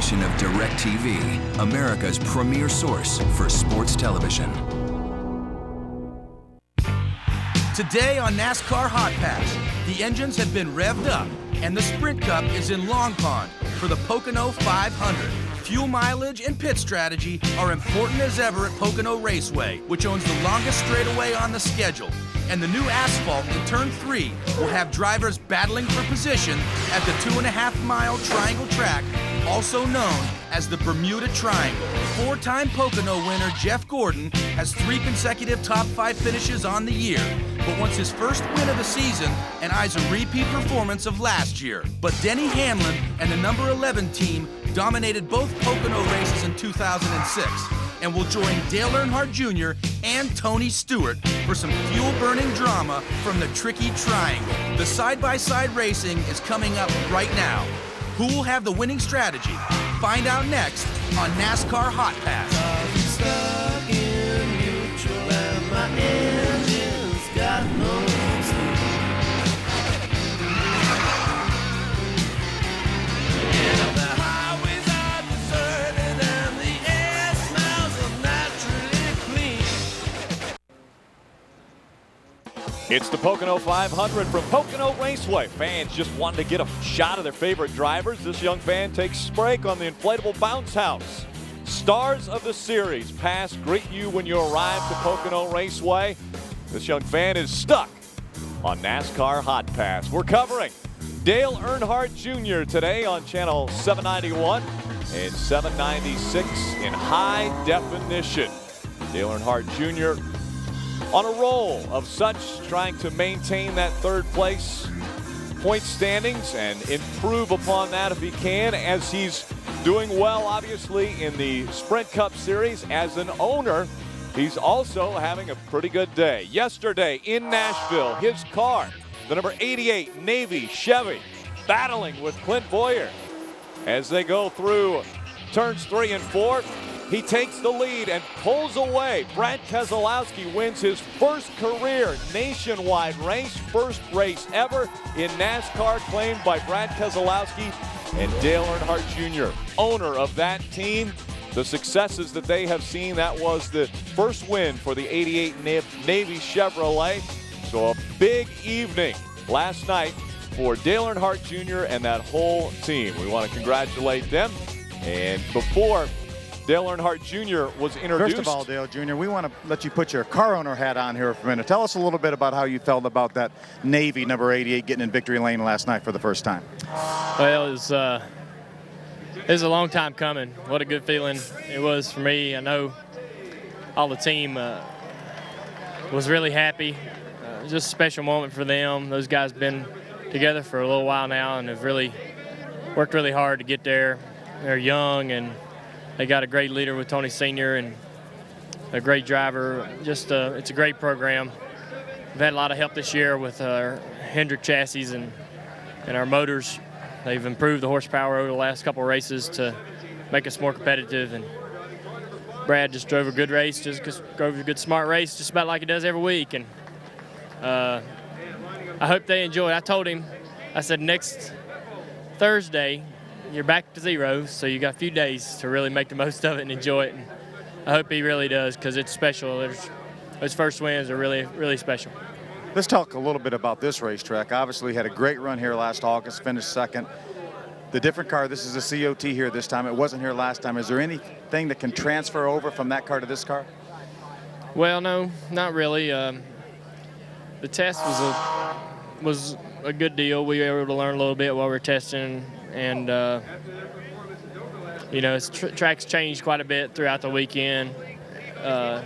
presentation of DirecTV, America's premier source for sports television. Today on NASCAR Hotpass, the engines have been revved up and the Sprint Cup is in Long Pond for the Pocono 500. Fuel mileage and pit strategy are important as ever at Pocono Raceway, which owns the longest straightaway on the schedule. And the new asphalt in Turn 3 will have drivers battling for position at the 2.5-mile triangle track, also known as the Bermuda Triangle. Four-time Pocono winner Jeff Gordon has 3 consecutive top 5 finishes on the year, but wants his first win of the season and eyes a repeat performance of last year. But Denny Hamlin and the number 11 team dominated both Pocono races in 2006 and will join Dale Earnhardt Jr. and Tony Stewart for some fuel-burning drama from the tricky triangle. The side-by-side racing is coming up right now. Who will have the winning strategy? Find out next on NASCAR Hot Pass. It's the Pocono 500 from Pocono Raceway. Fans just wanted to get a shot of their favorite drivers. This young fan takes break on the inflatable bounce house. Stars of the series pass greet you when you arrive to Pocono Raceway. This young fan is stuck on NASCAR Hot Pass. We're covering Dale Earnhardt Jr. today on channel 791 and 796 in high definition. Dale Earnhardt Jr. on a roll of such, trying to maintain that third place point standings and improve upon that if he can, as he's doing well obviously in the Sprint Cup Series. As an owner, he's also having a pretty good day. Yesterday in Nashville, his car, the number 88 Navy Chevy, battling with Clint Boyer as they go through turns 3 and 4. He takes the lead and pulls away. Brad Keselowski wins his first career nationwide race, first race ever in NASCAR, claimed by Brad Keselowski and Dale Earnhardt Jr., owner of that team. The successes that they have seen, that was the first win for the 88 Navy Chevrolet. So a big evening last night for Dale Earnhardt Jr. and that whole team. We want to congratulate them. And before Dale Earnhardt Jr. was introduced. First of all, Dale Jr., we want to let you put your car owner hat on here for a minute. Tell us a little bit about how you felt about that Navy number 88 getting in victory lane last night for the first time. Well, it was a long time coming. What a good feeling it was for me. I know all the team was really happy. Just a special moment for them. Those guys have been together for a little while now and have really worked really hard to get there. They're young and they got a great leader with Tony Sr. and a great driver. Just it's a great program. We've had a lot of help this year with our Hendrick chassis and our motors. They've improved the horsepower over the last couple of races to make us more competitive. And Brad just drove a good race, drove a good smart race, just about like he does every week. And I hope they enjoy it. I told him, I said, next Thursday, you're back to 0, so you got a few days to really make the most of it and enjoy it. And I hope he really does, because it's special. Those first wins are really, really special. Let's talk a little bit about this racetrack. Obviously had a great run here last August, finished second. The different car, this is a COT here this time. It wasn't here last time. Is there anything that can transfer over from that car to this car? Well, no, not really. The test was a good deal. We were able to learn a little bit while we were testing. And, you know, track's changed quite a bit throughout the weekend. I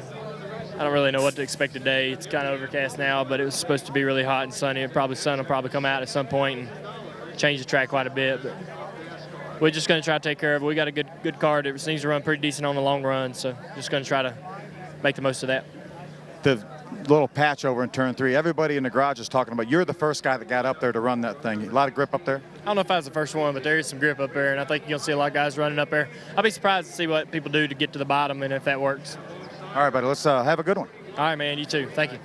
don't really know what to expect today. It's kind of overcast now, but it was supposed to be really hot and sunny. Sun will probably come out at some point and change the track quite a bit. But we're just going to try to take care of it. We got a good car that seems to run pretty decent on the long run, so just going to try to make the most of that. The little patch over in turn 3, everybody in the garage is talking about you're the first guy that got up there to run that thing. A lot of grip up there? I don't know if I was the first one, but there is some grip up there, and I think you'll see a lot of guys running up there. I'll be surprised to see what people do to get to the bottom and if that works. All right, buddy, let's have a good one. All right, man, you too. Thank you.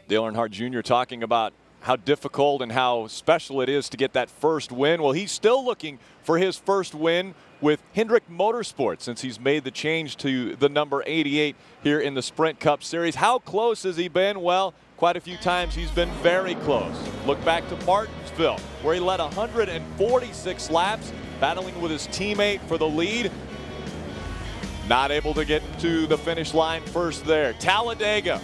Dale Earnhardt Jr. talking about how difficult and how special it is to get that first win. Well, he's still looking for his first win with Hendrick Motorsports since he's made the change to the number 88 here in the Sprint Cup Series. How close has he been? Well, quite a few times he's been very close. Look back to Martinsville, where he led 146 laps, battling with his teammate for the lead. Not able to get to the finish line first there. Talladega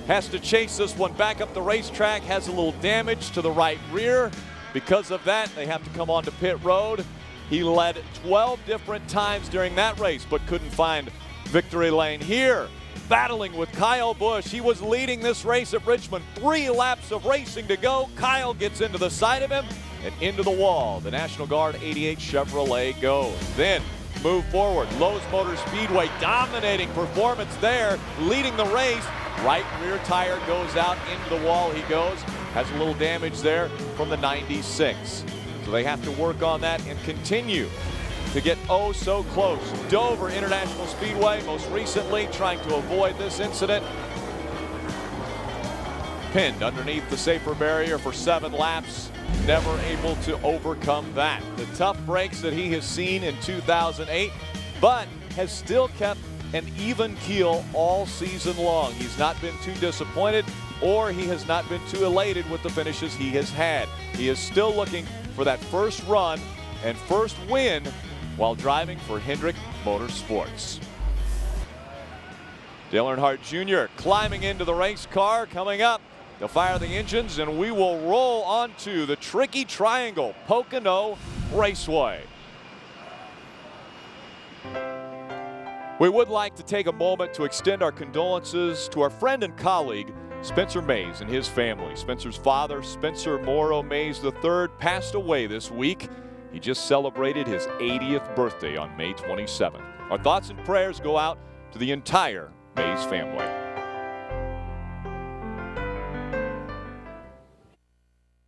has to chase this one back up the racetrack, has a little damage to the right rear. Because of that, they have to come onto pit road. He led 12 different times during that race, but couldn't find victory lane here. Battling with Kyle Busch. He was leading this race at Richmond. 3 laps of racing to go. Kyle gets into the side of him and into the wall. The National Guard 88 Chevrolet goes. Then move forward. Lowe's Motor Speedway dominating performance there, leading the race. Right rear tire goes out, into the wall he goes. Has a little damage there from the 96. So they have to work on that and continue to get oh so close. Dover International Speedway most recently trying to avoid this incident. Pinned underneath the safer barrier for 7 laps. Never able to overcome that. The tough breaks that he has seen in 2008, but has still kept an even keel all season long. He's not been too disappointed, or he has not been too elated with the finishes he has had. He is still looking for that first run and first win while driving for Hendrick Motorsports. Dale Earnhardt Jr. climbing into the race car, coming up. They'll fire the engines and we will roll onto the tricky triangle, Pocono Raceway. We would like to take a moment to extend our condolences to our friend and colleague, Spencer Mays, and his family. Spencer's father, Spencer Morrow Mays III, passed away this week. He just celebrated his 80th birthday on May 27th. Our thoughts and prayers go out to the entire Mays family.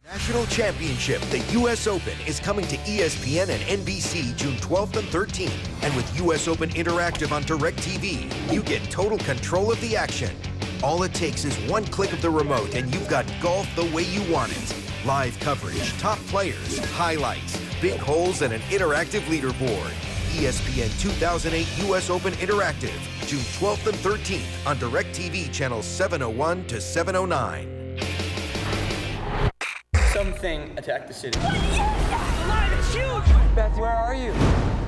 National Championship, the U.S. Open, is coming to ESPN and NBC June 12th and 13th. And with U.S. Open Interactive on DirecTV, you get total control of the action. All it takes is one click of the remote and you've got golf the way you want it. Live coverage, top players, highlights, big holes, and an interactive leaderboard. ESPN 2008 U.S. Open Interactive, June 12th and 13th on DirecTV channels 701 to 709. Something attacked the city. It's huge! Beth, where are you?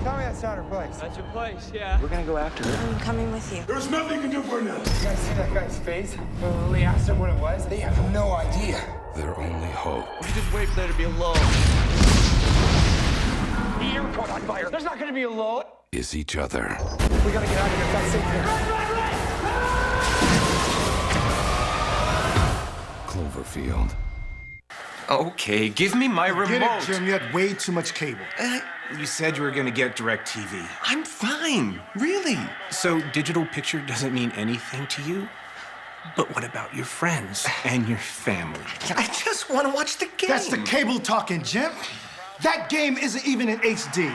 Tell me that's not her place. That's your place, yeah. We're gonna go after her. I'm coming with you. There's nothing you can do for her now. You guys see that guy's face? When Lily asked him what it was, they have no idea. Their only hope. We just wait for there to be a lull. The airport on fire. There's not gonna be a lull. Is each other. We gotta get out of here. It's not safe here. Cloverfield. Okay, give me my remote. Get it, Jim. You had way too much cable. You said you were gonna get DirecTV. I'm fine, really. So digital picture doesn't mean anything to you? But what about your friends and your family? I just want to watch the game. That's the cable talking, Jim. That game isn't even in HD.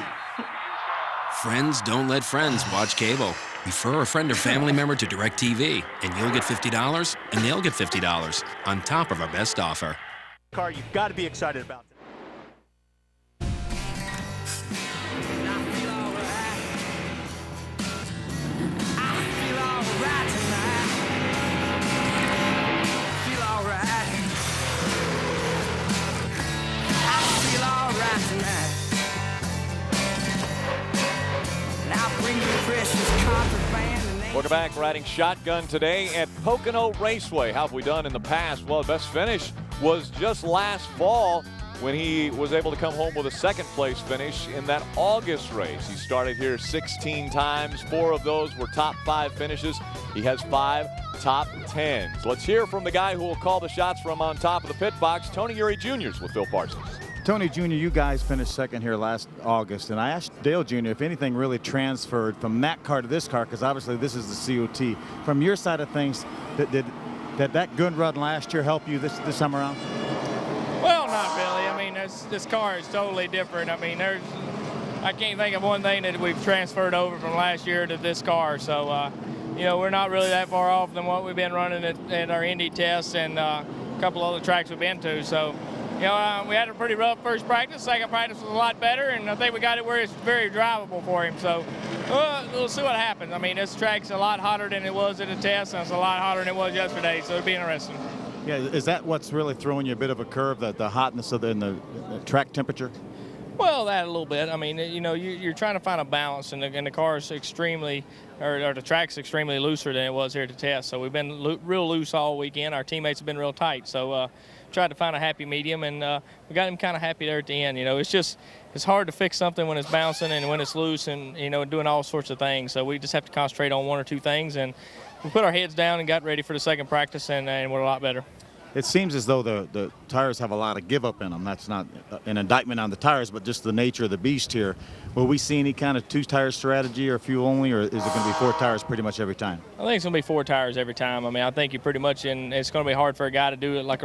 Friends don't let friends watch cable. Refer a friend or family member to DirecTV, and you'll get $50, and they'll get $50 on top of our best offer. Car you've got to be excited about. Welcome back, riding shotgun today at Pocono Raceway. How have we done in the past? Well, the best finish was just last fall when he was able to come home with a second place finish in that August race. He started here 16 times. 4 of those were top 5 finishes. He has 5 top 10s. Let's hear from the guy who will call the shots from on top of the pit box, Tony Eury Jr. with Phil Parsons. Tony Jr., you guys finished second here last August, and I asked Dale Jr. if anything really transferred from that car to this car, because obviously this is the COT. From your side of things, did that good run last year help you this time around? Well, not really. I mean, this car is totally different. I mean, I can't think of one thing that we've transferred over from last year to this car. So, you know, we're not really that far off than what we've been running at our Indy tests, and couple other tracks we've been to. So, you know, we had a pretty rough first practice. Second practice was a lot better, and I think we got it where it's very drivable for him. So we'll see what happens. I mean, this track's a lot hotter than it was at the test, and it's a lot hotter than it was yesterday, so it'll be interesting. Yeah, is that what's really throwing you a bit of a curve, the hotness of the track temperature? Well, that a little bit. I mean, you know, you're trying to find a balance, and the car is extremely, or the track's extremely looser than it was here at the test. So we've been real loose all weekend. Our teammates have been real tight. So tried to find a happy medium, and we got him kind of happy there at the end. You know, it's hard to fix something when it's bouncing and when it's loose, and you know, doing all sorts of things. So we just have to concentrate on one or two things, and we put our heads down and got ready for the second practice, and we're a lot better. It seems as though the tires have a lot of give up in them. That's not an indictment on the tires, but just the nature of the beast here. Will we see any kind of 2-tire strategy or fuel only, or is it going to be 4 tires pretty much every time? I think it's going to be 4 tires every time. I mean, I think you pretty much, and it's going to be hard for a guy to do it like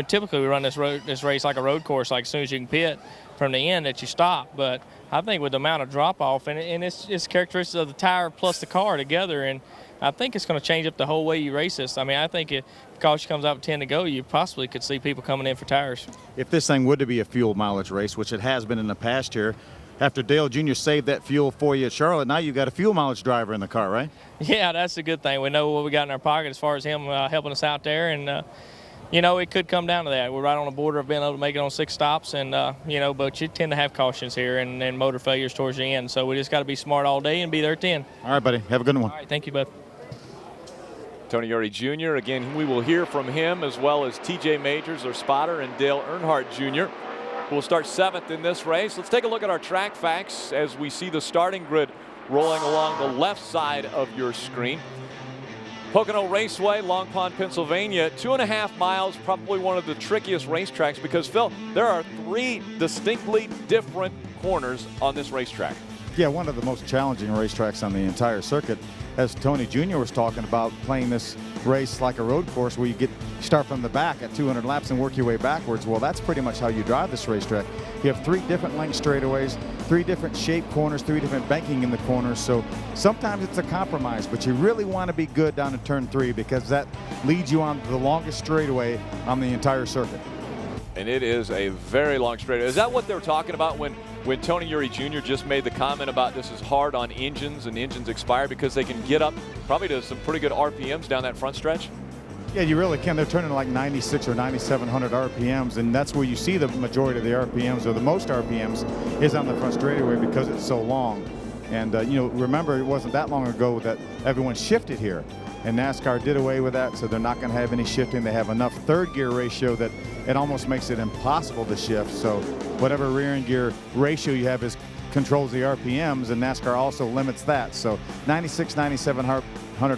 typically we run this race like a road course, like as soon as you can pit from the end that you stop. But I think with the amount of drop off, and it's characteristics of the tire plus the car together, and I think it's going to change up the whole way you race this. I mean, I think if caution comes out with 10 to go, you possibly could see people coming in for tires. If this thing would to be a fuel mileage race, which it has been in the past year, after Dale Jr. saved that fuel for you at Charlotte, now you've got a fuel mileage driver in the car, right? Yeah, that's a good thing. We know what we got in our pocket as far as him helping us out there, and you know, it could come down to that. We're right on the border of being able to make it on 6 stops, and you know, but you tend to have cautions here and motor failures towards the end. So we just got to be smart all day and be there at 10. All right, buddy. Have a good one. All right, thank you, bud. Tony Uri Jr., again, we will hear from him as well as TJ Majors, their spotter, and Dale Earnhardt Jr., who will start 7th in this race. Let's take a look at our track facts as we see the starting grid rolling along the left side of your screen. Pocono Raceway, Long Pond, Pennsylvania, 2.5 miles, probably one of the trickiest racetracks because, Phil, there are 3 distinctly different corners on this racetrack. Yeah, one of the most challenging racetracks on the entire circuit. As Tony Jr. was talking about, playing this race like a road course where you start from the back at 200 laps and work your way backwards. Well, that's pretty much how you drive this racetrack. You have 3 different length straightaways, 3 different shaped corners, 3 different banking in the corners. So sometimes it's a compromise, but you really want to be good down in turn 3 because that leads you on the longest straightaway on the entire circuit. And it is a very long straightaway. Is that what they were talking about when Tony Uri Jr. just made the comment about this is hard on engines and engines expire because they can get up probably to some pretty good RPMs down that front stretch? Yeah, you really can. They're turning like 96 or 9,700 RPMs, and that's where you see the majority of the RPMs, or the most RPMs, is on the front straightaway because it's so long. And, you know, remember, it wasn't that long ago that everyone shifted here, and NASCAR did away with that, so they're not going to have any shifting. They have enough third gear ratio that it almost makes it impossible to shift. So whatever rear end gear ratio you have controls the RPMs, and NASCAR also limits that. So 96, 9,700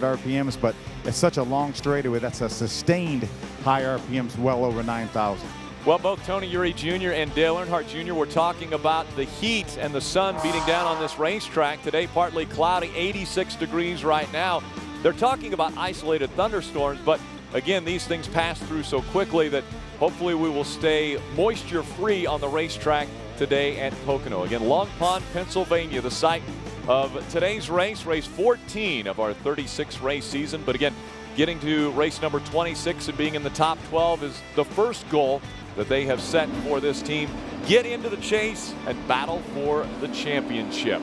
RPMs, but it's such a long straightaway. That's a sustained high RPMs, well over 9,000. Well, both Tony Uri Jr. and Dale Earnhardt Jr. were talking about the heat and the sun beating down on this racetrack today. Partly cloudy, 86 degrees right now. They're talking about isolated thunderstorms, but again, these things pass through so quickly that hopefully we will stay moisture-free on the racetrack today at Pocono. Again, Long Pond, Pennsylvania, the site of today's race, race 14 of our 36-race season. But again, getting to race number 26 and being in the top 12 is the first goal that they have set for this team. Get into the chase and battle for the championship.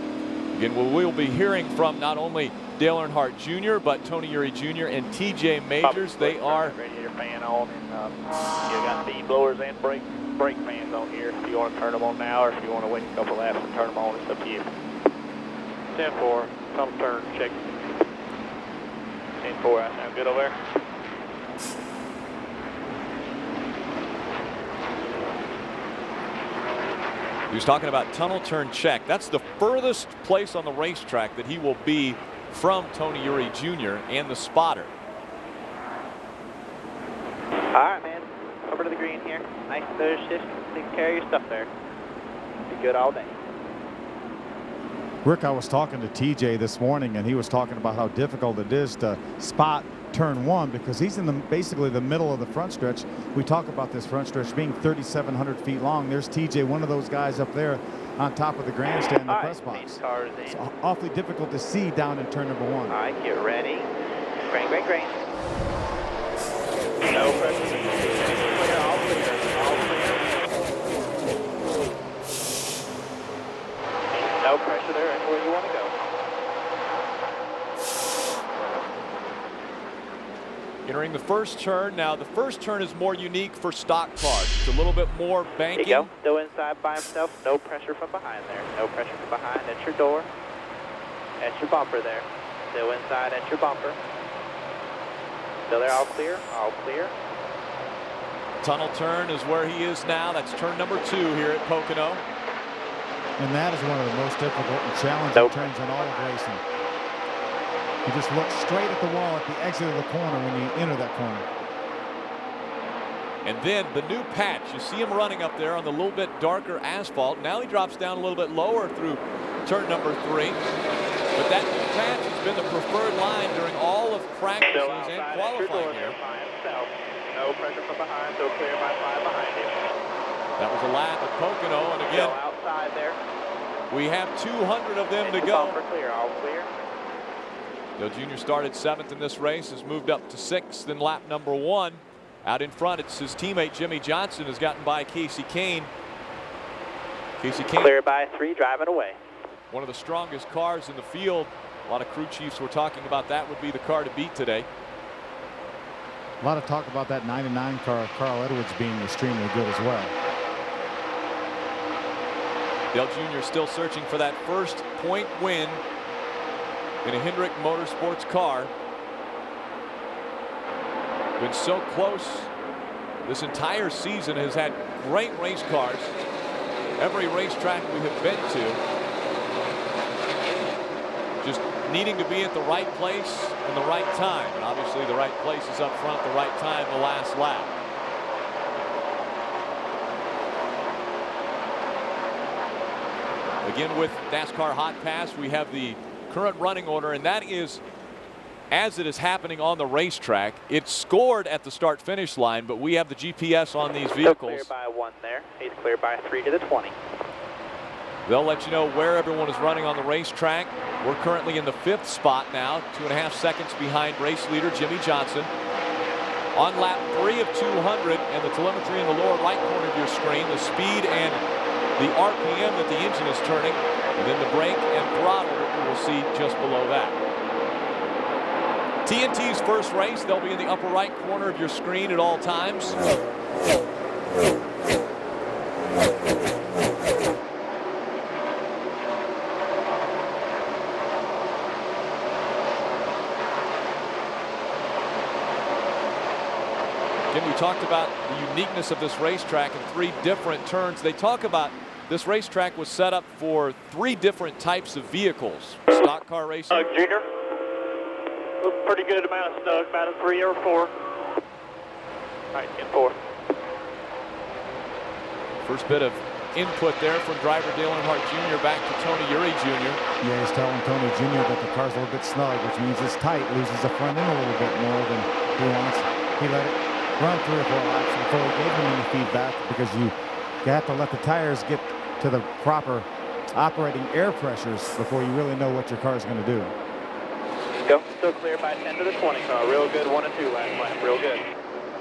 Again, we will be hearing from not only Dale Earnhardt Jr., but Tony Uri Jr. and TJ Majors. They are radiator fan on, and you got feed blowers and brake fans on here. If you want to turn them on now, or if you want to wait a couple laps and turn them on, it's up to you. 10-4, tunnel turn, check. 10-4, that sound good over there? He was talking about tunnel turn check. That's the furthest place on the racetrack that he will be from Tony Uri Jr. and the spotter. All right, man. Over to the green here. Nice nose shift. Take care of your stuff there. Be good all day. Rick, I was talking to TJ this morning, and he was talking about how difficult it is to spot turn 1 because he's in basically the middle of the front stretch. We talk about this front stretch being 3,700 feet long. There's TJ, one of those guys up there on top of the grandstand in the press box. It's awfully difficult to see down in turn number 1. All right, get ready. Grain. No pressure. No pressure there, anywhere you want to go. Entering the first turn. Now, the first turn is more unique for stock cars. It's a little bit more banking. There you go. Still inside by himself. No pressure from behind there. No pressure from behind. That's your door. That's your bumper there. Still inside. That's your bumper. Still there. All clear. All clear. Tunnel turn is where he is now. That's turn number 2 here at Pocono. And that is one of the most difficult and challenging turns in all of racing. You just look straight at the wall at the exit of the corner when you enter that corner. And then the new patch, you see him running up there on the little bit darker asphalt. Now he drops down a little bit lower through turn number 3. But that new patch has been the preferred line during all of practices and qualifying here. No pressure from behind, so clear by 5 behind him. That was a lap at Pocono, and again, outside there. We have 200 of them to go. Clear, all clear. Dale Jr. started 7th in this race, has moved up to 6th in lap number 1. Out in front, it's his teammate Jimmy Johnson has gotten by Casey Kane. Casey Kane. Clear by 3, driving away. One of the strongest cars in the field. A lot of crew chiefs were talking about that would be the car to beat today. A lot of talk about that 99 car, Carl Edwards, being extremely good as well. Dale Jr. still searching for that first point win in a Hendrick Motorsports car. Been so close this entire season, has had great race cars. Every racetrack we have been to, just needing to be at the right place and the right time. And obviously the right place is up front, the right time, the last lap. Again, with NASCAR Hotpass, we have the current running order, and that is as it is happening on the racetrack. It's scored at the start-finish line, but we have the GPS on these vehicles. Clear by 1 there. He's cleared by 3 to the 20. They'll let you know where everyone is running on the racetrack. We're currently in the 5th spot now, 2.5 seconds behind race leader Jimmy Johnson. On lap 3 of 200, and the telemetry in the lower right corner of your screen, the speed and the RPM that the engine is turning, and then the brake and throttle that we will see just below that. TNT's first race, they'll be in the upper right corner of your screen at all times. Again, we talked about the uniqueness of this racetrack in 3 different turns. They talk about this racetrack was set up for 3 different types of vehicles. Stock car racing. Junior. Pretty good amount of snug, about a 3 or 4. All right, 10-4. First bit of input there from driver Dale Earnhardt Jr. back to Tony Uri Jr. Yeah, he's telling Tony Jr. that the car's a little bit snug, which means it's tight, loses the front end a little bit more than he wants. He let it run 3 or 4 laps before he gave him any feedback, because you have to let the tires get to the proper operating air pressures before you really know what your car is going to do. Go. Still clear by 10 to the 20 car. Real good 1 and 2 last lap. Real good.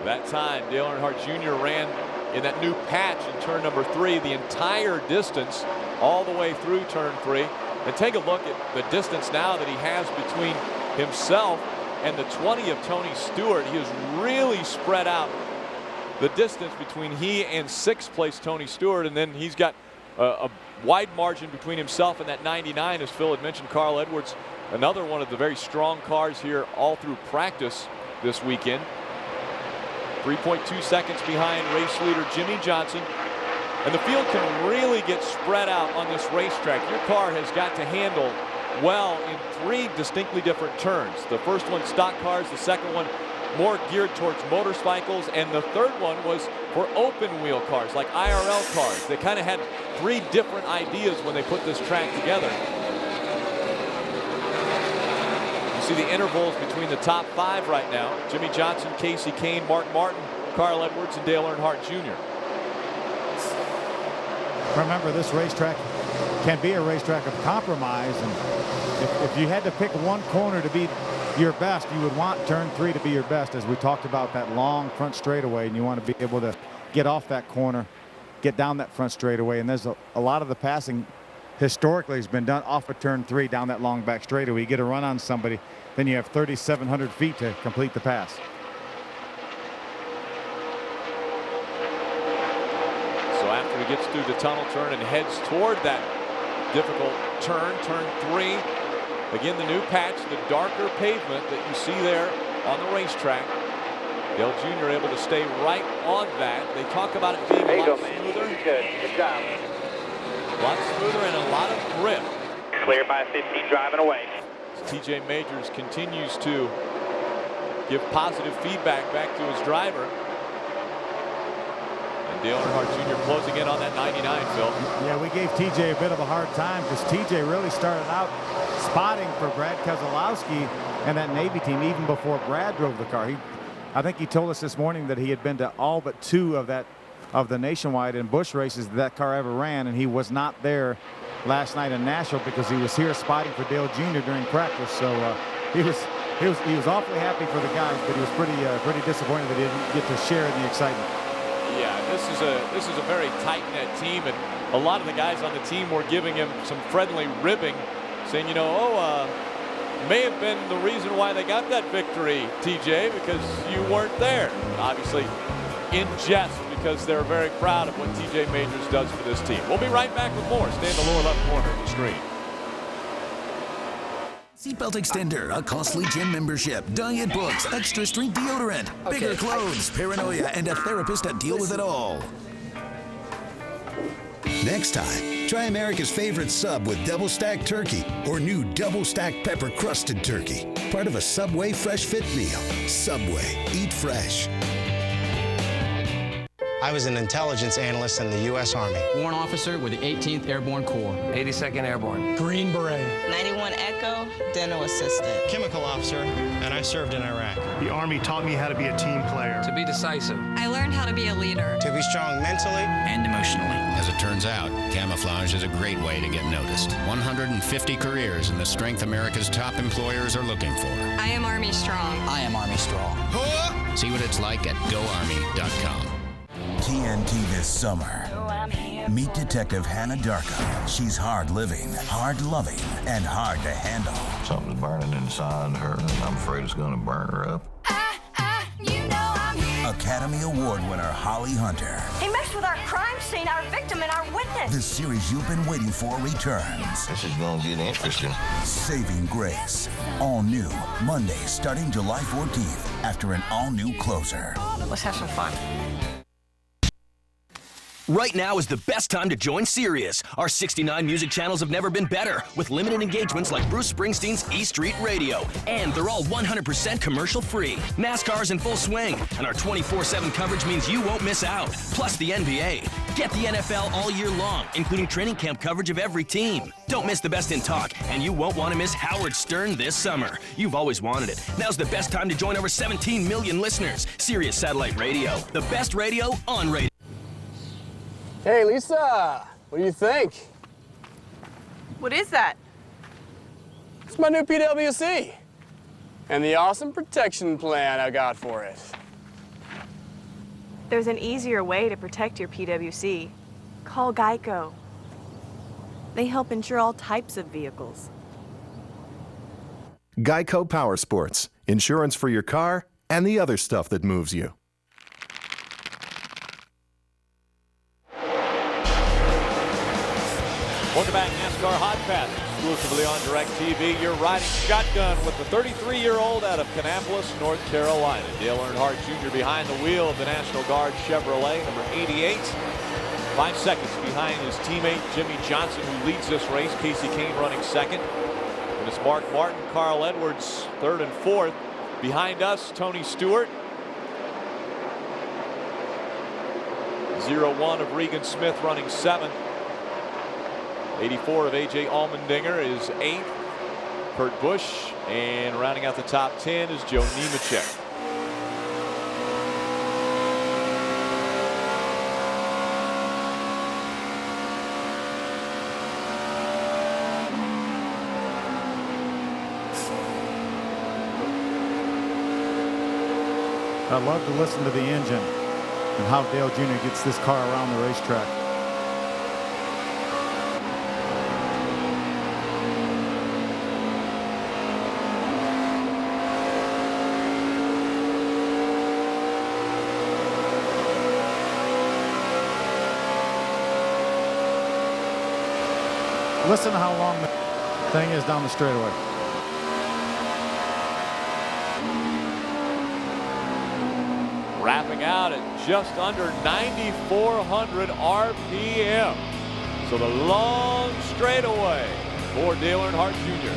That time, Dale Earnhardt Jr. ran in that new patch in turn number 3 the entire distance all the way through turn 3. And take a look at the distance now that he has between himself and the 20 of Tony Stewart. He has really spread out the distance between he and 6th place Tony Stewart, and then he's got a wide margin between himself and that 99, as Phil had mentioned. Carl Edwards, another one of the very strong cars here all through practice this weekend. 3.2 seconds behind race leader Jimmy Johnson. And the field can really get spread out on this racetrack. Your car has got to handle well in 3 distinctly different turns. The first one, stock cars. The second one, more geared towards motorcycles. And the third one was for open wheel cars, like IRL cars. They kind of had 3 different ideas when they put this track together. You see the intervals between the top 5 right now. Jimmy Johnson, Casey Kane, Mark Martin, Carl Edwards, and Dale Earnhardt Jr. Remember, this racetrack can be a racetrack of compromise, and if you had to pick one corner to be your best, you would want turn 3 to be your best, as we talked about that long front straightaway, and you want to be able to get off that corner, get down that front straightaway. And there's a lot of the passing historically has been done off of turn 3 down that long back straightaway. You get a run on somebody, then you have 3,700 feet to complete the pass. So after he gets through the tunnel turn and heads toward that difficult turn 3, again the new patch, the darker pavement that you see there on the racetrack. Dale Jr. able to stay right on that. They talk about it being a lot smoother. Good job. A lot smoother and a lot of grip. Clear by 15 driving away. TJ Majors continues to give positive feedback back to his driver. And Dale Earnhardt Jr. closing in on that 99, Phil. Yeah, we gave TJ a bit of a hard time because TJ really started out spotting for Brad Keselowski and that Navy team even before Brad drove the car. I think he told us this morning that he had been to all but 2 of the Nationwide and Busch races that car ever ran, and he was not there last night in Nashville because he was here spotting for Dale Jr. during practice. So he was awfully happy for the guys, but he was pretty disappointed that he didn't get to share in the excitement. Yeah, this is a very tight-knit team, and a lot of the guys on the team were giving him some friendly ribbing, saying, you know, may have been the reason why they got that victory, TJ, because you weren't there. Obviously, in jest, because they're very proud of what TJ Majors does for this team. We'll be right back with more. Stay in the lower left corner of the screen. Seatbelt extender, a costly gym membership, diet books, extra strength deodorant, bigger clothes, paranoia, and a therapist to deal with it all. Next time, try America's favorite sub with double stacked turkey or new double stacked pepper crusted turkey. Part of a Subway Fresh Fit meal. Subway, eat fresh. I was an intelligence analyst in the U.S. Army. Warrant officer with the 18th Airborne Corps. 82nd Airborne. Green Beret. 91 Echo, dental assistant. Chemical officer, and I served in Iraq. The Army taught me how to be a team player. To be decisive. I learned how to be a leader. To be strong mentally and emotionally. As it turns out, camouflage is a great way to get noticed. 150 careers in the strength America's top employers are looking for. I am Army Strong. I am Army Strong. See what it's like at GoArmy.com. TNT this summer. Meet Detective Hannah Darko. She's hard living, hard loving, and hard to handle. Something's burning inside her, and I'm afraid it's going to burn her up. You know I'm here. Academy Award winner Holly Hunter. He messed with our crime scene, our victim, and our witness. The series you've been waiting for returns. This is going to get interesting. Saving Grace. All new, Monday starting July 14th after an all-new closer. Let's have some fun. Right now is the best time to join Sirius. Our 69 music channels have never been better, with limited engagements like Bruce Springsteen's E Street Radio. And they're all 100% commercial free. NASCAR's in full swing, and our 24/7 coverage means you won't miss out. Plus the NBA. Get the NFL all year long, including training camp coverage of every team. Don't miss the best in talk, and you won't want to miss Howard Stern this summer. You've always wanted it. Now's the best time to join over 17 million listeners. Sirius Satellite Radio, the best radio on radio. Hey, Lisa, what do you think? What is that? It's my new PWC and the awesome protection plan I got for it. There's an easier way to protect your PWC. Call Geico. They help insure all types of vehicles. Geico Power Sports. Insurance for your car and the other stuff that moves you. Welcome back, NASCAR Hotpass, exclusively on DirecTV. You're riding shotgun with the 33-year-old out of Kannapolis, North Carolina. Dale Earnhardt Jr. behind the wheel of the National Guard Chevrolet, number 88. 5 seconds behind his teammate Jimmy Johnson, who leads this race. Casey Kane running second. And it's Mark Martin, Carl Edwards, third and fourth. Behind us, Tony Stewart. 0-1 of Regan Smith running seventh. 84 of A.J. Allmendinger is 8th. Kurt Busch, and rounding out the top 10 is Joe Nemechek. I love to listen to the engine and how Dale Jr. gets this car around the racetrack. Listen to how long the thing is down the straightaway. Wrapping out at just under 9,400 RPM. So the long straightaway for Dale Earnhardt Jr.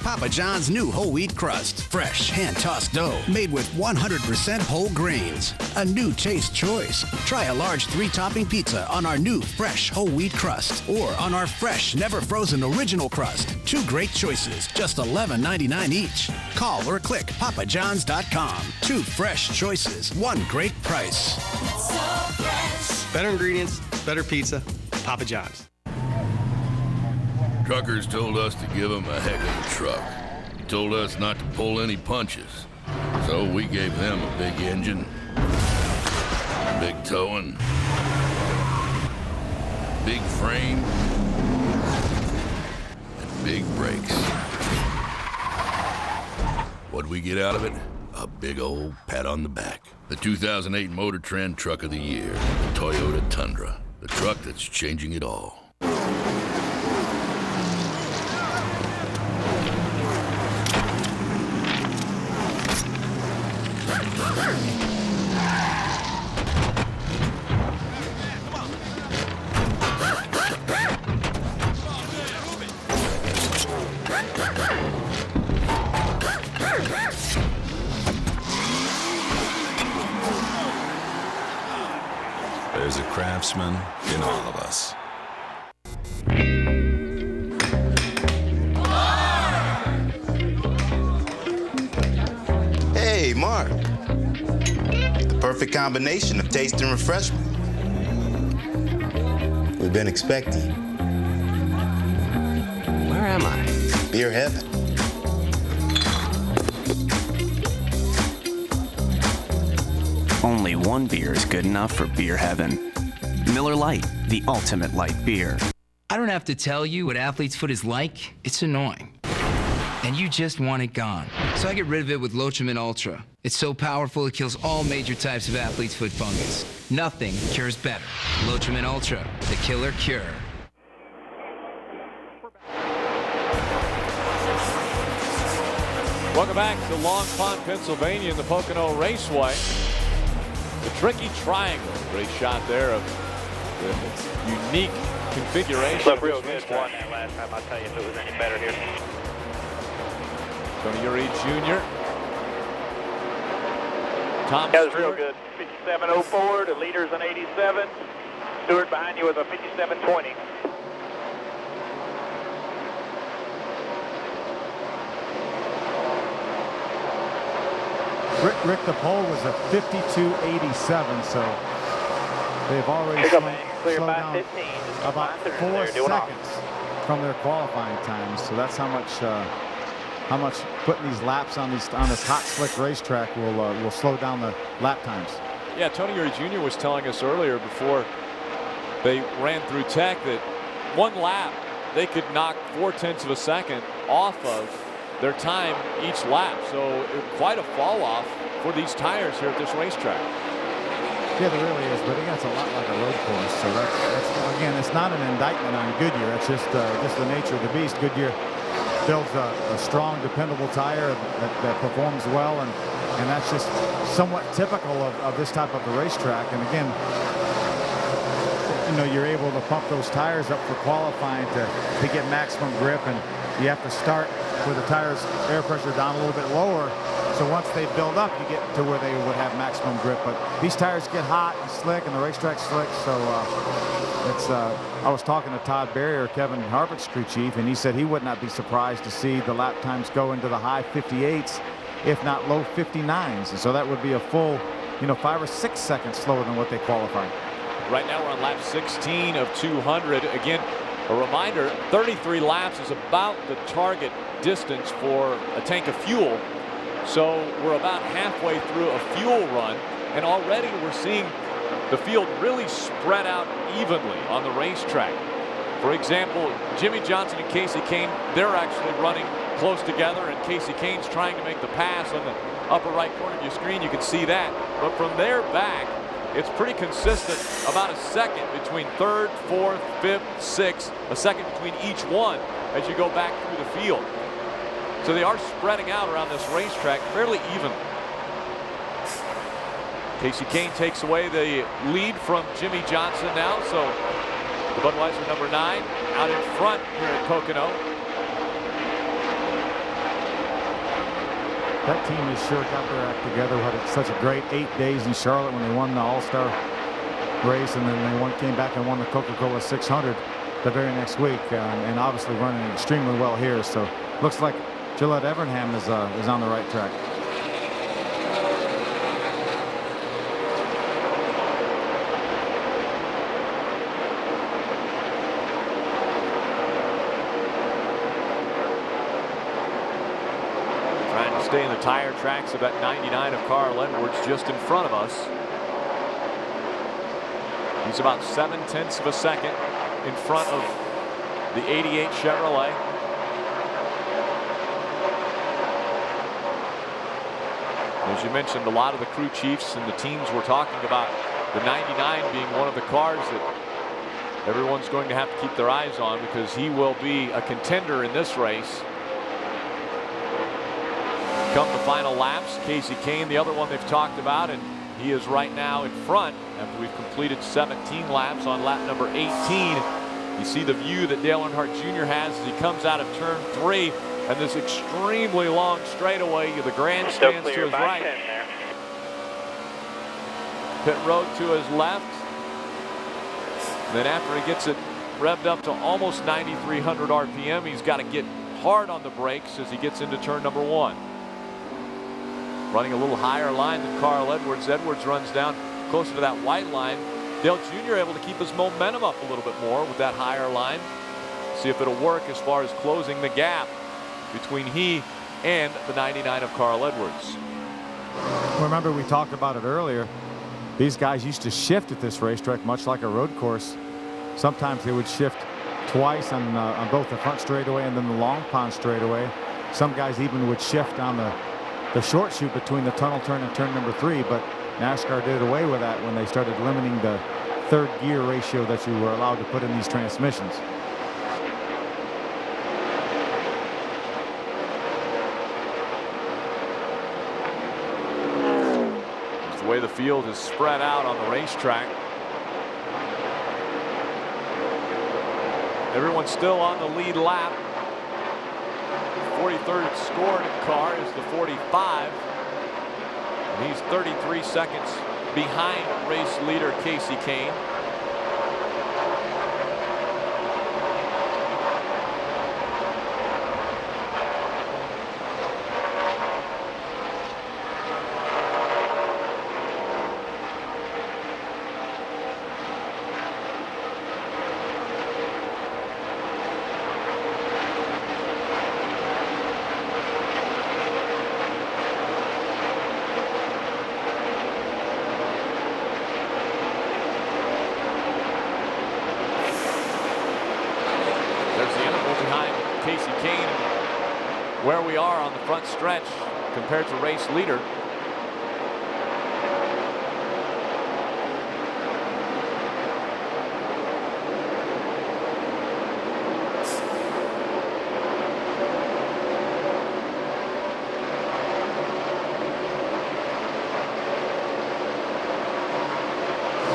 Papa John's new whole wheat crust. Fresh, hand-tossed dough made with 100% whole grains. A new taste choice. Try a large 3-topping pizza on our new fresh whole wheat crust or on our fresh, never frozen original crust. 2 great choices, just $11.99 each. Call or click papajohns.com. 2 fresh choices, 1 great price. So fresh. Better ingredients, better pizza, Papa John's. Truckers told us to give them a heck of a truck. He told us not to pull any punches. So we gave them a big engine, big towing, big frame, and big brakes. What'd we get out of it? A big old pat on the back. The 2008 Motor Trend Truck of the Year, the Toyota Tundra. The truck that's changing it all. There's a craftsman in all of us. Hey, Mark. The perfect combination of taste and refreshment. We've been expecting. Where am I? Beer heaven. Only one beer is good enough for beer heaven. Miller Lite, the ultimate light beer. I don't have to tell you what athlete's foot is like. It's annoying. And you just want it gone. So I get rid of it with Lotrimin Ultra. It's so powerful it kills all major types of athlete's foot fungus. Nothing cures better. Lotrimin Ultra, the killer cure. Welcome back to Long Pond, Pennsylvania in the Pocono Raceway. The tricky triangle. Great shot there of the unique configuration. Looked real good won that last time. I'll tell you if it was any better here. Tony Uri Jr. Tom That was real good. 57.04. The leader's an 87. Stewart behind you with a 57.20. Rick, the pole was a 52.87, so they've already slowed down 15, about 4 seconds from their qualifying times. So that's how much putting these laps on this hot, slick racetrack will slow down the lap times. Yeah, Tony Uri Jr. was telling us earlier before they ran through tech that 1 lap they could knock 0.4 of a second off of their time each lap. So quite a fall off for these tires here at this racetrack. Yeah, there really is, but again, it's a lot like a road course. So that's again, it's not an indictment on Goodyear. It's just the nature of the beast. Goodyear builds a strong, dependable tire that performs well, and that's just somewhat typical of this type of a racetrack. And again, you know, you're able to pump those tires up for qualifying to get maximum grip, and you have to start with the tires air pressure down a little bit lower. So once they build up, you get to where they would have maximum grip. But these tires get hot and slick, and the racetrack's slick. So I was talking to Todd Barrier, Kevin Harvick's crew chief, and he said he would not be surprised to see the lap times go into the high 58s, if not low 59s. And so that would be a full, 5 or 6 seconds slower than what they qualified. Right now we're on lap 16 of 200. Again, a reminder, 33 laps is about the target distance for a tank of fuel. So we're about halfway through a fuel run, and already we're seeing the field really spread out evenly on the racetrack. For example, Jimmy Johnson and Casey Kane, they're actually running close together, and Casey Kane's trying to make the pass on the upper right corner of your screen. You can see that. But from there back, it's pretty consistent, about a second between third, fourth, fifth, sixth, a second between each one as you go back through the field. So they are spreading out around this racetrack fairly evenly. Casey Kane takes away the lead from Jimmy Johnson now, so the Budweiser number 9 out in front here at Pocono. That team has sure got their act together. Had such a great 8 days in Charlotte when they won the All-Star race, and then they came back and won the Coca-Cola 600 the very next week, and obviously running extremely well here. So looks like Gillette Evernham is on the right track. Stay in the tire tracks of that 99 of Carl Edwards just in front of us. He's about 0.7 of a second in front of the 88 Chevrolet. As you mentioned, a lot of the crew chiefs and the teams were talking about the 99 being one of the cars that everyone's going to have to keep their eyes on, because he will be a contender in this race. Come the final laps, Casey Kane, the other one they've talked about, and he is right now in front after we've completed 17 laps on lap number 18. You see the view that Dale Earnhardt Jr. has as he comes out of turn 3 and this extremely long straightaway. The grandstands to his right. Pit road to his left. And then after he gets it revved up to almost 9,300 RPM, he's got to get hard on the brakes as he gets into turn number 1. Running a little higher line than Carl Edwards. Edwards runs down closer to that white line. Dale Jr. able to keep his momentum up a little bit more with that higher line. See if it'll work as far as closing the gap between he and the 99 of Carl Edwards. Remember, we talked about it earlier. These guys used to shift at this racetrack much like a road course. Sometimes they would shift twice on both the front straightaway and then the long pond straightaway. Some guys even would shift on the short chute between the tunnel turn and turn number 3, but NASCAR did away with that when they started limiting the third gear ratio that you were allowed to put in these transmissions. It's the way the field is spread out on the racetrack. Everyone's still on the lead lap. 43rd scored car is the 45. And he's 33 seconds behind race leader Casey Kane. Casey Kane, where we are on the front stretch compared to race leader.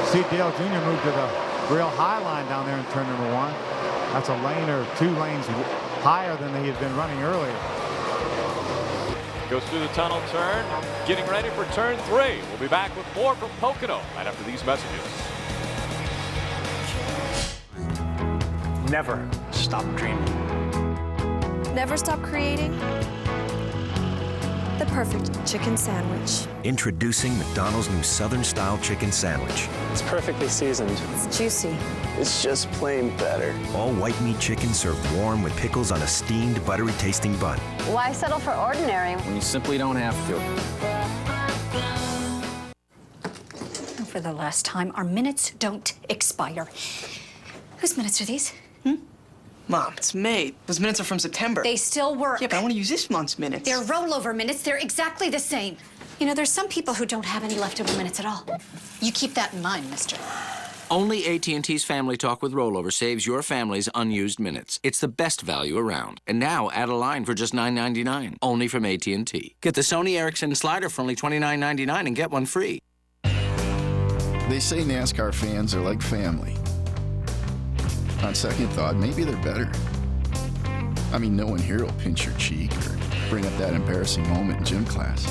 See Dale Jr. move to the real high line down there in turn number 1. That's a lane or 2 lanes higher than he had been running earlier. Goes through the tunnel turn, getting ready for turn 3. We'll be back with more from Pocono right after these messages. Never stop dreaming. Never stop creating the perfect chicken sandwich. Introducing McDonald's new Southern-style chicken sandwich. It's perfectly seasoned. It's juicy. It's just plain better. All white meat chicken served warm with pickles on a steamed, buttery-tasting bun. Why settle for ordinary when you simply don't have to? For the last time, our minutes don't expire. Whose minutes are these? Mom, it's May. Those minutes are from September. They still work. Yeah, but I want to use this month's minutes. They're rollover minutes. They're exactly the same. You know, there's some people who don't have any leftover minutes at all. You keep that in mind, mister. Only AT&T's Family Talk with Rollover saves your family's unused minutes. It's the best value around. And now add a line for just $9.99, only from AT&T. Get the Sony Ericsson slider for only $29.99 and get one free. They say NASCAR fans are like family. On second thought, maybe they're better. I mean, no one here will pinch your cheek or bring up that embarrassing moment in gym class.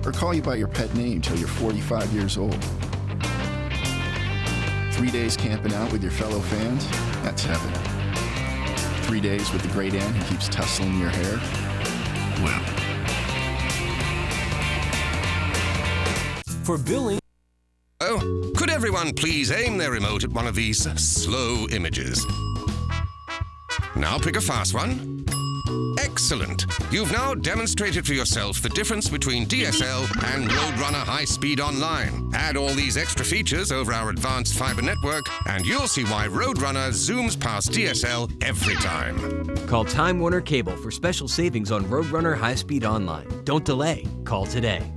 Or call you by your pet name till you're 45 years old. 3 days camping out with your fellow fans, that's heaven. 3 days with the great aunt who keeps tussling your hair, well. For billing. Oh, could everyone please aim their remote at one of these slow images? Now pick a fast one. Excellent. You've now demonstrated for yourself the difference between DSL and Roadrunner High Speed Online. Add all these extra features over our advanced fiber network, and you'll see why Roadrunner zooms past DSL every time. Call Time Warner Cable for special savings on Roadrunner High Speed Online. Don't delay. Call today.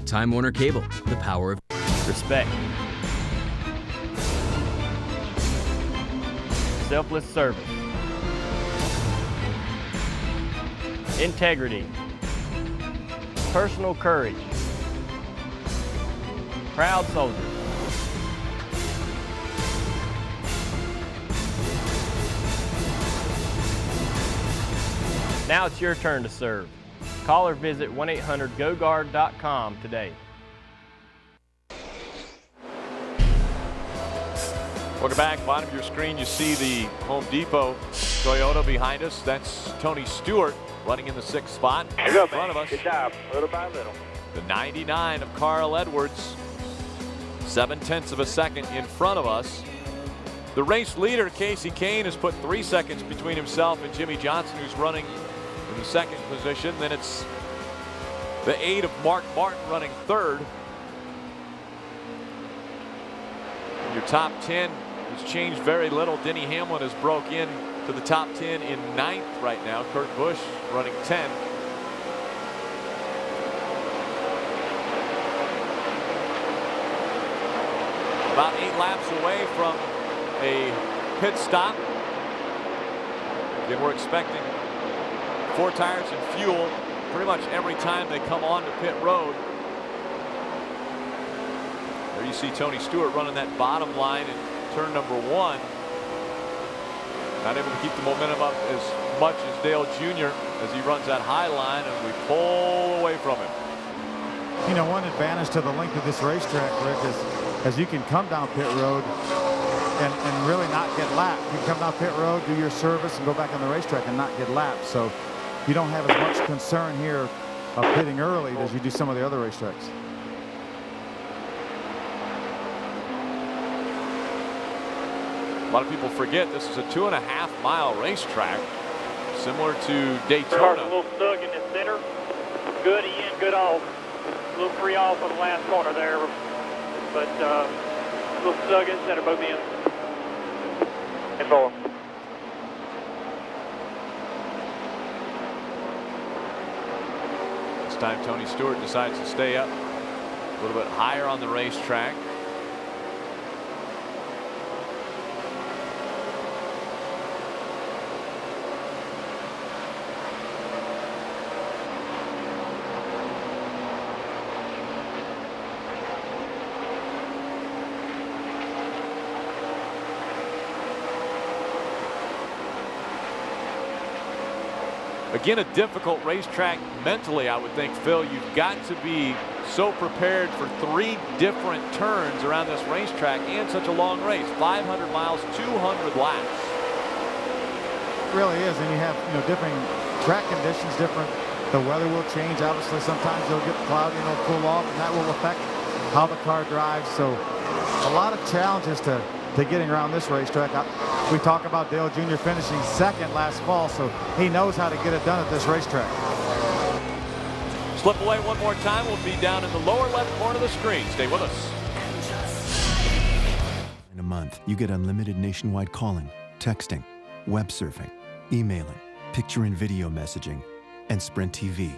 Time Warner Cable, the power of respect. Selfless service. Integrity. Personal courage. Proud soldier. Now it's your turn to serve. Call or visit 1-800-GO-GUARD.com today. Welcome back. Bottom of your screen, you see the Home Depot Toyota behind us. That's Tony Stewart running in the 6th spot. Good job, in front of us. Good job, little by little. The 99 of Carl Edwards, 7/10 of a second in front of us. The race leader, Casey Kane, has put 3 seconds between himself and Jimmy Johnson, who's running in the 2nd position. Then it's the 8 of Mark Martin running 3rd. Your top 10 has changed very little. Denny Hamlin has broke in to the top 10 in 9th right now. Kurt Busch running 10. About 8 laps away from a pit stop. Again, we're expecting 4 tires and fuel pretty much every time they come on to pit road. There you see Tony Stewart running that bottom line in turn number 1. Not able to keep the momentum up as much as Dale Jr. as he runs that high line, and we pull away from him. You know, one advantage to the length of this racetrack, Rick, is as you can come down pit road and really not get lapped. You can come down pit road, do your service, and go back on the racetrack and not get lapped. So you don't have as much concern here of pitting early as you do some of the other racetracks. A lot of people forget this is a 2.5-mile racetrack, similar to Daytona. A little snug in the center. Good in, good off. A little free off on the last corner there, but a little snug in the center, both ends. And 4. This time Tony Stewart decides to stay up a little bit higher on the racetrack. Again, a difficult racetrack mentally, I would think, Phil. You've got to be so prepared for 3 different turns around this racetrack and such a long race. 500 miles, 200 laps. It really is, and you have, you know, different track conditions, different. The weather will change. Obviously, sometimes it'll get cloudy and it'll cool off, and that will affect how the car drives. So a lot of challenges to getting around this racetrack. We talk about Dale Jr. finishing 2nd last fall, so he knows how to get it done at this racetrack. Slip away one more time. We'll be down in the lower left corner of the screen. Stay with us. In a month, you get unlimited nationwide calling, texting, web surfing, emailing, picture and video messaging, and Sprint TV.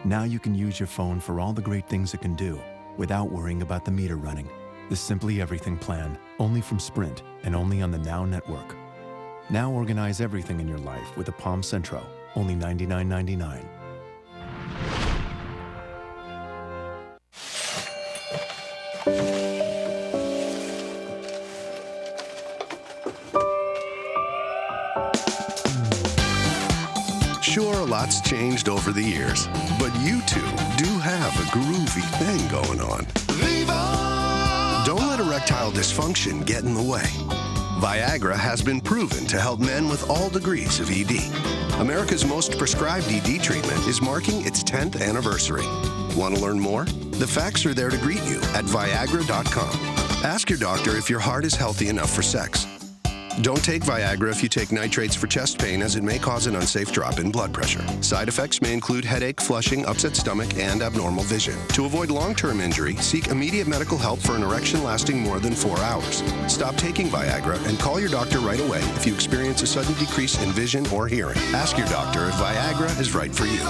Now you can use your phone for all the great things it can do without worrying about the meter running. The Simply Everything plan, only from Sprint and only on the Now network. Now organize everything in your life with a Palm Centro, only $99.99. Sure, a lot's changed over the years, but you two do have a groovy thing going on. Don't let erectile dysfunction get in the way. Viagra has been proven to help men with all degrees of ED. America's most prescribed ED treatment is marking its 10th anniversary. Want to learn more? The facts are there to greet you at Viagra.com. Ask your doctor if your heart is healthy enough for sex. Don't take Viagra if you take nitrates for chest pain, as it may cause an unsafe drop in blood pressure. Side effects may include headache, flushing, upset stomach, and abnormal vision. To avoid long-term injury, seek immediate medical help for an erection lasting more than 4 hours. Stop taking Viagra and call your doctor right away if you experience a sudden decrease in vision or hearing. Ask your doctor if Viagra is right for you.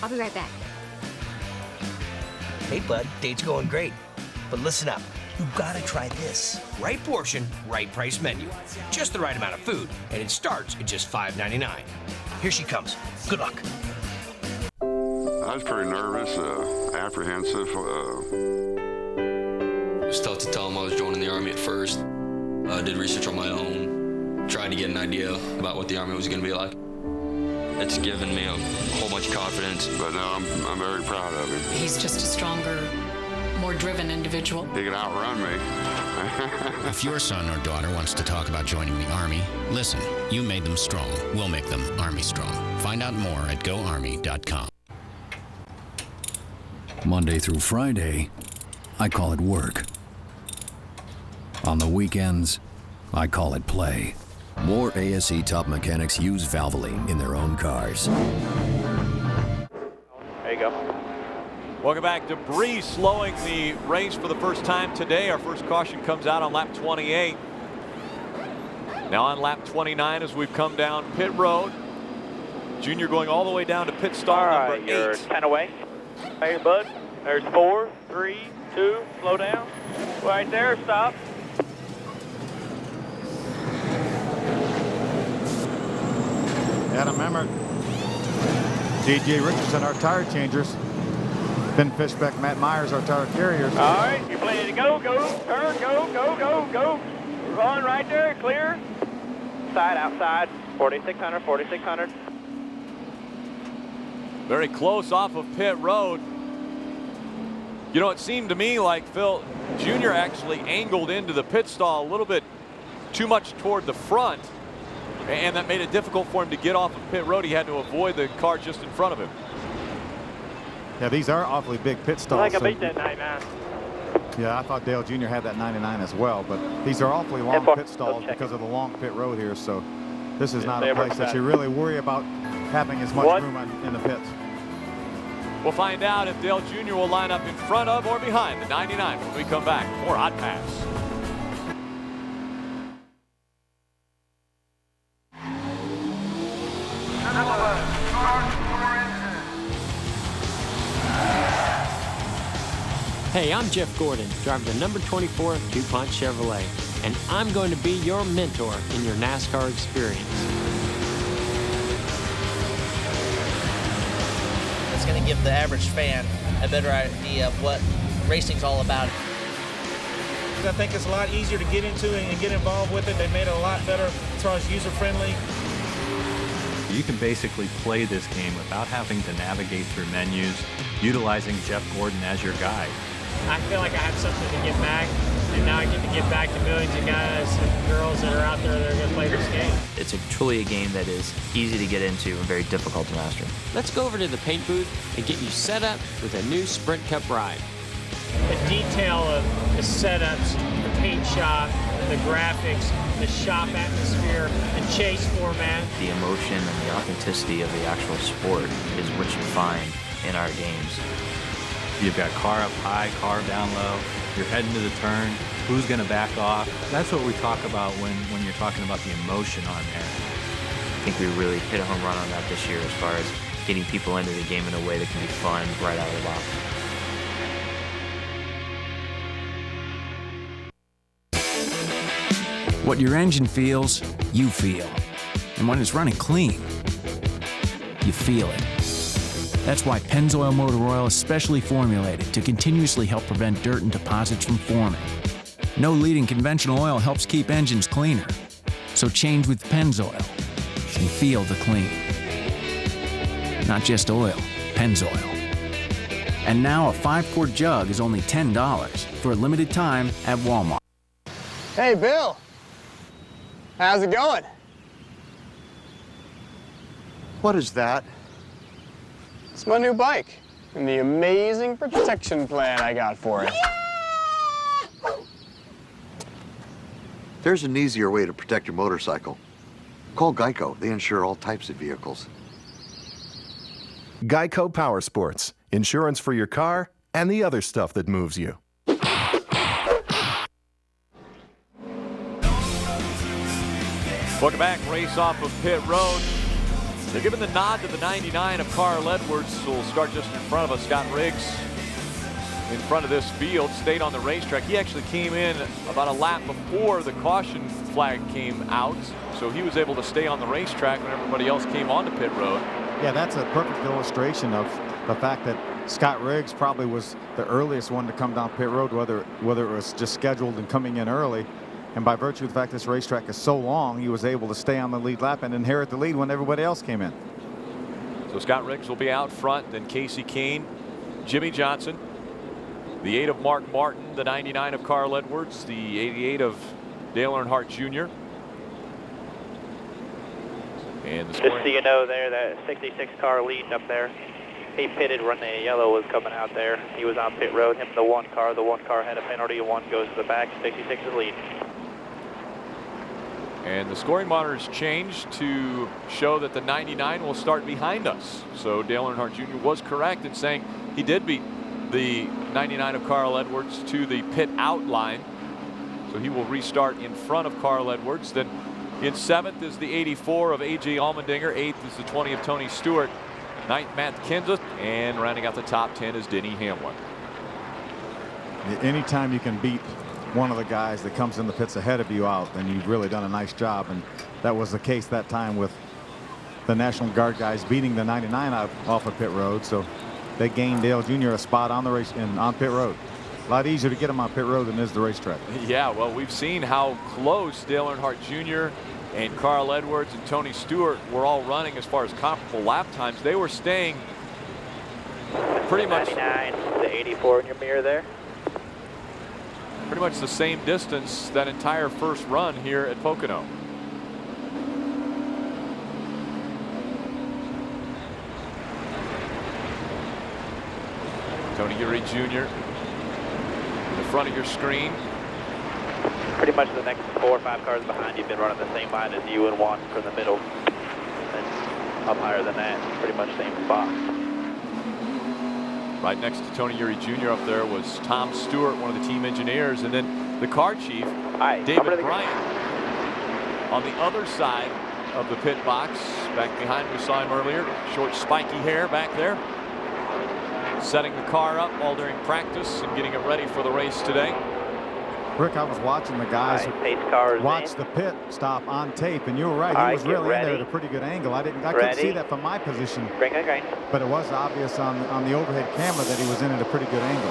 I'll be right back. Hey, bud, date's going great. But listen up. You gotta try this. Right portion, right price menu. Just the right amount of food, and it starts at just $5.99. Here she comes. Good luck. I was pretty nervous, apprehensive. It was tough to tell him I was joining the Army at first. I did research on my own, tried to get an idea about what the Army was gonna be like. It's given me a whole bunch of confidence. But no, I'm very proud of him. He's just a stronger, more driven individual. He can outrun me. If your son or daughter wants to talk about joining the Army, listen, you made them strong. We'll make them Army strong. Find out more at GoArmy.com. Monday through Friday, I call it work. On the weekends, I call it play. More ASE top mechanics use Valvoline in their own cars. There you go. Welcome back. Debris slowing the race for the first time today. Our first caution comes out on lap 28. Now on lap 29 as we've come down pit road. Junior going all the way down to pit stall number 8. You're 10 away. Hey, bud. There's 4, 3, 2. Slow down. Right there. Stop. Adam Emmert, DJ Richardson, our tire changers. Ben Fishbeck, Matt Myers, our tire carriers. All right, you're ready to go, turn, go. Run right there, clear. Side, outside, 4,600, 4,600. Very close off of pit road. You know, it seemed to me like Phil Jr. actually angled into the pit stall a little bit too much toward the front, and that made it difficult for him to get off of pit road. He had to avoid the car just in front of him. Yeah, these are awfully big pit stalls. I think I beat that 99. Yeah, I thought Dale Jr. had that 99 as well, but these are awfully long pit stalls because of the long pit road here, so this is not a place that you really worry about having as much room in the pits. We'll find out if Dale Jr. will line up in front of or behind the 99 when we come back. More Hot Pass. Hey, I'm Jeff Gordon, driver the number 24 DuPont Chevrolet, and I'm going to be your mentor in your NASCAR experience. It's going to give the average fan a better idea of what racing's all about. I think it's a lot easier to get into and get involved with it. They made it a lot better as far as user-friendly. You can basically play this game without having to navigate through menus, utilizing Jeff Gordon as your guide. I feel like I have something to give back, and now I get to give back to millions of guys and girls that are out there that are going to play this game. It's truly a game that is easy to get into and very difficult to master. Let's go over to the paint booth and get you set up with a new Sprint Cup ride. The detail of the setups, the paint shop, the graphics, the shop atmosphere, the chase format. The emotion and the authenticity of the actual sport is what you find in our games. You've got car up high, car down low, You're heading to the turn. Who's going to back off? That's what we talk about when you're talking about the emotion on there. I think we really hit a home run on that this year as far as getting people into the game in a way that can be fun right out of the box. What your engine feels, you feel. And when it's running clean, you feel it. That's why Pennzoil Motor Oil is specially formulated to continuously help prevent dirt and deposits from forming. No leading conventional oil helps keep engines cleaner. So change with Pennzoil and feel the clean. Not just oil, Pennzoil. And now a 5-quart jug is only $10 for a limited time at Walmart. Hey, Bill. How's it going? What is that? It's my new bike and the amazing protection plan I got for it. There's an easier way to protect your motorcycle. Call Geico. They insure all types of vehicles. Geico Power Sports. Insurance for your car and the other stuff that moves you. Welcome back. Race off of pit road. They're giving the nod to the 99 of Carl Edwards, who will start just in front of us. Scott Riggs in front of this field, stayed on the racetrack. He actually came in about a lap before the caution flag came out, so he was able to stay on the racetrack when everybody else came onto pit road. Yeah, that's a perfect illustration of the fact that Scott Riggs probably was the earliest one to come down pit road, whether it was just scheduled and coming in early. And by virtue of the fact this racetrack is so long, he was able to stay on the lead lap and inherit the lead when everybody else came in. So Scott Riggs will be out front, then Casey Kane, Jimmy Johnson, the 8 of Mark Martin, the 99 of Carl Edwards, the 88 of Dale Earnhardt Jr. And the just so you know there, that 66 car leading up there, he pitted when the yellow was coming out there. He was on pit road, him the one car had a penalty, one goes to the back, 66 is leading. And the scoring monitors changed to show that the 99 will start behind us. So Dale Earnhardt Jr. was correct in saying he did beat the 99 of Carl Edwards to the pit out line. So he will restart in front of Carl Edwards. Then in 7th is the 84 of A.J. Allmendinger. 8th is the 20 of Tony Stewart. 9th, Matt Kenseth. And rounding out the top 10 is Denny Hamlin. Anytime you can beat one of the guys that comes in the pits ahead of you out, then you've really done a nice job. And that was the case that time with the National Guard guys beating the 99 out off of pit road. So they gained Dale Jr. a spot on the race on pit road. A lot easier to get him on pit road than is the racetrack. Yeah, well, we've seen how close Dale Earnhardt Jr. and Carl Edwards and Tony Stewart were all running as far as comparable lap times. They were staying pretty much 99, the 84 in your mirror there. Pretty much the same distance that entire first run here at Pocono. Tony Eury Jr. in the front of your screen. Pretty much the next 4 or 5 cars behind you have been running the same line as you and one from the middle. And up higher than that, pretty much same spot. Right next to Tony Eury Jr. up there was Tom Stewart, one of the team engineers, and then the car chief, David Bryant, on the other side of the pit box. Back behind, we saw him earlier. Short, spiky hair back there. Setting the car up all during practice and getting it ready for the race today. Rick, I was watching the guys watch the pit stop on tape, and you were right. He was really in there at a pretty good angle. I couldn't see that from my position, but it was obvious on the overhead camera that he was in at a pretty good angle.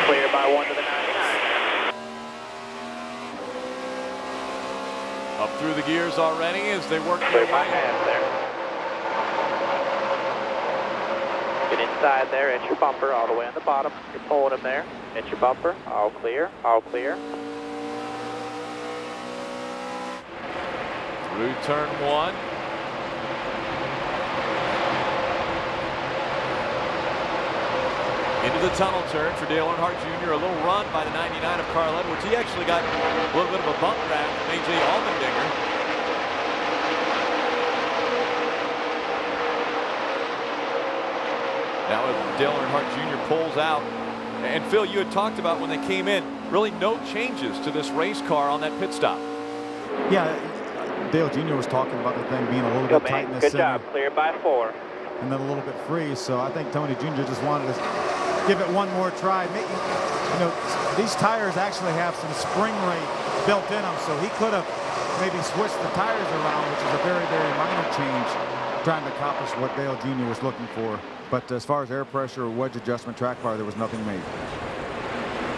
Clear by 1 to the 99. Up through the gears already as they work their way. Get inside there, at your bumper, all the way on the bottom. You're pulling him there. At your bumper, all clear, all clear. Through turn 1. Into the tunnel turn for Dale Earnhardt Jr. A little run by the 99 of Carl Edwards. He actually got a little bit of a bump back from A.J. Allmendinger. Now Dale Earnhardt Jr. pulls out And Phil, you had talked about when they came in, really no changes to this race car on that pit stop. Yeah, Dale Jr. was talking about the thing being a little bit tight in the Good center. job. Clear by 4. And then a little bit free. So I think Tony Jr. just wanted to give it one more try. Maybe, you know, these tires actually have some spring rate built in them, so he could have maybe switched the tires around, which is a very, very minor change, trying to accomplish what Dale Jr. was looking for. But as far as air pressure, wedge adjustment, track bar, there was nothing made.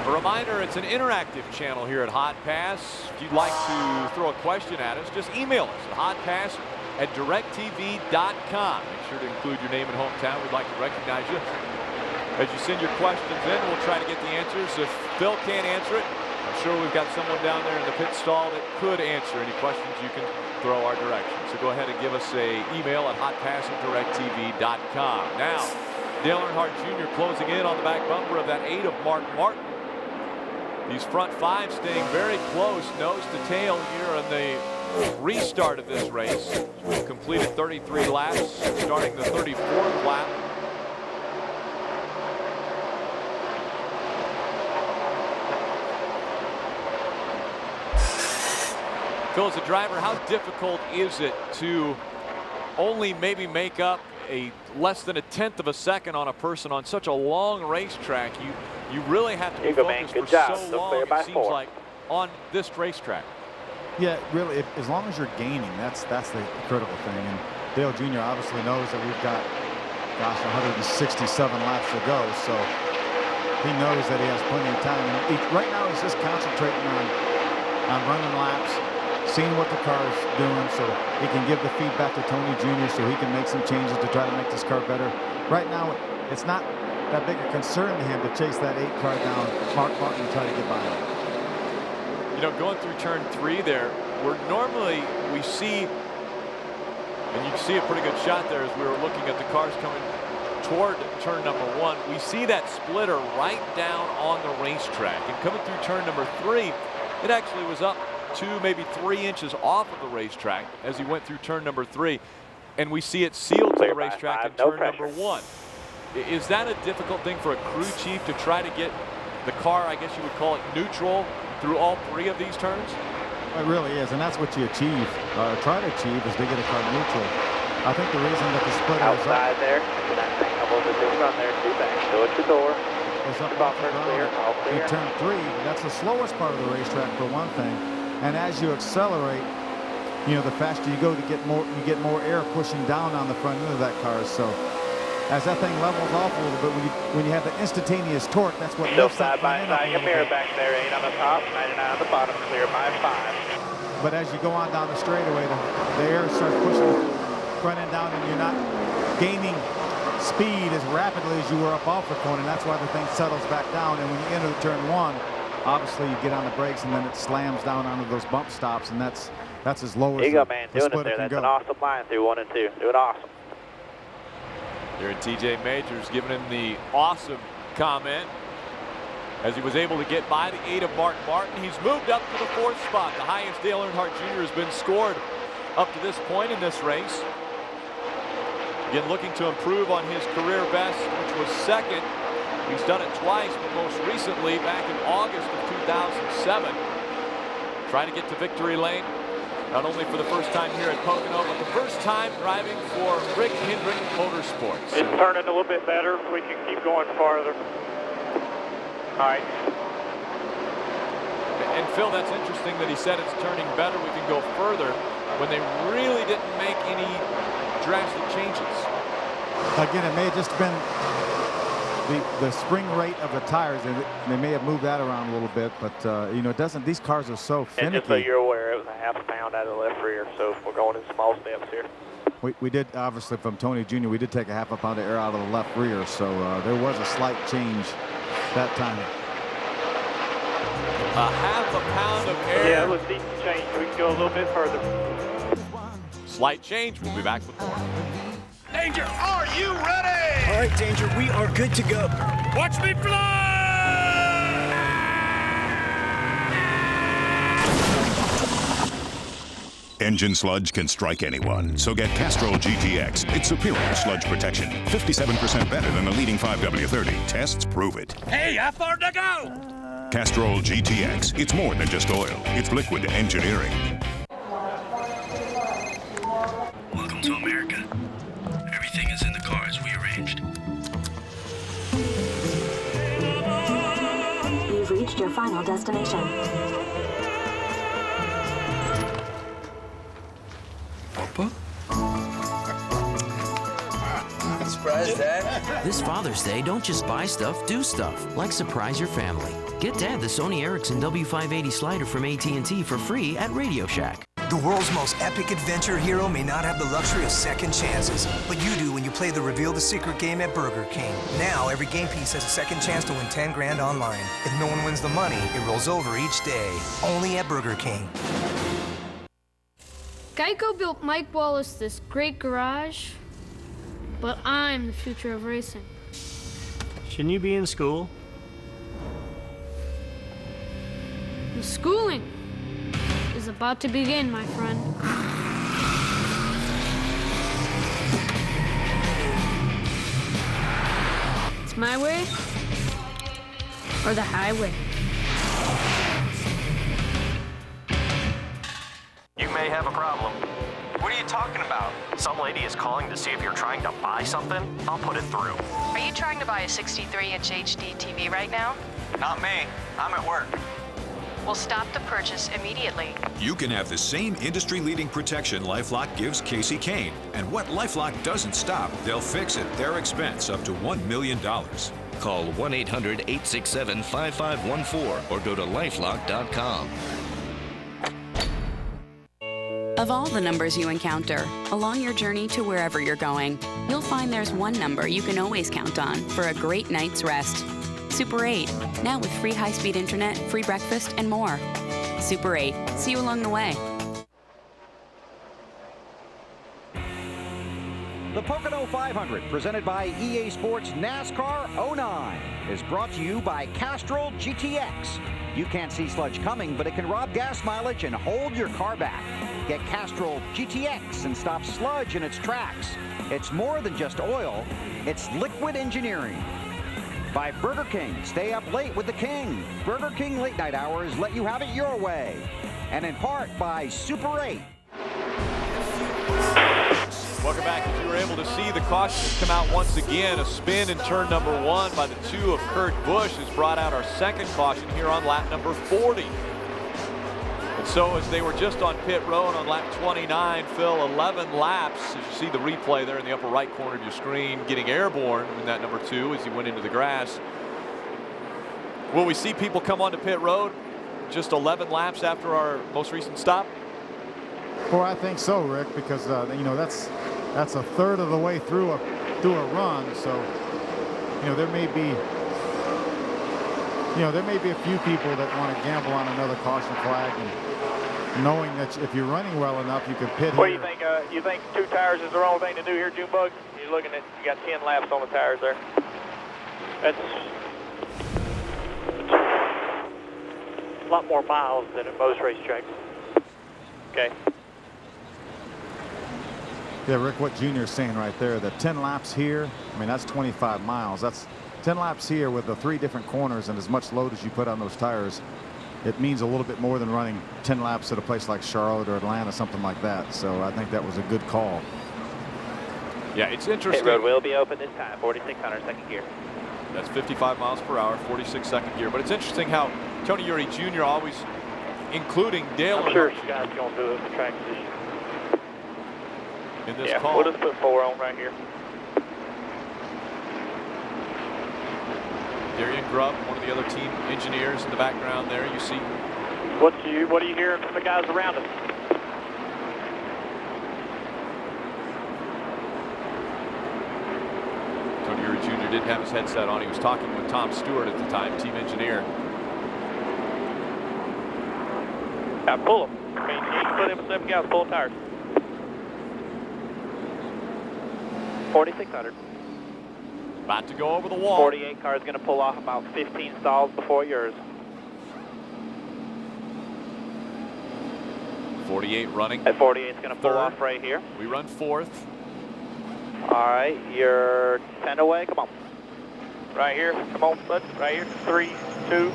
A reminder, it's an interactive channel here at Hot Pass. If you'd like to throw a question at us, just email us at hotpass@directtv.com. Make sure to include your name and hometown. We'd like to recognize you. As you send your questions in, we'll try to get the answers. If Phil can't answer it, I'm sure we've got someone down there in the pit stall that could answer any questions you can throw our direction. So go ahead and give us an email at hotpass@directtv.com. Now, Dale Earnhardt Jr. closing in on the back bumper of that 8 of Mark Martin. These front 5 staying very close, nose to tail here in the restart of this race. We've completed 33 laps, starting the 34th lap. Phil, as a driver, how difficult is it to only maybe make up a less than 1/10 of a second on a person on such a long racetrack? You really have to be focused for so long, it seems like, on this racetrack. Yeah, really, as long as you're gaining, that's the critical thing. And Dale Jr. obviously knows that we've got, gosh, 167 laps to go, so he knows that he has plenty of time. And right now he's just concentrating on running laps, seeing what the car's doing so he can give the feedback to Tony Jr. so he can make some changes to try to make this car better. Right now, it's not that big a concern to him to chase that 8 car down, Mark Martin, and try to get by him. You know, going through turn 3 there, where normally we see, and you can see a pretty good shot there as we were looking at the cars coming toward turn number 1, we see that splitter right down on the racetrack. And coming through turn number 3, it actually was up 2, maybe 3 inches off of the racetrack as he went through turn number 3. And we see it sealed to the racetrack in turn number 1. Is that a difficult thing for a crew chief to try to get the car, I guess you would call it, neutral through all 3 of these turns? It really is, and that's what you achieve, try to achieve, is to get a car neutral. I think the reason that the splitter outside there, that thing up over the run there, 2 back, go at your door. It's up bumper, clear, all clear. In turn 3, that's the slowest part of the racetrack for one thing, and as you accelerate, you know, the faster you go, you get more air pushing down on the front end of that car. So as that thing levels off a little bit, when you have the instantaneous torque, that's what lifts that side by side. Your mirror back there, 8 on the top, 99 on the bottom, clear by 5. But as you go on down the straightaway, the air starts pushing the front end down, and you're not gaining speed as rapidly as you were up off the corner, and that's why the thing settles back down. And when you enter the turn 1, obviously you get on the brakes, and then it slams down onto those bump stops, and that's as low as you go, man, doing it there. That's an awesome line through 1 and 2. Doing awesome. Here at TJ Majors giving him the awesome comment as he was able to get by the 8 of Mark Martin. He's moved up to the 4th spot, the highest Dale Earnhardt Jr. has been scored up to this point in this race. Again, looking to improve on his career best, which was 2nd. He's done it twice, but most recently back in August of 2007. Trying to get to victory lane, not only for the first time here at Pocono, but the first time driving for Rick Hendrick Motorsports. It's turning a little bit better. We can keep going farther. All right. And Phil, that's interesting that he said it's turning better. We can go further when they really didn't make any drastic changes. Again, it may have just been the spring rate of the tires. They may have moved that around a little bit, but you know, it doesn't. These cars are so finicky. And just so you're aware, it was a ½ pound out of the left rear, so we're going in small steps here. We did, obviously, from Tony Jr., we did take a ½ pound of air out of the left rear, so there was a slight change that time. A ½ pound of air. Yeah, it was decent change. We can go a little bit further. Slight change. We'll be back with more. Danger, are you ready? All right, Danger, we are good to go. Watch me fly! Engine sludge can strike anyone, so get Castrol GTX. It's superior sludge protection. 57% better than the leading 5W30. Tests prove it. Hey, how far to go? Castrol GTX. It's more than just oil. It's liquid engineering. Welcome to America. Everything is in the car as we arranged. You've reached your final destination. Papa? Surprise, Dad. This Father's Day, don't just buy stuff, do stuff. Like surprise your family. Get Dad the Sony Ericsson W580 slider from AT&T for free at Radio Shack. The world's most epic adventure hero may not have the luxury of second chances, but you do when you play the Reveal the Secret game at Burger King. Now, every game piece has a second chance to win 10 grand online. If no one wins the money, it rolls over each day. Only at Burger King. Geico built Mike Wallace this great garage, but I'm the future of racing. Shouldn't you be in school? The schooling is about to begin, my friend. It's my way or the highway. You may have a problem. What are you talking about? Some lady is calling to see if you're trying to buy something? I'll put it through. Are you trying to buy a 63-inch HD TV right now? Not me. I'm at work. We'll stop the purchase immediately. You can have the same industry-leading protection LifeLock gives Casey Kane. And what LifeLock doesn't stop, they'll fix at their expense up to $1 million. Call 1-800-867-5514 or go to lifelock.com. Of all the numbers you encounter along your journey to wherever you're going, you'll find there's one number you can always count on for a great night's rest. Super 8, now with free high-speed internet, free breakfast, and more. Super 8, see you along the way. The Pocono 500, presented by EA Sports NASCAR 09, is brought to you by Castrol GTX. You can't see sludge coming, but it can rob gas mileage and hold your car back. Get Castrol GTX and stop sludge in its tracks. It's more than just oil, it's liquid engineering. By Burger King, stay up late with the King. Burger King late night hours let you have it your way. And in part by Super 8. Welcome back. If you were able to see, the caution has come out once again. A spin in turn number 1 by the 2 of Kurt Busch has brought out our second caution here on lap number 40. And so as they were just on pit road on lap 29, Phil, 11 laps, as you see the replay there in the upper right corner of your screen, getting airborne in that number 2 as he went into the grass. Will we see people come onto pit road just 11 laps after our most recent stop? Well, I think so, Rick, because you know that's a third of the way through a run, so you know there may be a few people that want to gamble on another caution flag, and knowing that if you're running well enough, you can pit What do here. you think? You think 2 tires is the wrong thing to do here, Junebug? You're looking at, you got 10 laps on the tires there. That's a lot more miles than at most racetracks. Okay. Yeah, Rick, what Junior's saying right there, that 10 laps here, I mean, that's 25 miles. That's 10 laps here with the 3 different corners and as much load as you put on those tires. It means a little bit more than running 10 laps at a place like Charlotte or Atlanta, something like that. So I think that was a good call. Yeah, it's interesting. Pit road will be open this time, 4600 second gear. That's 55 miles per hour, 46 second gear. But it's interesting how Tony Eury Jr. always including Dale. I'm sure you guys are going to do it for track position. In this yeah, call. we'll just put 4 on right here. Darian Grubb, one of the other team engineers in the background there. You see. What are you hearing from the guys around us? Tony Eury Jr. didn't have his headset on. He was talking with Tom Stewart at the time, team engineer. Yeah, pull them. I mean, you can put in 7 guys, pull tires. 4600. About to go over the wall. 48 car is going to pull off about 15 stalls before yours. 48 running. At 48 is going to pull off right here. We run fourth. All right, you're 10 away. Come on. Right here. Come on, bud. Right here. 3, 2.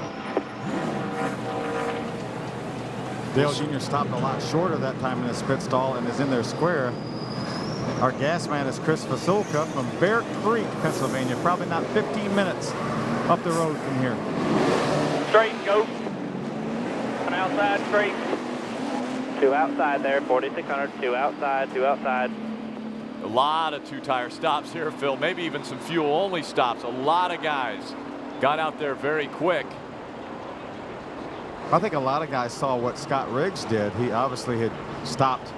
Dale Jr. stopped a lot shorter that time in his pit stall and is in their square. Our gas man is Chris Vasulka from Bear Creek, Pennsylvania. Probably not 15 minutes up the road from here. Straight, go. One outside, straight. 2 outside there, 4,600. 2 outside, 2 outside. A lot of two-tire stops here, Phil. Maybe even some fuel-only stops. A lot of guys got out there very quick. I think a lot of guys saw what Scott Riggs did. He obviously had stopped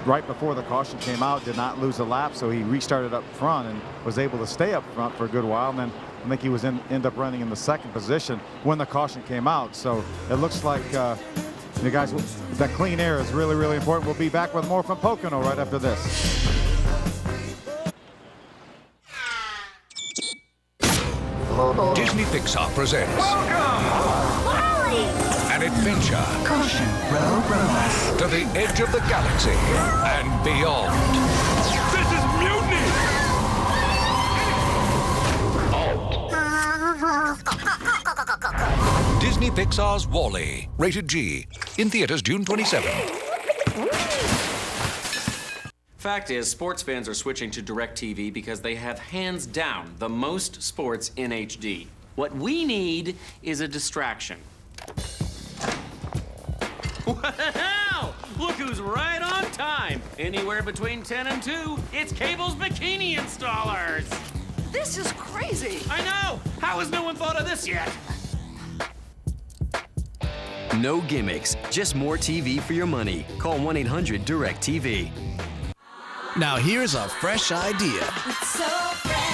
right before the caution came out, did not lose a lap, so he restarted up front and was able to stay up front for a good while. And then I think he was end up running in the second position when the caution came out. So it looks like you guys, that clean air is really, really important. We'll be back with more from Pocono right after this. Disney Pixar presents an adventure Caution, road runners. to the edge of the galaxy and beyond. This is mutiny! Disney Pixar's Wall-E, rated G, in theaters June 27th. Fact is, sports fans are switching to DirecTV because they have hands down the most sports in HD. What we need is a distraction. Wow! Look who's right on time. Anywhere between 10 and 2, it's Cable's Bikini Installers. This is crazy. I know. How has no one thought of this yet? No gimmicks, just more TV for your money. Call 1-800-DIRECTV. Now here's a fresh idea.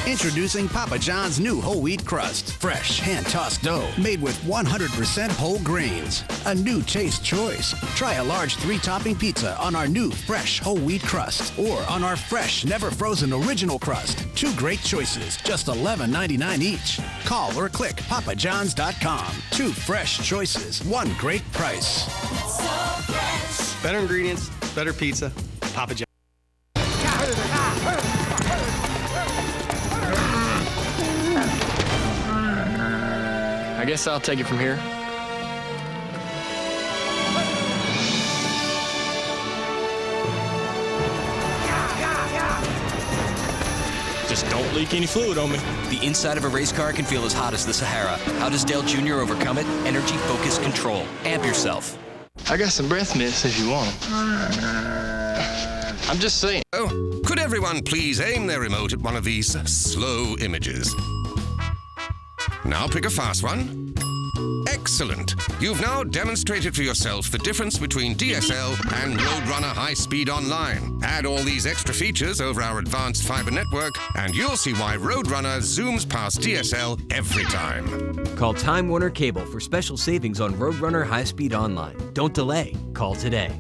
Introducing Papa John's new whole wheat crust. Fresh, hand-tossed dough made with 100% whole grains. A new taste choice. Try a large 3-topping pizza on our new fresh whole wheat crust or on our fresh, never frozen original crust. 2 great choices, just $11.99 each. Call or click papajohns.com. 2 fresh choices, 1 great price. Better ingredients, better pizza. Papa John's. I guess I'll take it from here. Just don't leak any fluid on me. The inside of a race car can feel as hot as the Sahara. How does Dale Jr. overcome it? Energy Focus Control. Amp yourself. I got some breath mints if you want them. I'm just saying. Oh, could everyone please aim their remote at one of these slow images? Now pick a fast one. Excellent. You've now demonstrated for yourself the difference between DSL and Roadrunner High Speed Online. Add all these extra features over our advanced fiber network, and you'll see why Roadrunner zooms past DSL every time. Call Time Warner Cable for special savings on Roadrunner High Speed Online. Don't delay. Call today.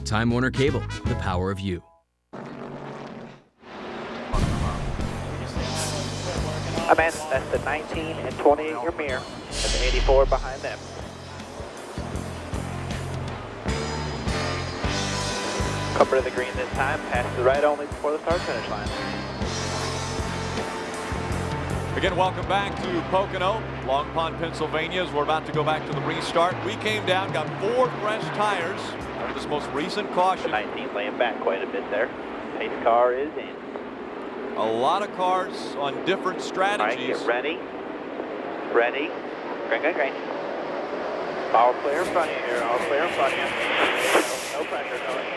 Time Warner Cable, the power of you. Man, that's the 19 and 20 in your mirror, and the 84 behind them. Cover to the green this time, pass to the right only before the start-finish line. Again, welcome back to Pocono, Long Pond, Pennsylvania, as we're about to go back to the restart. We came down, got 4 fresh tires for this most recent caution. 19 laying back quite a bit there. Pace car is in. A lot of cars on different strategies. All right, get ready. Ready. Green. All clear in front of you here. All clear in front of you. No pressure going.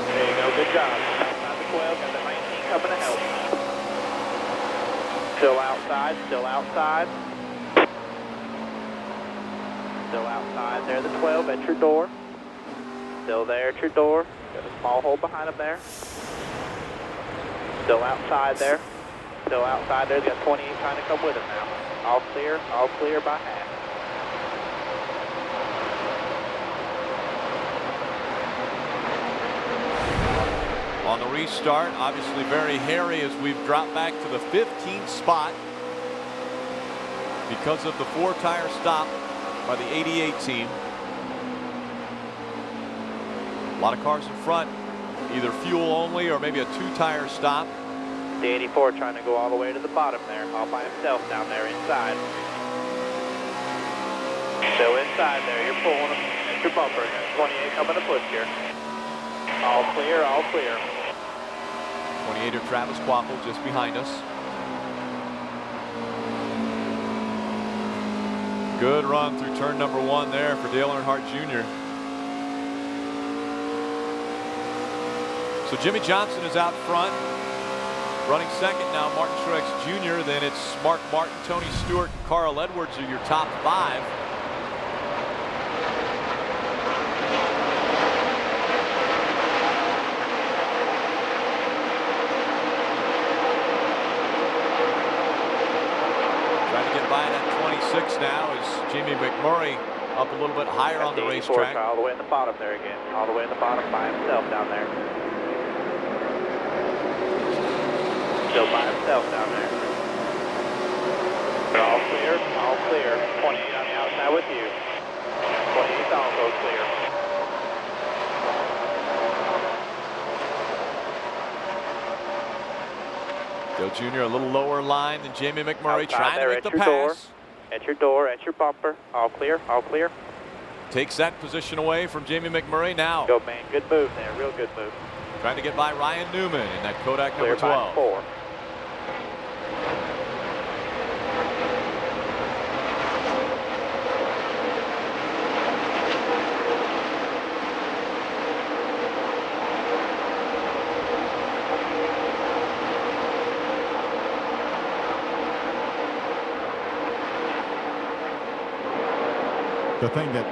There you go. Good job. Outside the 12. Got the 19 coming to help. Still outside. Still outside. Still outside there. The 12 at your door. Still there at your door. Got a small hole behind him there. Still outside there. Still outside there. He's got 28 trying to come with him now. All clear by half. On the restart, obviously very hairy as we've dropped back to the 15th spot because of the 4-tire stop by the 88 team. A lot of cars in front, either fuel only or maybe a 2-tire stop. The 84 trying to go all the way to the bottom there, all by himself down there inside. Still inside there, you're pulling him at your bumper. 28 coming to push here. All clear, all clear. 28er Travis Quaffle just behind us. Good run through turn number 1 there for Dale Earnhardt Jr. So Jimmy Johnson is out front. Running second now, Martin Truex Jr. Then it's Mark Martin, Tony Stewart, and Carl Edwards are your top 5. Trying to get by that 26 now is Jamie McMurray up a little bit higher on the racetrack. All the way in the bottom there again. All the way in the bottom by himself down there. Still by himself down there. They're all clear, all clear. 28 on the outside with you. 28's also clear. Dale Jr. a little lower line than Jamie McMurray, Outside trying to there make the at your pass. door. At your door, at your bumper. All clear, all clear. Takes that position away from Jamie McMurray now. Go, man. Good move there. Real good move. Trying to get by Ryan Newman in that Kodak Clear number 12. by 4. The thing that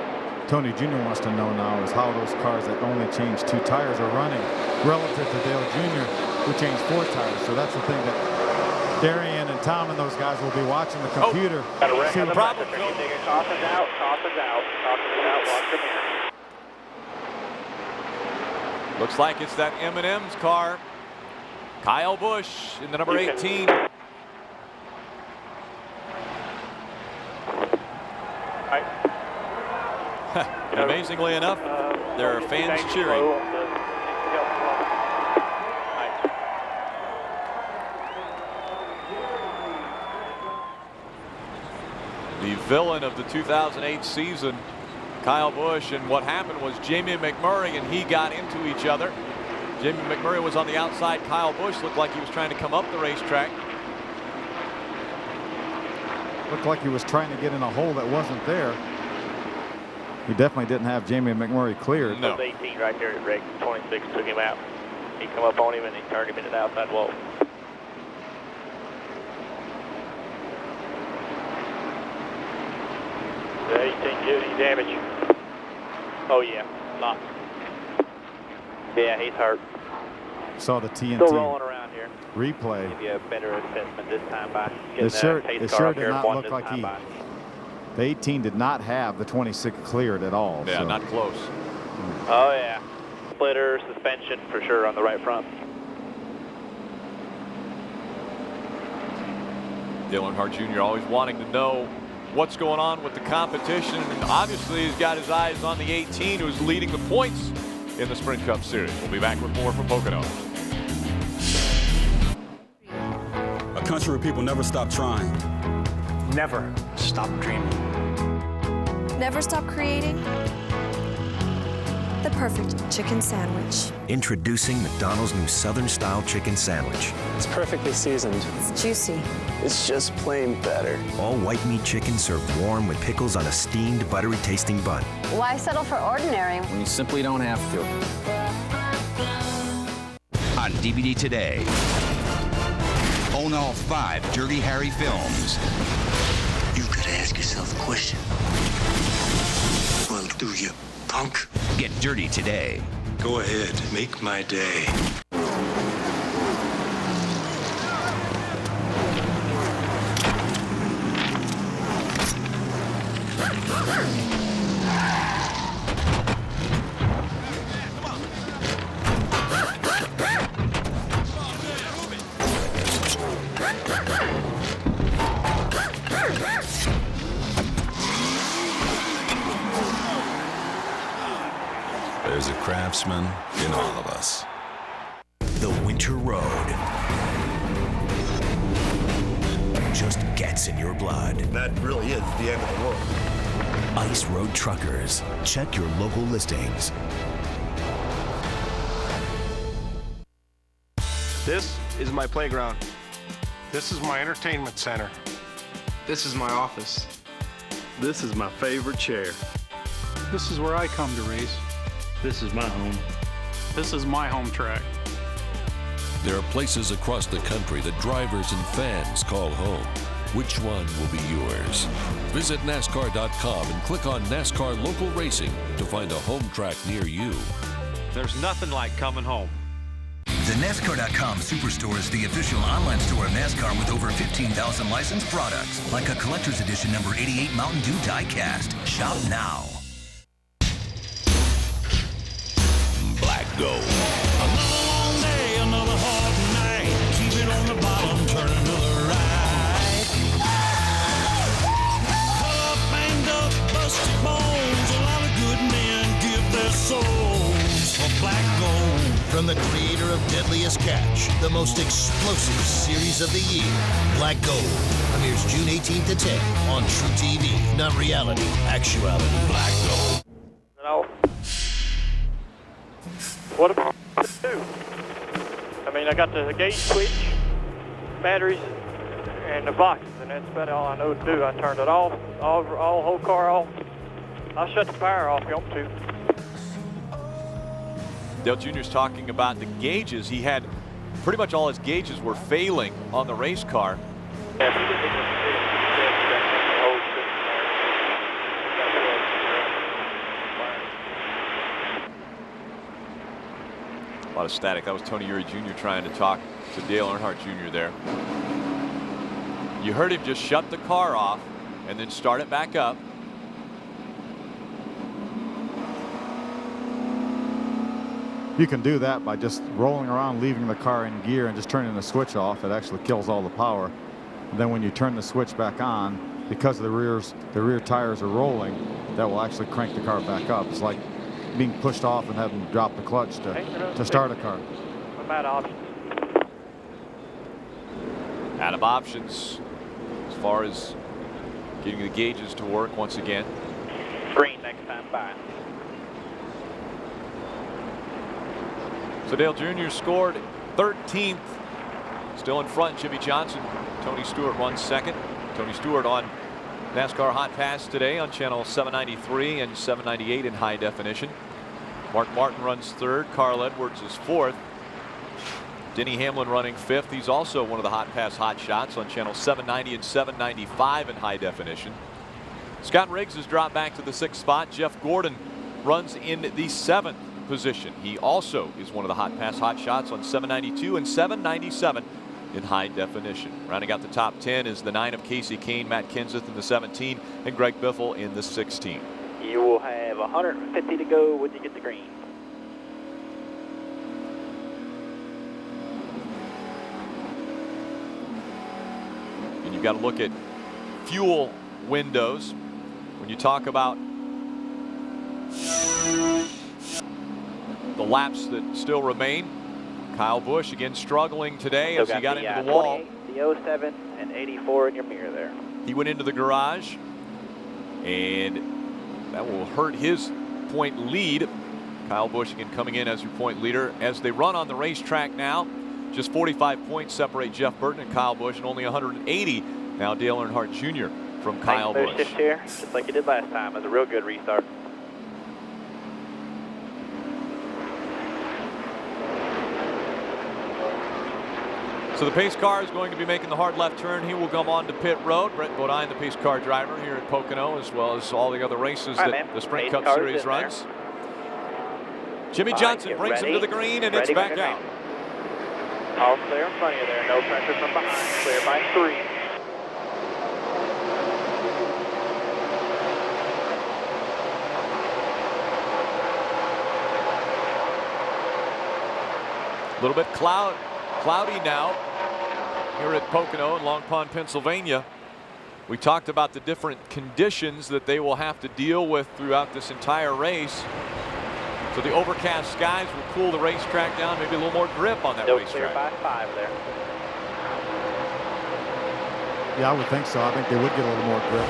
Tony Jr. wants to know now is how those cars that only change 2 tires are running relative to Dale Jr. who changed 4 tires. So that's the thing that Darian and Tom and those guys will be watching the computer. Got a wreck on the problem. Caution's out, caution's out, caution's out. Watch your mirror. Looks like it's that M&M's car. Kyle Busch in the number 18. Amazingly enough, there are fans cheering. The villain of the 2008 season, Kyle Busch, and what happened was Jamie McMurray and he got into each other. Jamie McMurray was on the outside. Kyle Busch looked like he was trying to come up the racetrack. Looked like he was trying to get in a hole that wasn't there. He definitely didn't have Jamie McMurray cleared. No. 18 right there at Rick. 26 took him out. He come up on him and he turned him into the outside wall. The 18 did any damage? Oh yeah, lots. Yeah, he's hurt. Saw the TNT Still rolling around here. replay. Give you a better assessment this time by getting It sure pace car up did here not and look like this time by. the 18 did not have the 26 cleared at all. Yeah, so. not close. Oh yeah, splitter suspension for sure on the right front. Dale Earnhardt Jr. always wanting to know what's going on with the competition, and obviously he's got his eyes on the 18 who's leading the points in the Sprint Cup Series. We'll be back with more from Pocono. A country where people never stop trying. Never stop dreaming. Never stop creating the perfect chicken sandwich. Introducing McDonald's new Southern-style chicken sandwich. It's perfectly seasoned. It's juicy. It's just plain better. All white meat chicken served warm with pickles on a steamed, buttery-tasting bun. Why settle for ordinary When you simply don't have to. On DVD today. Own all 5 Dirty Harry films. You gotta ask yourself a question. Well, do you, punk? Get dirty today. Go ahead, make my day. There's a craftsman in all of us. The winter road just gets in your blood. That really is the end of the world. Ice Road Truckers. Check your local listings. This is my playground. This is my entertainment center. This is my office. This is my favorite chair. This is where I come to race. This is my home. This is my home track. There are places across the country that drivers and fans call home. Which one will be yours? Visit NASCAR.com and click on NASCAR Local Racing to find a home track near you. There's nothing like coming home. The NASCAR.com Superstore is the official online store of NASCAR with over 15,000 licensed products, like a collector's edition number 88 Mountain Dew die-cast. Shop now. Black Gold. Another long day, another hard night. Keep it on the bottom, turning to the right. Cut up, banged up, busted bones. A lot of good men give their souls for Black Gold. From the creator of Deadliest Catch, the most explosive series of the year, Black Gold premieres June 18th to 10 on True TV. Not reality, actuality. Black Gold. No. What about to do? I mean, I got the gauge switch, batteries, and the boxes, and that's about all I know to do. I turned it off, whole car off. I'll shut the power off if you want to. Dale Jr.'s talking about the gauges. He had pretty much all his gauges were failing on the race car. A lot of static. That was Tony Eury Jr. trying to talk to Dale Earnhardt Jr. there. You heard him just shut the car off and then start it back up. You can do that by just rolling around, leaving the car in gear, and just turning the switch off. It actually kills all the power. And then when you turn the switch back on, because the rear tires are rolling, that will actually crank the car back up. It's like being pushed off and having to drop the clutch to start a car. I'm out of options. Out of options as far as getting the gauges to work once again. Green next time, bye. So Dale Jr. scored 13th. Still in front, Jimmy Johnson. Tony Stewart runs second. Tony Stewart on NASCAR Hot Pass today on channel 793 and 798 in high definition. Mark Martin runs third. Carl Edwards is fourth. Denny Hamlin running fifth. He's also one of the Hot Pass hot shots on channel 790 and 795 in high definition. Scott Riggs has dropped back to the sixth spot. Jeff Gordon runs in the seventh position. He also is one of the Hot Pass hot shots on 792 and 797 in high definition. Rounding out the top 10 is the 9 of Casey Kane, Matt Kenseth in the 17, and Greg Biffle in the 16. You will have 150 to go when you get the green. And you've got to look at fuel windows when you talk about the laps that still remain. Kyle Busch again struggling today as he got into the wall. The 07 and 84 in your mirror there. He went into the garage, and that will hurt his point lead. Kyle Busch again coming in as your point leader as they run on the racetrack now. Just 45 points separate Jeff Burton and Kyle Busch, and only 180 now Dale Earnhardt Jr. from Kyle Busch. Shift here, just like you did last time. It was a real good restart. So the pace car is going to be making the hard left turn. He will come on to pit road. Brett Bodine, the pace car driver here at Pocono, as well as all the other races that the Sprint Cup Series runs. Jimmy Johnson brings him to the green, and it's back out. All clear in front of you there. No pressure from behind. Clear by 3. A little bit cloudy now here at Pocono in Long Pond, Pennsylvania. We talked about the different conditions that they will have to deal with throughout this entire race. So the overcast skies will cool the racetrack down, maybe a little more grip on that No racetrack. clear by 5 there. Yeah, I would think so. I think they would get a little more grip.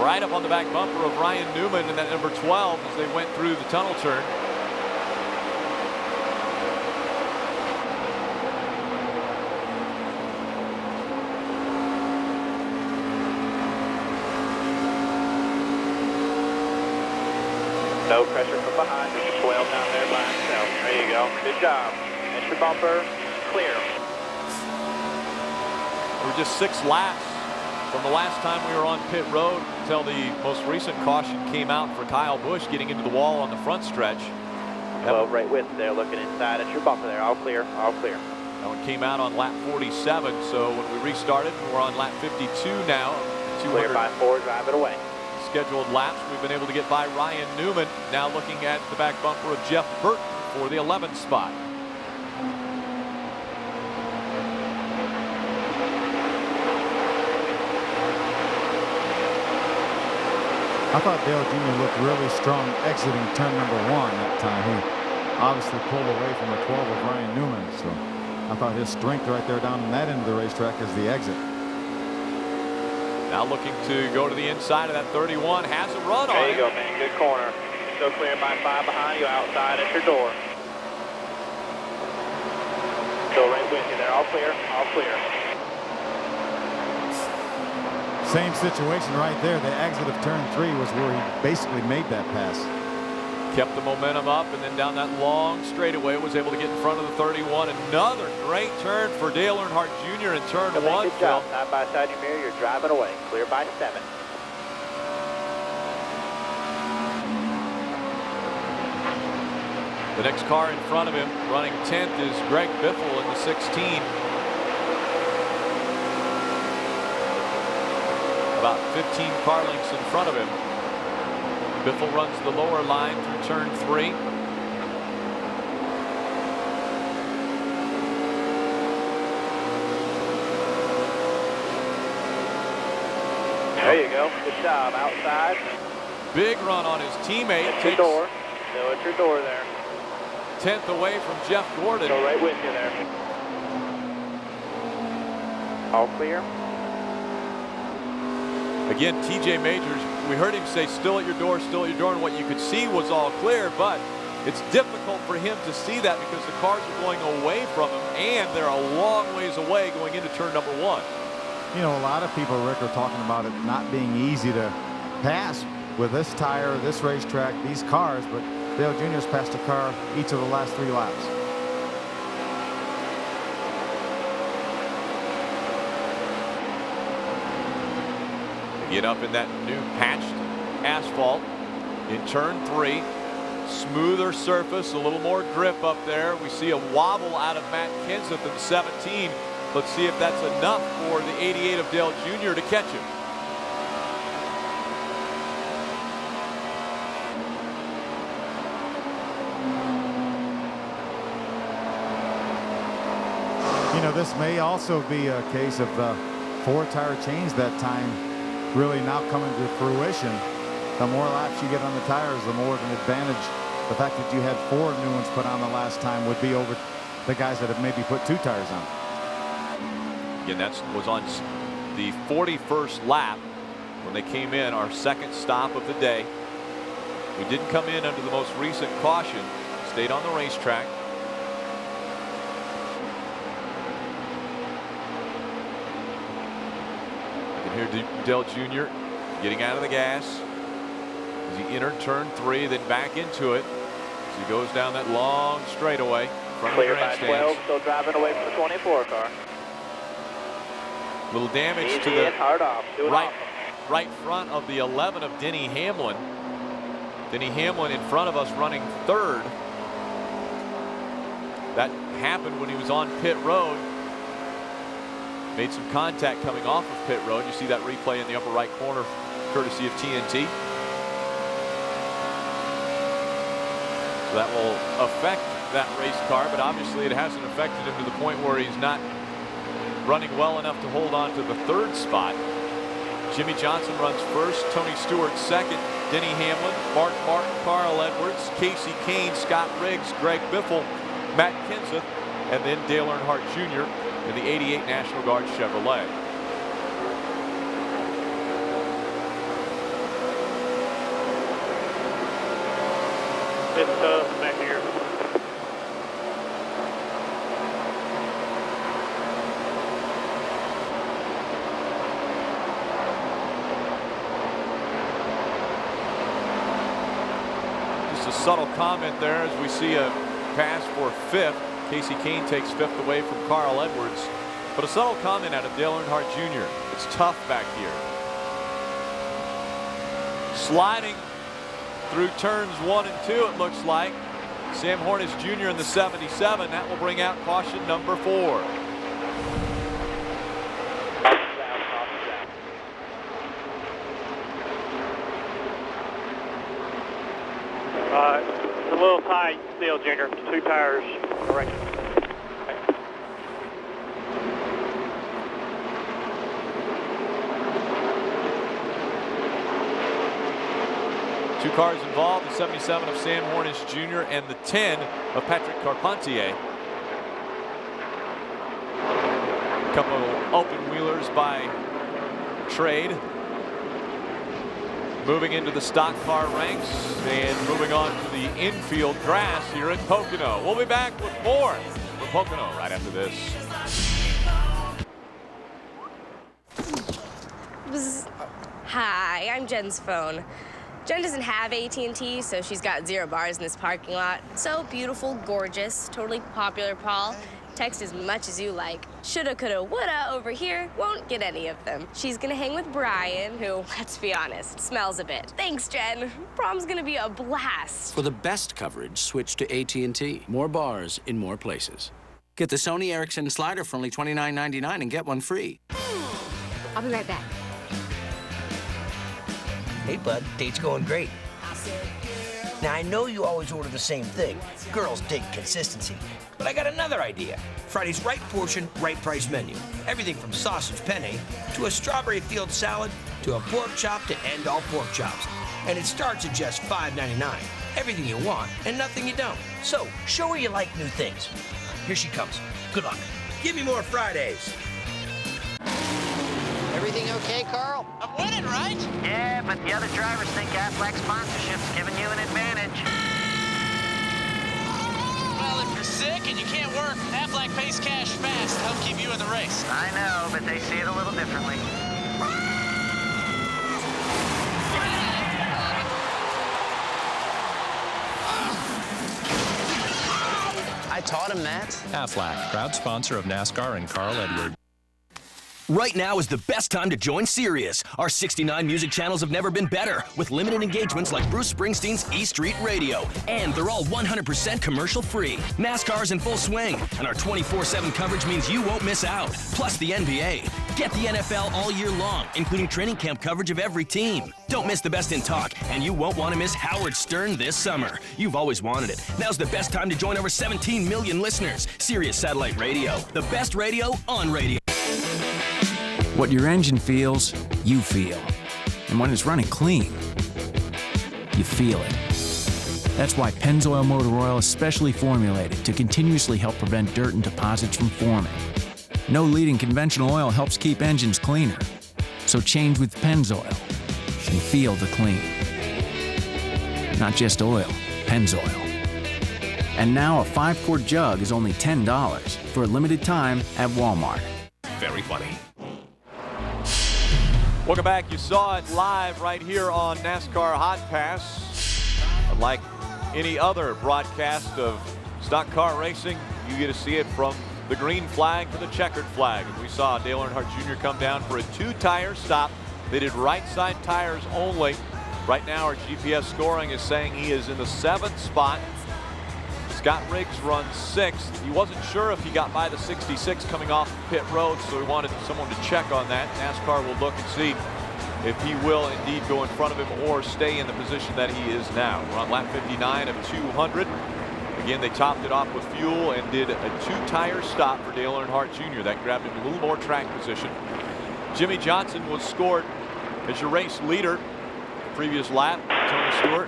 Right up on the back bumper of Ryan Newman and that number 12 as they went through the tunnel turn. No pressure from behind. There's a 12 down there by himself. There you go. Good job. That's your bumper. Clear. We're just 6 laps from the last time we were on pit road until the most recent caution came out for Kyle Busch getting into the wall on the front stretch. Well, right with there, looking inside at your bumper there. All clear. All clear. That one came out on lap 47, so when we restarted, we're on lap 52 now. Clear by 4, drive it away. Scheduled laps, we've been able to get by Ryan Newman. Now looking at the back bumper of Jeff Burton for the 11th spot. I thought Dale Jr. looked really strong exiting turn number 1 that time. He obviously pulled away from the 12 of Ryan Newman, so I thought his strength right there down in that end of the racetrack is the exit. Now looking to go to the inside of that 31, has a run on it. There you go, man. Good corner. Still clear by 5 behind you, outside at your door. Still right with you there. All clear. All clear. Same situation right there. The exit of turn 3 was where he basically made that pass. Kept the momentum up, and then down that long straightaway was able to get in front of the 31. Another great turn for Dale Earnhardt Jr. in turn 1. Good job. Side by side your mirror, you're driving away. Clear by 7. The next car in front of him, running 10th, is Greg Biffle in the 16. About 15 car lengths in front of him. Biffle runs the lower line through turn 3. There you go. Good job. Outside. Big run on his teammate. At your door. Still at your door there. 10th away from Jeff Gordon. Go right with you there. All clear. Again, TJ Majors, we heard him say still at your door, and what you could see was all clear, but it's difficult for him to see that because the cars are going away from him, and they're a long ways away going into turn number 1. You know, a lot of people, Rick, are talking about it not being easy to pass with this tire, this racetrack, these cars, but Dale Jr.'s passed a car each of the last 3 laps. Get up in that new patched asphalt in turn 3. Smoother surface, a little more grip up there. We see a wobble out of Matt Kenseth in 17. Let's see if that's enough for the 88 of Dale Jr. to catch him. You know, this may also be a case of the 4-tire change that time really now coming to fruition. The more laps you get on the tires, the more of an advantage the fact that you had 4 new ones put on the last time would be over the guys that have maybe put 2 tires on. Again, that was on the 41st lap when they came in, our second stop of the day. We didn't come in under the most recent caution, stayed on the racetrack. You can hear Dale Jr. getting out of the gas as he entered turn 3, then back into it as he goes down that long straightaway in front of the Clear by grandstands. 12, still driving away from the 24 car. Little damage Easy to the in, hard off. right front of the 11 of Denny Hamlin. Denny Hamlin in front of us running 3rd. That happened when he was on pit road. Made some contact coming off of pit road. You see that replay in the upper right corner, courtesy of TNT. So that will affect that race car, but obviously it hasn't affected him to the point where he's not running well enough to hold on to the 3rd spot. Jimmy Johnson runs first, Tony Stewart second, Denny Hamlin, Mark Martin, Carl Edwards, Casey Kane, Scott Riggs, Greg Biffle, Matt Kenseth, and then Dale Earnhardt Jr. in the 88 National Guard Chevrolet. It's tough back here. Just a subtle comment there as we see a pass for fifth. Casey Kane takes fifth away from Carl Edwards. But a subtle comment out of Dale Earnhardt Jr. It's tough back here. Sliding through turns 1 and 2, it looks like. Sam Hornish Jr. in the 77. That will bring out caution number 4. It's a little tight still, Junior. 2 tires. Correct. Two cars involved, the 77 of Sam Hornish Jr. and the 10 of Patrick Carpentier. A couple of open wheelers by trade. Moving into the stock car ranks and moving on to the infield grass here at Pocono. We'll be back with more from Pocono right after this. Hi, I'm Jen's phone. Jen doesn't have AT&T, so she's got 0 bars in this parking lot. So beautiful, gorgeous, totally popular, Paul. Text as much as you like. Shoulda, coulda, woulda over here. Won't get any of them. She's gonna hang with Brian, who, let's be honest, smells a bit. Thanks, Jen. Prom's gonna be a blast. For the best coverage, switch to AT&T. More bars in more places. Get the Sony Ericsson slider for only $29.99 and get one free. I'll be right back. Hey, bud, date's going great. Now, I know you always order the same thing. Girls dig consistency. But I got another idea. Friday's right portion, right price menu. Everything from sausage penne to a strawberry field salad to a pork chop to end all pork chops. And it starts at just $5.99. Everything you want and nothing you don't. So, show her you like new things. Here she comes. Good luck. Give me more Fridays. Everything okay, Carl? I'm winning, right? Yeah, but the other drivers think Aflac sponsorship's giving you an advantage. Well, if you're sick and you can't work, Aflac pays cash fast to help keep you in the race. I know, but they see it a little differently. I taught him that. Aflac, proud sponsor of NASCAR and Carl Edwards. Right now is the best time to join Sirius. Our 69 music channels have never been better, with limited engagements like Bruce Springsteen's E Street Radio. And they're all 100% commercial-free. NASCAR's in full swing, and our 24/7 coverage means you won't miss out. Plus the NBA. Get the NFL all year long, including training camp coverage of every team. Don't miss the best in talk, and you won't want to miss Howard Stern this summer. You've always wanted it. Now's the best time to join over 17 million listeners. Sirius Satellite Radio, the best radio on radio. What your engine feels, you feel. And when it's running clean, you feel it. That's why Pennzoil Motor Oil is specially formulated to continuously help prevent dirt and deposits from forming. No leading conventional oil helps keep engines cleaner. So change with Pennzoil and feel the clean. Not just oil, Pennzoil. And now a 5-quart jug is only $10 for a limited time at Walmart. Very funny. Welcome back. You saw it live right here on NASCAR Hotpass. Unlike any other broadcast of stock car racing, you get to see it from the green flag to the checkered flag. And we saw Dale Earnhardt Jr. come down for a 2-tire stop. They did right side tires only. Right now our GPS scoring is saying he is in the 7th spot. Scott Riggs runs 6th. He wasn't sure if he got by the 66 coming off pit road, so he wanted someone to check on that. NASCAR will look and see if he will indeed go in front of him or stay in the position that he is now. We're on lap 59 of 200. Again, they topped it off with fuel and did a 2-tire stop for Dale Earnhardt Jr. That grabbed him a little more track position. Jimmy Johnson was scored as your race leader. Previous lap, Tony Stewart.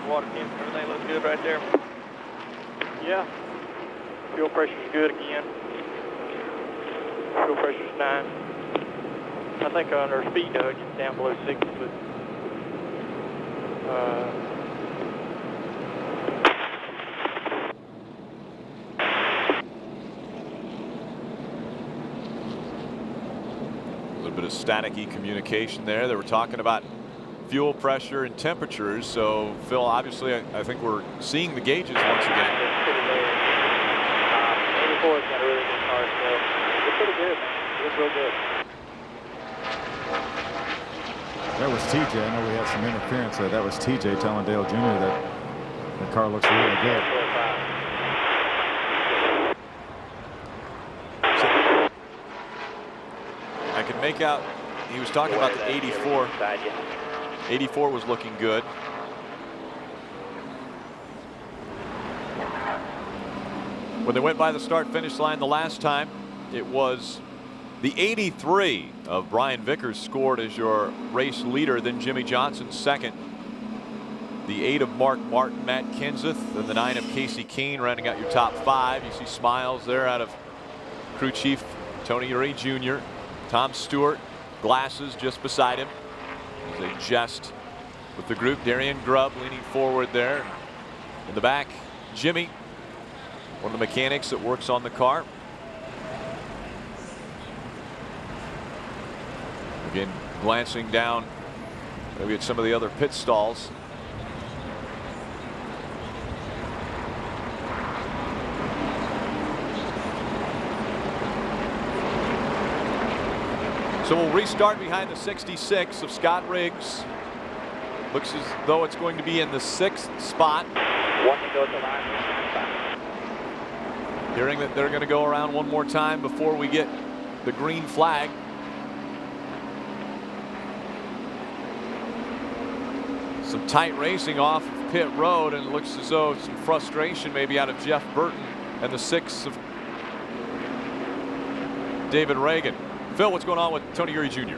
Water temp, everything looks good right there. Yeah. Fuel pressure's good again. Fuel pressure's 9. I think under speed though, it gets down below 6, but a little bit of staticky communication there. They were talking about fuel pressure and temperatures. So Phil, obviously I think we're seeing the gauges once again. 84's got a really good car still. It's pretty good, man. It's real good. That was TJ. I know we had some interference there. That was TJ telling Dale Jr. that the car looks really good. I could make out he was talking about the 84. 84 was looking good. When they went by the start-finish line the last time, it was the 83 of Brian Vickers scored as your race leader, then Jimmy Johnson second. The 8 of Mark Martin, Matt Kenseth, and the 9 of Casey Keene rounding out your top 5. You see smiles there out of crew chief Tony Uri Jr. Tom Stewart, glasses just beside him. As they jest with the group. Darian Grubb leaning forward there. In the back, Jimmy, one of the mechanics that works on the car. Again, glancing down maybe at some of the other pit stalls. So we'll restart behind the 66 of Scott Riggs. Looks as though it's going to be in the 6th spot. Hearing that they're going to go around one more time before we get the green flag. Some tight racing off of pit road, and it looks as though some frustration maybe out of Jeff Burton and the 6 of David Reagan. Phil, what's going on with Tony Uri Jr.?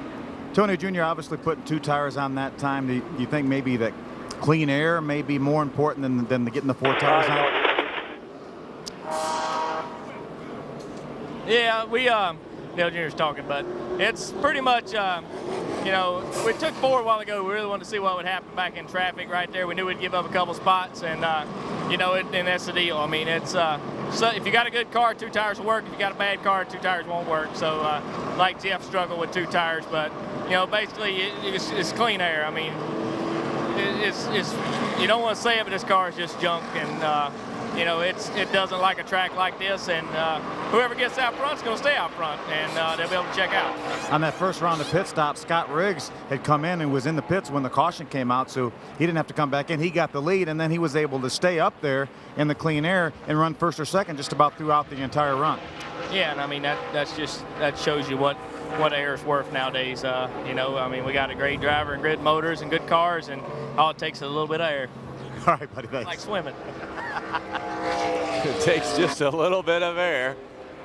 Tony Jr. obviously putting 2 tires on that time. Do you think maybe that clean air may be more important than getting the 4 tires on? Yeah, Dale Jr.'s talking, but it's pretty much, you know, we took 4 a while ago. We really wanted to see what would happen back in traffic right there. We knew we'd give up a couple spots, and, you know, and that's the deal. I mean, it's, so if you got a good car, 2 tires will work. If you got a bad car, 2 tires won't work. So, like Jeff struggled with 2 tires, but, you know, basically it's clean air. I mean, it's you don't want to say it, but this car is just junk, and, you know, it doesn't like a track like this, and whoever gets out front is going to stay out front, and they'll be able to check out. On that first round of pit stop, Scott Riggs had come in and was in the pits when the caution came out, so he didn't have to come back in. He got the lead, and then he was able to stay up there in the clean air and run first or second just about throughout the entire run. Yeah, and I mean, that shows you what air is worth nowadays. You know, I mean, we got a great driver and good motors and good cars, and all it takes is a little bit of air. All right, buddy, thanks. Like swimming. It takes just a little bit of air,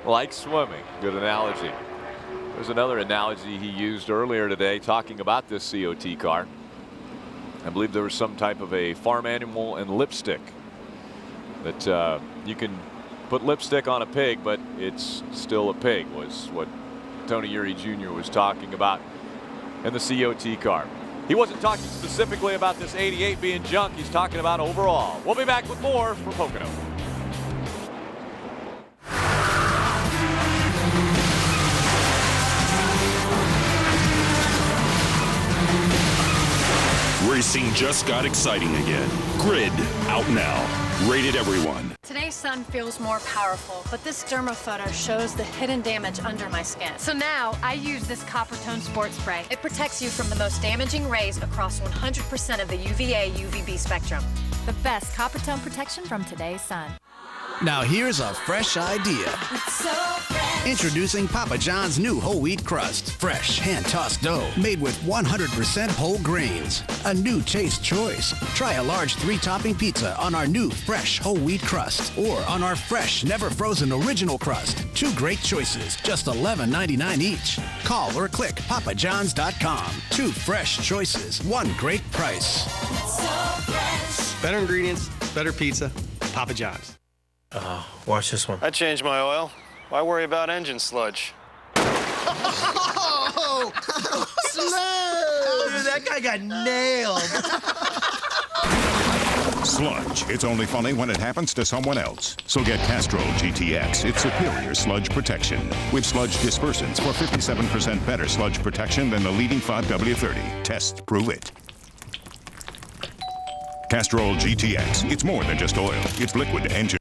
like swimming. Good analogy. There's another analogy he used earlier today talking about this COT car. I believe there was some type of a farm animal and lipstick that you can put lipstick on a pig, but it's still a pig, was what Tony Uri Jr. was talking about in the COT car. He wasn't talking specifically about this 88 being junk. He's talking about overall. We'll be back with more from Pocono. Racing just got exciting again. Grid out now. Rated everyone. Today's sun feels more powerful, but this dermaphoto shows the hidden damage under my skin. So now I use this Copper Tone Sport Spray. It protects you from the most damaging rays across 100% of the UVA UVB spectrum. The best Copper Tone protection from today's sun. Now here's a fresh idea. It's so fresh. Introducing Papa John's new whole wheat crust. Fresh, hand-tossed dough made with 100% whole grains. A new taste choice. Try a large 3-topping pizza on our new fresh whole wheat crust or on our fresh, never frozen original crust. 2 great choices, just $11.99 each. Call or click papajohns.com. 2 fresh choices, 1 great price. So fresh. Better ingredients, better pizza. Papa John's. Watch this one. I changed my oil. Why worry about engine sludge? Oh, Dude, that guy got nailed. Sludge. It's only funny when it happens to someone else. So get Castrol GTX. It's superior sludge protection. With sludge dispersants for 57% better sludge protection than the leading 5W30. Tests prove it. Castrol GTX. It's more than just oil. It's liquid engine.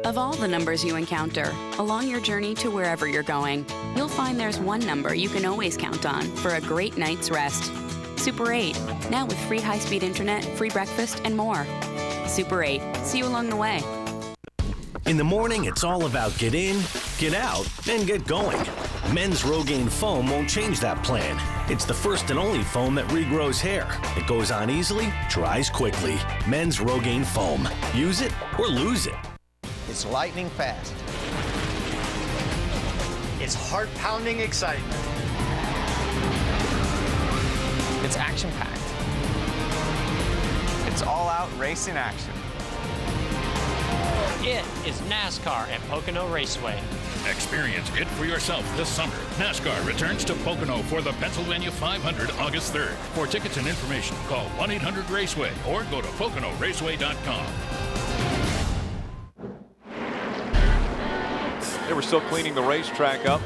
Of all the numbers you encounter, along your journey to wherever you're going, you'll find there's one number you can always count on for a great night's rest. Super 8, now with free high-speed internet, free breakfast, and more. Super 8, see you along the way. In the morning, it's all about get in, get out, and get going. Men's Rogaine foam won't change that plan. It's the first and only foam that regrows hair. It goes on easily, dries quickly. Men's Rogaine foam. Use it or lose it. It's lightning fast. It's heart-pounding excitement. It's action-packed. It's all-out racing action. It is NASCAR at Pocono Raceway. Experience it for yourself this summer. NASCAR returns to Pocono for the Pennsylvania 500 August 3rd. For tickets and information, call 1-800-RACEWAY or go to PoconoRaceway.com. They were still cleaning the racetrack up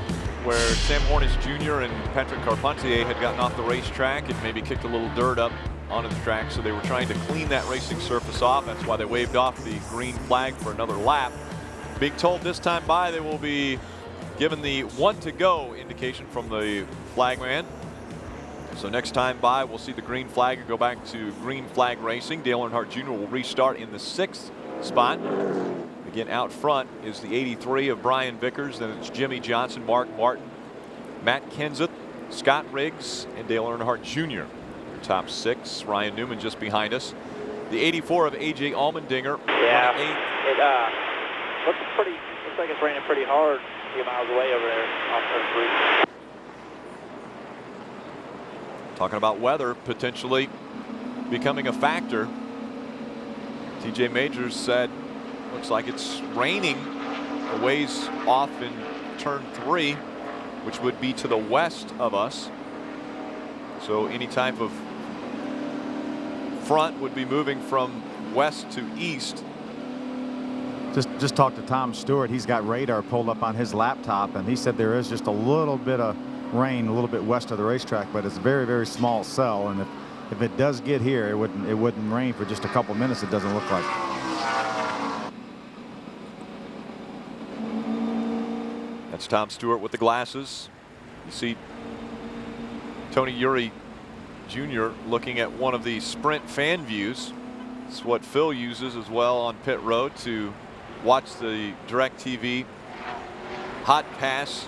where Sam Hornish Jr. and Patrick Carpentier had gotten off the racetrack and maybe kicked a little dirt up onto the track, so they were trying to clean that racing surface off. That's why they waved off the green flag for another lap. Being told this time by they will be given the 1 to go indication from the flagman. So next time by we'll see the green flag and go back to green flag racing. Dale Earnhardt Jr. will restart in the 6th spot. Again, out front is the 83 of Brian Vickers. Then it's Jimmy Johnson, Mark Martin, Matt Kenseth, Scott Riggs, and Dale Earnhardt Jr. Top 6. Ryan Newman just behind us. The 84 of A.J. Allmendinger. Yeah, it looks like it's raining pretty hard a few miles away over there off turn 3. Talking about weather potentially becoming a factor. T.J. Majors said, looks like it's raining a ways off in turn 3, which would be to the west of us. So any type of front would be moving from west to east. Just talked to Tom Stewart. He's got radar pulled up on his laptop, and he said there is just a little bit of rain a little bit west of the racetrack, but it's a very, very small cell. And if it does get here, it wouldn't rain for just a couple minutes. It doesn't look like. That's Tom Stewart with the glasses. You see Tony Eury Jr. looking at one of the Sprint fan views. It's what Phil uses as well on pit road to watch the DirecTV Hotpass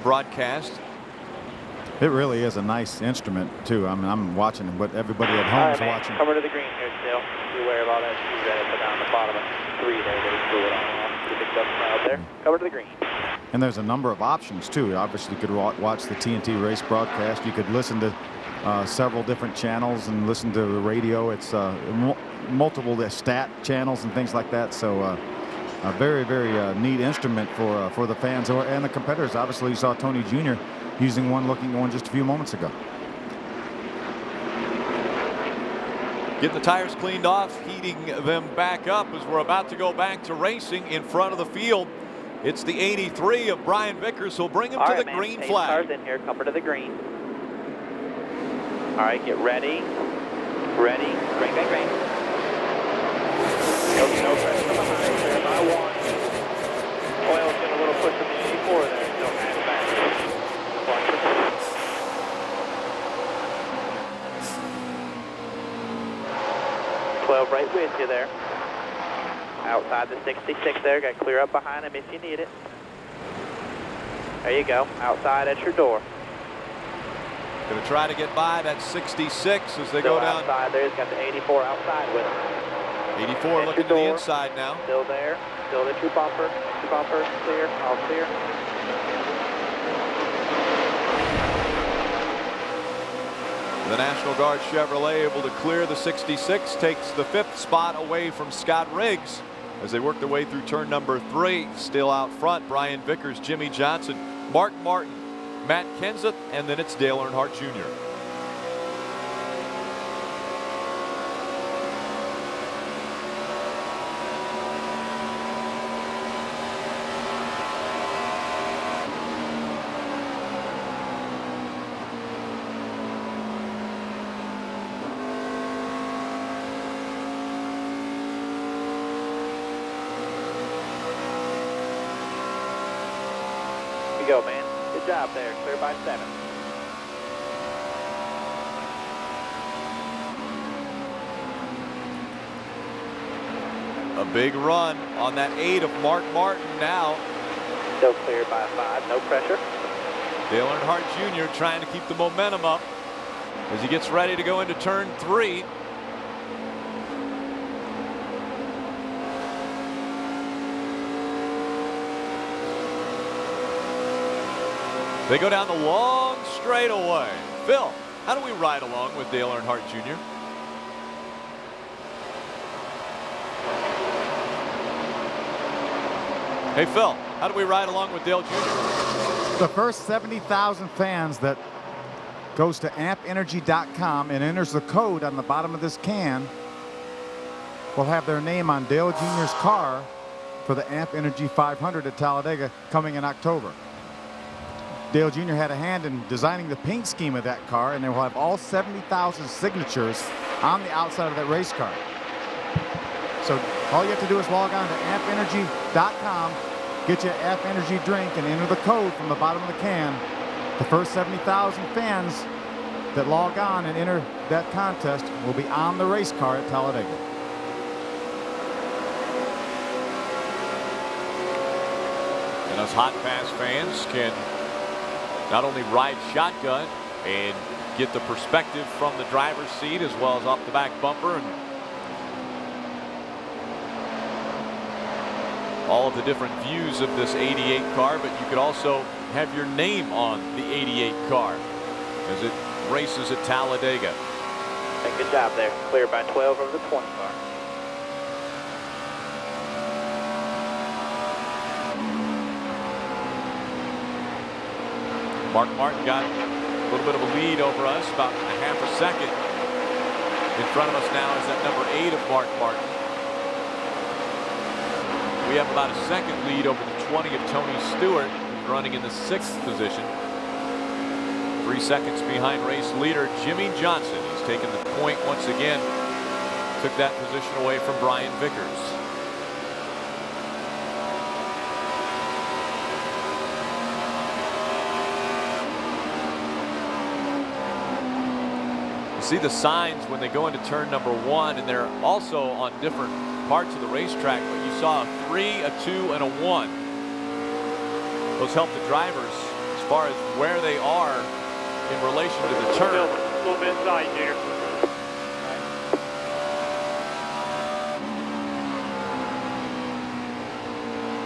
broadcast. It really is a nice instrument too. I mean, I'm watching it, but everybody at home is watching. Cover to the green here still. Be aware of all that speed that put down the bottom of 3 there. They threw it on off. Pretty big stuff out there. Cover to the green. And there's a number of options too. Obviously, you could watch the TNT race broadcast. You could listen to several different channels and listen to the radio. It's multiple stat channels and things like that. So a very, very neat instrument for the fans and the competitors. Obviously, you saw Tony Jr. using one just a few moments ago. Getting the tires cleaned off, heating them back up as we're about to go back to racing in front of the field. It's the 83 of Brian Vickers who'll bring him to the green flag. Cars in here, cover to the green. All right, get ready. Ready. Green, green, green. No pressure from behind there by 1. Oil's getting a little push from the 84 there. So hands back. 12 right with you there. Outside the 66 there. Got to clear up behind him if you need it. There you go. Outside at your door. Going to try to get by that 66 as they Still go down. outside there. He's got the 84 outside with him. 84 looking to the inside now. Still there. Still at your bumper. Your bumper. Clear. All clear. The National Guard Chevrolet able to clear the 66, takes the 5th spot away from Scott Riggs as they work their way through turn number 3. Still out front, Brian Vickers, Jimmy Johnson, Mark Martin, Matt Kenseth, and then it's Dale Earnhardt Jr. You go, man. Good job there. Clear by 7. A big run on that 8 of Mark Martin now. Still clear by 5. No pressure. Dale Earnhardt Jr. trying to keep the momentum up as he gets ready to go into turn 3. They go down the long straightaway. Phil, how do we ride along with Dale Earnhardt Jr.? Hey, Phil, how do we ride along with Dale Jr.? The first 70,000 fans that goes to ampenergy.com and enters the code on the bottom of this can will have their name on Dale Jr.'s car for the Amp Energy 500 at Talladega coming in October. Dale Jr. had a hand in designing the paint scheme of that car, and they will have all 70,000 signatures on the outside of that race car. So all you have to do is log on to ampenergy.com, get you an Amp Energy drink, and enter the code from the bottom of the can. The first 70,000 fans that log on and enter that contest will be on the race car at Talladega. And us Hotpass fans can not only ride shotgun and get the perspective from the driver's seat as well as off the back bumper and all of the different views of this 88 car, but you could also have your name on the 88 car as it races at Talladega. Hey, good job there. Clear by 12 over the 20 car. Mark Martin got a little bit of a lead over us, about a half a second. In front of us now is that number 8 of Mark Martin. We have about a second lead over the 20 of Tony Stewart, running in the 6th position. 3 seconds behind race leader Jimmy Johnson. He's taken the point once again. Took that position away from Brian Vickers. See the signs when they go into turn number 1, and they're also on different parts of the racetrack, but you saw a 3, a 2, and a 1. Those help the drivers as far as where they are in relation to the turn. A little bit inside, Junior.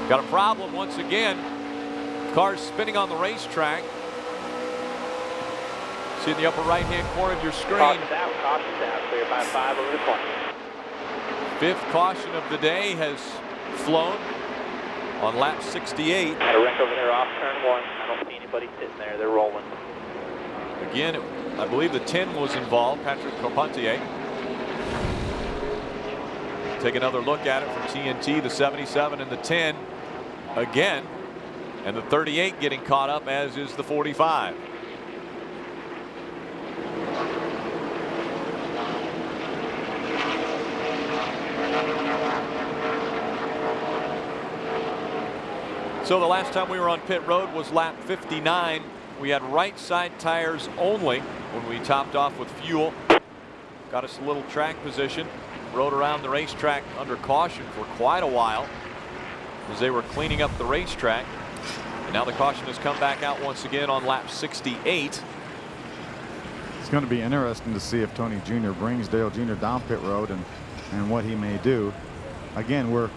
Got a problem once again. Cars spinning on the racetrack. See in the upper right-hand corner of your screen. Caution down, clear by 5 over the 20. 5th caution of the day has flown on lap 68. Got a wreck over there off turn 1. I don't see anybody sitting there. They're rolling. Again, I believe the 10 was involved, Patrick Carpentier. Take another look at it from TNT, the 77 and the 10 again. And the 38 getting caught up, as is the 45. So the last time we were on pit road was lap 59. We had right side tires only when we topped off with fuel. Got us a little track position. Rode around the racetrack under caution for quite a while as they were cleaning up the racetrack. And now the caution has come back out once again on lap 68. It's going to be interesting to see if Tony Jr. brings Dale Jr. down pit road and what he may do. Again, we're,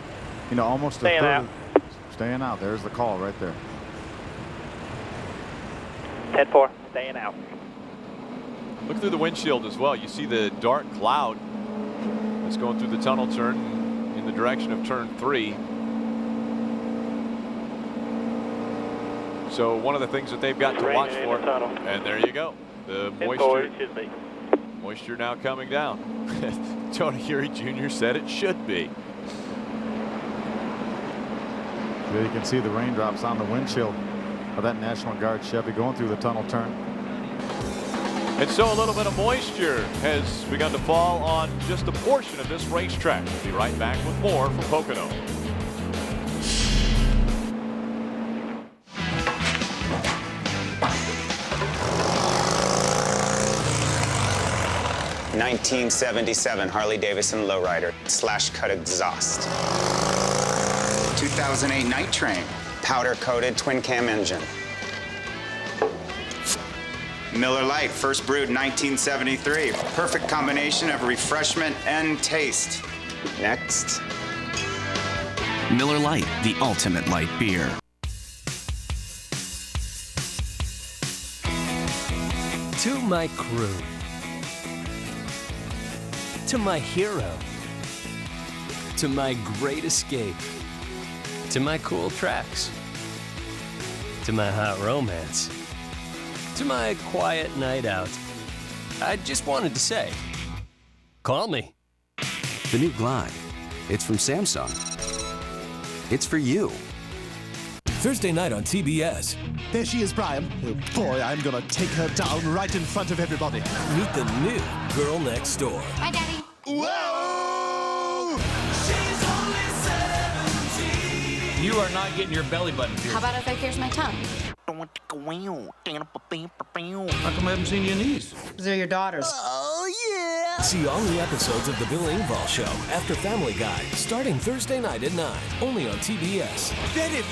you know, almost Staying out. Staying out. There's the call right there. 10-4, staying out. Look through the windshield as well. You see the dark cloud that's going through the tunnel turn in the direction of turn 3. So one of the things that they've got to watch for, and there you go, the moisture now coming down. Tony Eury Jr. said it should be. There you can see the raindrops on the windshield of that National Guard Chevy going through the tunnel turn. And so a little bit of moisture has begun to fall on just a portion of this racetrack. We'll be right back with more from Pocono. (1977) Harley-Davidson lowrider /cut exhaust. 2008 Night Train powder-coated twin-cam engine. Miller Lite, first brewed 1973. Perfect combination of refreshment and taste. Next. Miller Lite, the ultimate light beer. To my crew. To my hero. To my great escape. To my cool tracks. To my hot romance. To my quiet night out. I just wanted to say, call me. The new Glide. It's from Samsung. It's for you. Thursday night on TBS. There she is, Brian. Oh boy, I'm gonna take her down right in front of everybody. Meet the new girl next door. Hi, Daddy. Whoa! She's only 17. You are not getting your belly button pierced. How about if I pierce my tongue? How come I haven't seen your knees? They're your daughters. Oh, yeah! See all the episodes of The Bill Engvall Show after Family Guy, starting Thursday night at 9, only on TBS. Get it!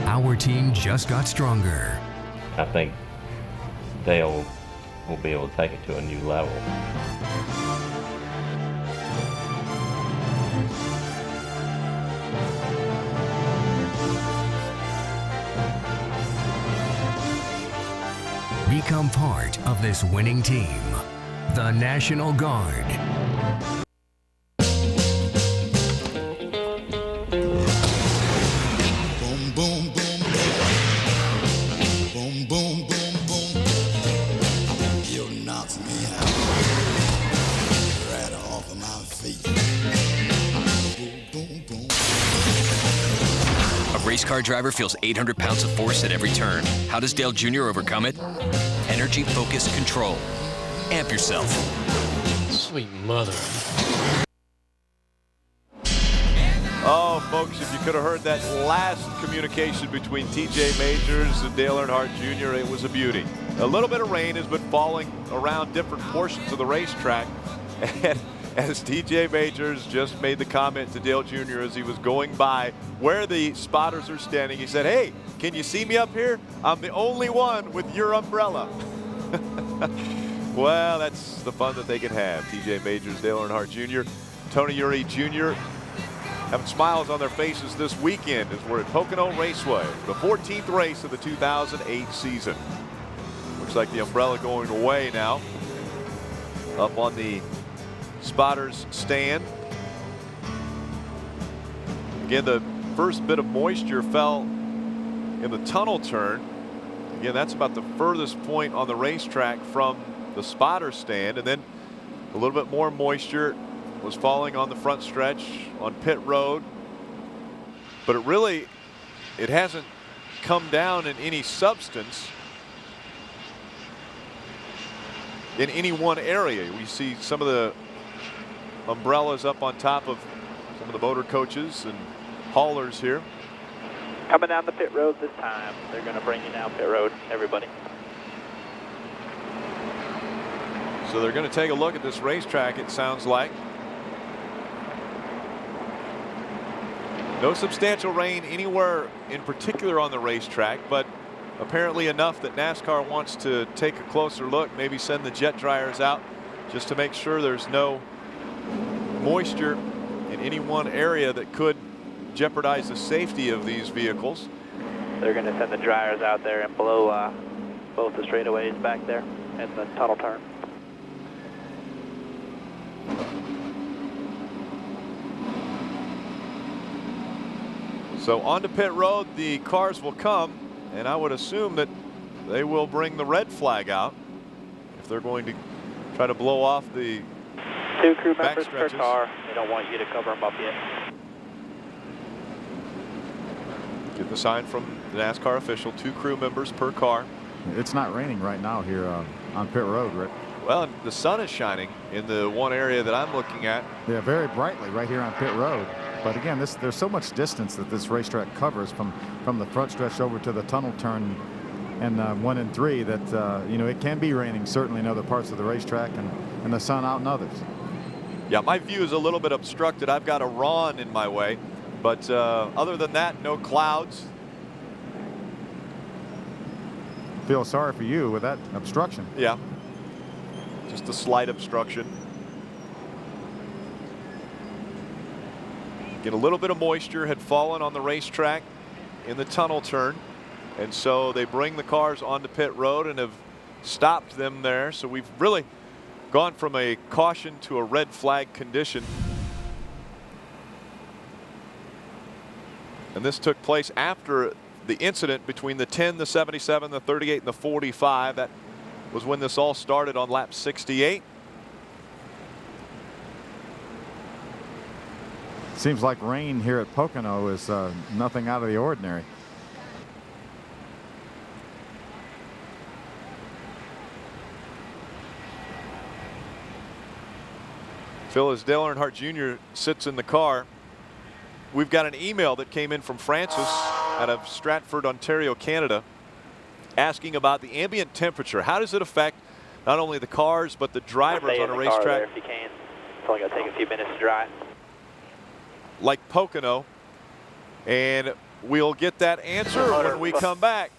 Our team just got stronger. I think Dale will be able to take it to a new level. Become part of this winning team, the National Guard. Boom, boom, boom, boom. Boom, boom, boom, boom. You knocked me out. Right off of my feet. Boom, boom, boom. A race car driver feels 800 pounds of force at every turn. How does Dale Jr. overcome it? Energy Focused Control. Amp yourself. Sweet mother. Oh, folks, if you could have heard that last communication between TJ Majors and Dale Earnhardt Jr., it was a beauty. A little bit of rain has been falling around different portions of the racetrack. And as TJ Majors just made the comment to Dale Jr. as he was going by where the spotters are standing, he said, "Hey, can you see me up here? I'm the only one with your umbrella." Well, that's the fun that they can have. TJ Majors, Dale Earnhardt Jr., Tony Eury Jr. having smiles on their faces this weekend as we're at Pocono Raceway, the 14th race of the 2008 season. Looks like the umbrella going away now. Up on the spotters stand. Again, the first bit of moisture fell in the tunnel turn. Again, that's about the furthest point on the racetrack from the spotter stand, and then a little bit more moisture was falling on the front stretch on pit road, but it hasn't come down in any substance in any one area. We see some of the umbrellas up on top of some of the motor coaches and haulers here. Coming down the pit road this time. They're going to bring you down pit road, everybody. So they're going to take a look at this racetrack, it sounds like. No substantial rain anywhere in particular on the racetrack, but apparently enough that NASCAR wants to take a closer look, maybe send the jet dryers out just to make sure there's no moisture in any one area that could jeopardize the safety of these vehicles. They're going to send the dryers out there and blow both the straightaways back there and the tunnel turn. So onto pit road, the cars will come, and I would assume that they will bring the red flag out if they're going to try to blow off the 2 crew members per car. They don't want you to cover them up yet. Get the sign from the NASCAR official, 2 crew members per car. It's not raining right now here on pit road, Rick. Well, the sun is shining in the one area that I'm looking at. Yeah, very brightly right here on pit road. But again, there's so much distance that this racetrack covers from the front stretch over to the tunnel turn and 1 and 3 that you know, it can be raining certainly in other parts of the racetrack and the sun out in others. Yeah, my view is a little bit obstructed. I've got a Ron in my way, but other than that, no clouds. Feel sorry for you with that obstruction. Yeah, just a slight obstruction. Get a little bit of moisture had fallen on the racetrack in the tunnel turn, and so they bring the cars onto pit road and have stopped them there. So we've really gone from a caution to a red flag condition. And this took place after the incident between the 10, the 77, the 38, and the 45. That was when this all started on lap 68. Seems like rain here at Pocono is nothing out of the ordinary. Phil, as Dale Earnhardt Jr. sits in the car, we've got an email that came in from Francis out of Stratford, Ontario, Canada, asking about the ambient temperature. How does it affect not only the cars but the drivers on a racetrack? If you can. It's only going to take a few minutes to dry. Like Pocono, and we'll get that answer when we come back.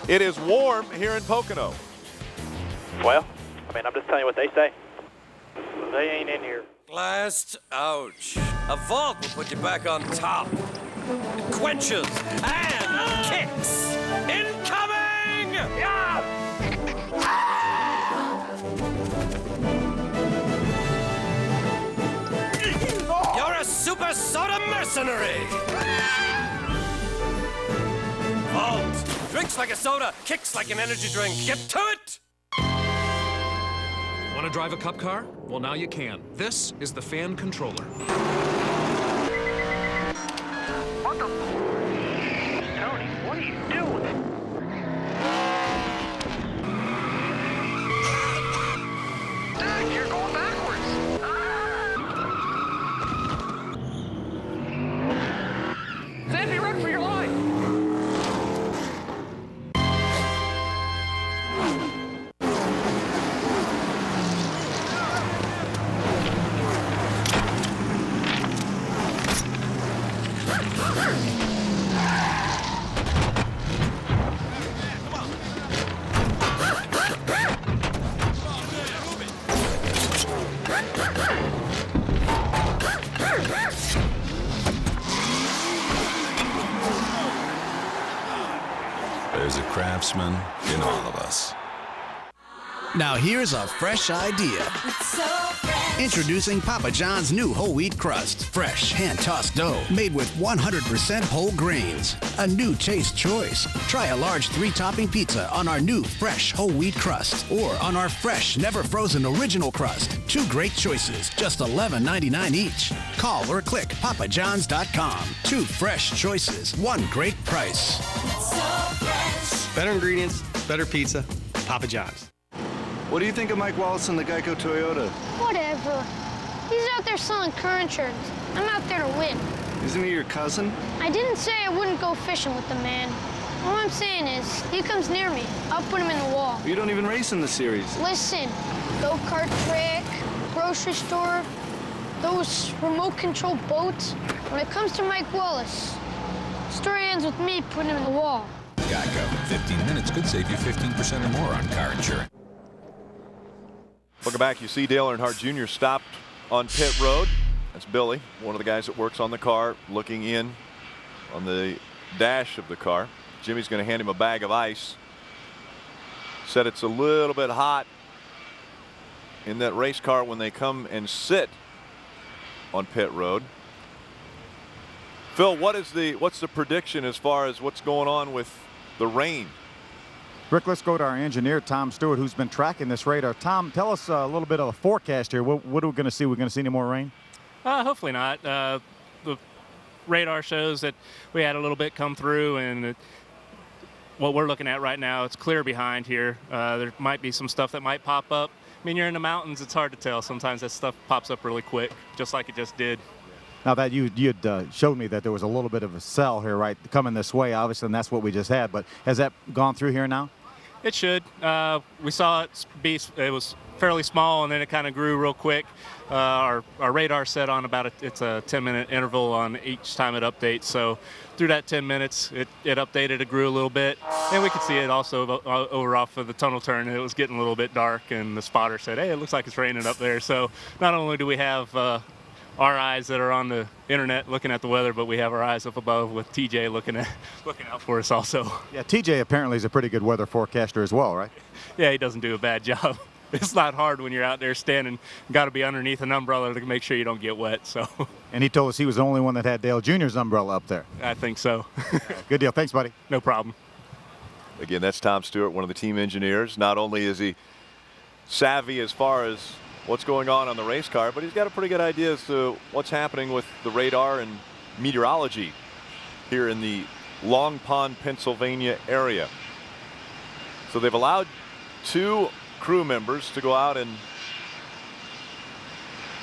It is warm here in Pocono. Well, I mean, I'm just telling you what they say. They ain't in here. Blast, ouch. A vault will put you back on top. It quenches and kicks. Incoming! Yeah! You're a super soda mercenary! Vault! Drinks like a soda, kicks like an energy drink. Get to it! Want to drive a cup car? Well, now you can. This is the fan controller. What the? Tony, what are you doing? Dad, you're going backwards. Sandy, run for your life. There's a craftsman in all of us. Now here's a fresh idea. Introducing Papa John's new whole wheat crust. Fresh, hand-tossed dough made with 100% whole grains. A new taste choice. Try a large 3-topping pizza on our new fresh whole wheat crust or on our fresh, never frozen original crust. 2 great choices, just $11.99 each. Call or click papajohns.com. 2 fresh choices, 1 great price. Better ingredients, better pizza, Papa John's. What do you think of Mike Wallace and the Geico Toyota? Whatever. He's out there selling car insurance. I'm out there to win. Isn't he your cousin? I didn't say I wouldn't go fishing with the man. All I'm saying is, he comes near me, I'll put him in the wall. You don't even race in the series. Listen, go-kart track, grocery store, those remote-controlled boats, When it comes to Mike Wallace, the story ends with me putting him in the wall. Geico. 15 minutes could save you 15% or more on car insurance. Welcome back. You see Dale Earnhardt Jr. stopped on pit road. That's Billy, one of the guys that works on the car, looking in on the dash of the car. Jimmy's going to hand him a bag of ice. Said it's a little bit hot in that race car when they come and sit on pit road. Phil, what's the prediction as far as what's going on with the rain? Rick, let's go to our engineer, Tom Stewart, who's been tracking this radar. Tom, tell us a little bit of a forecast here. What are we going to see? We're going to see any more rain? Hopefully not. The radar shows that we had a little bit come through, and what we're looking at right now, it's clear behind here. There might be some stuff that might pop up. I mean, you're in the mountains, it's hard to tell. Sometimes that stuff pops up really quick, just like it just did. Now that you had showed me that there was a little bit of a cell here, right, coming this way, obviously, and that's what we just had. But has that gone through here now? It should. We saw it was fairly small, and then it kind of grew real quick. Our radar set on it's a 10-minute interval on each time it updates. So through that 10 minutes, it updated, it grew a little bit. And we could see it also over off of the tunnel turn, and it was getting a little bit dark, and the spotter said, hey, it looks like it's raining up there. So not only do we have our eyes that are on the internet looking at the weather, but we have our eyes up above with TJ looking out for us also. Yeah, TJ apparently is a pretty good weather forecaster as well, right? Yeah, he doesn't do a bad job. It's not hard when you're out there standing. Got to be underneath an umbrella to make sure you don't get wet. So. And he told us he was the only one that had Dale Jr.'s umbrella up there. I think so. Good deal. Thanks, buddy. No problem. Again, that's Tom Stewart, one of the team engineers. Not only is he savvy as far as what's going on the race car, but he's got a pretty good idea as to what's happening with the radar and meteorology here in the Long Pond, Pennsylvania area. So they've allowed 2 crew members to go out and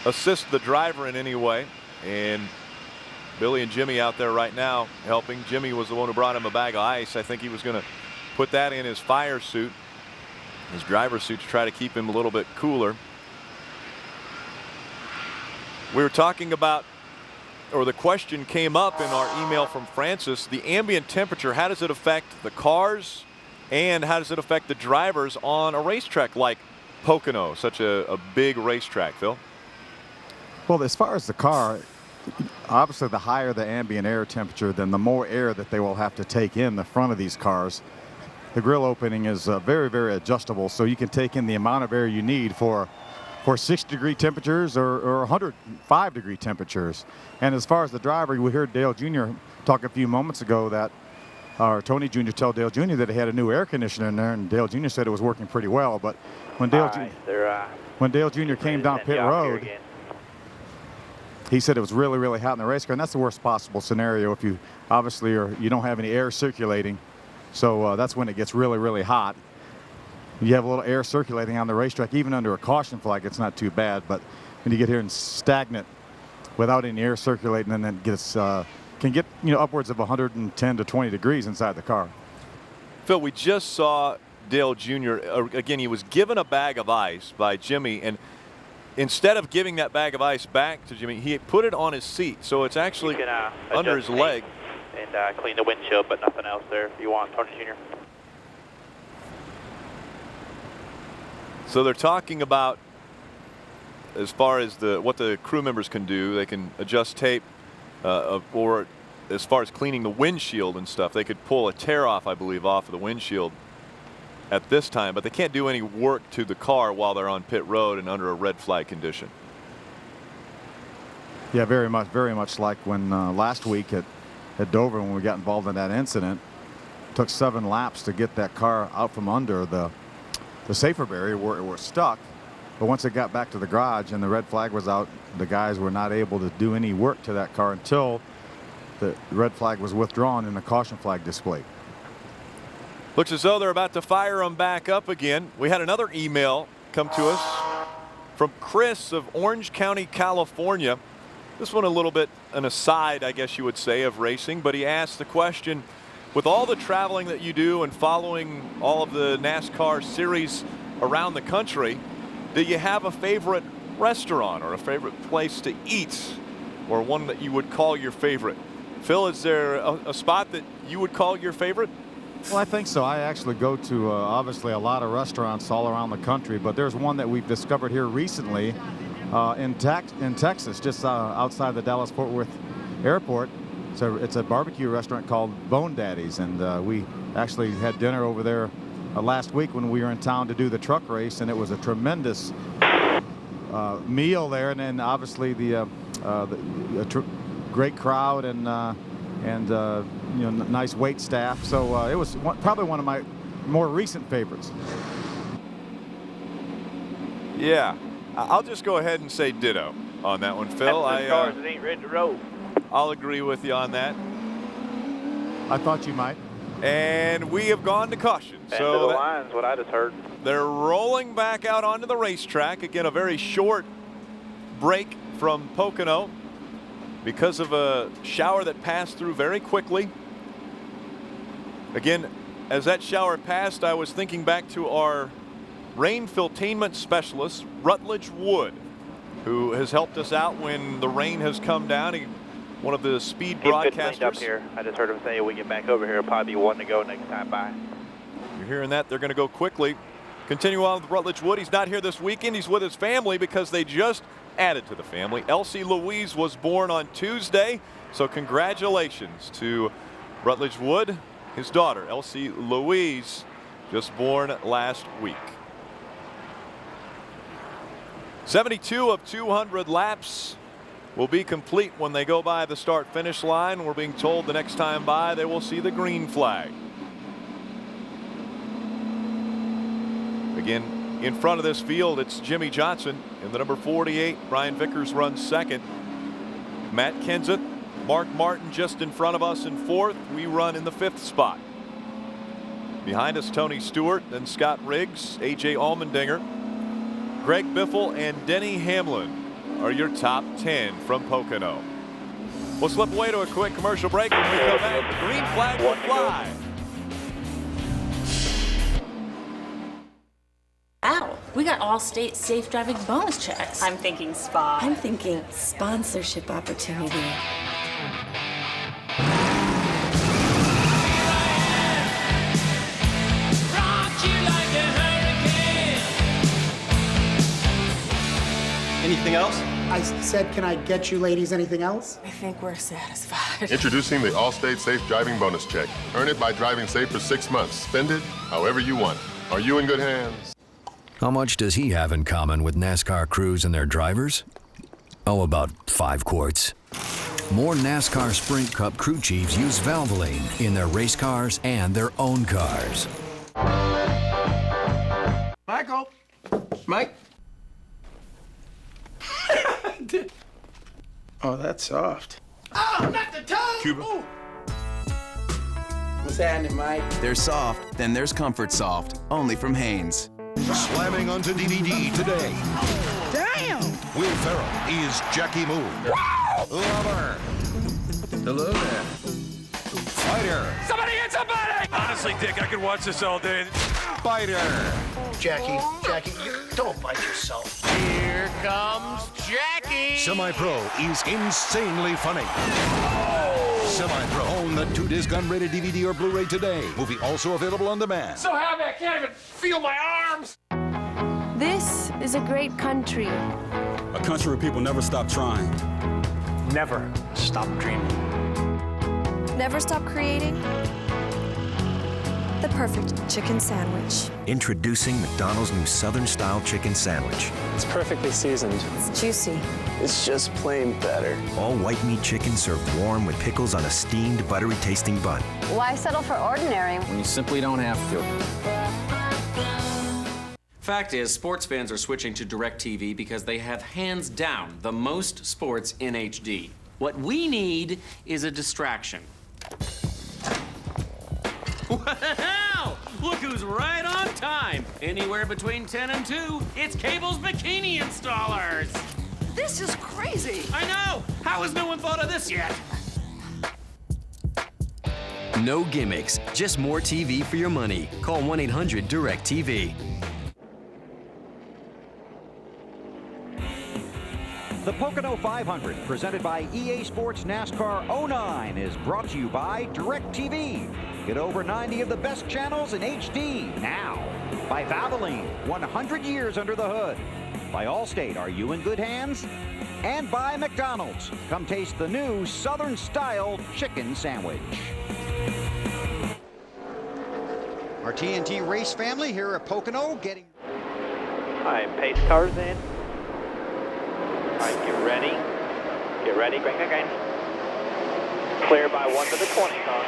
assist the driver in any way, and Billy and Jimmy out there right now helping. Jimmy was the one who brought him a bag of ice. I think he was going to put that in his fire suit, his driver's suit, to try to keep him a little bit cooler. We were talking about, or the question came up in our email from Francis, the ambient temperature, how does it affect the cars and how does it affect the drivers on a racetrack like Pocono, such a big racetrack, Phil? Well, as far as the car, obviously the higher the ambient air temperature, then the more air that they will have to take in the front of these cars. The grill opening is very, very adjustable, so you can take in the amount of air you need for 60-degree temperatures or 105-degree temperatures. And as far as the driver, we heard Dale Jr. talk a few moments ago that, or Tony Jr. tell Dale Jr. that he had a new air conditioner in there, and Dale Jr. said it was working pretty well. But when Dale Jr. came down pit road, he said it was really, really hot in the race car, and that's the worst possible scenario if you obviously you don't have any air circulating. So that's when it gets really, really hot. You have a little air circulating on the racetrack, even under a caution flag, it's not too bad. But when you get here and stagnant without any air circulating, then it gets can get upwards of 110 to 20 degrees inside the car. Phil, we just saw Dale Jr. Again, he was given a bag of ice by Jimmy, and instead of giving that bag of ice back to Jimmy, he put it on his seat, so it's actually under his leg. And clean the windshield, but nothing else there if you want, Tony Jr. So they're talking about, as far as what the crew members can do, they can adjust tape, or as far as cleaning the windshield and stuff, they could pull a tear off, I believe, off of the windshield at this time, but they can't do any work to the car while they're on pit road and under a red flag condition. Yeah, very much like when last week at Dover, when we got involved in that incident. It took 7 laps to get that car out from under the safer barrier where it was stuck. But once it got back to the garage and the red flag was out, the guys were not able to do any work to that car until the red flag was withdrawn and the caution flag displayed. Looks as though they're about to fire them back up again. We had another email come to us from Chris of Orange County, California. This one a little bit an aside, I guess you would say, of racing, but he asked the question, with all the traveling that you do and following all of the NASCAR series around the country, do you have a favorite restaurant or a favorite place to eat or one that you would call your favorite? Phil, is there a spot that you would call your favorite? Well, I think so. I actually go to obviously a lot of restaurants all around the country, but there's one that we've discovered here recently in Texas, just outside the Dallas-Fort Worth airport. It's a barbecue restaurant called Bone Daddy's, and we actually had dinner over there last week when we were in town to do the truck race, and it was a tremendous meal there, and then obviously the great crowd and you know, nice wait staff. So it was probably one of my more recent favorites. Yeah, I'll just go ahead and say ditto on that one, Phil. Cars that ain't ready to roll. I'll agree with you on that. I thought you might. And we have gone to caution. End of the line's what I just heard. They're rolling back out onto the racetrack. Again, a very short break from Pocono because of a shower that passed through very quickly. Again, as that shower passed, I was thinking back to our rain filtainment specialist, Rutledge Wood, who has helped us out when the rain has come down. One of the speed broadcasters. Up here. I just heard him say we get back over here. It'll probably be one to go next time by. You're hearing that? They're going to go quickly. Continue on with Rutledge Wood. He's not here this weekend. He's with his family because they just added to the family. Elsie Louise was born on Tuesday, so congratulations to Rutledge Wood. His daughter, Elsie Louise, just born last week. 72 of 200 laps will be complete when they go by the start-finish line. We're being told the next time by they will see the green flag. Again, in front of this field, it's Jimmy Johnson in the number 48. Brian Vickers runs second. Matt Kenseth, Mark Martin just in front of us in fourth. We run in the fifth spot. Behind us, Tony Stewart, then Scott Riggs, A.J. Allmendinger, Greg Biffle, and Denny Hamlin are your top 10 from Pocono. We'll slip away to a quick commercial break. When we come back, the green flag will fly. Ow, we got Allstate safe driving bonus checks. I'm thinking spa. I'm thinking sponsorship opportunity. Anything else? I said, can I get you ladies anything else? I think we're satisfied. Introducing the Allstate Safe Driving Bonus Check. Earn it by driving safe for 6 months. Spend it however you want. Are you in good hands? How much does he have in common with NASCAR crews and their drivers? Oh, about 5 quarts. More NASCAR Sprint Cup crew chiefs use Valvoline in their race cars and their own cars. Michael. Mike. Oh, that's soft. Oh, not the tongue! Cuba. Ooh. What's happening, Mike? There's soft, then there's Comfort Soft, only from Hanes. Slamming onto DVD today. Damn! Will Ferrell is Jackie Moon. Lover. Hello there. Fighter. Somebody hit somebody! Honestly, Dick, I could watch this all day. Fighter. Jackie, don't bite yourself. Here comes Jackie! Semi-Pro is insanely funny. Semi-Pro. Own the 2-disc unrated DVD or Blu-ray today. Movie also available on demand. So happy I can't even feel my arms! This is a great country. A country where people never stop trying. Never stop dreaming. Never stop creating. The perfect chicken sandwich. Introducing McDonald's new Southern-style chicken sandwich. It's perfectly seasoned. It's juicy. It's just plain better. All white meat chicken served warm with pickles on a steamed, buttery-tasting bun. Why settle for ordinary when you simply don't have to? Fact is, sports fans are switching to DirecTV because they have hands down the most sports in HD. What we need is a distraction. Wow! Look who's right on time. Anywhere between 10 and 2, it's Cable's Bikini Installers. This is crazy. I know. How has no one thought of this yet? No gimmicks, just more TV for your money. Call 1-800-DIRECTV. The Pocono 500, presented by EA Sports NASCAR 09, is brought to you by DirecTV. Get over 90 of the best channels in HD now. By Valvoline, 100 years under the hood. By Allstate, are you in good hands? And by McDonald's. Come taste the new Southern-style chicken sandwich. Our TNT race family here at Pocono getting... All right, pace cars in. All right, get ready. Get ready, green again. Clear by 1 to the 20 car.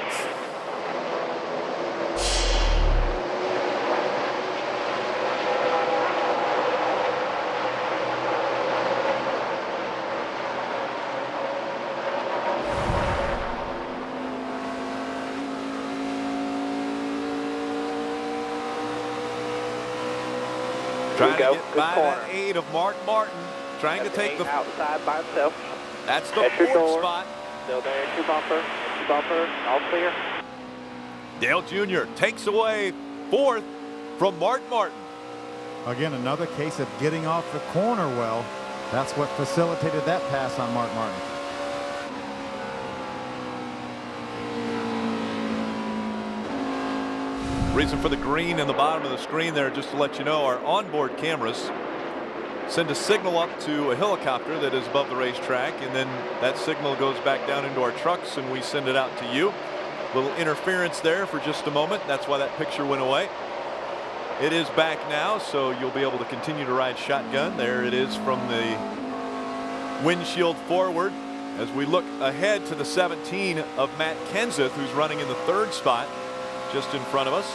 Trying to get by that 8 of Mark Martin. Trying to take the outside by itself. That's the 4th spot. Still there at your bumper. All clear. Dale Jr. takes away 4th from Mark Martin. Again, another case of getting off the corner well. That's what facilitated that pass on Mark Martin. Reason for the green in the bottom of the screen there, just to let you know, our onboard cameras send a signal up to a helicopter that is above the racetrack, and then that signal goes back down into our trucks and we send it out to you. Little interference there for just a moment. That's why that picture went away. It is back now, so you'll be able to continue to ride shotgun. There it is from the windshield forward as we look ahead to the 17 of Matt Kenseth, who's running in the 3rd spot just in front of us.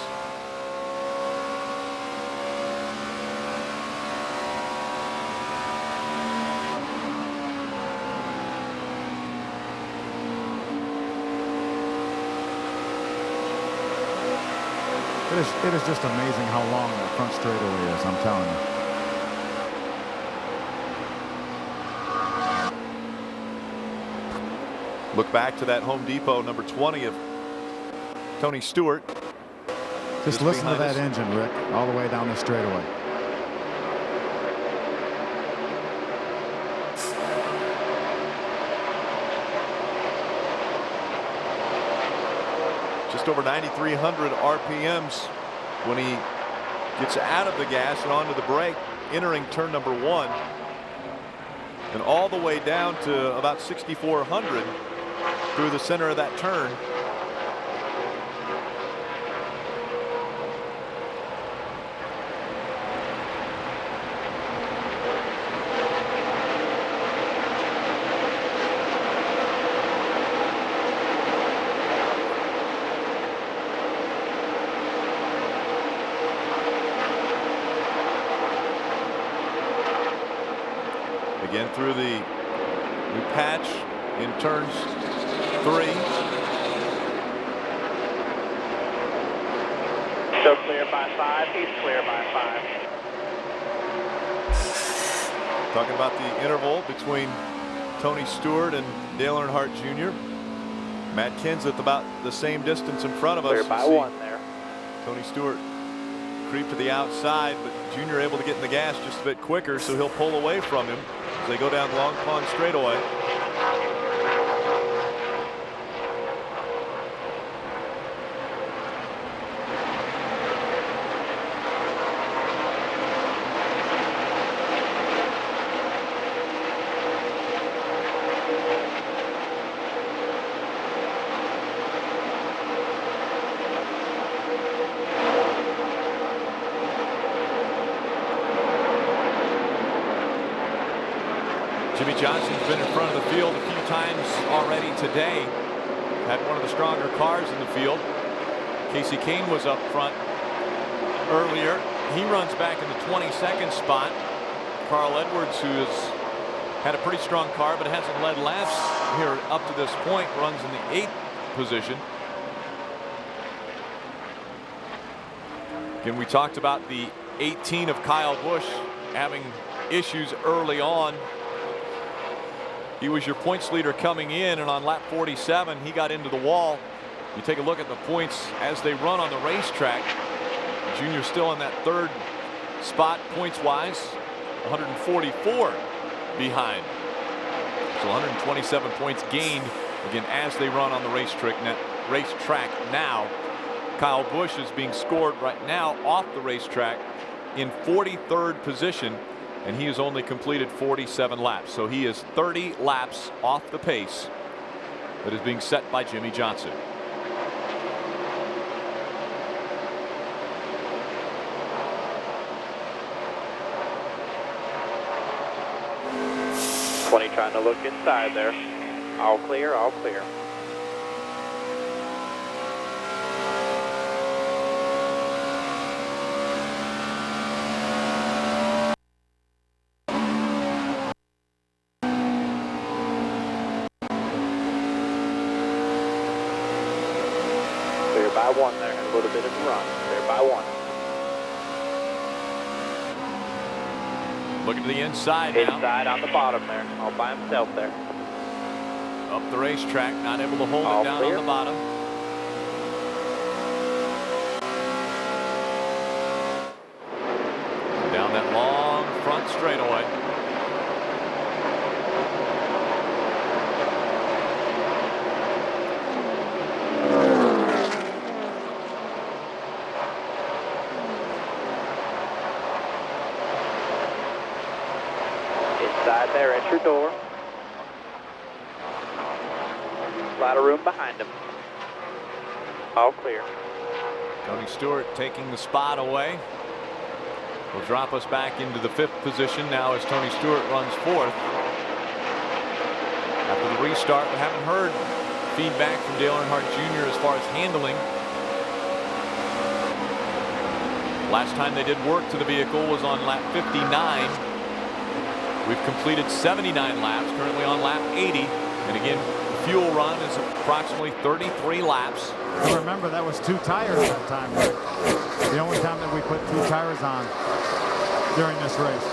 It is just amazing how long that front straightaway is, I'm telling you. Look back to that Home Depot number 20 of Tony Stewart. Just listen to that engine, Rick, all the way down the straightaway. Just over 9,300 RPMs when he gets out of the gas and onto the brake, entering turn number 1, and all the way down to about 6,400 through the center of that turn. Again through the new patch in turns 3. Still clear by 5. He's clear by 5. Talking about the interval between Tony Stewart and Dale Earnhardt Jr. Matt Kenseth about the same distance in front of us. Clear by 1 there. Tony Stewart creep to the outside, but Jr. able to get in the gas just a bit quicker, so he'll pull away from him as they go down Long Pond straightaway. Jimmy Johnson's been in front of the field a few times already today. Had one of the stronger cars in the field. Casey Kane was up front earlier. He runs back in the 22nd spot. Carl Edwards, who has had a pretty strong car but hasn't led laps here up to this point, runs in the 8th position. Again, we talked about the 18 of Kyle Busch having issues early on. He was your points leader coming in, and on lap 47 he got into the wall. You take a look at the points as they run on the racetrack. Junior still in that 3rd spot points wise, 144 behind So 127 points gained, again, as they run on the racetrack now. Kyle Busch is being scored right now off the racetrack in 43rd position, and he has only completed 47 laps. So he is 30 laps off the pace that is being set by Jimmy Johnson. Trying to look inside there. All clear, all clear. Clear by one there, a little bit of a run. Clear by one. Looking to the inside now. Inside on the bottom there, all by himself there. Up the racetrack, not able to hold all it down clear. on the bottom. Down that long front straightaway. Inside there at your door. A lot of room behind him. All clear. Tony Stewart taking the spot away. Will drop us back into the 5th position now as Tony Stewart runs 4th. After the restart, we haven't heard feedback from Dale Earnhardt Jr. as far as handling. Last time they did work to the vehicle was on lap 59. We've completed 79 laps, currently on lap 80. And again, the fuel run is approximately 33 laps. And remember, that was 2 tires that time. The only time that we put 2 tires on during this race.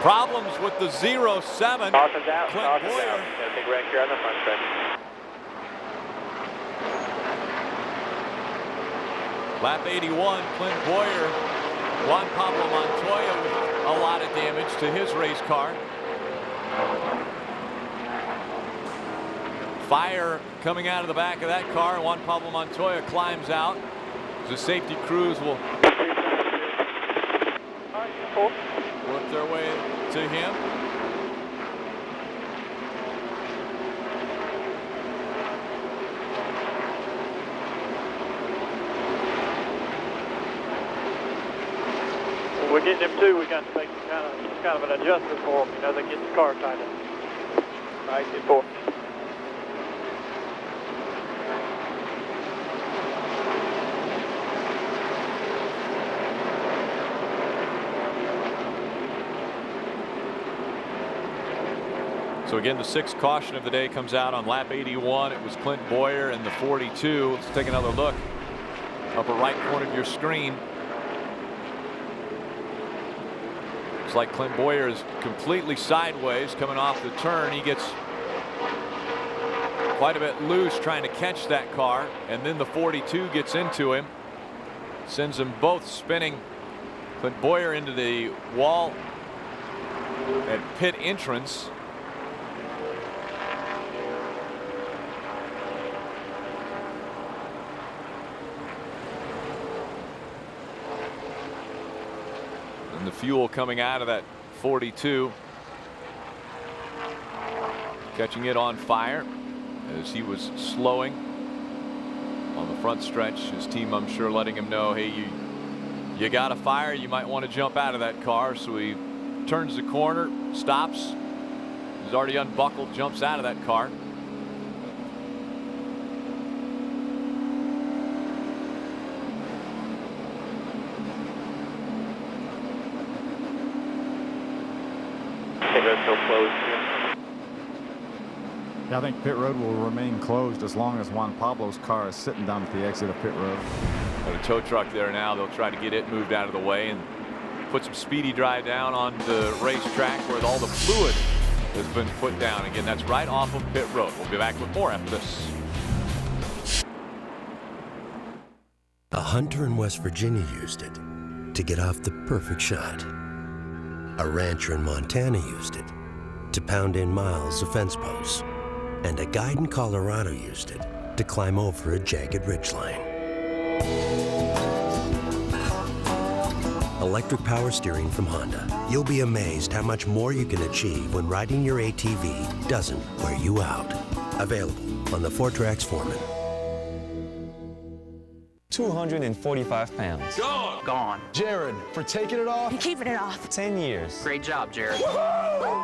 Problems with the 07. Caution's out. Clint Caution's Boyer. out. Got a big wreck here on the front stretch. Lap 81, Clint Boyer, Juan Pablo Montoya with a lot of damage to his race car. Fire coming out of the back of that car. Juan Pablo Montoya climbs out. The safety crews will work their way to him. We're getting him too. We got to make kind of an adjustment for him. You know, they get the car tightened. Right, get four. So again, the 6th caution of the day comes out on lap 81. It was Clint Boyer in the 42. Let's take another look. Upper right corner of your screen. Looks like Clint Boyer is completely sideways coming off the turn. He gets quite a bit loose trying to catch that car, and then the 42 gets into him, sends them both spinning. Clint Boyer into the wall at pit entrance. And the fuel coming out of that 42, catching it on fire as he was slowing on the front stretch. His team, I'm sure, letting him know, hey, you got a fire, you might want to jump out of that car. So he turns the corner, stops. He's already unbuckled, jumps out of that car. Still closed here. Yeah, I think pit road will remain closed as long as Juan Pablo's car is sitting down at the exit of pit road. Got a tow truck there now. They'll try to get it moved out of the way and put some speedy dry down on the racetrack where all the fluid has been put down. Again, that's right off of pit road. We'll be back with more after this. A hunter in West Virginia used it to get off the perfect shot. A rancher in Montana used it to pound in miles of fence posts. And a guide in Colorado used it to climb over a jagged ridgeline. Electric power steering from Honda. You'll be amazed how much more you can achieve when riding your ATV doesn't wear you out. Available on the Fortrax Foreman. 245 pounds. Gone. Jared, for taking it off. I'm keeping it off. 10 years. Great job, Jared.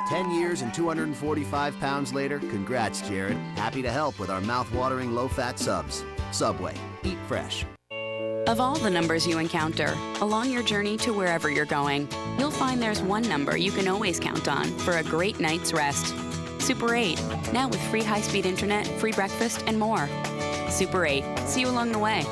10 years and 245 pounds later, congrats, Jared. Happy to help with our mouth-watering low-fat subs. Subway. Eat fresh. Of all the numbers you encounter, along your journey to wherever you're going, you'll find there's one number you can always count on for a great night's rest. Super 8, now with free high-speed internet, free breakfast, and more. Super 8, see you along the way.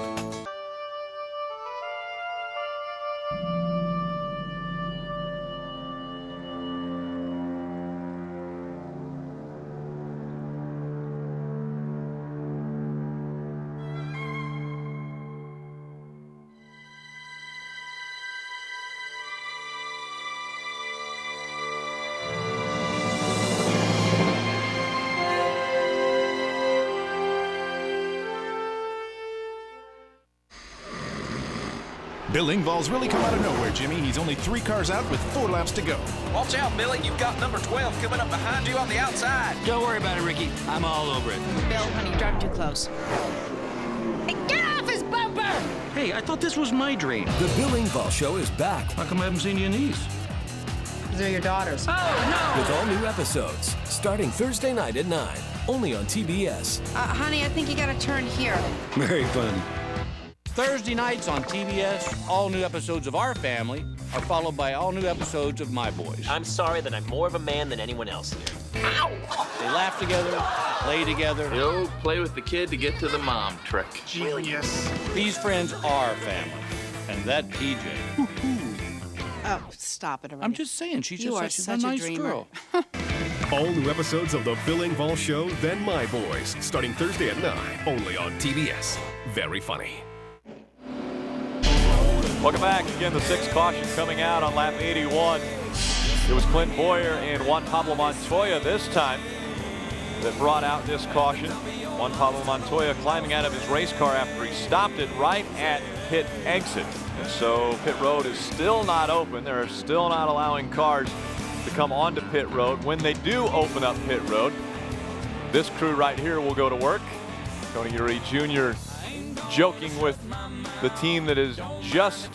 Bill Engvall's really come out of nowhere, Jimmy. He's only 3 cars out with 4 laps to go. Watch out, Billy. You've got number 12 coming up behind you on the outside. Don't worry about it, Ricky. I'm all over it. Bill, honey, you're driving too close. Hey, get off his bumper! Hey, I thought this was my dream. The Bill Engvall Show is back. How come I haven't seen you in these? They're your daughters. Oh, no! With all new episodes, starting Thursday night at 9, only on TBS. Honey, I think you gotta turn here. Very funny. Thursday nights on TBS, all new episodes of Our Family are followed by all new episodes of My Boys. I'm sorry that I'm more of a man than anyone else here. Ow! They laugh together, play together. The old play with the kid to get to the mom trick. Genius. These friends are family. And that PJ. Oh, stop it already. I'm just saying, she's You just are such such a a nice dreamer. girl. All new episodes of The Bill Engvall Show, then My Boys, starting Thursday at 9, only on TBS. Very funny. Welcome back. Again, the 6th caution coming out on lap 81. It was Clint Boyer and Juan Pablo Montoya this time that brought out this caution. Juan Pablo Montoya climbing out of his race car after he stopped it right at pit exit. And so pit road is still not open. They're still not allowing cars to come onto pit road. When they do open up pit road, this crew right here will go to work. Tony Uri Jr. joking with the team that is just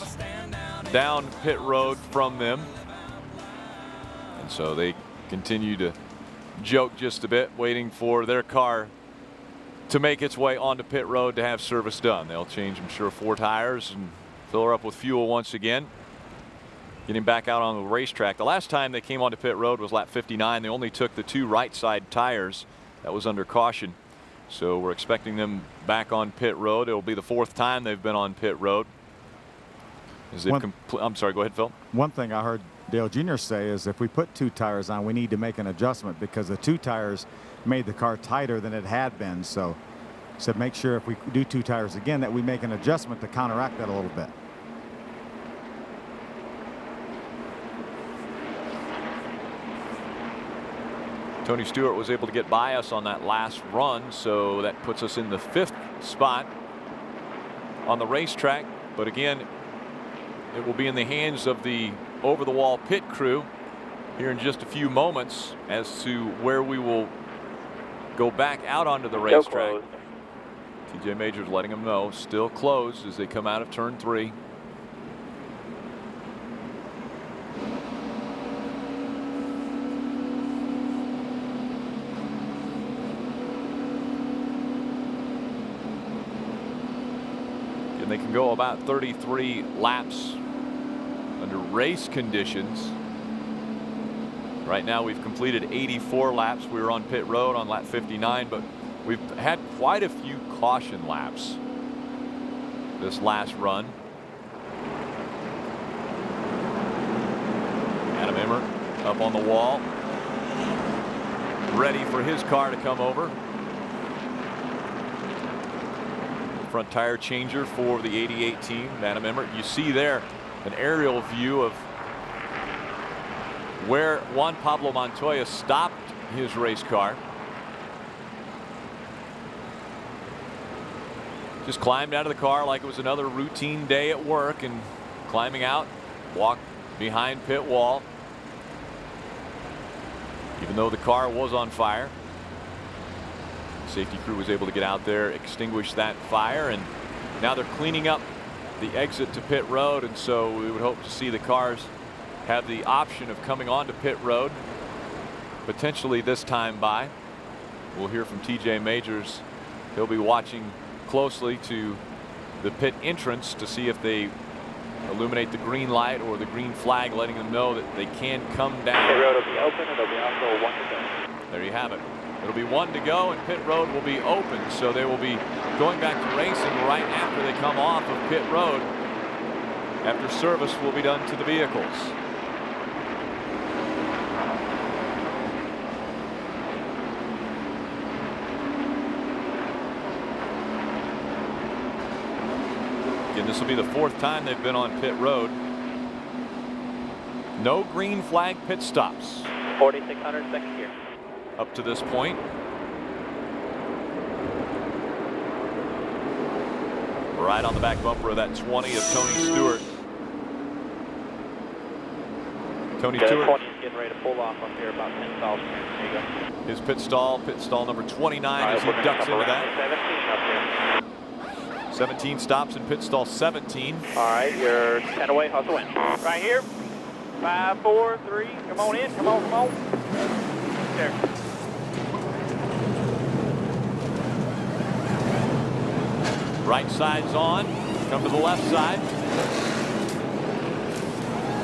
down pit road from them. And so they continue to joke just a bit, waiting for their car to make its way onto pit road to have service done. They'll change, I'm sure, 4 tires and fill her up with fuel once again. Getting back out on the racetrack. The last time they came onto pit road was lap 59. They only took the 2 right side tires. That was under caution. So we're expecting them back on pit road. It'll be the 4th time they've been on pit road. I'm sorry, go ahead, Phil. One thing I heard Dale Jr. say is if we put 2 tires on, we need to make an adjustment because the 2 tires made the car tighter than it had been. So said make sure if we do 2 tires again that we make an adjustment to counteract that a little bit. Tony Stewart was able to get by us on that last run, so that puts us in the 5th spot on the racetrack. But again, it will be in the hands of the over-the-wall pit crew here in just a few moments as to where we will go back out onto the racetrack. TJ Majors letting them know still closed as they come out of turn 3. They can go about 33 laps under race conditions. Right now we've completed 84 laps. We were on pit road on lap 59, but we've had quite a few caution laps this last run. Adam Emmert up on the wall, ready for his car to come over. front tire changer for the 88 team, Adam Emmert. You see there an aerial view of where Juan Pablo Montoya stopped his race car. Just climbed out of the car like it was another routine day at work, and climbing out, walked behind pit wall. Even though the car was on fire, the safety crew was able to get out there, extinguish that fire, and now they're cleaning up the exit to pit road, and so we would hope to see the cars have the option of coming onto pit road potentially this time by. We'll hear from TJ Majors. He'll be watching closely to the pit entrance to see if they illuminate the green light or the green flag, letting them know that they can come down. Pit road will be open. It'll be also 1 to go. There you have it. It'll be 1 to go, and pit road will be open, so they will be going back to racing right after they come off of pit road, after service will be done to the vehicles. Again, this will be the 4th time they've been on pit road. No green flag pit stops. 4600 second gear. Up to this point. Right on the back bumper of that 20 of Tony Stewart. Tony Stewart. 20 is getting ready to pull off up here about 10 stalls. There you go. His pit stall number 29 right, as he ducks into that. 17 up here. 17 stops in pit stall 17. All right, you're 10 away, hustle in. Right here. 5, 4, 3. Come on in. Come on, come on. There. Right side's on. Come to the left side.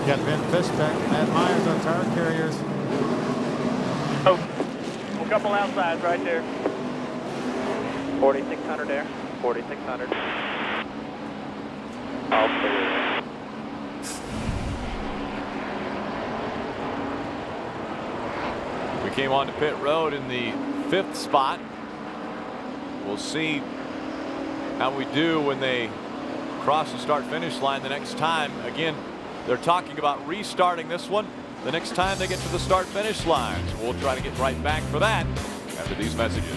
Got Ben Fishbeck, Matt Myers on tire carriers. Oh, a couple outsides right there. 4600 there. 4600. All clear. We came on to pit road in the 5th spot. We'll see how we do when they cross the start-finish line the next time. Again, they're talking about restarting this one the next time they get to the start-finish line. So we'll try to get right back for that after these messages.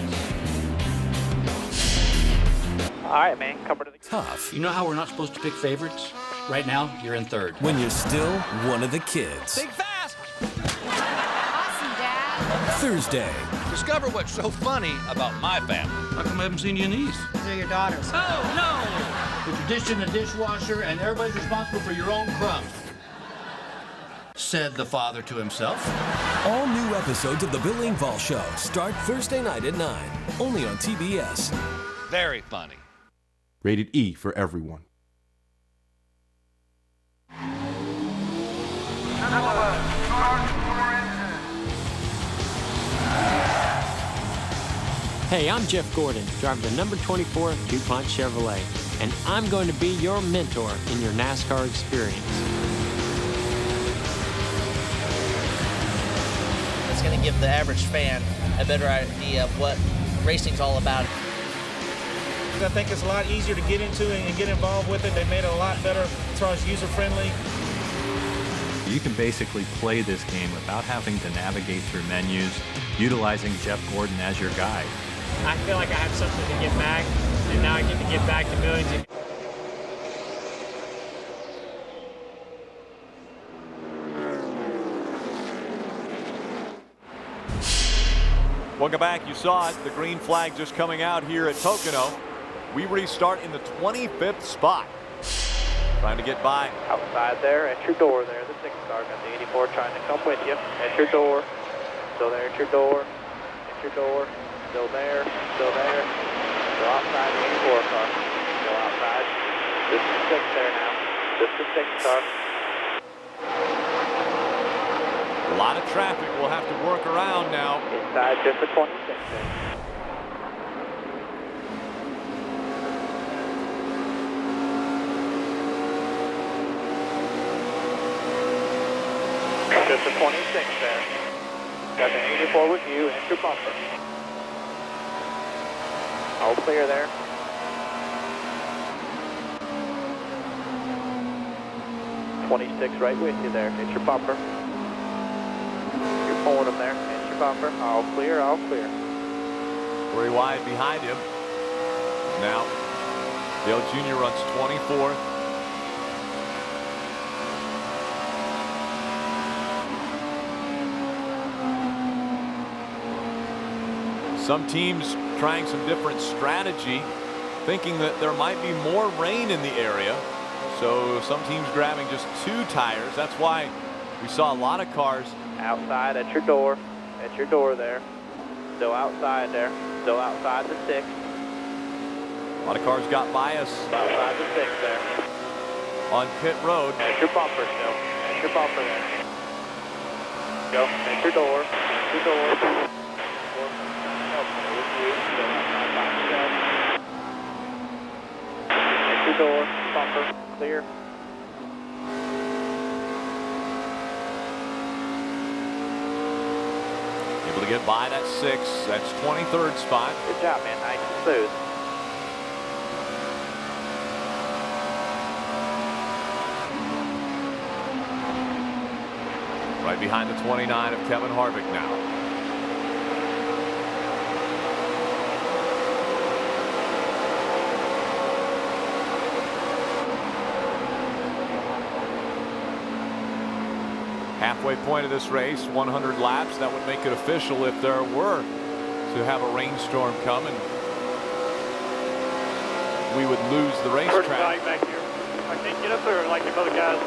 All right, man, cover to the tough. You know how we're not supposed to pick favorites? Right now, you're in 3rd. When you're still one of the kids. Think fast! Awesome, Dad. Thursday. Discover what's so funny about my family. How come I haven't seen you in these? They're your daughters. Oh, no! The tradition, the dishwasher, and everybody's responsible for your own crumbs. Said the father to himself. All new episodes of The Bill Engvall Show start Thursday night at 9, only on TBS. Very funny. Rated E for everyone. Hey, I'm Jeff Gordon, driving the number 24 DuPont Chevrolet, and I'm going to be your mentor in your NASCAR experience. It's going to give the average fan a better idea of what racing's all about. I think it's a lot easier to get into and get involved with it. They made it a lot better as far as user-friendly. You can basically play this game without having to navigate through menus, utilizing Jeff Gordon as your guide. I feel like I have something to give back, and now I get to give back to millions. Welcome back. You saw it. The green flag just coming out here at Pocono. We restart in the 25th spot. Trying to get by. Outside there, at your door there, the 6 car got the 84 trying to come with you. At your door, still there at your door, at your door, still there, still there. Still outside the 84 car, still outside. Just the 6 there now, just the 6 car. A lot of traffic we'll have to work around now. Inside just the 26 there. Just the 26 there. Got the 84 with you and your bumper. All clear there. 26 right with you there. Hit your bumper. You're pulling them there. Hit your bumper. All clear, all clear. 3 wide behind him. Now, Dale Jr. runs 24th. Some teams trying some different strategy, thinking that there might be more rain in the area. So some teams grabbing just 2 tires. That's why we saw a lot of cars outside at your door. At your door there. Still outside there. Still outside the 6. A lot of cars got by us. Outside the 6 there. On pit road. At your bumper still. At your bumper there. Go. At your door. At your door. At your door. Bumper. Clear. Able to get by that 6. That's 23rd spot. Good job, man. Nice and smooth. Right behind the 29 of Kevin Harvick now. Halfway point of this race, 100 laps. That would make it official if there were to have a rainstorm coming. We would lose the racetrack. Back here. I can't get up there like the other guys.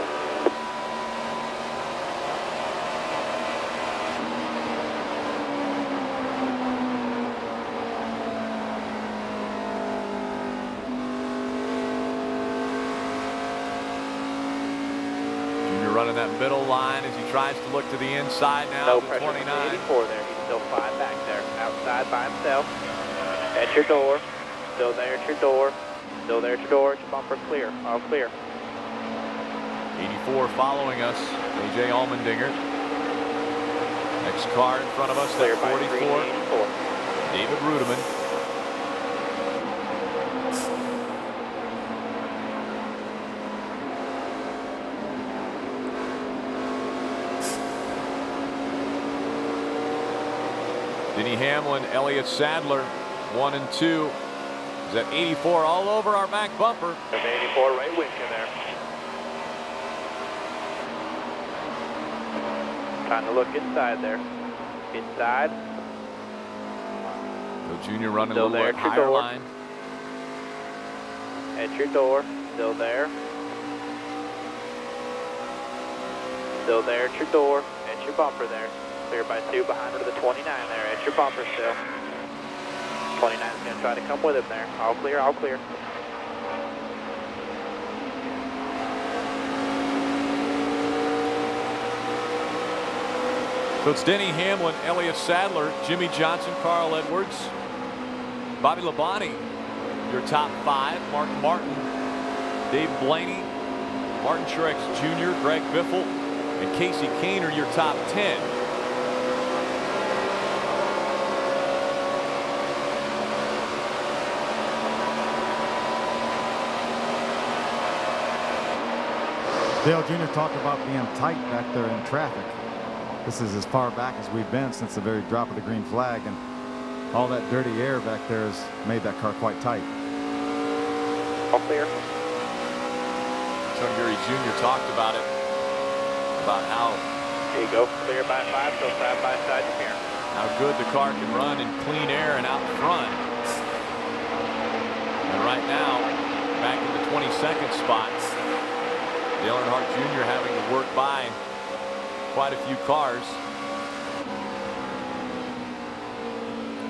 Running that middle line as he tries to look to the inside now. No to pressure 29. from the 84 there. He's still 5 back there. Outside by himself. At your door. Still there at your door. Still there at your door. It's your bumper clear. All clear. 84 following us. A.J. Allmendinger. Next car in front of us. Clear That 44. David Rudiman. Denny Hamlin, Elliott Sadler, 1 and 2. Is at 84 all over our back bumper. There's 84 right with you there. Trying to look inside there. Inside. Bill Jr. running Still a little there bit at your higher door. line. At your door. Still there. Still there at your door. At your bumper there. Clear by 2 behind to the 29 there. At your bumper still. 29's going to try to come with him there. All clear, all clear. So it's Denny Hamlin, Elliott Sadler, Jimmy Johnson, Carl Edwards, Bobby Labonte, your top 5. Mark Martin, Dave Blaney, Martin Truex Jr., Greg Biffle, and Casey Kane are your top 10. Dale Jr. talked about being tight back there in traffic. This is as far back as we've been since the very drop of the green flag, and all that dirty air back there has made that car quite tight. All clear. Tony Gurley Jr. talked about it, about how there you go, clear by 5, so side by side here. How good the car can run in clean air and out front. And right now, back in the 22nd spot, Dale Earnhardt Jr. having to work by quite a few cars,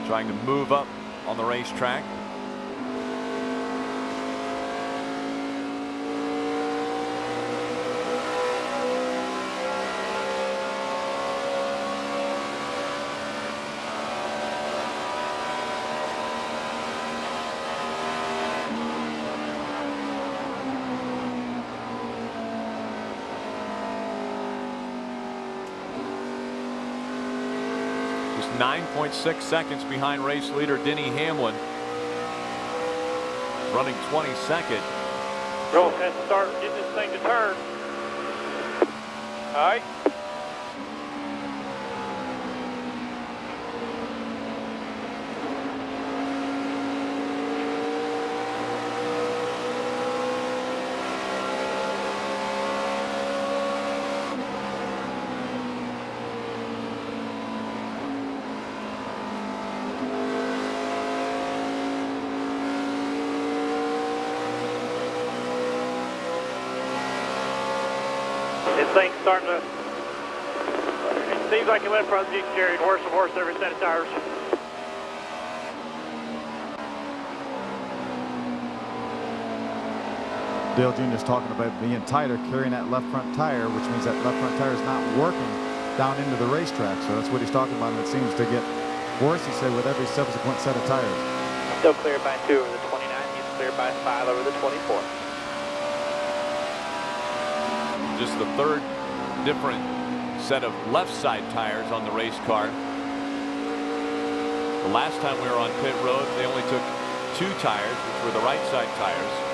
trying to move up on the racetrack. Just 9.6 seconds behind race leader Denny Hamlin, running 22nd. Bro, has to start getting this thing to turn. All right. This thing's starting to, it seems like it went from getting carried worse and worse every set of tires. Dale Jr. is talking about being tighter, carrying that left front tire, which means that left front tire is not working down into the racetrack. So that's what he's talking about, and it seems to get worse, he said, with every subsequent set of tires. Still cleared by 2 over the 29. He's cleared by 5 over the 24. Just the third different set of left side tires on the race car. The last time we were on pit road, they only took 2 tires, which were the right side tires.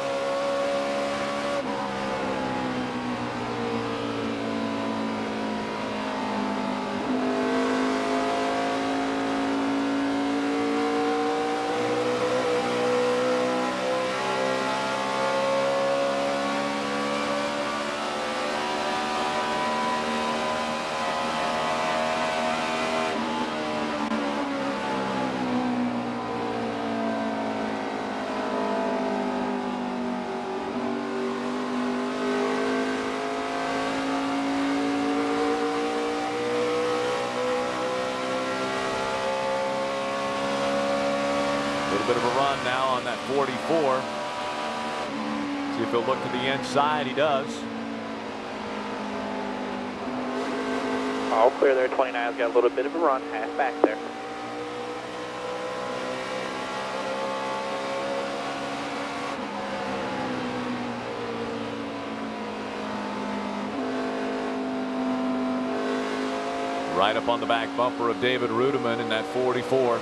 Bit of a run now on that 44. See if he'll look to the inside. He does. All clear there. 29's got a little bit of a run, half back there. Right up on the back bumper of David Rudeman in that 44.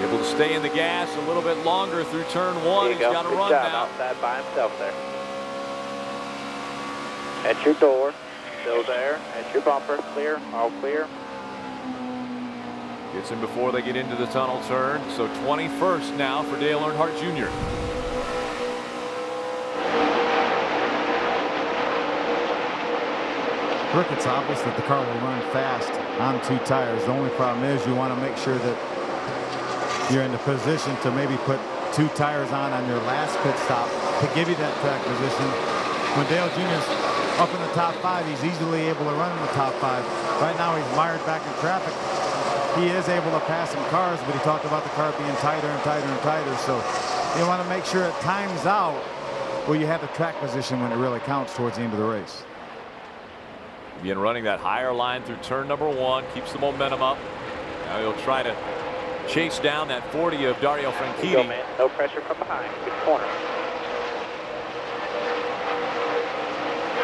Able to stay in the gas a little bit longer through turn 1. He's got a run now. Outside by himself there. At your door, still there. At your bumper, clear, all clear. Gets him before they get into the tunnel turn. So 21st now for Dale Earnhardt Jr. Rick, it's obvious that the car will run fast on 2 tires. The only problem is you want to make sure that you're in the position to maybe put 2 tires on your last pit stop to give you that track position. When Dale Jr.'s up in the top 5, he's easily able to run in the top 5. Right now he's mired back in traffic. He is able to pass some cars, but he talked about the car being tighter and tighter and tighter. So you want to make sure it times out where you have the track position when it really counts towards the end of the race. Again, running that higher line through turn number 1, keeps the momentum up. Now he'll try to chase down that 40 of Dario Franchitti. Go, man. No pressure from behind. Good corner.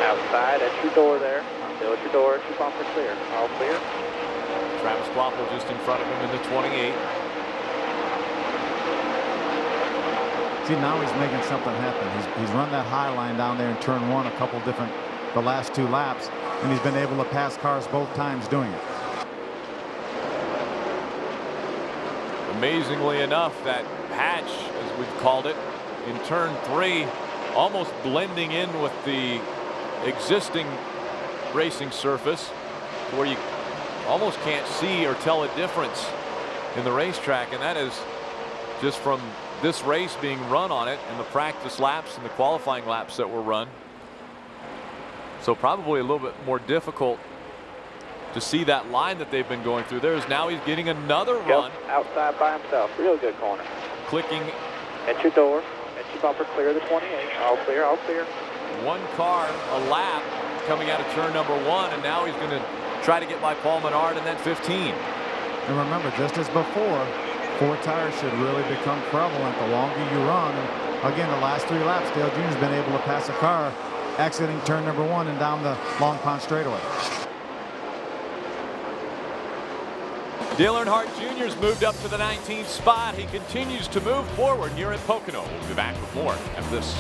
Outside at your door there. Still at your door. At your bumper clear. All clear. Travis Kloppel just in front of him in the 28. See, now he's making something happen. He's run that high line down there in turn 1 a couple different, the last 2 laps, and he's been able to pass cars both times doing it. Amazingly enough, that hatch, as we've called it, in turn 3, almost blending in with the existing racing surface, where you almost can't see or tell a difference in the racetrack, and that is just from this race being run on it and the practice laps and the qualifying laps that were run. So probably a little bit more difficult to see that line that they've been going through. There's now he's getting another run. Outside by himself. Real good corner. Clicking. At your door. At your bumper clear the 28. All clear, all clear. 1 car a lap coming out of turn number 1, and now he's going to try to get by Paul Menard in that 15. And remember, just as before, 4 tires should really become prevalent the longer you run. And again, the last 3 laps, Dale Jr.'s been able to pass a car exiting turn number 1 and down the Long Pond straightaway. Dale Earnhardt Jr.'s moved up to the 19th spot. He continues to move forward here at Pocono. We'll be back with more after this.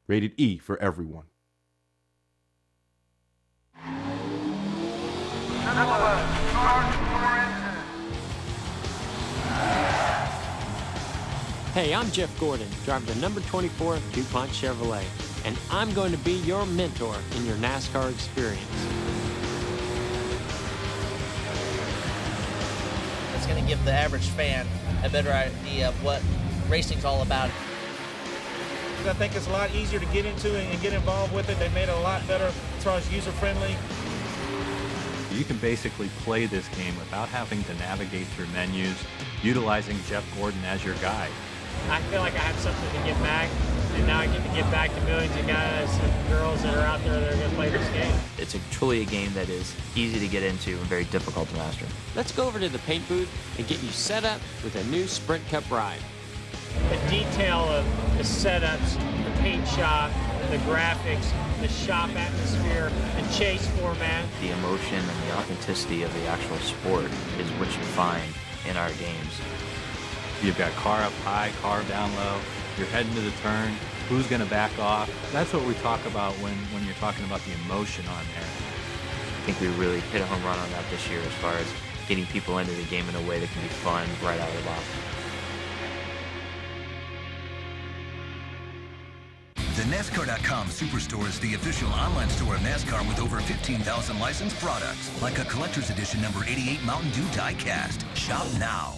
Rated E for everyone. Hey, I'm Jeff Gordon, driving the number 24 DuPont Chevrolet, and I'm going to be your mentor in your NASCAR experience. It's going to give the average fan a better idea of what racing's all about. I think it's a lot easier to get into and get involved with it. They made it a lot better as far as user-friendly. You can basically play this game without having to navigate through menus, utilizing Jeff Gordon as your guide. I feel like I have something to give back, and now I get to give back to millions of guys and girls that are out there that are going to play this game. It's truly a game that is easy to get into and very difficult to master. Let's go over to the paint booth and get you set up with a new Sprint Cup ride. The detail of the setups, the paint shop, the graphics, the shop atmosphere, the chase format. The emotion and the authenticity of the actual sport is what you find in our games. You've got car up high, car down low. You're heading to the turn. Who's going to back off? That's what we talk about when you're talking about the emotion on there. I think we really hit a home run on that this year as far as getting people into the game in a way that can be fun right out of the box. The NASCAR.com Superstore is the official online store of NASCAR with over 15,000 licensed products, like a collector's edition number 88 Mountain Dew die-cast. Shop now.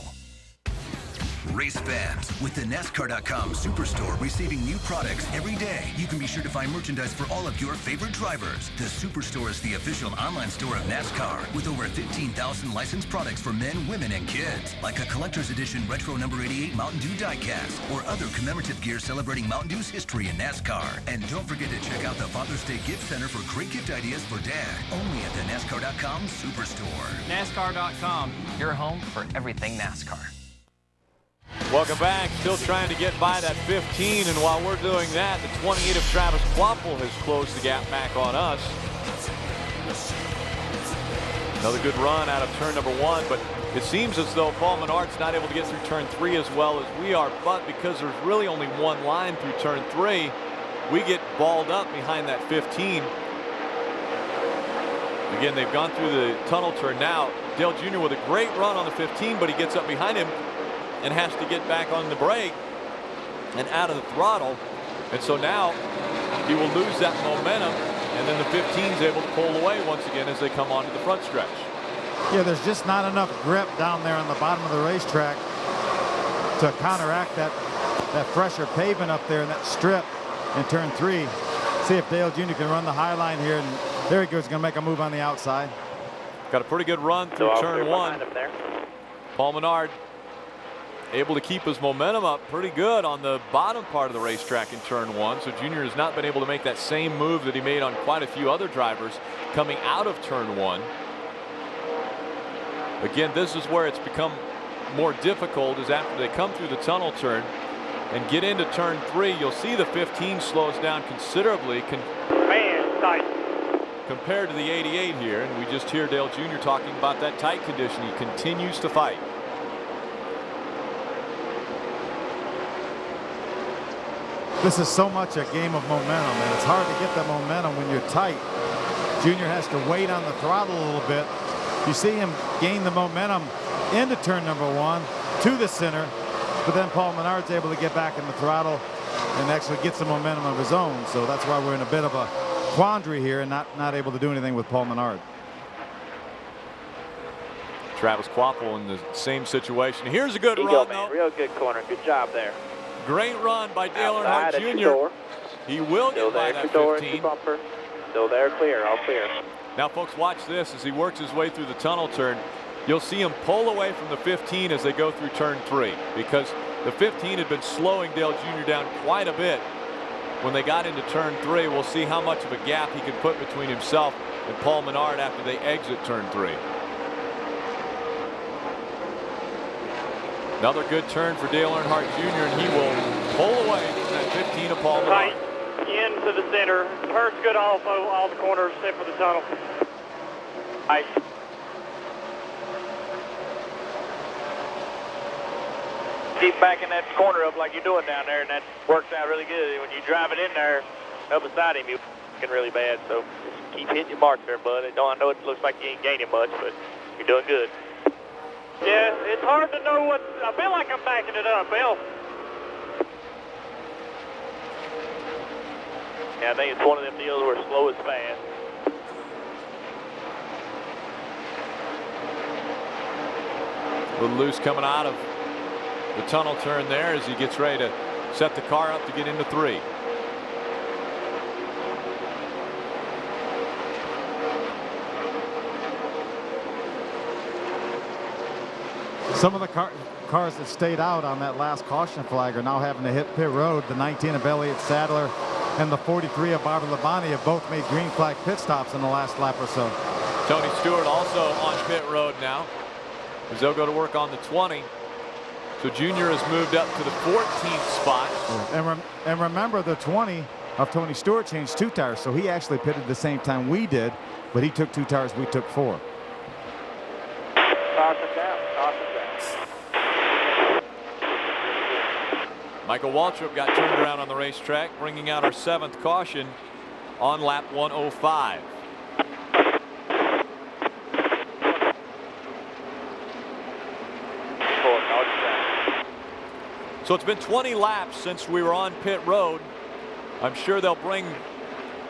Race fans, with the NASCAR.com Superstore receiving new products every day, you can be sure to find merchandise for all of your favorite drivers. The Superstore is the official online store of NASCAR with over 15,000 licensed products for men, women, and kids, like a collector's edition retro number 88 Mountain Dew die-cast or other commemorative gear celebrating Mountain Dew's history in NASCAR. And don't forget to check out the Father's Day Gift Center for great gift ideas for Dad, only at the NASCAR.com Superstore. NASCAR.com, your home for everything NASCAR. Welcome back. Still trying to get by that 15, and while we're doing that, the 28 of Travis Quapple has closed the gap back on us. Another good run out of turn number 1, but it seems as though Paul Menard's not able to get through turn 3 as well as we are, but because there's really only one line through turn 3, we get balled up behind that 15. Again, they've gone through the tunnel turn now. Dale Jr. with a great run on the 15, but he gets up behind him and has to get back on the brake and out of the throttle. And so now he will lose that momentum, and then the 15 is able to pull away once again as they come onto the front stretch. Yeah, there's just not enough grip down there on the bottom of the racetrack to counteract that fresher pavement up there in that strip in turn 3. See if Dale Jr. can run the high line here, and there he goes, going to make a move on the outside. Got a pretty good run through turn 1. Paul Menard able to keep his momentum up pretty good on the bottom part of the racetrack in turn 1. So Junior has not been able to make that same move that he made on quite a few other drivers coming out of turn 1. Again, this is where it's become more difficult, is after they come through the tunnel turn and get into turn 3. You'll see the 15 slows down considerably compared to the 88 here, and we just hear Dale Jr. talking about that tight condition. He continues to fight. This is so much a game of momentum, and it's hard to get the momentum when you're tight. Junior has to wait on the throttle a little bit. You see him gain the momentum into turn number 1 to the center, but then Paul Menard's able to get back in the throttle and actually get some momentum of his own. So that's why we're in a bit of a quandary here and not able to do anything with Paul Menard. Travis Quapple in the same situation. Here's a good Eagle, run, man. though. Real good corner. Good job there. Great run by Dale Outside Earnhardt at Jr. your door. He will Still get by there, that your door, 15. your bumper. Still there, clear, all clear. Now, folks, watch this as he works his way through the tunnel turn. You'll see him pull away from the 15 as they go through turn 3, because the 15 had been slowing Dale Jr. down quite a bit when they got into turn 3. We'll see how much of a gap he can put between himself and Paul Menard after they exit turn 3. Another good turn for Dale Earnhardt Jr., and he will pull away from that 15 of Paul Tight Menard. into the center. Turns good off all the corners except for the tunnel. Tight. Keep backing that corner up like you're doing down there, and that works out really good. When you drive it in there up beside him, you're f***ing really bad. So just keep hitting your mark there, bud. I know it looks like you ain't gaining much, but you're doing good. Yeah, it's hard to know what. I feel like I'm backing it up, Bill. Yeah, I think it's one of them deals where slow is fast. A little loose coming out of the tunnel turn there as he gets ready to set the car up to get into 3. Some of the cars that stayed out on that last caution flag are now having to hit pit road. The 19 of Elliott Sadler and the 43 of Barbara Labonte have both made green flag pit stops in the last lap or so. Tony Stewart also on pit road now as they'll go to work on the 20. So Junior has moved up to the 14th spot. And remember, the 20 of Tony Stewart changed 2 tires, so he actually pitted the same time we did, but he took 2 tires, we took 4. Toss it down. Michael Waltrip got turned around on the racetrack, bringing out our 7th caution on lap 105. So it's been 20 laps since we were on pit road. I'm sure they'll bring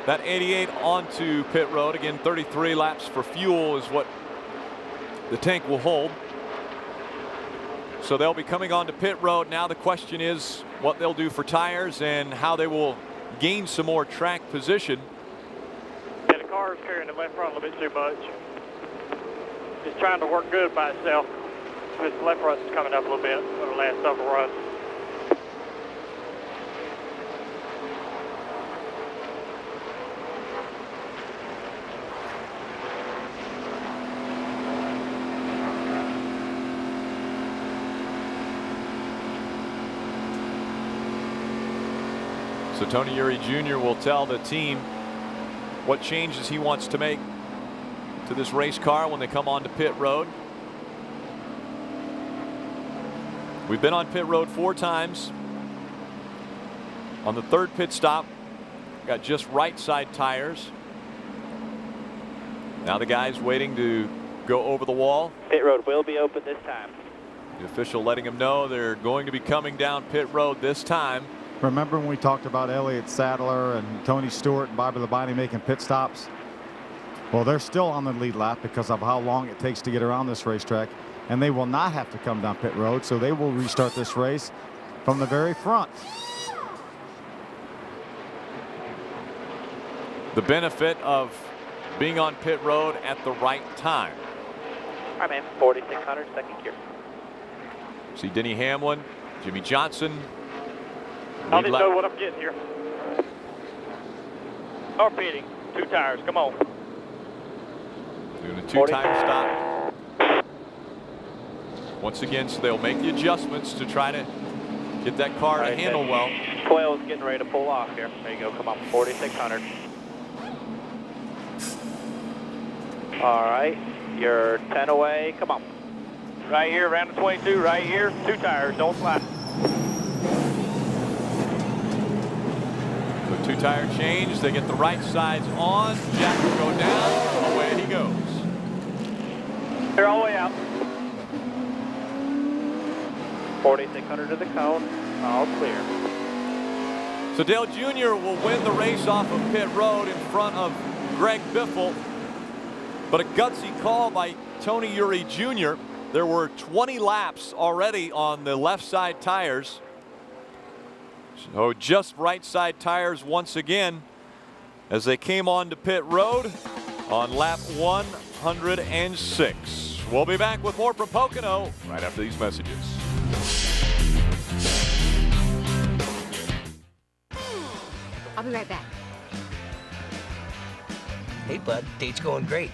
that 88 onto pit road. Again, 33 laps for fuel is what the tank will hold. So they'll be coming onto pit road. Now the question is what they'll do for tires and how they will gain some more track position. Yeah, the car is carrying the left front a little bit too much. It's trying to work good by itself. This left front is coming up a little bit over the last several runs. So Tony Eury Jr. will tell the team what changes he wants to make to this race car when they come onto pit road. We've been on pit road 4 times. On the 3rd pit stop, got just right side tires. Now the guys waiting to go over the wall. Pit road will be open this time. The official letting them know they're going to be coming down pit road this time. Remember when we talked about Elliott Sadler and Tony Stewart and Bobby Labonte making pit stops? Well, they're still on the lead lap because of how long it takes to get around this racetrack, and they will not have to come down pit road, so they will restart this race from the very front. The benefit of being on pit road at the right time. All right, man, 4,600, second gear. See Denny Hamlin, Jimmy Johnson. I don't know what I'm getting here. Or pitting. 2 tires. Come on. Doing a 2-tire stop. Once again, so they'll make the adjustments to try to get that car to handle well. 12 is getting ready to pull off here. There you go. Come on. 4,600. All right. You're 10 away. Come on. Right here, around the 22. Right here. 2 tires. Don't slide. The 2-tire change. They get the right sides on. Jack will go down. Away he goes. They're all the way out. 4,600 to the cone. All clear. So Dale Jr. will win the race off of pit road in front of Greg Biffle. But a gutsy call by Tony Eury Jr. There were 20 laps already on the left side tires. So just right side tires once again as they came on to pit road on lap 106. We'll be back with more from Pocono right after these messages. I'll be right back. Hey, bud, date's going great.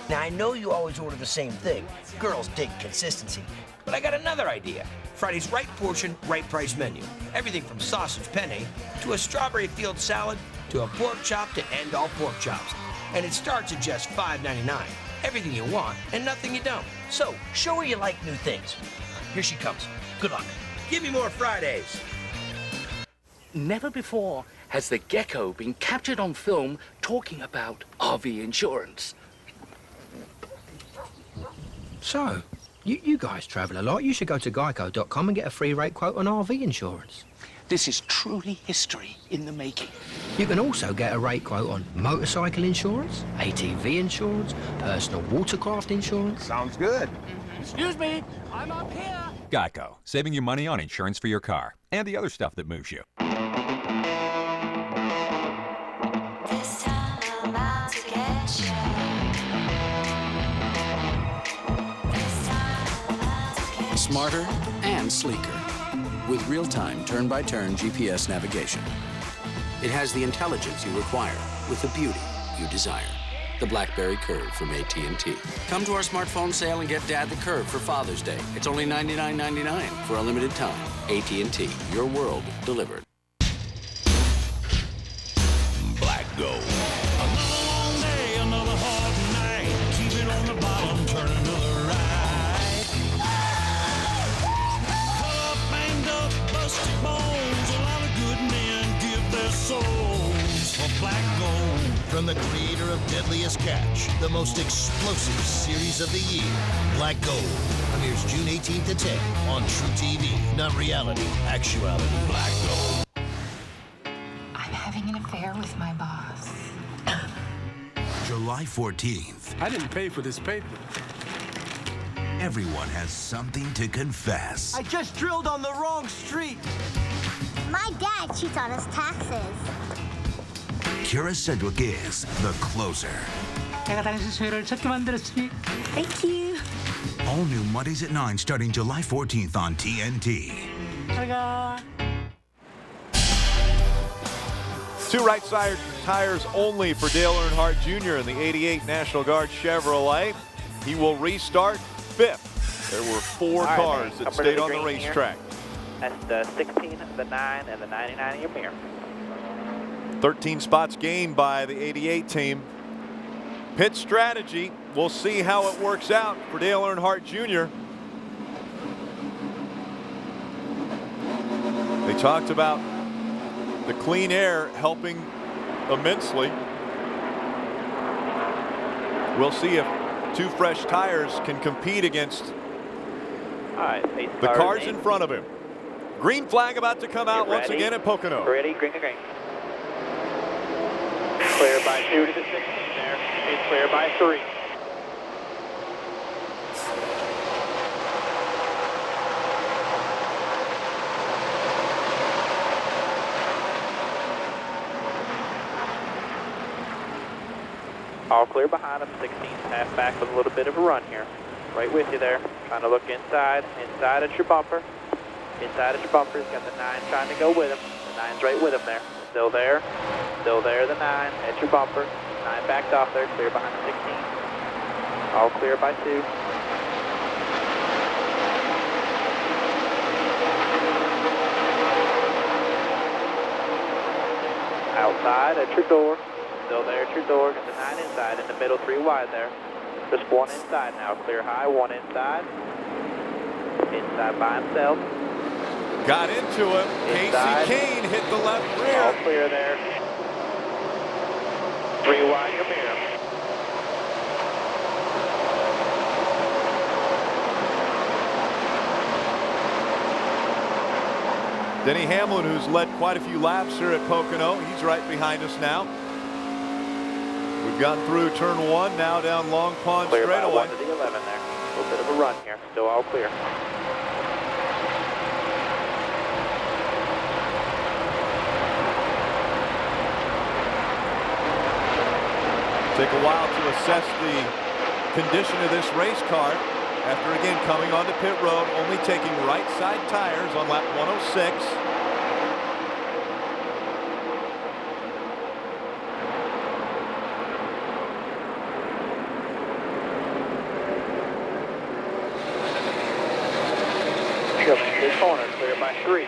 Now, I know you always order the same thing. Girls dig consistency. But But I got another idea. Friday's right portion, right price menu. Everything from sausage penne to a strawberry field salad to a pork chop to end all pork chops. And it starts at just $5.99. Everything you want and nothing you don't. So, show her you like new things. Here she comes. Good luck. Give me more Fridays. Never before has the gecko been captured on film talking about RV insurance. So, you guys travel a lot. You should go to geico.com and get a free rate quote on RV insurance. This is truly history in the making. You can also get a rate quote on motorcycle insurance, ATV insurance, personal watercraft insurance. Sounds good. Excuse me, I'm up here. Geico, saving you money on insurance for your car and the other stuff that moves you. This time I'm out to get you. Smarter and sleeker, with real-time turn-by-turn GPS navigation. It has the intelligence you require with the beauty you desire. The BlackBerry Curve from AT&T. Come to our smartphone sale and get Dad the Curve for Father's Day. It's only $99.99 for a limited time. AT&T, your world delivered. Black Gold. Another long day, another hard night. Keep it on the bottom, turn another right. Cut up, banged up, busted bones. A lot of good men give their souls for Black Gold. From the creator of Deadliest Catch, the most explosive series of the year, Black Gold premieres June 18th at 10 on True TV. Not reality, actuality. Black Gold. I'm having an affair with my boss. July 14th. I didn't pay for this paper. Everyone has something to confess. I just drilled on the wrong street. My dad cheats on his taxes. Kira Sedgwick is the closer. Thank you. All new Mondays at 9 starting July 14th on TNT. Two right side tires only for Dale Earnhardt Jr. in the 88 National Guard Chevrolet. He will restart fifth. There were four cars that stayed on the racetrack. That's the 16, the 9, and the 99 in your mirror. 13 spots gained by the 88 team. Pit strategy. We'll see how it works out for Dale Earnhardt Jr. They talked about the clean air helping immensely. We'll see if two fresh tires can compete against the cars in front of him. Green flag about to come out once again at Pocono. Ready, green. Clear by 2 to the 16 there. It's clear by 3. All clear behind him. 16 half back with a little bit of a run here. Right with you there. Trying to look inside at your bumper. Inside at your bumper. He's got the 9 trying to go with him. The 9's right with him there. Still there, the 9 at your bumper. 9 backed off there, clear behind the 16. All clear by 2. Outside at your door. Still there at your door. Got the 9 inside. In the middle, 3 wide there. Just 1 inside now. Clear high, 1 inside. Inside by himself. Got into him. Inside. Casey Kane hit the left rear. All clear there. 3 wide your mirror. Denny Hamlin, who's led quite a few laps here at Pocono, he's right behind us now. We've gotten through turn 1, now down Long Pond Clear by straightaway. 1 to the 11 there. A little bit of a run here. Still all clear. Take a while to assess the condition of this race car after again coming onto pit road, only taking right side tires on lap 106. 3.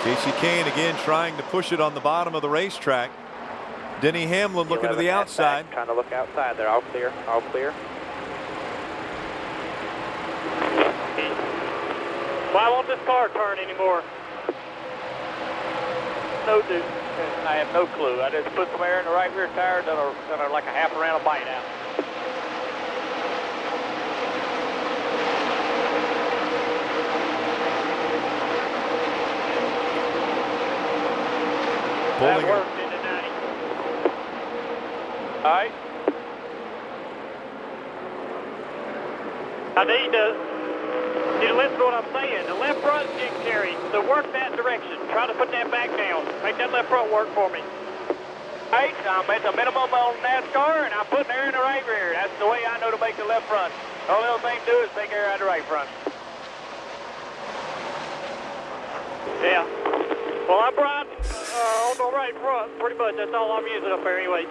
Casey Kane again trying to push it on the bottom of the racetrack. Denny Hamlin looking to the outside. Trying to look outside. They're all clear. All clear. Why won't this car turn anymore? No, dude. I have no clue. I just put some air in the right rear tire, done like a half a round of bite out. That worked in the 90. All right. I need to listen to what I'm saying. The left front didn't carry, so work that direction. Try to put that back down. Make that left front work for me. All right, I'm at the minimum on NASCAR, and I'm putting air in the right rear. That's the way I know to make the left front. The only other thing to do is take air out of the right front. Yeah. Well, I'm riding on the right front, pretty much. That's all I'm using up there anyway. You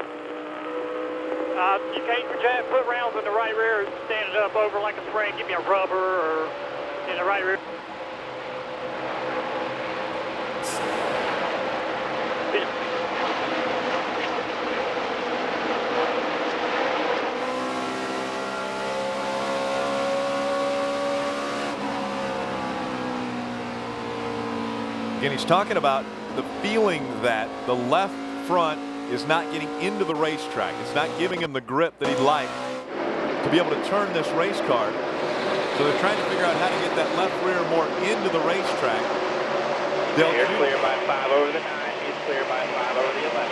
can't put rounds in the right rear, stand it up over like a spring, give me a rubber or in the right rear. Again, he's talking about the feeling that the left front is not getting into the racetrack. It's not giving him the grip that he'd like to be able to turn this race car. So they're trying to figure out how to get that left rear more into the racetrack. He's clear by 5 over the 9. He's clear by 5 over the 11.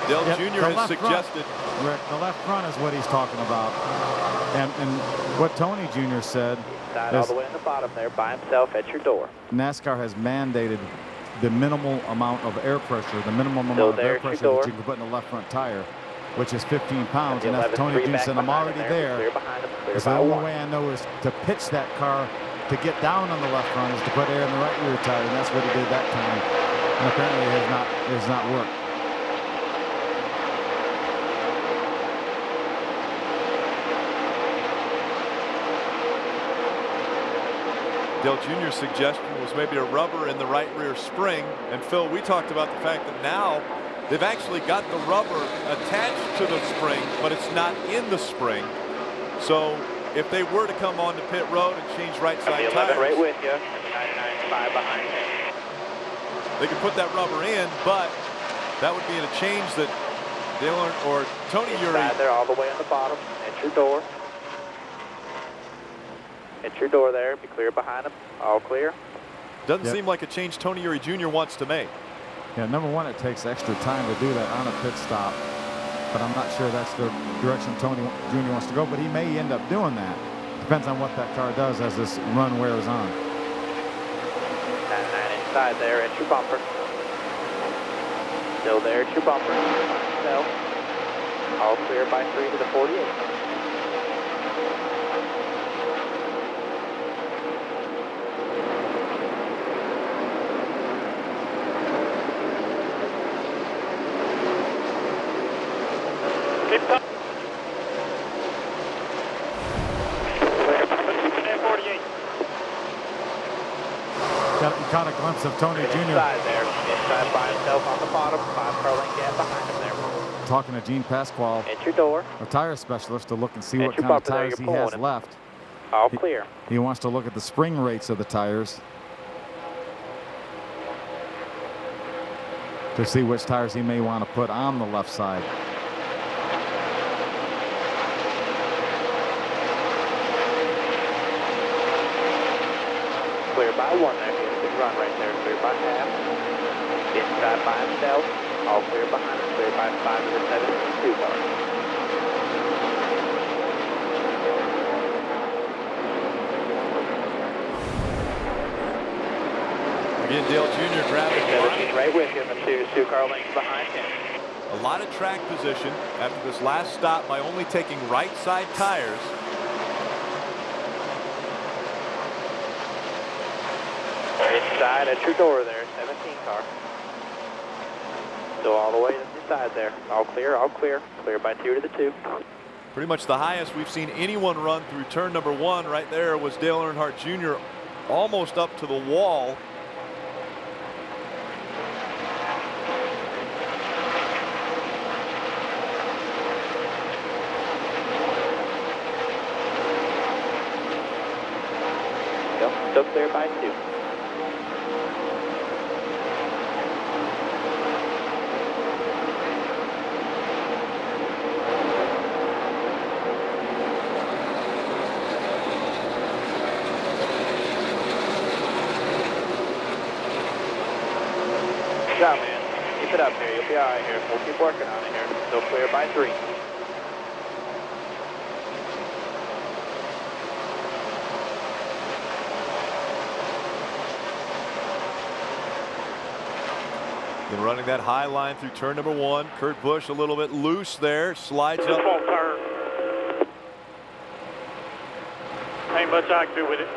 Dale Jr. has suggested. Rick, the left front is what he's talking about. And what Tony Jr. said all the way in the bottom there by himself at your door. NASCAR has mandated the minimal amount of air pressure, the minimum amount of air pressure that you can put in the left front tire, which is 15 pounds. And that's Tony Jr. said, I'm already there. Because the only way I know is to pitch that car to get down on the left front is to put air in the right rear tire, and that's what he did that time. And apparently it has not worked. Dale Jr.'s suggestion was maybe a rubber in the right rear spring. And Phil, we talked about the fact that now they've actually got the rubber attached to the spring, but it's not in the spring. So if they were to come onto pit road and change right side tires, right with you, 995 behind you. They could put that rubber in, but that would be in a change that Dale or Tony Uri. They're all the way on the bottom at your door. At your door there, be clear behind them. All clear. Doesn't seem like a change Tony Uri Jr. wants to make. Yeah, number one, it takes extra time to do that on a pit stop. But I'm not sure that's the direction Tony Jr. wants to go. But he may end up doing that. Depends on what that car does as this run wears on. 99 inside there at your bumper. Still there at your bumper. So, all clear by 3 to the 48. Caught a glimpse of Tony Jr. Inside there, inside by himself on the bottom, 5-car length gap behind him there. Talking to Gene Pasquale, at your door, a tire specialist, to look and see at what kind of tires he has left. All clear. He wants to look at the spring rates of the tires to see which tires he may want to put on the left side. Clear by 1 there. He has a good run right there. Clear by half. Inside by himself. All clear behind him. Clear by 5 to the 72 car. Again, Dale Jr. grabbing right with him. The 2-car lengths behind him. a lot of track position after this last stop by only taking right side tires. Inside at your door there, 17 car. Still all the way to the side there. All clear, all clear. Clear by 2 to the 2. Pretty much the highest we've seen anyone run through turn number 1 right there was Dale Earnhardt Jr. almost up to the wall. Still clear by 2. Good job, man. Keep it up here. You'll be all right here. We'll keep working on it here. Still clear by 3. Been running that high line through turn number 1. Kurt Busch a little bit loose there. Slides up. Turn. Ain't much I can do with it.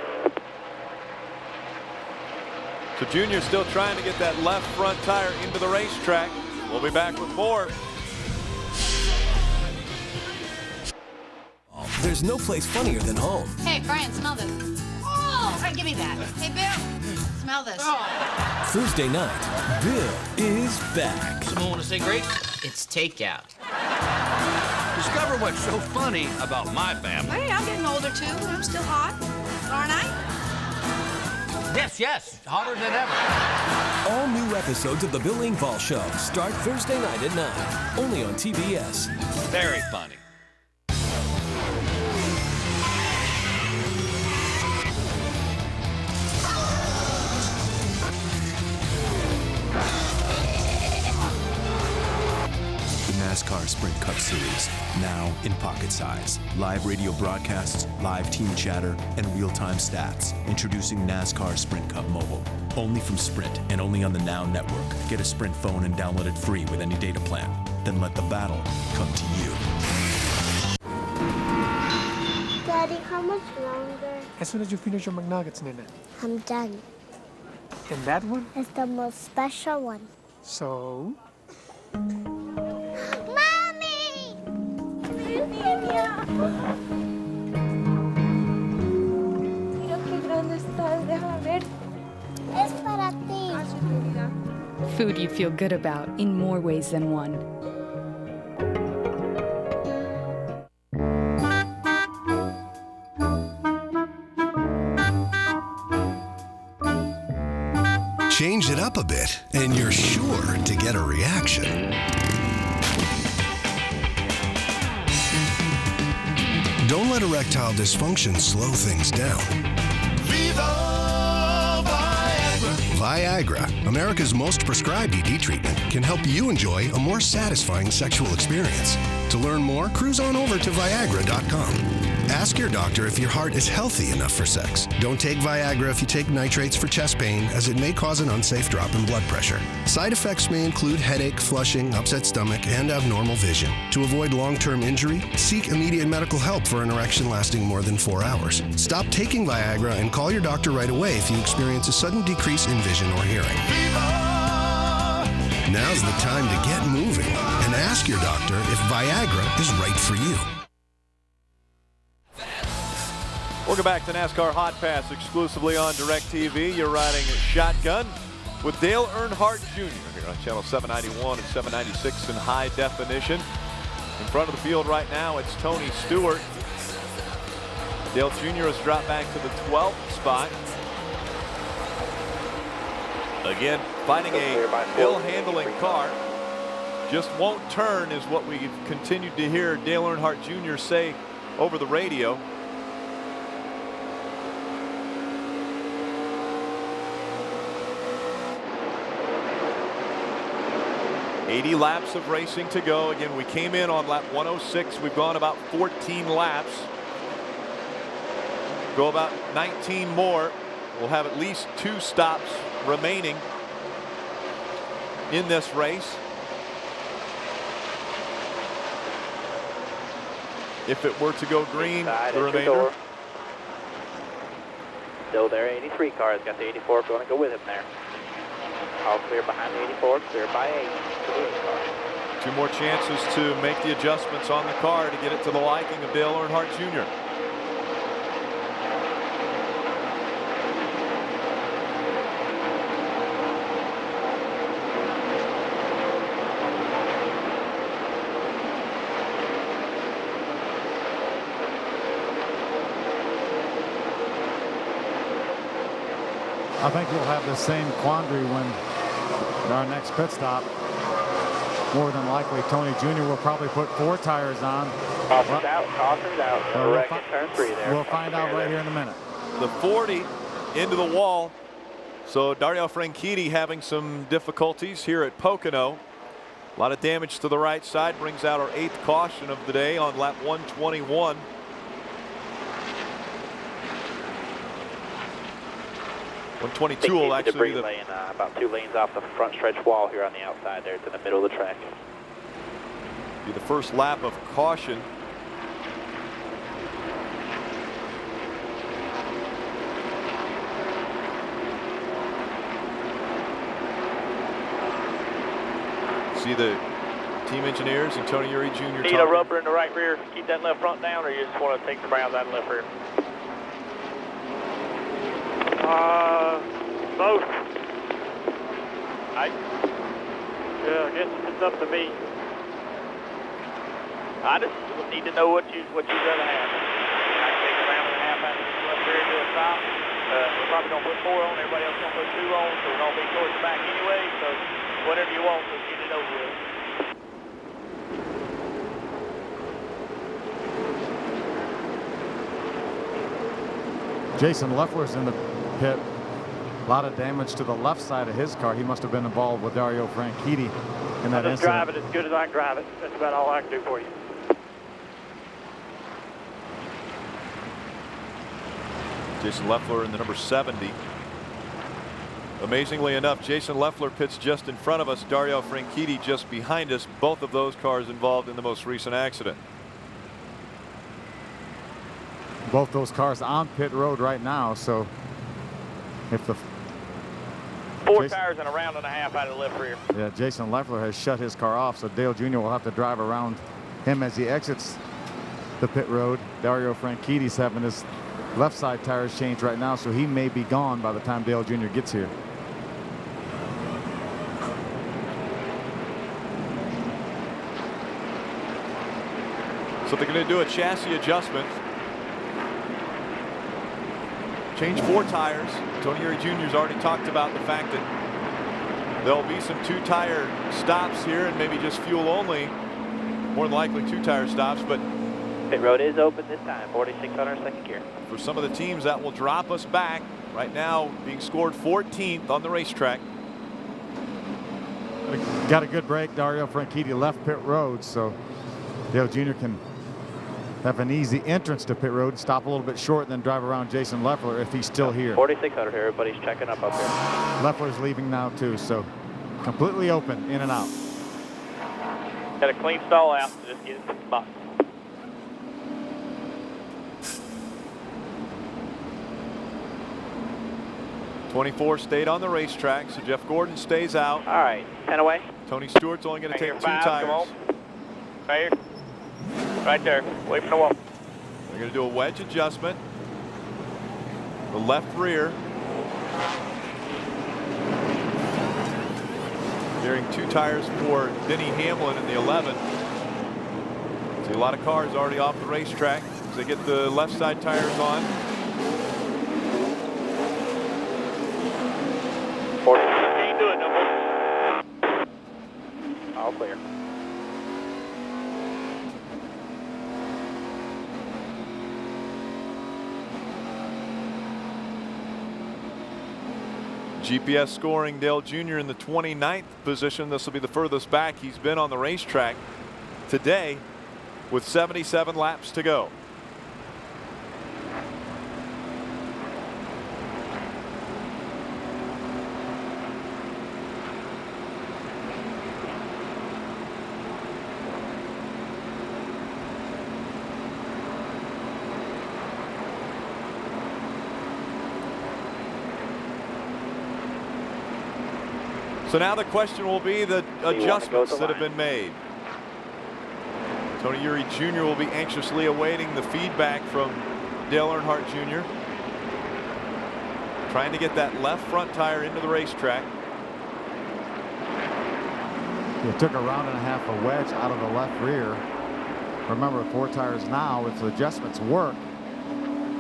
So Junior's still trying to get that left front tire into the racetrack. We'll be back with more. There's no place funnier than home. Hey, Brian, smell this. Oh, hey, give me that. Hey, Bill, smell this. Thursday night, Bill is back. Someone want to say grape? It's takeout. Discover what's so funny about my family. Hey, I'm getting older, too. I'm still hot. Aren't I? Yes, hotter than ever. All new episodes of The Bill Engvall Show start Thursday night at 9, only on TBS. Very funny. NASCAR Sprint Cup Series, now in pocket size. Live radio broadcasts, live team chatter, and real-time stats. Introducing NASCAR Sprint Cup Mobile. Only from Sprint and only on the Now Network. Get a Sprint phone and download it free with any data plan. Then let the battle come to you. Daddy, how much longer? As soon as you finish your McNuggets, Nina. I'm done. And that one? It's the most special one. So? Mira qué grande estás, déjame ver. Es para ti. Food you feel good about in more ways than one. Change it up a bit, and you're sure to get a reaction. Don't let erectile dysfunction slow things down. Viva Viagra! Viagra, America's most prescribed ED treatment, can help you enjoy a more satisfying sexual experience. To learn more, cruise on over to Viagra.com. Ask your doctor if your heart is healthy enough for sex. Don't take Viagra if you take nitrates for chest pain, as it may cause an unsafe drop in blood pressure. Side effects may include headache, flushing, upset stomach, and abnormal vision. To avoid long-term injury, seek immediate medical help for an erection lasting more than 4 hours. Stop taking Viagra and call your doctor right away if you experience a sudden decrease in vision or hearing. Now's the time to get moving and ask your doctor if Viagra is right for you. Welcome back to NASCAR Hot Pass, exclusively on DirecTV. You're riding shotgun with Dale Earnhardt Jr. here on Channel 791 and 796 in high definition. In front of the field right now, it's Tony Stewart. Dale Jr. has dropped back to the 12th spot. Again, finding a ill-handling car. Just won't turn is what we've continued to hear Dale Earnhardt Jr. say over the radio. $80 laps of racing to go. Again, we came in on lap 106. We've gone about 14 laps. Go about 19 more. We'll have at least 2 stops remaining in this race. If it were to go green, the remainder. Still there, 83 cars. Got the 84 going to go with him there. All clear behind the 84, clear by 8. 2 more chances to make the adjustments on the car to get it to the liking of Dale Earnhardt Jr. I think we'll have the same quandary when our next pit stop. More than likely, Tony Jr. will probably put 4 tires on. Caution's out. Caution's out. We'll Wreck at turn 3 there. We'll find out right here in a minute. The 40 into the wall. So Dario Franchitti having some difficulties here at Pocono. A lot of damage to the right side. Brings out our 8th caution of the day on lap 121. Will actually debris lane, about 2 lanes off the front stretch wall here on the outside there. It's in the middle of the track. Be the first lap of caution. See the team engineers and Tony Uri Jr. Need a rubber in the right rear. Keep that left front down, or you just want to take the browns out of the left rear? Both. Yeah, I guess it's up to me. I just need to know what you'd rather have. I can take a round and a half out of this left rear to a stop. We're probably going to put 4 on. Everybody else going to put 2 on, so we're going to be towards the back anyway. So whatever you want, let's get it over with. Jason Leffler's in the pit. A lot of damage to the left side of his car. He must have been involved with Dario Franchitti in that I'll just incident. drive it as good as I can drive it. That's about all I can do for you. Jason Leffler in the number 70. Amazingly enough, Jason Leffler pits just in front of us. Dario Franchitti just behind us. Both of those cars involved in the most recent accident. Both those cars on pit road right now. So if the 4 tires and a round and a half out of the left rear. Yeah, Jason Leffler has shut his car off, so Dale Jr. will have to drive around him as he exits the pit road. Dario Franchitti's having his left side tires changed right now, so he may be gone by the time Dale Jr. gets here. So they're going to do a chassis adjustment. Change 4 tires. Tony Uri Jr. has already talked about the fact that there'll be some 2-tire stops here and maybe just fuel only. More than likely 2-tire stops, but pit road is open this time. 4600 second gear. For some of the teams, that will drop us back. Right now, being scored 14th on the racetrack. Got a good break. Dario Franchitti left pit road, so Dale Jr. can have an easy entrance to pit road, stop a little bit short, and then drive around Jason Leffler if he's still here. 4600 here. Everybody's checking up here. Leffler's leaving now too, so completely open, in and out. Got a clean stall out, so just get it to the box. '24 stayed on the racetrack, so Jeff Gordon stays out. All right, 10 away. Tony Stewart's only going to take 2 tires. Come on. Right here. Right there, away from the wall. They're going to do a wedge adjustment. The left rear. Carrying 2 tires for Denny Hamlin in the 11. See a lot of cars already off the racetrack as they get the left side tires on. 40. Can't do it no more. All clear. GPS scoring Dale Jr. in the 29th position. This will be the furthest back he's been on the racetrack today with 77 laps to go. So now the question will be the adjustments that have been made. Tony Eury Jr. will be anxiously awaiting the feedback from Dale Earnhardt Jr. Trying to get that left front tire into the racetrack. It took a round and a half a wedge out of the left rear. Remember, 4 tires now. If the adjustments work,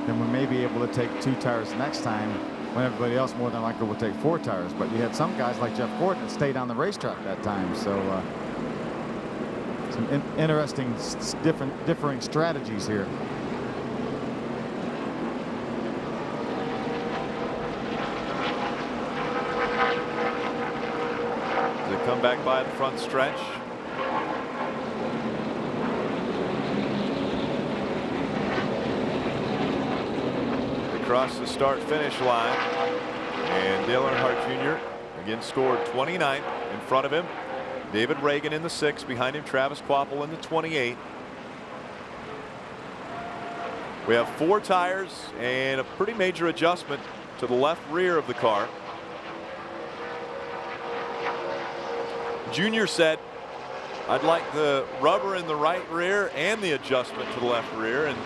then we may be able to take 2 tires next time, when everybody else more than likely will take 4 tires. But you had some guys like Jeff Gordon that stayed on the racetrack that time. So some interesting, differing strategies here. They come back by the front stretch. They cross the start-finish line, and Dale Earnhardt Jr. again scored 29th. In front of him, David Reagan in the 6, behind him Travis Kvapil in the 28. We have 4 tires and a pretty major adjustment to the left rear of the car. Junior said, I'd like the rubber in the right rear and the adjustment to the left rear, and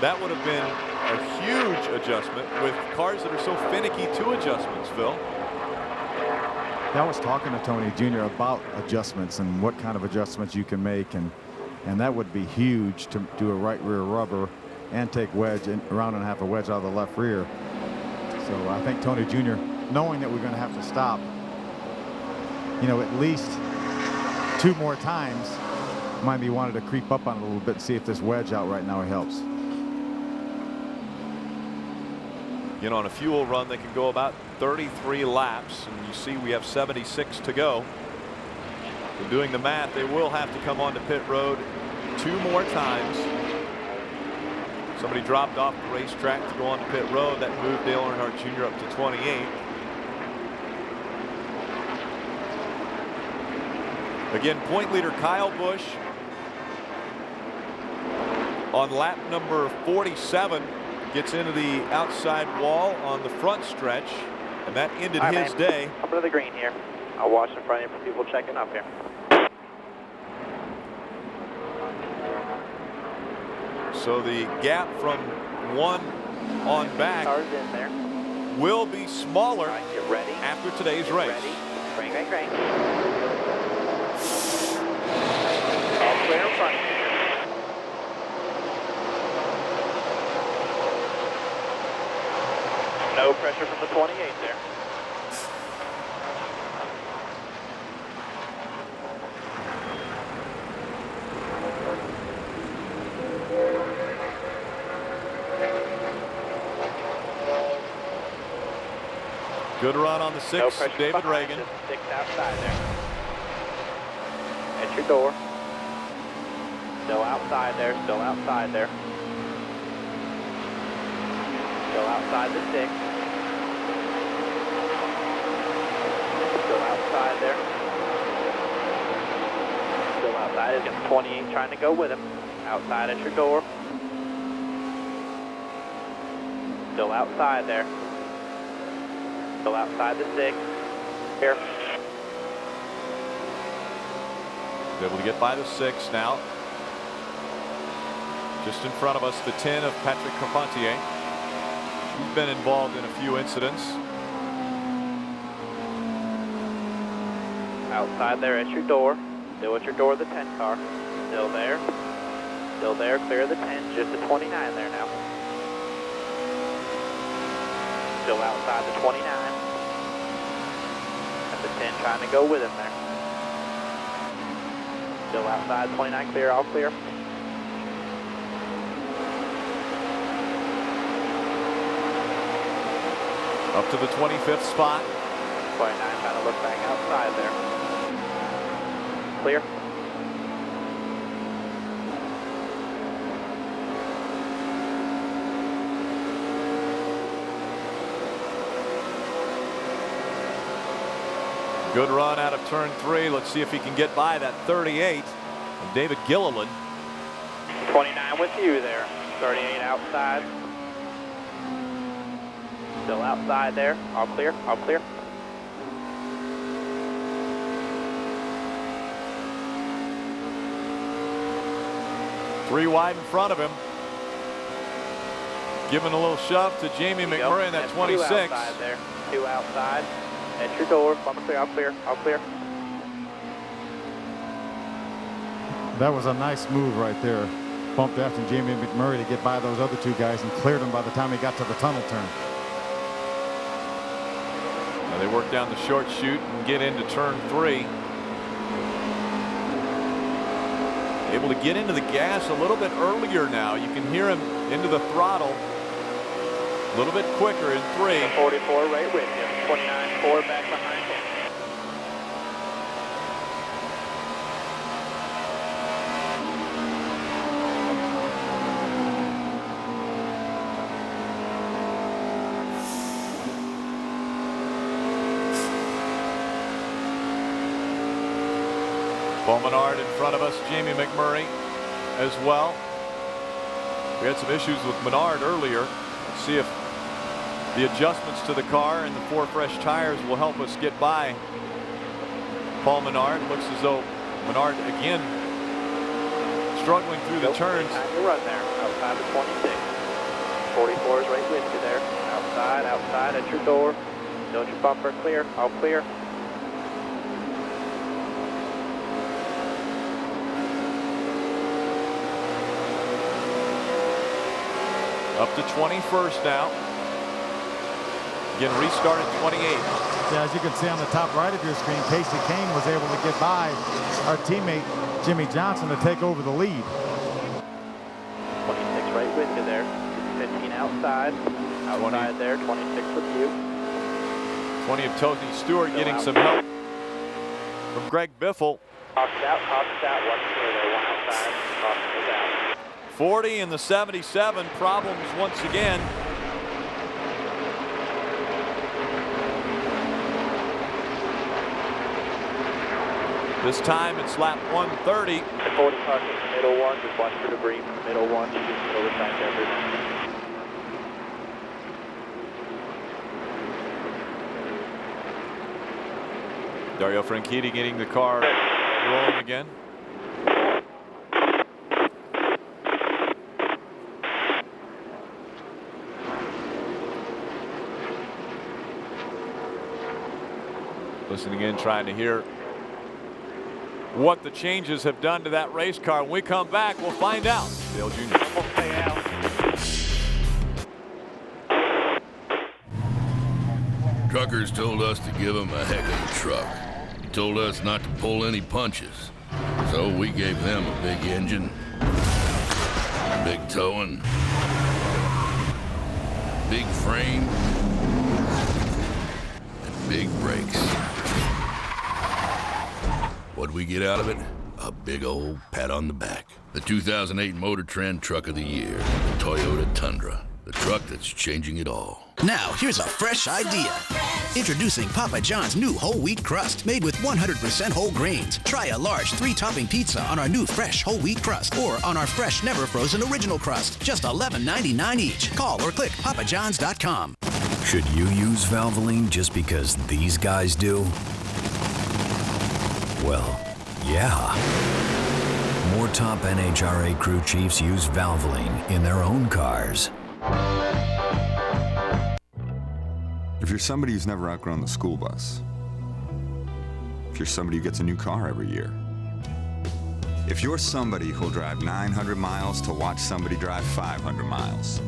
that would have been a huge adjustment with cars that are so finicky to adjustments, Phil. I was talking to Tony Jr. about adjustments and what kind of adjustments you can make, and that would be huge to do a right rear rubber and take wedge and round and a half a wedge out of the left rear. So I think Tony Jr., knowing that we're going to have to stop, you know, at least 2 more times, might be wanted to creep up on it a little bit and see if this wedge out right now helps. You know, on a fuel run, they can go about 33 laps, and you see we have 76 to go. So doing the math, they will have to come onto pit road 2 more times. Somebody dropped off the racetrack to go onto pit road. That moved Dale Earnhardt Jr. up to 28. Again, point leader Kyle Busch on lap number 47 gets into the outside wall on the front stretch, and that ended his day. Up to the green here. I'll watch in front of you for people checking up here. So the gap from 1 on back in there. will be smaller Get ready. after today's race. Ready. Crank, crank, crank. All clear in front of you. No pressure from the 28 there. Good run on the 6, no pressure David behind, Reagan. just 6 outside there. At your door. Still outside there, still outside there. Still outside the 6. Still outside there. Still outside. He's got the 28 trying to go with him. Outside at your door. Still outside there. Still outside the 6. Here. Able to get by the 6 now. Just in front of us, the 10 of Patrick Carpentier. He's been involved in a few incidents. Outside there at your door. Still at your door, the 10 car. Still there. Still there, clear of the 10. Just the 29 there now. Still outside the 29. And the 10 trying to go with him there. Still outside 29, clear, all clear. Up to the 25th spot. 29 trying to look back outside there. Clear. Good run out of turn 3. Let's see if he can get by that 38. And David Gilliland. 29 with you there. 38 outside. Still outside there. All clear. All clear. 3 wide in front of him. Giving a little shove to Jamie McMurray in that 26. 2 outside there. 2 outside. At your door. Bumper clear. All clear. All clear. That was a nice move right there. Bumped after Jamie McMurray to get by those other 2 guys and cleared them by the time he got to the tunnel turn. Now they work down the short chute and get into turn 3. Able to get into the gas a little bit earlier now. You can hear him into the throttle a little bit quicker in 3. 44 right with you. 29.4 back behind him. Paul Menard in front of us, Jamie McMurray as well. We had some issues with Menard earlier. Let's see if the adjustments to the car and the 4 fresh tires will help us get by Paul Menard. Looks as though Menard again struggling through the turns. Time to run there. Outside the 26. 44 is right with you there. Outside, outside at your door. Don't your bumper clear. All clear. Up to 21st now. Again, restart at 28. Yeah, as you can see on the top right of your screen, Casey Kane was able to get by our teammate Jimmy Johnson to take over the lead. 26 right with you there. 15 outside. Outside there. 26 with you. 20 of Tony Stewart getting some help from Greg Biffle. Caution out. One clear there. 1 outside. Caution is out. 40 in the 77. Problems once again. This time it's lap 130. 40 parking middle 1. Just watch for debris from middle 1. You can oversight everything. Dario Franchitti getting the car rolling again. Listening in, trying to hear what the changes have done to that race car. When we come back, we'll find out. Dale Jr. Truckers told us to give them a heck of a truck. He told us not to pull any punches. So we gave them a big engine, big towing, big frame, and big brakes. What'd we get out of it? A big old pat on the back. The 2008 Motor Trend Truck of the Year, the Toyota Tundra. The truck that's changing it all. Now, here's a fresh idea. Introducing Papa John's new whole wheat crust made with 100% whole grains. Try a large 3-topping pizza on our new fresh whole wheat crust or on our fresh never frozen original crust. Just $11.99 each. Call or click papajohns.com. Should you use Valvoline just because these guys do? Well, yeah. More top NHRA crew chiefs use Valvoline in their own cars. If you're somebody who's never outgrown the school bus, if you're somebody who gets a new car every year, if you're somebody who'll drive 900 miles to watch somebody drive 500 miles,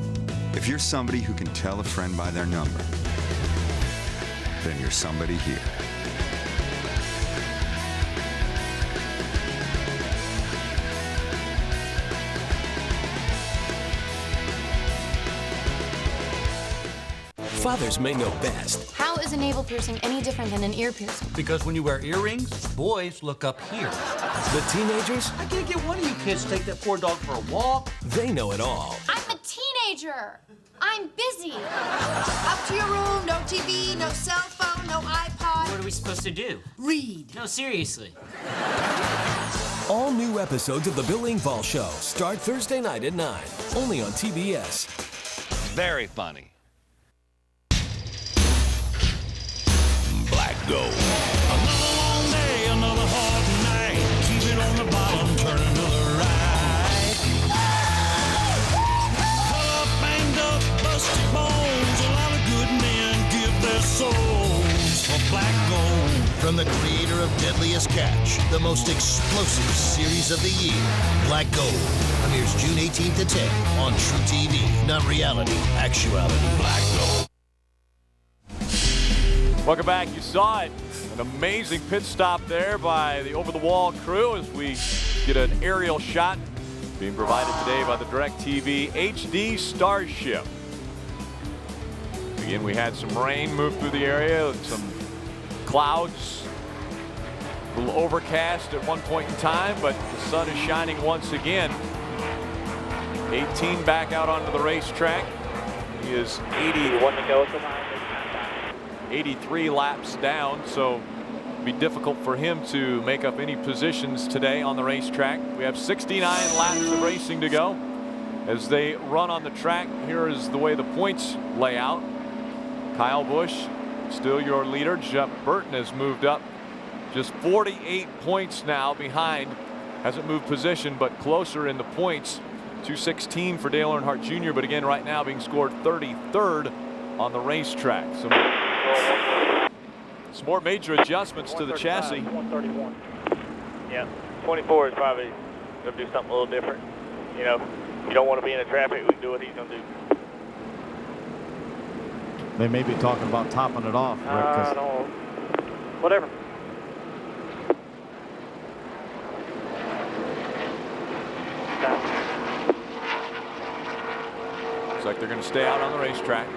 if you're somebody who can tell a friend by their number, then you're somebody here. Fathers may know best. How is a navel piercing any different than an ear piercing? Because when you wear earrings, boys look up here. The teenagers? I can't get one of you kids to take that poor dog for a walk. They know it all. I'm a teenager. I'm busy. Up to your room, no TV, no cell phone, no iPod. What are we supposed to do? Read. No, seriously. All new episodes of The Bill Engvall Show start Thursday night at 9, only on TBS. Very funny. Black Gold. Another long day, another hard night. Keep it on the bottom, turning to the right. Deadliest Catch, the most explosive series of the year. Black Gold premieres June 18th to 10 on True TV. Not reality, actuality. Black Gold. Welcome back. You saw it. An amazing pit stop there by the over-the-wall crew as we get an aerial shot being provided today by the DirecTV HD Starship. Again, we had some rain move through the area, some clouds, a little overcast at one point in time, but the sun is shining once again. 18 back out onto the racetrack. He is 83 laps down, so it'll be difficult for him to make up any positions today on the racetrack. We have 69 laps of racing to go. As they run on the track, here is the way the points lay out. Kyle Busch, still your leader. Jeff Burton has moved up just 48 points now behind. Hasn't moved position, but closer in the points. 216 for Dale Earnhardt Jr., but again, right now being scored 33rd on the racetrack. Some more major adjustments to the chassis. 131. Yeah, 24 is probably going to do something a little different. You know, you don't want to be in the traffic, we can do what he's going to do. They may be talking about topping it off, Rick. I don't. Whatever. Looks like they're going to stay out on the racetrack.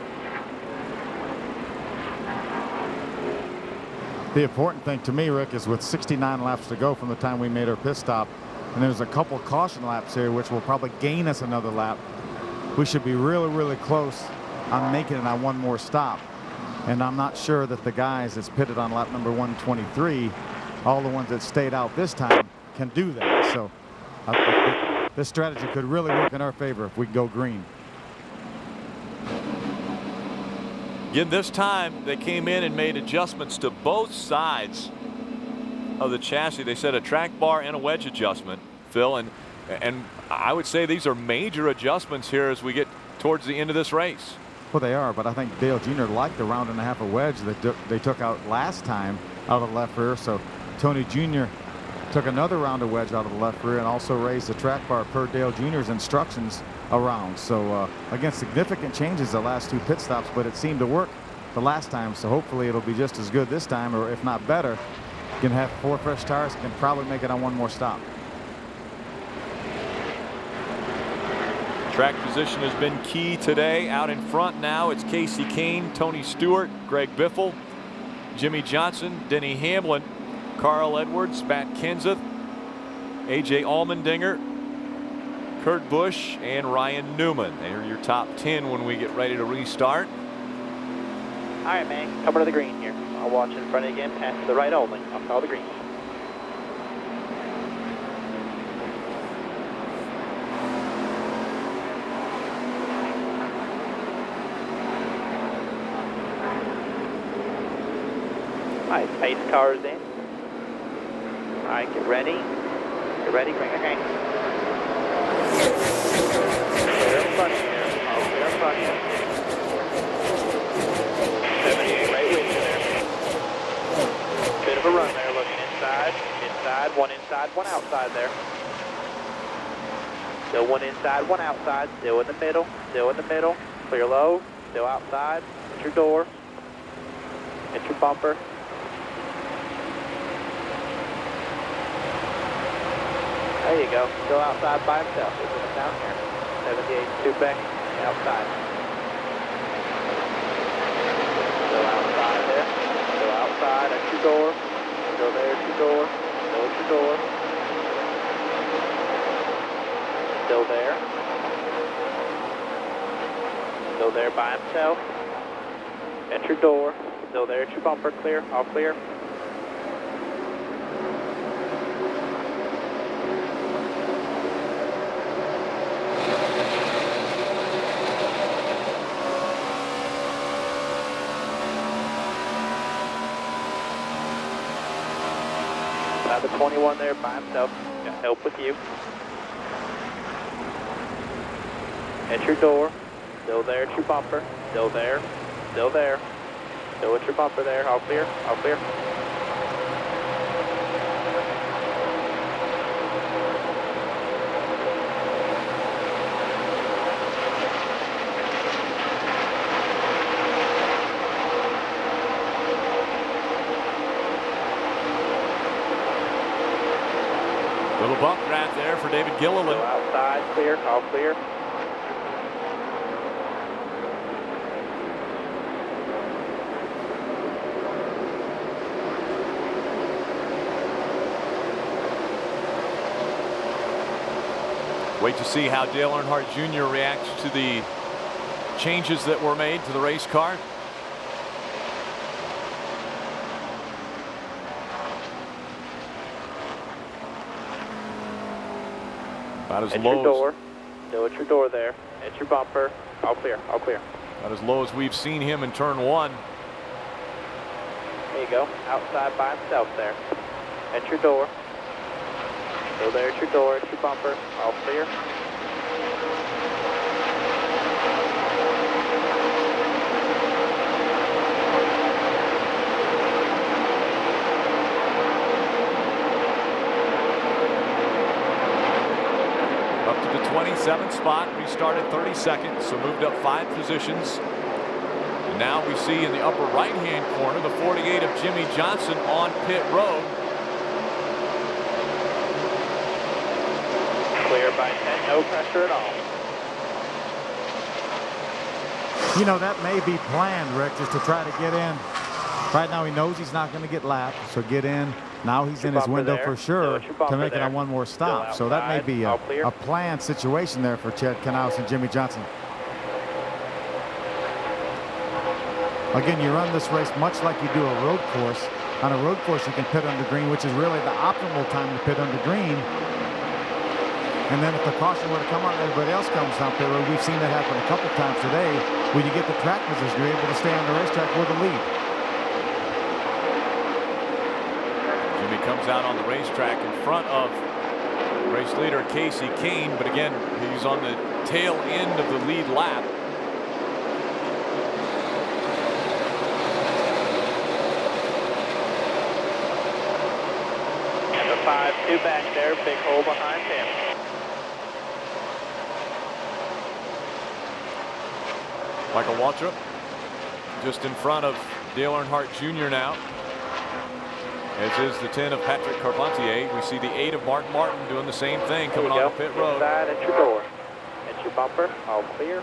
The important thing to me, Rick, is with 69 laps to go from the time we made our pit stop, and there's a couple caution laps here, which will probably gain us another lap. We should be really, really close on making it on one more stop. And I'm not sure that the guys that's pitted on lap number 123, all the ones that stayed out this time, can do that. So this strategy could really work in our favor if we go green. Again, this time they came in and made adjustments to both sides of the chassis. They said a track bar and a wedge adjustment, Phil, and I would say these are major adjustments here as we get towards the end of this race. Well, they are, but I think Dale Jr. liked the round and a half of wedge that they took out last time out of the left rear. So Tony Jr. took another round of wedge out of the left rear and also raised the track bar per Dale Jr.'s instructions around. So again, significant changes the last two pit stops, but it seemed to work the last time. So hopefully it'll be just as good this time, or if not better. Can have 4 fresh tires, can probably make it on one more stop. Track position has been key today. Out in front now, it's Casey Kane, Tony Stewart, Greg Biffle, Jimmy Johnson, Denny Hamlin, Carl Edwards, Matt Kenseth, AJ Allmendinger, Kurt Busch, and Ryan Newman. They're your top 10 when we get ready to restart. All right, man, coming to the green here. I'll watch in front of you again, pass to the right only. I'll call the green. All right, pace cars in. All right, get ready. Get ready, crank the crank. Clear in front of you. All clear in front of you. 78, right with you there. Bit of a run there, looking inside. Inside, one outside there. Still one inside, one outside. Still in the middle, still in the middle. Clear low, still outside. Hit your door. Hit your bumper. There you go. Still outside by himself. Isn't it down here? 78, 2 back, outside. Still outside there. Still outside at your door. Still there at your door. Still at your door. Still there. Still there by himself. At your door. Still there at your bumper. Clear. All clear. The 21 there by himself. Got help with you. At your door. Still there at your bumper. Still there. Still there. Still at your bumper there. All clear. All clear. bump right there for David Gilliland. Outside, clear, all clear. Wait to see how Dale Earnhardt Jr. reacts to the changes that were made to the race car. About as At low your door. Still at your door there. At your bumper. All clear, all clear. About as low as we've seen him in turn 1. There you go. Outside by himself there. At your door. Still there at your door, at your bumper. All clear. Up to the 27th spot, restarted 30 seconds, so moved up 5 positions. And now we see in the upper right-hand corner the 48 of Jimmy Johnson on pit road. Clear by 10, no pressure at all. You know, that may be planned, Rick, just to try to get in. Right now he knows he's not going to get lapped, so get in. Now he's in his window for sure to make it on one more stop. So that may be a planned situation there for Chad Knaus and Jimmy Johnson. Again, you run this race much like you do a road course. On a road course, you can pit under green, which is really the optimal time to pit under green. And then if the caution were to come on, everybody else comes down pit road. We've seen that happen a couple times today. When you get the track position, you're able to stay on the racetrack with the lead. Jimmy comes out on the racetrack in front of race leader Casey Kane, but again, he's on the tail end of the lead lap. And the 5-2 back there, big hole behind him. Michael Waltrip just in front of Dale Earnhardt Jr. now. As is the 10 of Patrick Carpentier. We see the 8 of Mark Martin doing the same thing coming on the pit road. Inside at your door. At your bumper, all clear.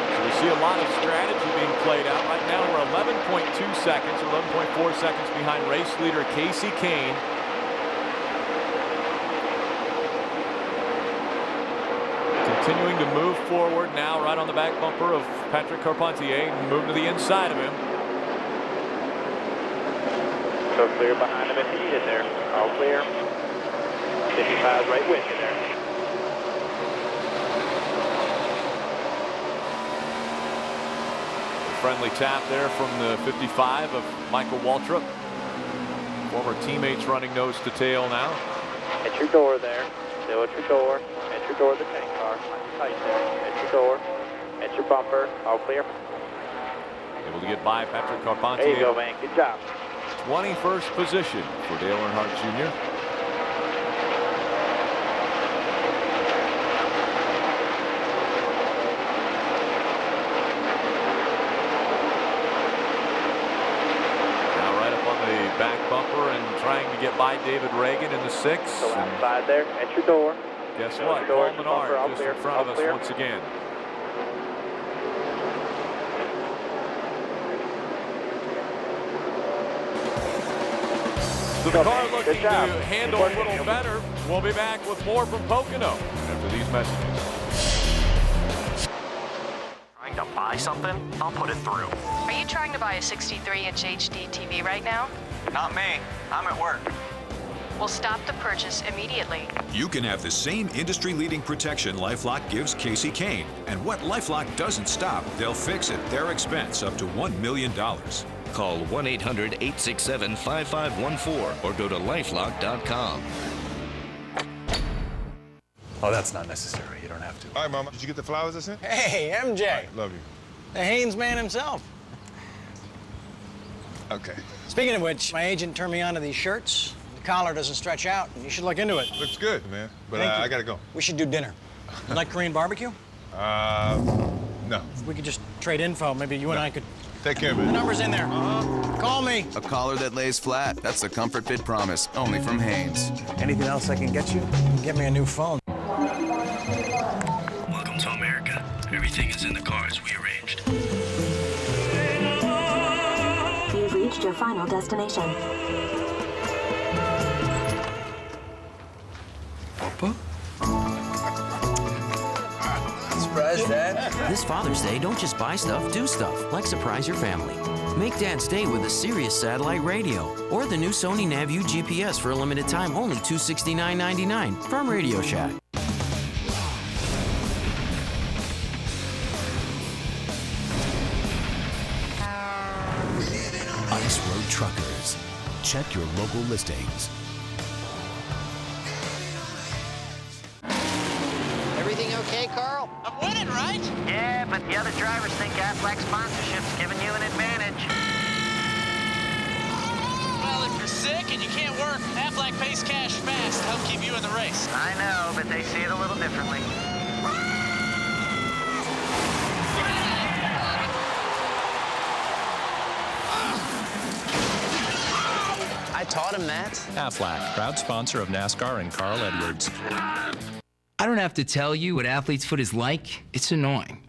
So we see a lot of strategy being played out. Right now we're 11.2 seconds, 11.4 seconds behind race leader Casey Kane. Continuing to move forward now, right on the back bumper of Patrick Carpentier, and move to the inside of him. So clear behind him if you need it there. All clear. 55 right with you there. A friendly tap there from the 55 of Michael Waltrip. Former teammates running nose to tail now. At your door there. Still at your door. At your door the tank car. Tight there. At your door. At your bumper. All clear. Able to get by Patrick Carpentier. There you go, man. Good job. 21st position for Dale Earnhardt Jr. Now right up on the back bumper and trying to get by David Reagan in the 6. So outside there. At your door. Guess what? Paul Menard just in front of us once again. So the car looking to handle a little better. We'll be back with more from Pocono after these messages. Trying to buy something? I'll put it through. Are you trying to buy a 63-inch HD TV right now? Not me. I'm at work. We'll stop the purchase immediately. You can have the same industry-leading protection LifeLock gives Casey Kane. And what LifeLock doesn't stop, they'll fix at their expense up to $1 million. Call 1-800-867-5514 or go to lifelock.com. Oh, that's not necessary. You don't have to. All right, Mama. Did you get the flowers I sent? Hey, MJ. Right, love you. The Haynes man himself. Okay. Speaking of which, my agent turned me on to these shirts. The collar doesn't stretch out. You should look into it. Looks good, man. But I gotta go. We should do dinner. You like Korean barbecue? No. We could just trade info. Maybe you and I could Take care, man. The number's in there. Call me. A collar that lays flat. That's the Comfort Fit Promise, only from Hanes. Anything else I can get you? Get me a new phone. Welcome to America. Everything is in the car as we arranged. You've reached your final destination. Papa? Surprise, Dad. This Father's Day, don't just buy stuff, do stuff, like surprise your family. Make Dad's day with a Sirius satellite radio or the new Sony NavView GPS for a limited time, only $269.99 from Radio Shack. Ice Road Truckers. Check your local listings. Everything okay, Carl? I'm winning, right? Yeah, but the other drivers think Aflac sponsorship's giving you an advantage. Well, if you're sick and you can't work, Aflac pays cash fast to help keep you in the race. I know, but they see it a little differently. I taught him that. Aflac, proud sponsor of NASCAR and Carl Edwards. I don't have to tell you what athlete's foot is like. It's annoying.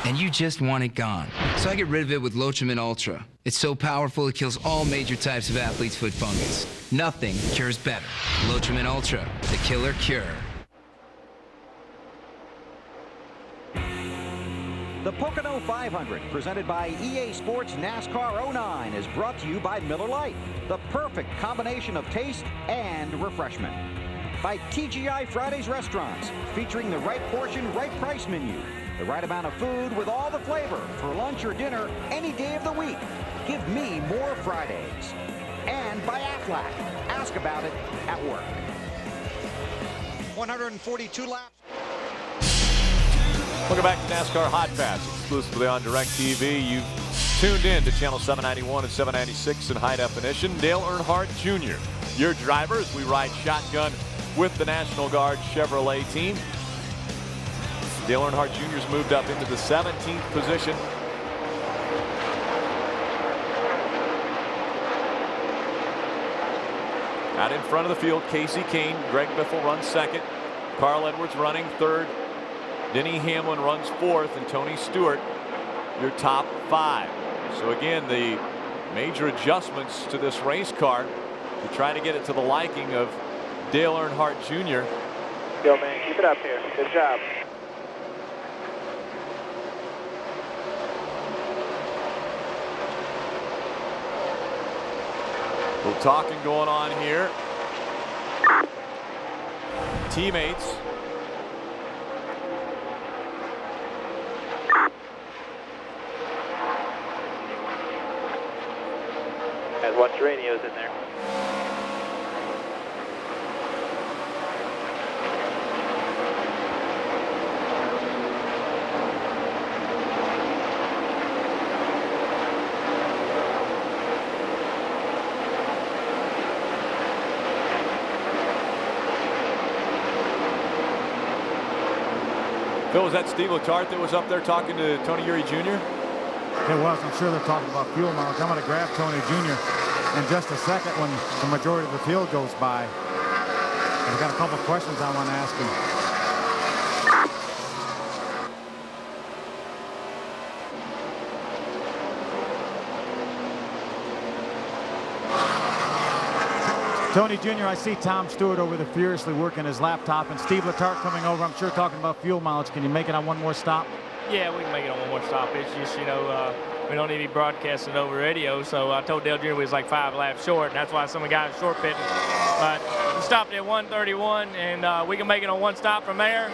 And you just want it gone. So I get rid of it with Lotrimin Ultra. It's so powerful it kills all major types of athlete's foot fungus. Nothing cures better. Lotrimin Ultra, the killer cure. The Pocono 500, presented by EA Sports NASCAR 09, is brought to you by Miller Lite, the perfect combination of taste and refreshment. By TGI Fridays Restaurants, featuring the right portion, right price menu. The right amount of food with all the flavor for lunch or dinner any day of the week. Give me more Fridays. And by Aflac. Ask about it at work. 142 laps. Welcome back to NASCAR Hotpass, exclusively on DirecTV. You've tuned in to channel 791 and 796 in high definition. Dale Earnhardt Jr., your driver, as we ride shotgun with the National Guard Chevrolet team. Dale Earnhardt Jr.'s moved up into the 17th position. Out in front of the field, Casey Kane. Greg Biffle runs second. Carl Edwards running third. Denny Hamlin runs fourth, and Tony Stewart, your top five. So again, the major adjustments to this race car to try to get it to the liking of Dale Earnhardt Jr. Go, man. Keep it up here. Good job. A little talking going on here. Teammates. Guys, watch your radios in there. Phil, was that Steve Letarte that was up there talking to Tony Eury Jr.? It was. I'm sure they're talking about fuel mileage. I'm going to grab Tony Jr. in just a second when the majority of the field goes by. I've got a couple of questions I want to ask him. Tony Jr., I see Tom Stewart over there furiously working his laptop, and Steve Letarte coming over, I'm sure, talking about fuel mileage. Can you make it on one more stop? Yeah, we can make it on one more stop. It's just, you know, we don't need to be broadcasting over radio. So I told Dale Jr. we was like 5 laps short, and that's why some of the guys are short pitting. But we stopped at 131, and we can make it on one stop from there.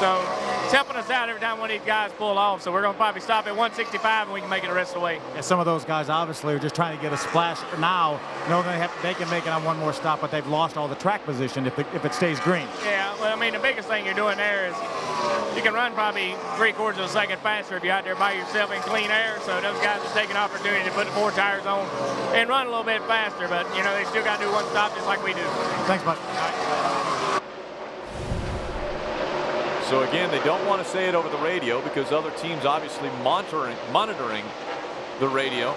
So it's helping us out every time one of these guys pull off. So we're going to probably stop at 165, and we can make it the rest of the way. Yeah, some of those guys obviously are just trying to get a splash now. No, they can make it on one more stop, but they've lost all the track position if it stays green. Yeah, well, I mean, the biggest thing you're doing there is you can run probably 3/4 of a second faster if you're out there by yourself in clean air. So those guys are taking an opportunity to put the 4 tires on and run a little bit faster. But, you know, they still got to do one stop just like we do. Thanks, bud. So again, they don't want to say it over the radio because other teams obviously monitoring the radio.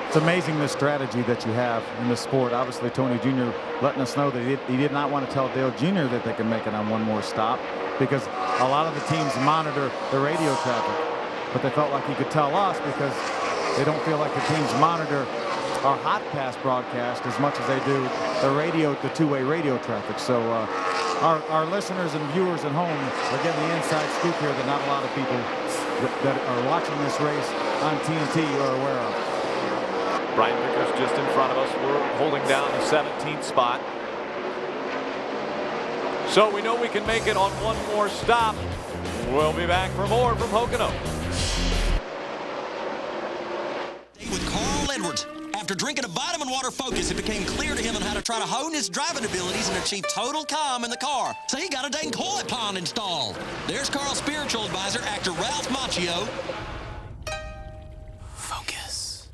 It's amazing the strategy that you have in the sport. Obviously, Tony Jr. letting us know that he did not want to tell Dale Jr. that they can make it on one more stop, because a lot of the teams monitor the radio traffic. But they felt like he could tell us because they don't feel like the teams monitor our Hotpass broadcast as much as they do the two-way radio traffic. So our listeners and viewers at home are getting the inside scoop here that not a lot of people that are watching this race on TNT are aware of. Brian Vickers just in front of us. We're holding down the 17th spot. So we know we can make it on one more stop. We'll be back for more from Pocono. With Carl Edwards. After drinking a vitamin water Focus, it became clear to him on how to try to hone his driving abilities and achieve total calm in the car. So he got a dang koi pond installed. There's Carl's spiritual advisor, actor Ralph Macchio. Focus.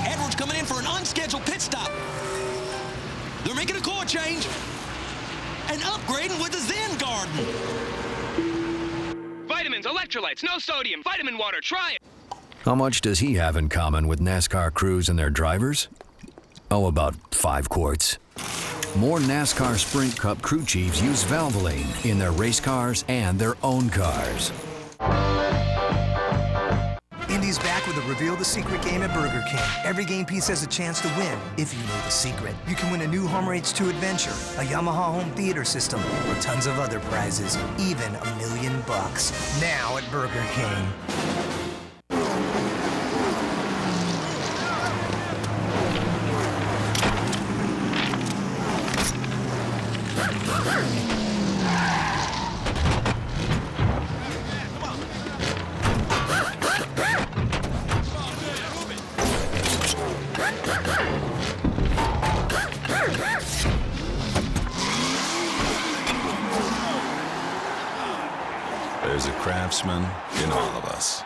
Edwards coming in for an unscheduled pit stop. They're making a core change and upgrading with the Zen Garden. Vitamins, electrolytes, no sodium, vitamin water, try it. How much does he have in common with NASCAR crews and their drivers? Oh, about 5 quarts. More NASCAR Sprint Cup crew chiefs use Valvoline in their race cars and their own cars. Indy's back with a Reveal the Secret game at Burger King. Every game piece has a chance to win if you know the secret. You can win a new Home Rates 2 Adventure, a Yamaha home theater system, or tons of other prizes, even $1 million. Now at Burger King. There's a craftsman in all of us.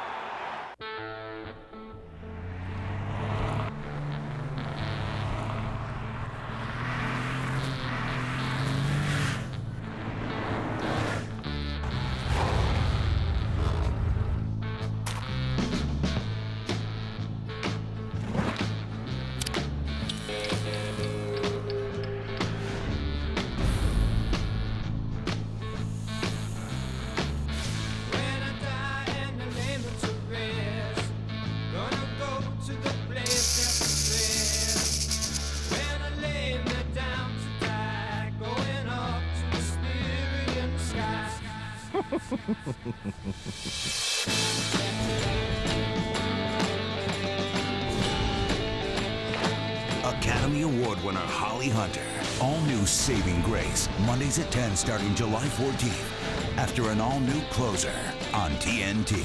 Academy Award winner Holly Hunter. All-new Saving Grace. Mondays at 10 starting July 14th. After an all-new closer on TNT.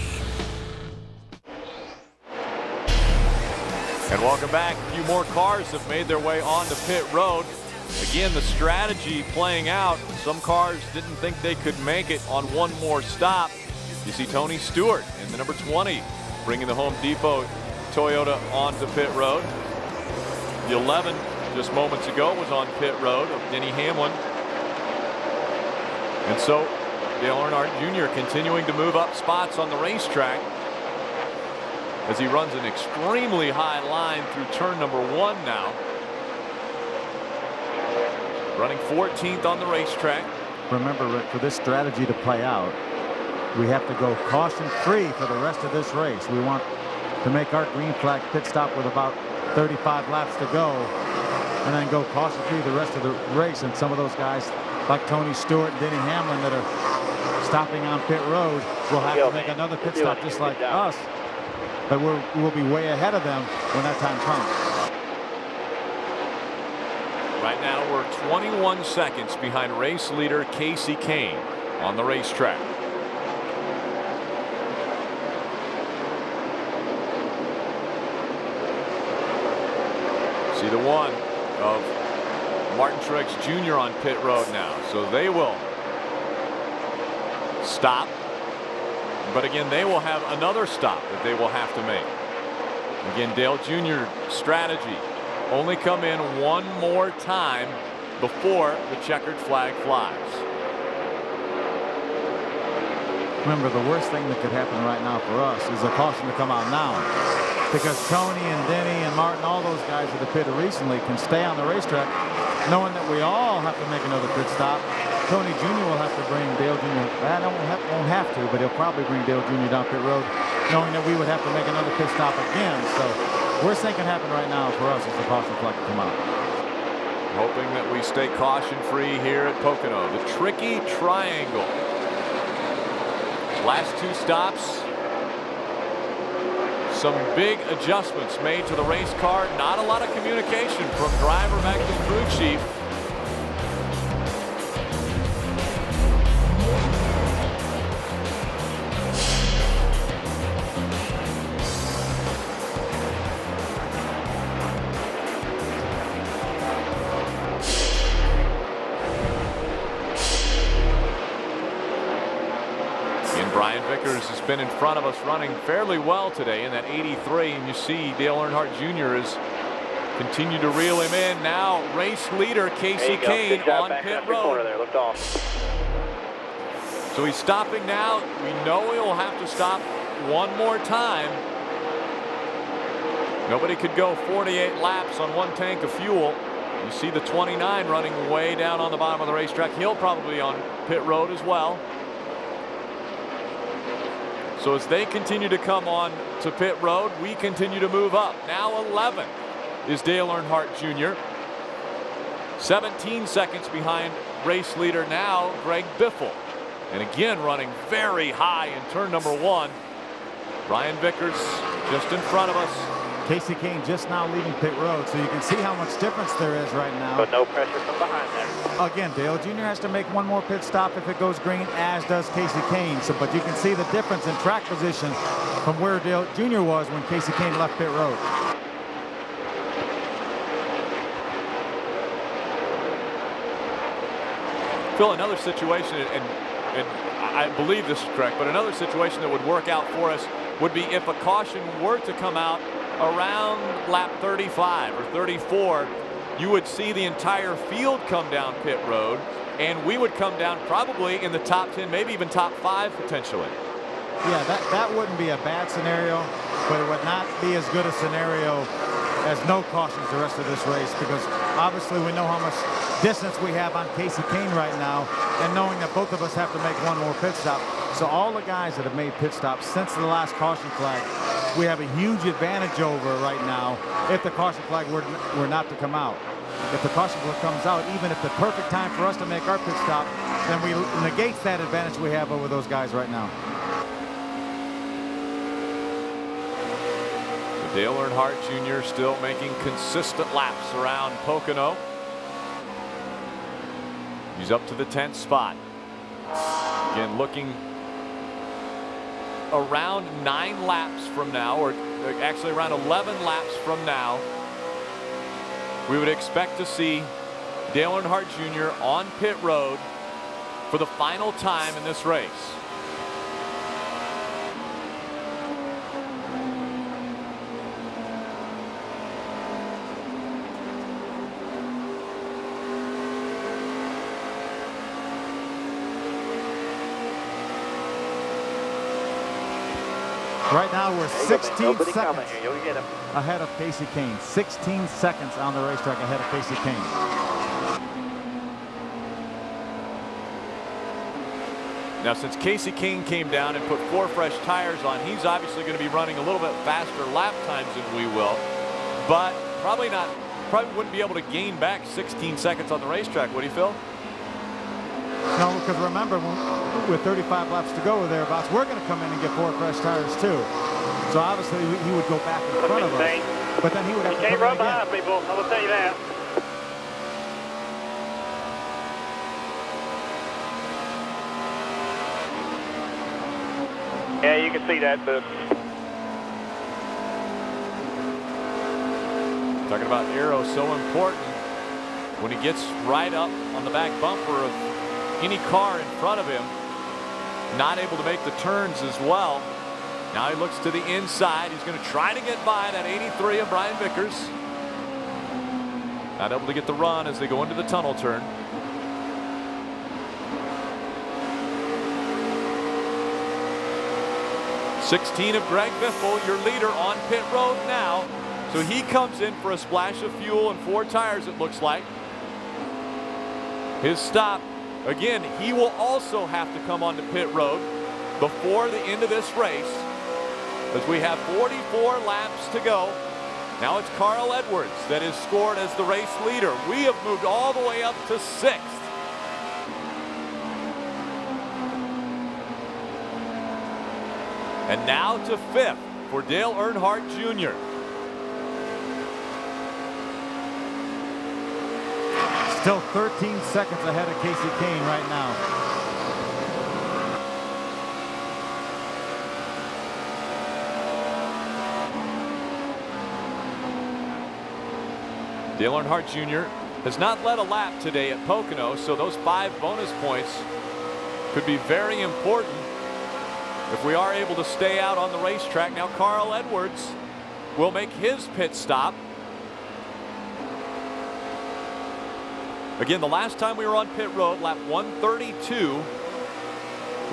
And welcome back. A few more cars have made their way onto pit road. Again, the strategy playing out. Some cars didn't think they could make it on one more stop. You see Tony Stewart in the number 20 bringing the Home Depot Toyota onto pit road. The 11 just moments ago was on pit road of Denny Hamlin. And so Dale Earnhardt Jr. continuing to move up spots on the racetrack as he runs an extremely high line through turn number 1 now. Running 14th on the racetrack. Remember, Rick, for this strategy to play out, we have to go caution-free for the rest of this race. We want to make our green flag pit stop with about 35 laps to go, and then go caution-free the rest of the race. And some of those guys, like Tony Stewart and Denny Hamlin, that are stopping on pit road, will have to make another pit stop just like us. But we'll be way ahead of them when that time comes. Right now, we're 21 seconds behind race leader Casey Kane on the racetrack. See the one of Martin Truex Jr. on pit road now. So they will stop. But again, they will have another stop that they will have to make. Again, Dale Jr. strategy. Only come in one more time before the checkered flag flies. remember, the worst thing that could happen right now for us is a caution to come out now. Because Tony and Denny and Martin, all those guys that have pitted recently can stay on the racetrack knowing that we all have to make another pit stop. Tony Jr. will have to bring Dale Jr. Won't have to, but he'll probably bring Dale Jr. down pit road knowing that we would have to make another pit stop again. So worst thing can happen right now for us is the caution flag to come out. Hoping that we stay caution-free here at Pocono. The tricky triangle. Last two stops. Some big adjustments made to the race car. Not a lot of communication from driver back to crew chief. Brian Vickers has been in front of us running fairly well today in that 83, and you see Dale Earnhardt Jr. has continued to reel him in. Now race leader Casey Kane on pit road. There. Lift off. So he's stopping now. We know he'll have to stop one more time. Nobody could go 48 laps on one tank of fuel. You see the 29 running way down on the bottom of the racetrack. He'll probably be on pit road as well. So as they continue to come on to pit road, we continue to move up. Now 11 is Dale Earnhardt Jr. 17 seconds behind race leader now, Greg Biffle. And again, running very high in turn number 1. Brian Vickers just in front of us. Casey Kane just now leaving pit road, so you can see how much difference there is right now. But no pressure from behind there. Again, Dale Jr. has to make one more pit stop if it goes green, as does Casey Kane. So, but you can see the difference in track position from where Dale Jr. was when Casey Kane left pit road. Phil, another situation, and I believe this is correct, but another situation that would work out for us would be if a caution were to come out around lap 35 or 34, you would see the entire field come down pit road, and we would come down probably in the top 10, maybe even top 5 potentially. Yeah, that wouldn't be a bad scenario, but it would not be as good a scenario as no cautions the rest of this race, because obviously we know how much distance we have on Casey Kane right now, and knowing that both of us have to make one more pit stop. So all the guys that have made pit stops since the last caution flag, we have a huge advantage over right now if the caution flag were not to come out. If the caution flag comes out, even if the perfect time for us to make our pit stop, then we negate that advantage we have over those guys right now. Dale Earnhardt Jr. still making consistent laps around Pocono. He's up to the 10th spot. Again, looking around 9 laps from now, or actually around 11 laps from now, we would expect to see Dale Earnhardt Jr. on pit road for the final time in this race. Right now we're 16 seconds get him. ahead of Casey Kane. 16 seconds on the racetrack ahead of Casey Kane. Now, since Casey Kane came down and put 4 fresh tires on, he's obviously going to be running a little bit faster lap times than we will, but probably wouldn't be able to gain back 16 seconds on the racetrack, would he, Phil? No, because remember, with 35 laps to go or thereabouts, we're going to come in and get 4 fresh tires too. So obviously he would go back in front of us, but then he would have to come in again. You can't run behind people, I will tell you that. Yeah, you can see that. Talking about aero, so important when he gets right up on the back bumper of any car in front of him, not able to make the turns as well. Now he looks to the inside. He's going to try to get by that 83 of Brian Vickers. Not able to get the run as they go into the tunnel turn. 16 of Greg Biffle, your leader on pit road now. So he comes in for a splash of fuel and 4 tires, it looks like. His stop, again, he will also have to come onto pit road before the end of this race, as we have 44 laps to go. Now it's Carl Edwards that is scored as the race leader. We have moved all the way up to 6th. And now to 5th for Dale Earnhardt Jr. Still 13 seconds ahead of Casey Kane right now. Dale Earnhardt Jr. has not led a lap today at Pocono, so those 5 bonus points could be very important if we are able to stay out on the racetrack. Now Carl Edwards will make his pit stop. Again, the last time we were on pit road, lap 132.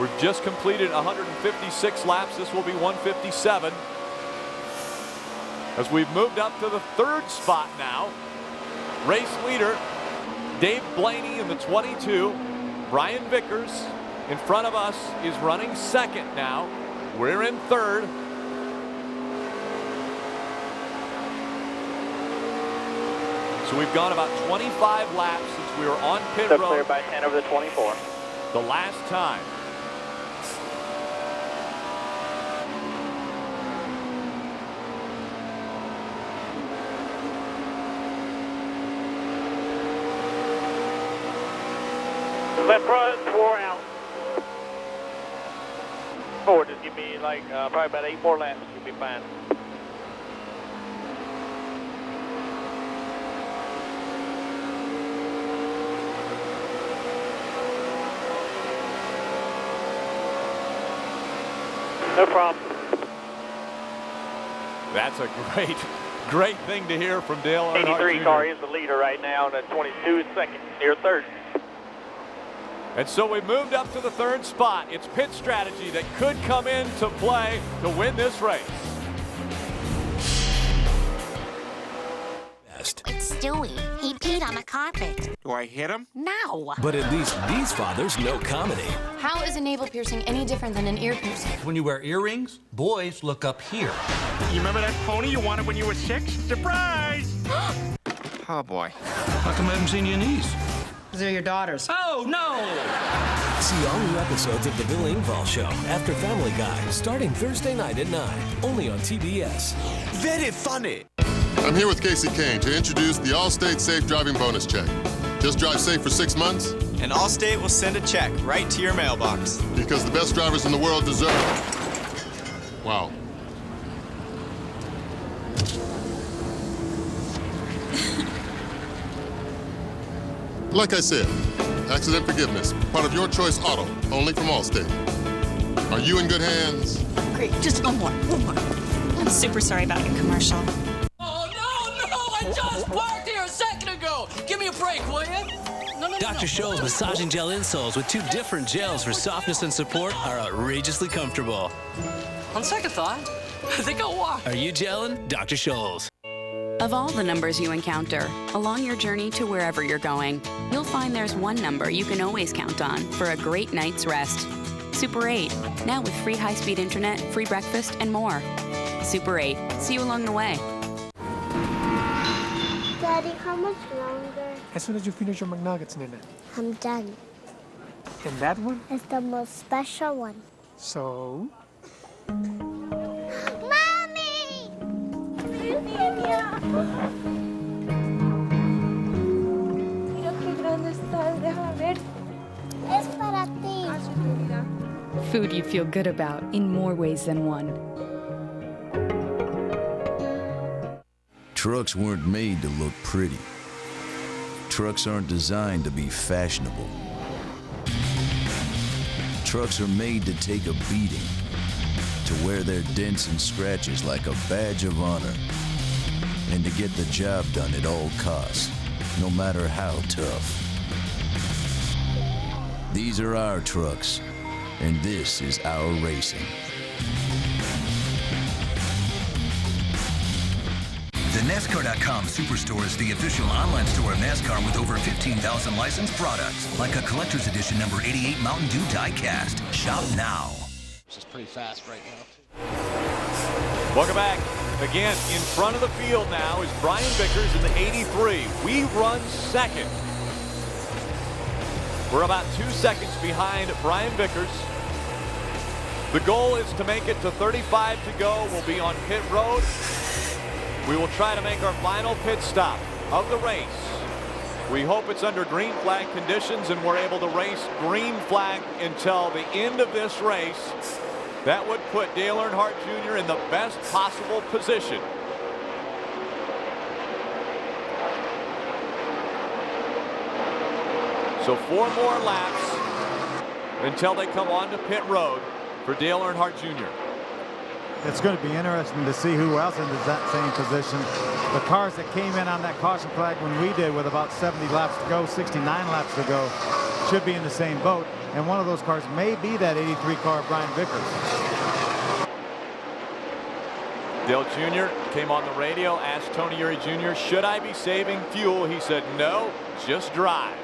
We've just completed 156 laps. This will be 157. As we've moved up to the 3rd spot now. Race leader Dave Blaney in the 22. Brian Vickers in front of us is running 2nd now. We're in 3rd. So we've gone about 25 laps since we were on pit road. Clear by 10 over the 24. The last time. Left front, 4 out. 4, just give me like probably about 8 more laps. You'll be fine. No problem. That's a great thing to hear from Dale Earnhardt 83 Jr. car is the leader right now, and the 22 is 2nd, near 3rd. And so we moved up to the 3rd spot. It's pit strategy that could come into play to win this race. It's Stewie. He peed on the carpet. Do I hit him? No. But at least these fathers know comedy. How is a navel piercing any different than an ear piercing? When you wear earrings, boys look up here. You remember that pony you wanted when you were 6? Surprise! Oh, boy. How come I haven't seen your niece? They're your daughters. Oh, no! See all new episodes of The Bill Engvall Show after Family Guy, starting Thursday night at 9, only on TBS. Very funny. I'm here with Casey Kane to introduce the Allstate Safe Driving Bonus Check. Just drive safe for 6 months. And Allstate will send a check right to your mailbox. Because the best drivers in the world deserve it. Wow. Like I said, accident forgiveness, part of Your Choice Auto, only from Allstate. Are you in good hands? Great, just one more. I'm super sorry about your commercial. Oh, no, I just parked here a second ago. Give me a break, will you? No. Dr. Scholl's massaging gel insoles with 2 different gels for softness and support are outrageously comfortable. On second thought, I think I'll walk. Are you gelling? Dr. Scholl's. Of all the numbers you encounter, along your journey to wherever you're going, you'll find there's one number you can always count on for a great night's rest. Super 8, now with free high-speed internet, free breakfast, and more. Super 8, see you along the way. Daddy, how much longer? As soon as you finish your McNuggets, Nina. I'm done. And that one? It's the most special one. So? Mira qué grande estás, déjame ver. Es para ti. Food you feel good about in more ways than one. Trucks weren't made to look pretty. Trucks aren't designed to be fashionable. Trucks are made to take a beating, to wear their dents and scratches like a badge of honor, and to get the job done at all costs, no matter how tough. These are our trucks, and this is our racing. The NASCAR.com Superstore is the official online store of NASCAR with over 15,000 licensed products, like a collector's edition number 88 Mountain Dew die-cast. Shop now. This is pretty fast right now. Welcome back. Again, in front of the field now is Brian Vickers in the 83. We run second. We're about 2 seconds behind Brian Vickers. The goal is to make it to 35 to go. We'll be on pit road. We will try to make our final pit stop of the race. We hope it's under green flag conditions and we're able to race green flag until the end of this race. That would put Dale Earnhardt Jr. in the best possible position. So 4 more laps until they come on to pit road for Dale Earnhardt Jr. It's going to be interesting to see who else is in that same position. The cars that came in on that caution flag when we did with about 70 laps to go, 69 laps to go, should be in the same boat. And one of those cars may be that 83 car, Brian Vickers. Dale Jr. came on the radio, asked Tony Eury Jr., should I be saving fuel? He said, no, just drive.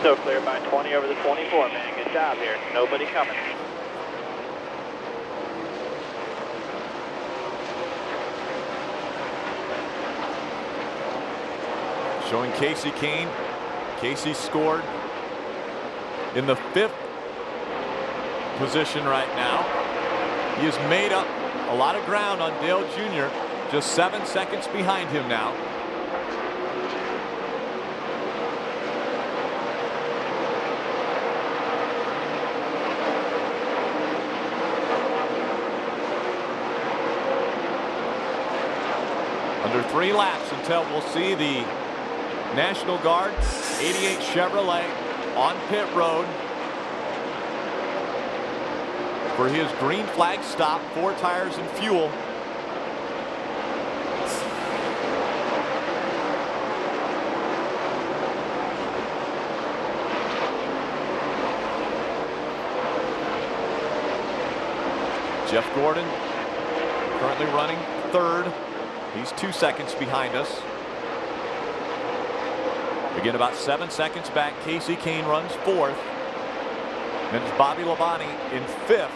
Still clear by 20 over the 24, man. Good job here. Nobody coming. Showing Casey Kane. Casey scored in the 5th position right now. He has made up a lot of ground on Dale Jr. Just 7 seconds behind him now. Under 3 laps until we'll see the National Guard 88 Chevrolet on pit road for his green flag stop, 4 tires and fuel. Jeff Gordon currently running 3rd. He's 2 seconds behind us. Again, about 7 seconds back, Casey Kane runs 4th. Then it's Bobby Labonte in 5th.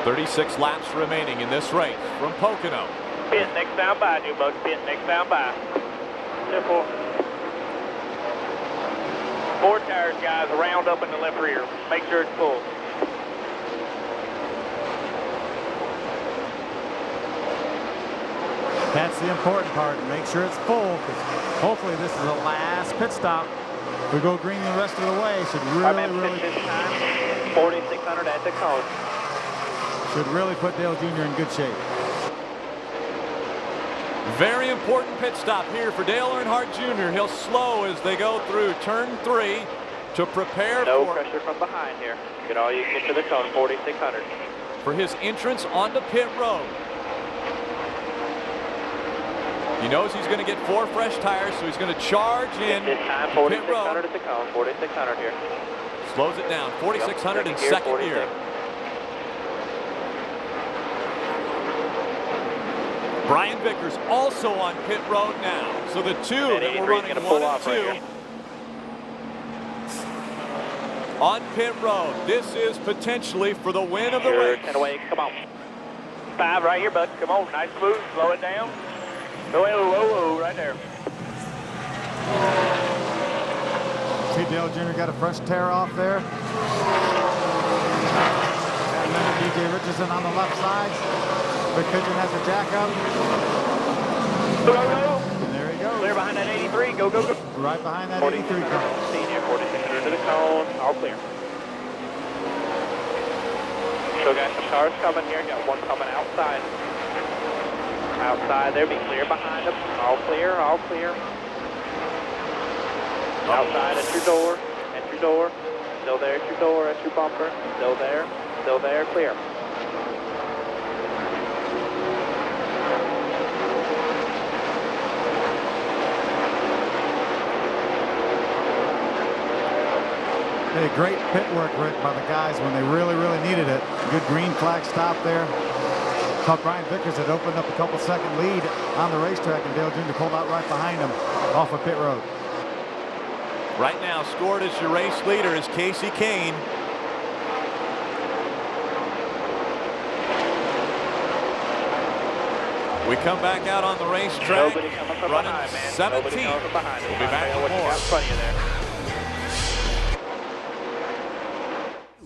"36 laps remaining in this race from Pocono." Pit next down by, new bug. Pit next down by. Simple. 4 tires, guys. Round up in the left rear. Make sure it's full. That's the important part. Make sure it's full, because hopefully this is the last pit stop. We go green the rest of the way. Should really 4,600 at the cone. Should really put Dale Jr. in good shape. Very important pit stop here for Dale Earnhardt Jr. He'll slow as they go through turn 3 to prepare No pressure from behind here. Get all you can get to the cone, 4,600. For his entrance onto pit road. He knows he's going to get 4 fresh tires, so he's going to charge in this time, pit road. 4,600 at the cone, 4,600 here. Slows it down, 4,600 in second gear. Brian Vickers also on pit road now. So the 2 that were running 1 and 2 on pit road. This is potentially for the win of the race. 10 away, come on. 5 right here, bud. Come on, nice move, slow it down. Go ahead, whoa, right there. See Dale Jr. got a fresh tear off there. And then DJ Richardson on the left side. Big Pigeon has a jack up. Go, go. And there he goes. Clear behind that 83. Go, go, go. Right behind that 83 car. Senior, 4,600 to the cone. All clear. Still got some cars coming here. Got one coming outside. Outside there. Be clear behind them. All clear, all clear. Outside at your door. At your door. Still there at your door. At your bumper. Still there. Still there. Clear. Hey, great pit work, Rick, by the guys when they really, really needed it. Good green flag stop there. Thought Brian Vickers had opened up a couple-second lead on the racetrack, and Dale Jr. pulled out right behind him off of pit road. Right now, scored as your race leader is Casey Kane. We come back out on the racetrack, running 17th. We'll be back with more.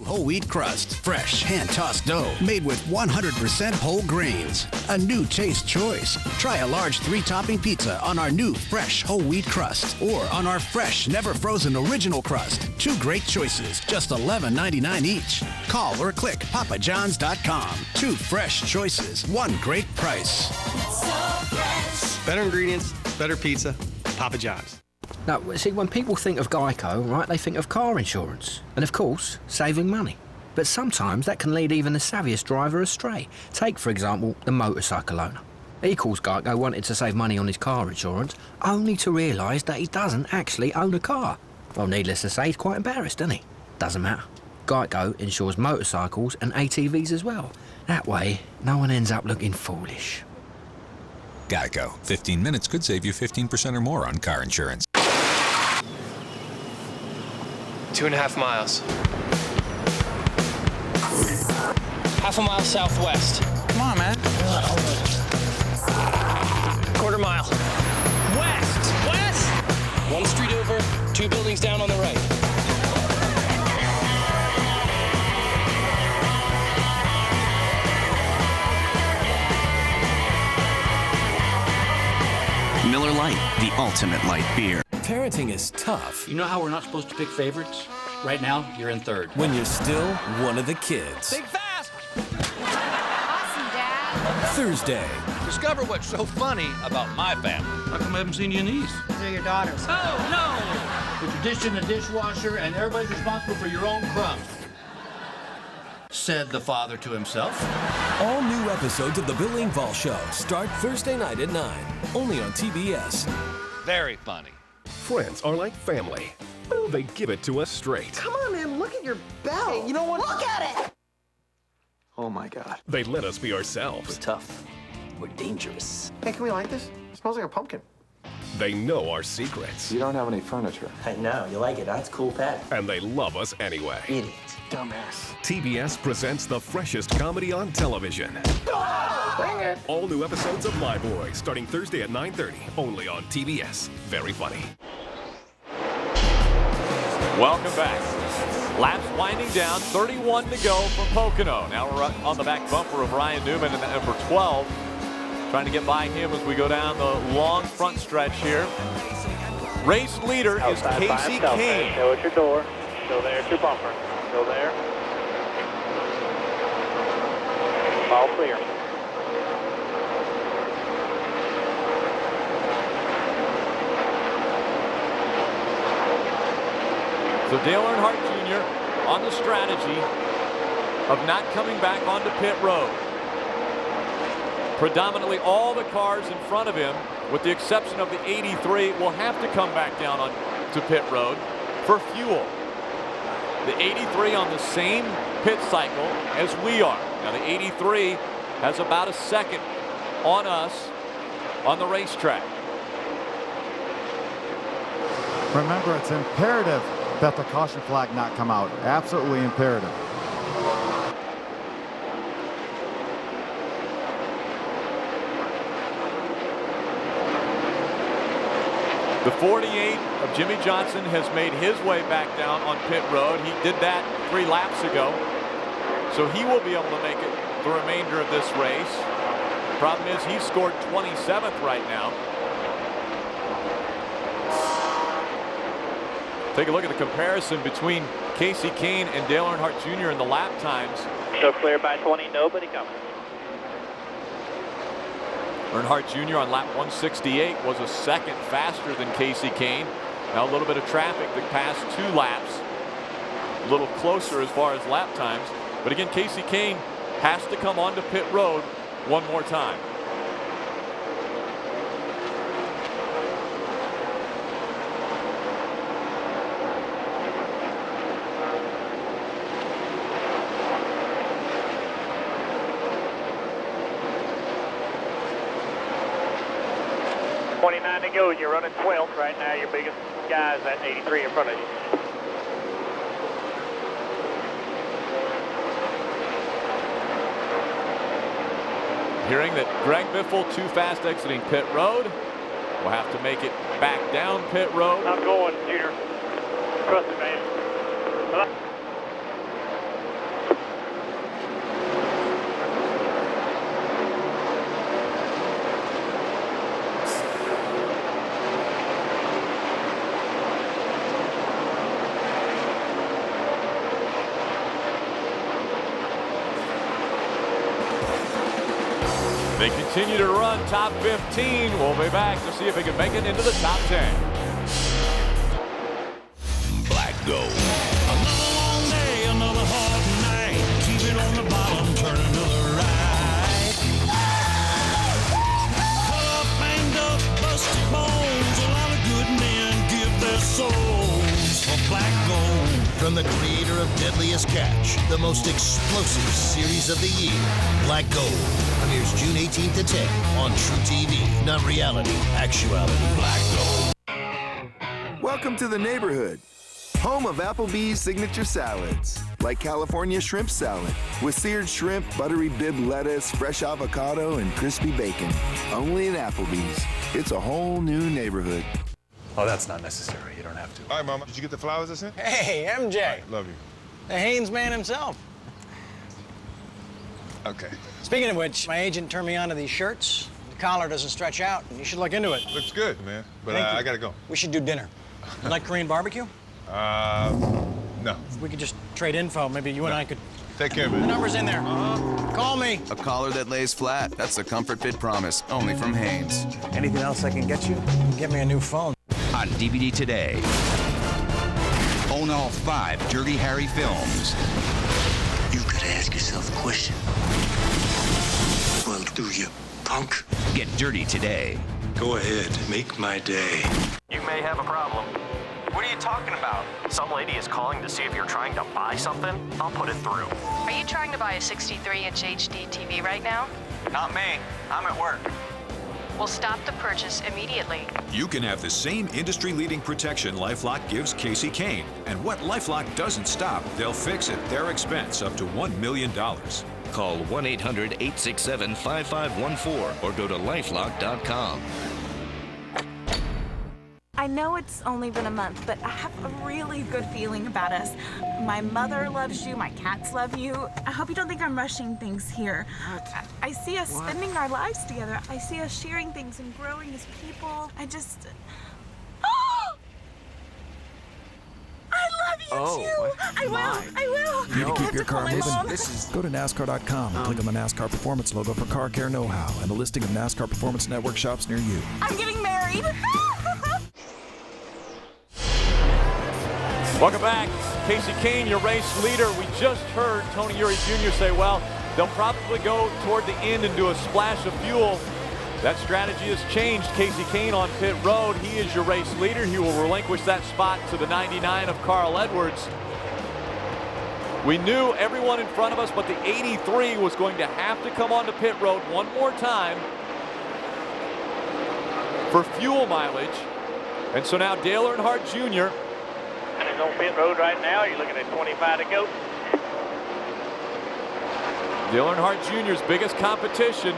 Whole wheat crust, fresh hand-tossed dough made with 100% whole grains. A new taste choice. Try a large 3-topping pizza on our new fresh whole wheat crust or on our fresh, never frozen original crust. 2 great choices, just $11.99 each. Call or click papajohns.com. 2 fresh choices, 1 great price. So fresh. Better ingredients, better pizza, Papa John's. Now, see, when people think of Geico, right, they think of car insurance. And, of course, saving money. But sometimes that can lead even the savviest driver astray. Take, for example, the motorcycle owner. He calls Geico wanting to save money on his car insurance, only to realise that he doesn't actually own a car. Well, needless to say, he's quite embarrassed, isn't he? Doesn't matter. Geico insures motorcycles and ATVs as well. That way, no one ends up looking foolish. Geico. 15 minutes could save you 15% or more on car insurance. 2.5 miles. Half a mile southwest. Come on, man. Quarter mile. West! West! 1 street over, 2 buildings down on the right. Miller Lite, the ultimate light beer. Parenting is tough. You know how we're not supposed to pick favorites? Right now, you're in third. When you're still one of the kids. Think fast! Awesome, Dad. Thursday. Discover what's so funny about my family. How come I haven't seen your niece? They're your daughters. Oh, no! Put your dish in the dishwasher, and everybody's responsible for your own crumbs. Said the father to himself. All new episodes of The Bill Engvall Show start Thursday night at 9, only on TBS. Very funny. Friends are like family. Oh, they give it to us straight. Come on, man, look at your belt. Hey, you know what? Look at it! Oh my God. They let us be ourselves. We're tough. We're dangerous. Hey, can we light this? It smells like a pumpkin. They know our secrets. You don't have any furniture. I know. You like it. That's a cool pet. And they love us anyway. Idiot. Dumbass. TBS presents the freshest comedy on television. Bring it. All new episodes of My Boy starting Thursday at 9:30, only on TBS. Very funny. Welcome back. Laps winding down, 31 to go from Pocono. Now we're on the back bumper of Ryan Newman in the number 12. Trying to get by him as we go down the long front stretch here. Race leader is Casey Kane. Show at your door. Still there at your bumper. Still there. All clear. So Dale Earnhardt Jr. on the strategy of not coming back onto pit road. Predominantly all the cars in front of him, with the exception of the 83, will have to come back down on to pit road for fuel. The 83 on the same pit cycle as we are. Now the 83 has about a second on us on the racetrack. Remember, it's imperative that the caution flag not come out. Absolutely imperative. The 48 of Jimmy Johnson has made his way back down on pit road. He did that 3 laps ago. So he will be able to make it the remainder of this race. Problem is he scored 27th right now. Take a look at the comparison between Casey Kane and Dale Earnhardt Jr. in the lap times. So clear by 20, nobody coming. Earnhardt Jr. on lap 168 was a second faster than Casey Kane. Now a little bit of traffic the past 2 laps. A little closer as far as lap times. But again, Casey Kane has to come onto pit road one more time. 29 to go. You're running 12th right now. Your biggest guy is at 83 in front of you. Hearing that Greg Biffle too fast exiting pit road. We'll have to make it back down pit road. I'm going, Junior. Trust me, man. They continue to run top 15. We'll be back to see if they can make it into the top 10. Black Gold. Another long day, another hard night. Keep it on the bottom, turning to the right. Cut up, banged up, busted bones. A lot of good men give their souls for black gold. From the creator of Deadliest Catch, the most explosive series of the year, Black Gold, premieres June 18th to 10 on True TV. Not reality, actuality. Black Gold. Welcome to the neighborhood, home of Applebee's signature salads, like California shrimp salad with seared shrimp, buttery bib lettuce, fresh avocado, and crispy bacon. Only in Applebee's. It's a whole new neighborhood. Oh, that's not necessary. You don't have to. All right, Mama. Did you get the flowers I sent? Hey, MJ. Right, love you. The Haynes man himself. Okay. Speaking of which, my agent turned me on to these shirts. The collar doesn't stretch out. You should look into it. Looks good, man. But I gotta go. We should do dinner. You like Korean barbecue? No. We could just trade info. Maybe you and I could. Take care, man. The number's in there. Call me. A collar that lays flat. That's the Comfort Fit Promise, only from Haynes. Anything else I can get you? Get me a new phone. On DVD today. Own all 5 Dirty Harry films. You gotta ask yourself a question. Well, do you, punk? Get dirty today. Go ahead, make my day. You may have a problem. What are you talking about? Some lady is calling to see if you're trying to buy something. I'll put it through. Are you trying to buy a 63-inch HD TV right now? Not me. I'm at work. We'll stop the purchase immediately. You can have the same industry-leading protection LifeLock gives Casey Kane. And what LifeLock doesn't stop, they'll fix at their expense up to $1 million. Call 1-800-867-5514 or go to lifelock.com. I know it's only been a month, but I have a really good feeling about us. My mother loves you, my cats love you. I hope you don't think I'm rushing things here. I see us spending our lives together. I see us sharing things and growing as people. I just... I love you too! I will! Need to keep have your to call car my moving? mom. Go to NASCAR.com and click on the NASCAR Performance logo for car care know-how and a listing of NASCAR Performance Network shops near you. I'm getting married! Welcome back. Casey Kane, your race leader. We just heard Tony Eury Jr. say, well, they'll probably go toward the end and do a splash of fuel. That strategy has changed. Casey Kane on pit road. He is your race leader. He will relinquish that spot to the 99 of Carl Edwards. We knew everyone in front of us, but the 83 was going to have to come onto pit road one more time for fuel mileage. And so now Dale Earnhardt Jr. He's on pit road right now. You're looking at 25 to go. Dale Earnhardt Jr.'s biggest competition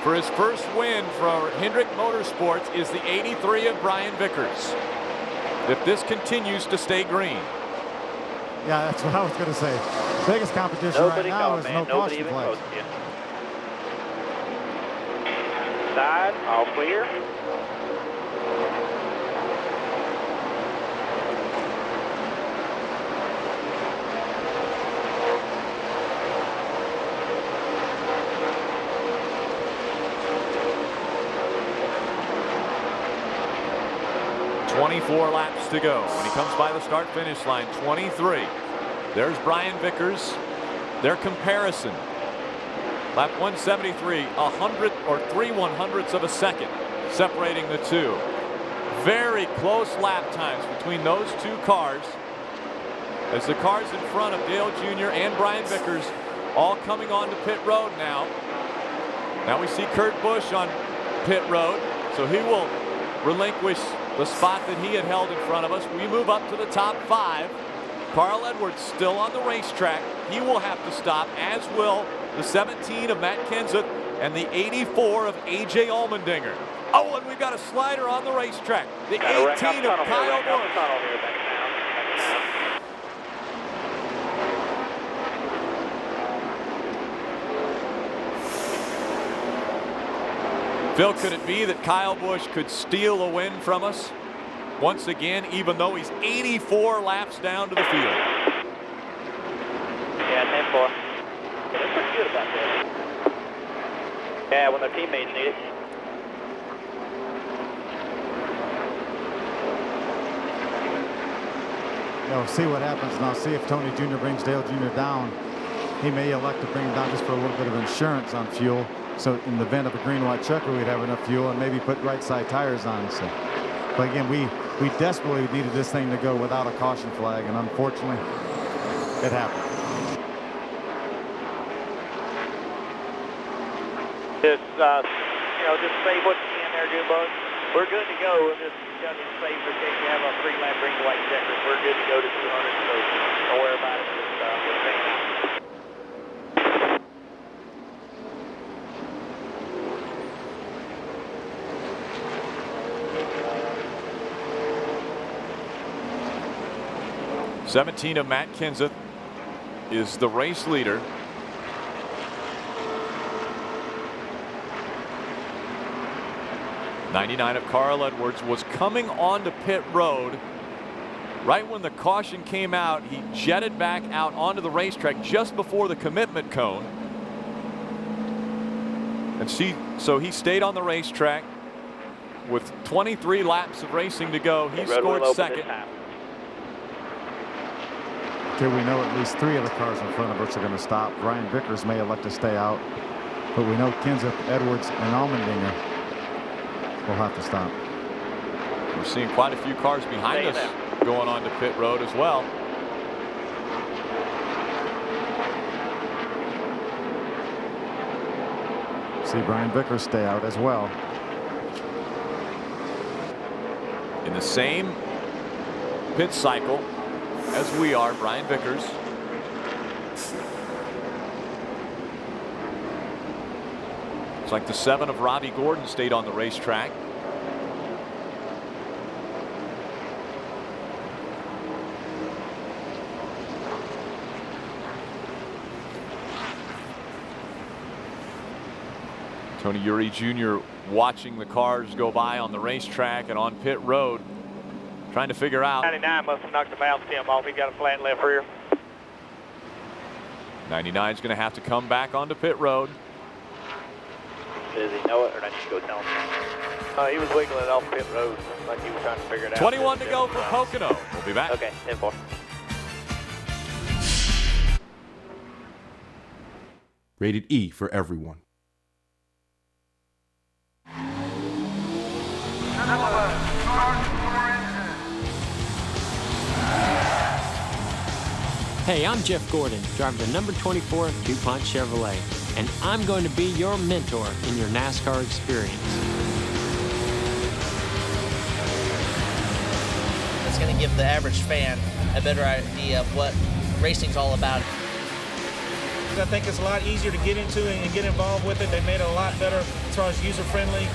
for his first win for Hendrick Motorsports is the 83 of Brian Vickers. If this continues to stay green. Yeah, that's what I was going to say. Biggest competition right now is no caution flags. Side, all clear. .24 laps to go when he comes by the start-finish line. 23. There's Brian Vickers. Their comparison. Lap 173, 100 or 3/100ths of a second separating the two. Very close lap times between those two cars. As the cars in front of Dale Jr. and Brian Vickers all coming onto pit road now. Now we see Kurt Busch on pit road, so he will relinquish the spot that he had held in front of us. We move up to the top 5. Carl Edwards still on the racetrack. He will have to stop, as will the 17 of Matt Kenseth and the 84 of A.J. Allmendinger. Oh, and we've got a slider on the racetrack. The 18 of Kyle Busch. Phil, could it be that Kyle Busch could steal a win from us once again, even though he's 84 laps down to the field? Yeah, 10-4. They're pretty good about that. Yeah, when their teammates need it. See what happens now. See if Tony Jr. brings Dale Jr. down. He may elect to bring him down just for a little bit of insurance on fuel. So in the event of a green-white checker, we'd have enough fuel and maybe put right-side tires on. So, but again, we desperately needed this thing to go without a caution flag, and unfortunately, it happened. Just just save what you can there, Jimbo. We're good to go. We'll just save in case you have a 3-lap green-white checker. We're good to go to 200, so don't worry about it. Just stay out. '17 of Matt Kenseth is the race leader. '99 of Carl Edwards was coming onto pit road. Right when the caution came out, he jetted back out onto the racetrack just before the commitment cone. And so he stayed on the racetrack with 23 laps of racing to go. He scored second. Okay, we know at least 3 of the cars in front of us are going to stop. Brian Vickers may elect to stay out, but we know Kenseth, Edwards, and Allmendinger will have to stop. We're seeing quite a few cars behind us going on to pit road as well. See Brian Vickers stay out as well. In the same pit cycle as we are, Brian Vickers. It's like the 7 of Robbie Gordon stayed on the racetrack. Tony Eury Jr. watching the cars go by on the racetrack and on pit road, trying to figure out. 99 must have knocked the valve stem off. He got a flat left rear. 99 is going to have to come back onto pit road. Does he know it, or I need to go tell him? He was wiggling it off pit road, like he was trying to figure it out. 21 to go for Pocono. We'll be back. Okay, 10-4. Rated E for everyone. Hey, I'm Jeff Gordon, driver the number 24 of DuPont Chevrolet, and I'm going to be your mentor in your NASCAR experience. It's going to give the average fan a better idea of what racing's all about. I think it's a lot easier to get into and get involved with it. They made it a lot better as far as user-friendly.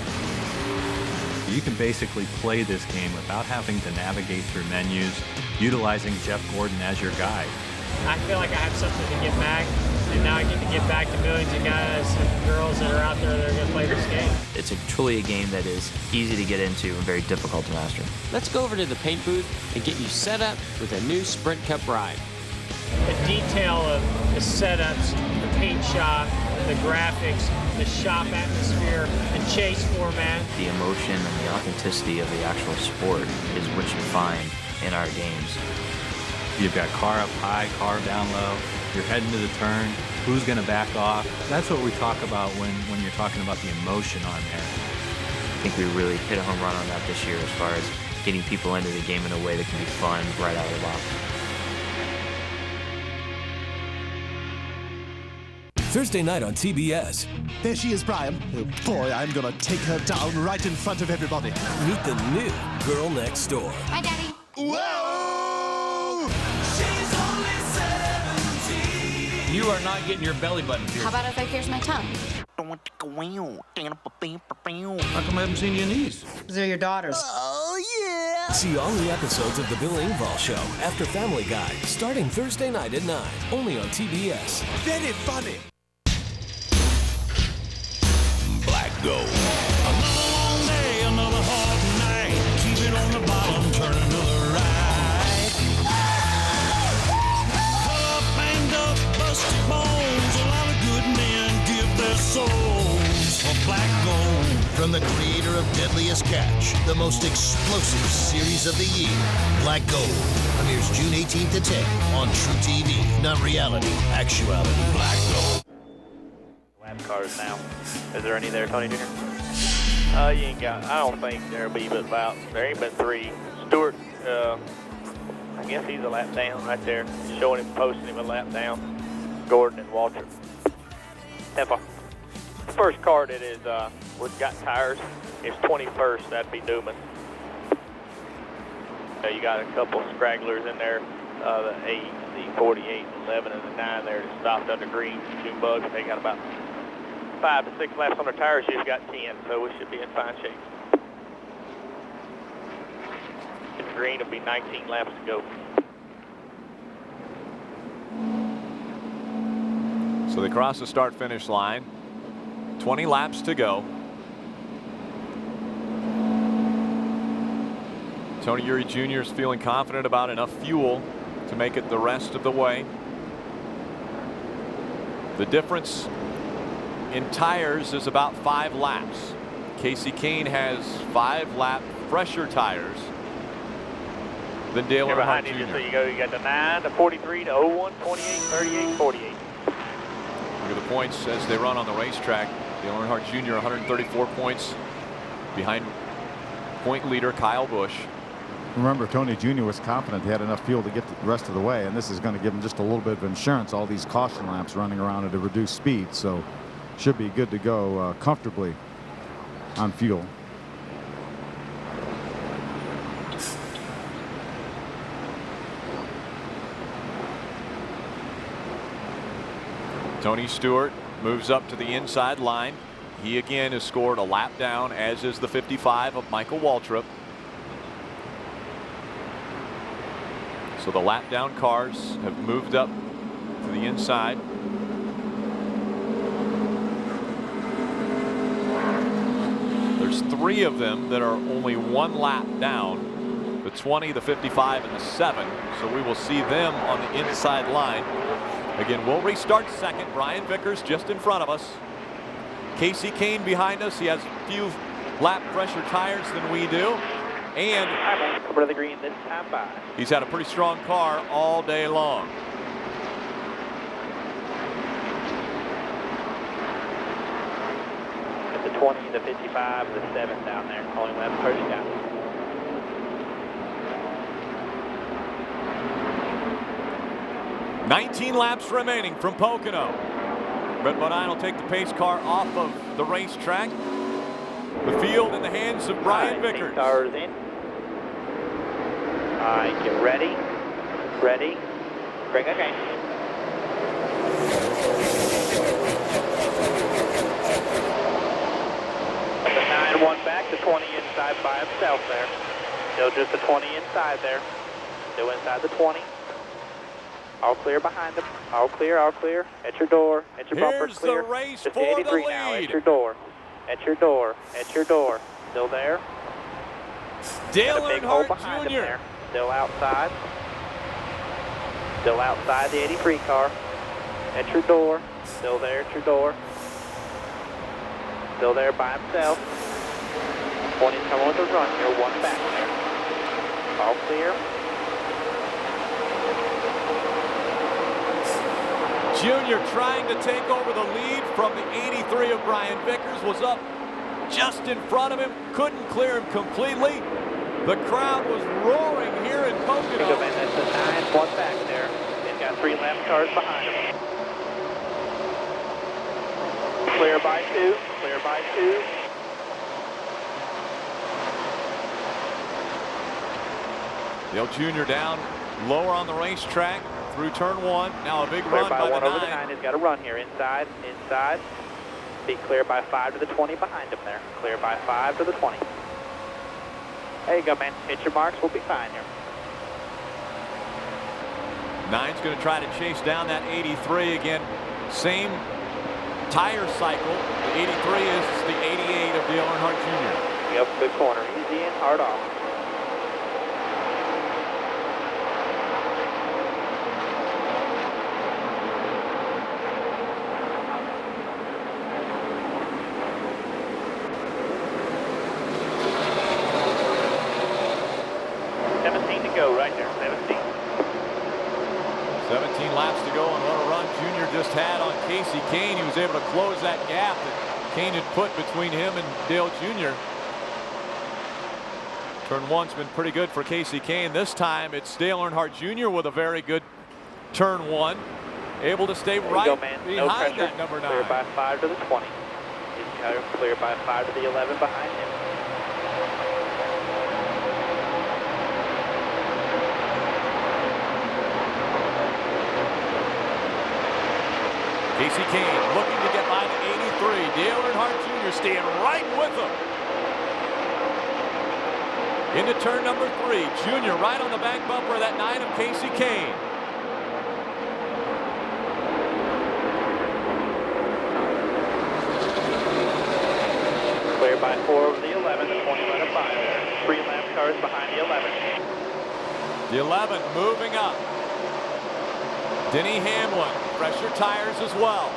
You can basically play this game without having to navigate through menus, utilizing Jeff Gordon as your guide. I feel like I have something to give back, and now I get to give back to millions of guys and girls that are out there that are going to play this game. It's truly a game that is easy to get into and very difficult to master. Let's go over to the paint booth and get you set up with a new Sprint Cup ride. The detail of the setups, the paint shop, the graphics, the shop atmosphere, the chase format. The emotion and the authenticity of the actual sport is what you find in our games. You've got car up high, car down low. You're heading to the turn. Who's going to back off? That's what we talk about when you're talking about the emotion on there. I think we really hit a home run on that this year as far as getting people into the game in a way that can be fun right out of the box. Thursday night on TBS. There she is, Brian. Oh, boy, I'm gonna take her down right in front of everybody. Meet the new Girl Next Door. Hi, Daddy. Whoa! She's only 17. You are not getting your belly button pierced. How about if I pierce my tongue? How come I haven't seen your knees? They're your daughters. Oh, yeah! See all the episodes of The Bill Engvall Show after Family Guy, starting Thursday night at 9, only on TBS. Very funny. Black Gold. Another long day, another hard night. Keep it on the bottom, turn to the right. Up, banged up, busted bones. A lot of good men give their souls for black gold. From the creator of Deadliest Catch, the most explosive series of the year, Black Gold, premieres June 18th to 10 on True TV. Not reality, actuality. Black Gold. Lap cars now. Is there any there, Tony Jr.? You ain't got, I don't think there'll be but about, there ain't been 3. Stewart, I guess he's a lap down right there. Showing him, posting him a lap down. Gordon and Walter. The first car that is, we've got tires, is 21st, that'd be Newman. You got a couple scragglers in there, the 8, the 48, 11, and the 9 there that stopped under green, June bugs. They got about 5 to 6 laps on their tires. You've got 10, so we should be in fine shape. And green will be 19 laps to go. So they cross the start-finish line. 20 laps to go. Tony Eury Jr. is feeling confident about enough fuel to make it the rest of the way. The difference in tires is about 5 laps. Casey Kane has 5 lap fresher tires than Dale Earnhardt Jr. Just so you go, you got the 9, the 43, the 01, 28, 38, 48. Look at the points as they run on the racetrack. Dale Earnhardt Jr. 134 points behind point leader Kyle Busch. Remember, Tony Jr. was confident he had enough fuel to get the rest of the way, and this is going to give him just a little bit of insurance, all these caution laps running around at a reduced speed, so should be good to go comfortably on fuel. Tony Stewart moves up to the inside line. He again has scored a lap down, as is the 55 of Michael Waltrip. So the lap down cars have moved up to the inside. There's 3 of them that are only 1 lap down. The 20, the 55, and the 7. So we will see them on the inside line. Again, we'll restart second. Brian Vickers just in front of us. Casey Kane behind us. He has a few lap fresher tires than we do. And come to the green this time by. He's had a pretty strong car all day long. Got the 20, the 55, the 7 down there. Only lap first down. $19 laps remaining from Pocono. Brett Bodine will take the pace car off of the racetrack. The field in the hands of Brian Vickers. Cars in. All right, get ready. Ready. Break, okay. The 9-1 back, the 20 inside by himself there. Still just the 20 inside there. Still inside the 20. All clear behind them. All clear, all clear. At your door. At your bumper's clear. Here's the race just for 83 the lead. now. At your door. At your door. At your door. Still there. Dale Got a big hole Earnhardt behind him Jr. there. Still outside. Still outside the 83 car. At your door. Still there at your door. Still there by himself. 20's coming with a run here. 1 back there. All clear. Junior trying to take over the lead from the 83 of Brian Vickers. Was up just in front of him. Couldn't clear him completely. The crowd was roaring here in Pocono. That's the 9, 1 back there. They've got 3 lap cars behind him. Clear by 2. Clear by 2. Dale Jr. down lower on the racetrack through turn 1. Now a big Clear run by by 1 the over the 9. 9. He's got a run here. Inside. Inside. Be clear by 5 to the 20 behind him there. Clear by 5 to the 20. There you go, man. Hit your marks. We'll be fine here. 9's going to try to chase down that 83 again. Same tire cycle. The 83 is the 88 of Dale Earnhardt Jr. Yep, good corner. Easy in, hard off. Go right there, 17. 17 laps to go, and what a run Junior just had on Casey Kane. He was able to close that gap that Kane had put between him and Dale Jr. Turn 1's been pretty good for Casey Kane. This time it's Dale Earnhardt Jr. with a very good turn 1. Able to stay right behind that number 9. Clear by 5 to the 20. He's clear by 5 to the 11 behind him. Casey Kane looking to get by the 83. Dale Earnhardt Jr. staying right with him. Into turn number 3. Jr. right on the back bumper of that 9 of Casey Kane. Clear by 4 over the 11. The 20 right up by there. 3 lap cars behind the 11. The 11 moving up. Denny Hamlin, fresher tires as well.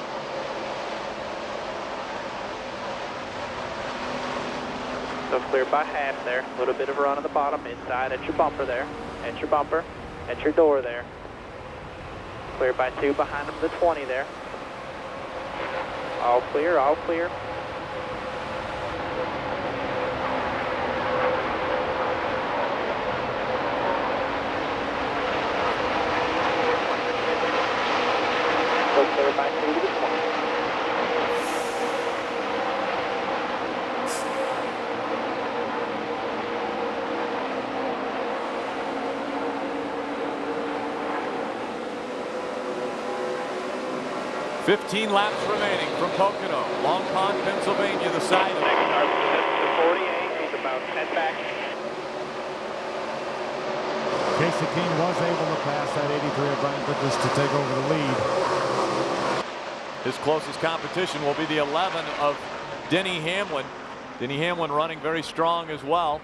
So clear by half there. A little bit of a run on the bottom inside at your bumper there. At your bumper. At your door there. Clear by 2 behind them, the 20 there. All clear, all clear. Clear by 2 to the 20. $15 laps remaining from Pocono, Long Pond, Pennsylvania, the side of Next car to 48. He's about 10 back. Casey Kane was able to pass that 83 of Brian Bridges to take over the lead. His closest competition will be the 11 of Denny Hamlin. Denny Hamlin running very strong as well.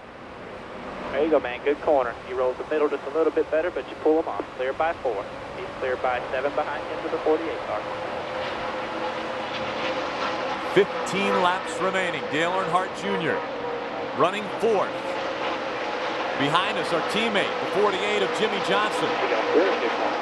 There you go, man. Good corner. He rolls the middle just a little bit better, but you pull him off. Clear by 4. He's clear by 7 behind him to the 48 car. 15 laps remaining. Dale Earnhardt Jr. running 4th. Behind us, our teammate, the 48 of Jimmy Johnson. Very good corner.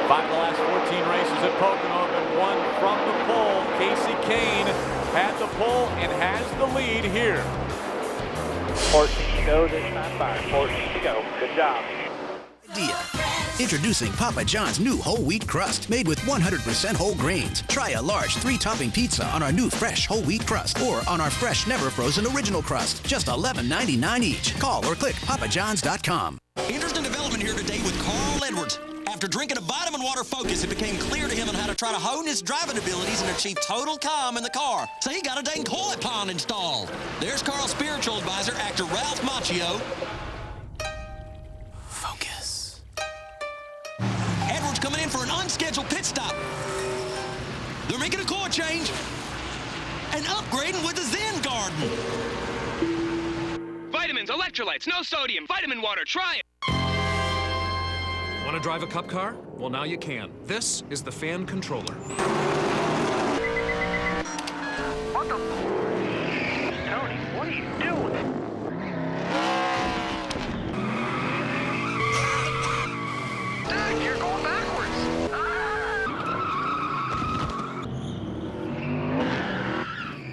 Five of the last 14 races at Pocono have been won from the pole. Casey Kane had the pole and has the lead here. 14 to go this time by. 14 to go. Good job. Introducing Papa John's new whole wheat crust made with 100% whole grains. Try a large 3-topping pizza on our new fresh whole wheat crust or on our fresh never frozen original crust. Just $11.99 each. Call or click papajohns.com. Interesting development here today with Carl Edwards. After drinking a vitamin water focus, it became clear to him on how to try to hone his driving abilities and achieve total calm in the car. So he got a dang koi pond installed. There's Carl's spiritual advisor, actor Ralph Macchio. Focus. Edwards coming in for an unscheduled pit stop. They're making a core change and upgrading with the Zen Garden. Vitamins, electrolytes, no sodium, vitamin water, try it. Want to drive a cup car? Well, now you can. This is the fan controller. What the? Tony, what are you doing? Dad, you're going backwards.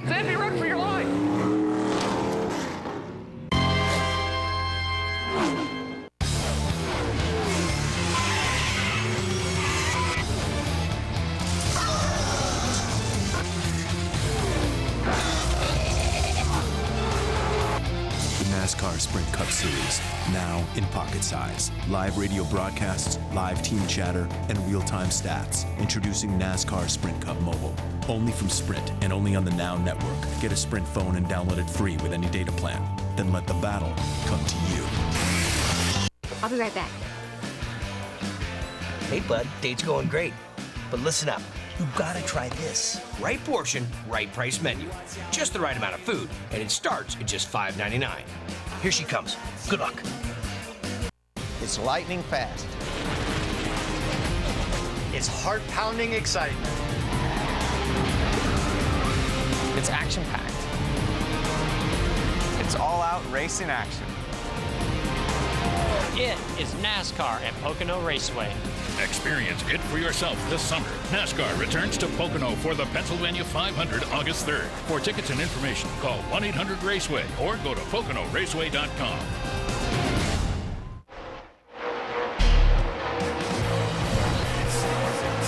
Sandy, run for your life. NASCAR Sprint Cup Series, now in pocket size. Live radio broadcasts, live team chatter, and real-time stats. Introducing NASCAR Sprint Cup Mobile. Only from Sprint and only on the Now Network. Get a Sprint phone and download it free with any data plan. Then let the battle come to you. I'll be right back. Hey, bud, date's going great. But listen up. You gotta try this. Right portion, right price menu. Just the right amount of food, and it starts at just $5.99. Here she comes. Good luck. It's lightning fast. It's heart-pounding excitement. It's action-packed. It's all-out racing action. It is NASCAR at Pocono Raceway. Experience it for yourself this summer. NASCAR returns to Pocono for the Pennsylvania 500 August 3rd. For tickets and information, call 1-800-RACEWAY or go to PoconoRaceway.com.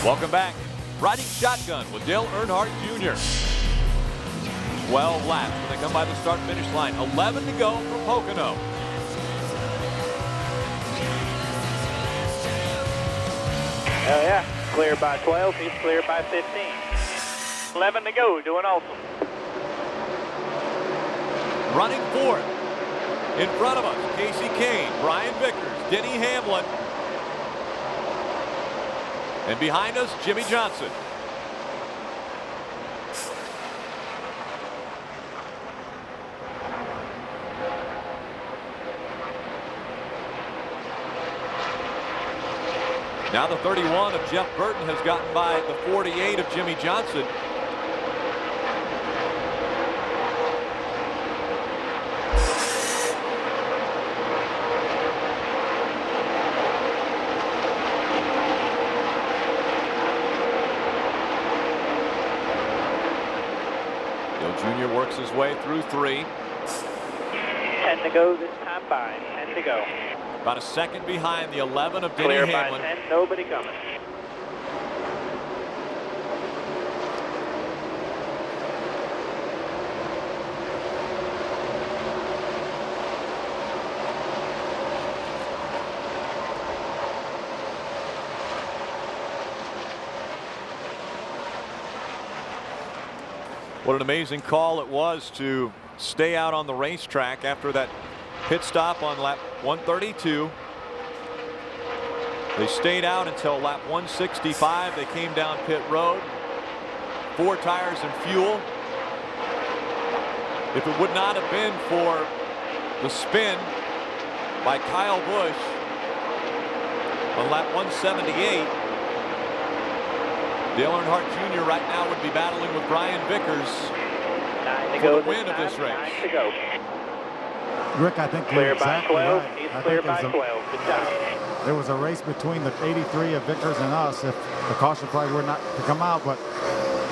Welcome back. Riding shotgun with Dale Earnhardt Jr. 12 laps when they come by the start-finish line. 11 to go for Pocono. Oh yeah, clear by 12, he's clear by 15. 11 to go, doing awesome. Running fourth. In front of us, Casey Kane, Brian Vickers, Denny Hamlin. And behind us, Jimmy Johnson. Now the 31 of Jeff Burton has gotten by the 48 of Jimmy Johnson. Dale Jr. works his way through 3. 10 to go this time by, 10 to go. About a second behind the 11 of Denny Clear Hamlin. by 10, nobody coming. What an amazing call it was to stay out on the racetrack after that pit stop on lap 132. They stayed out until lap 165. They came down pit road. 4 tires and fuel. If it would not have been for the spin by Kyle Busch on lap 178, Dale Earnhardt Jr. right now would be battling with Brian Vickers for the win of this race. 9 to go. Rick, I think Clear you're by exactly 12. right. He's I clear think by 12. Good job. there was a race between the 83 of Vickers and us if the caution flag were not to come out, but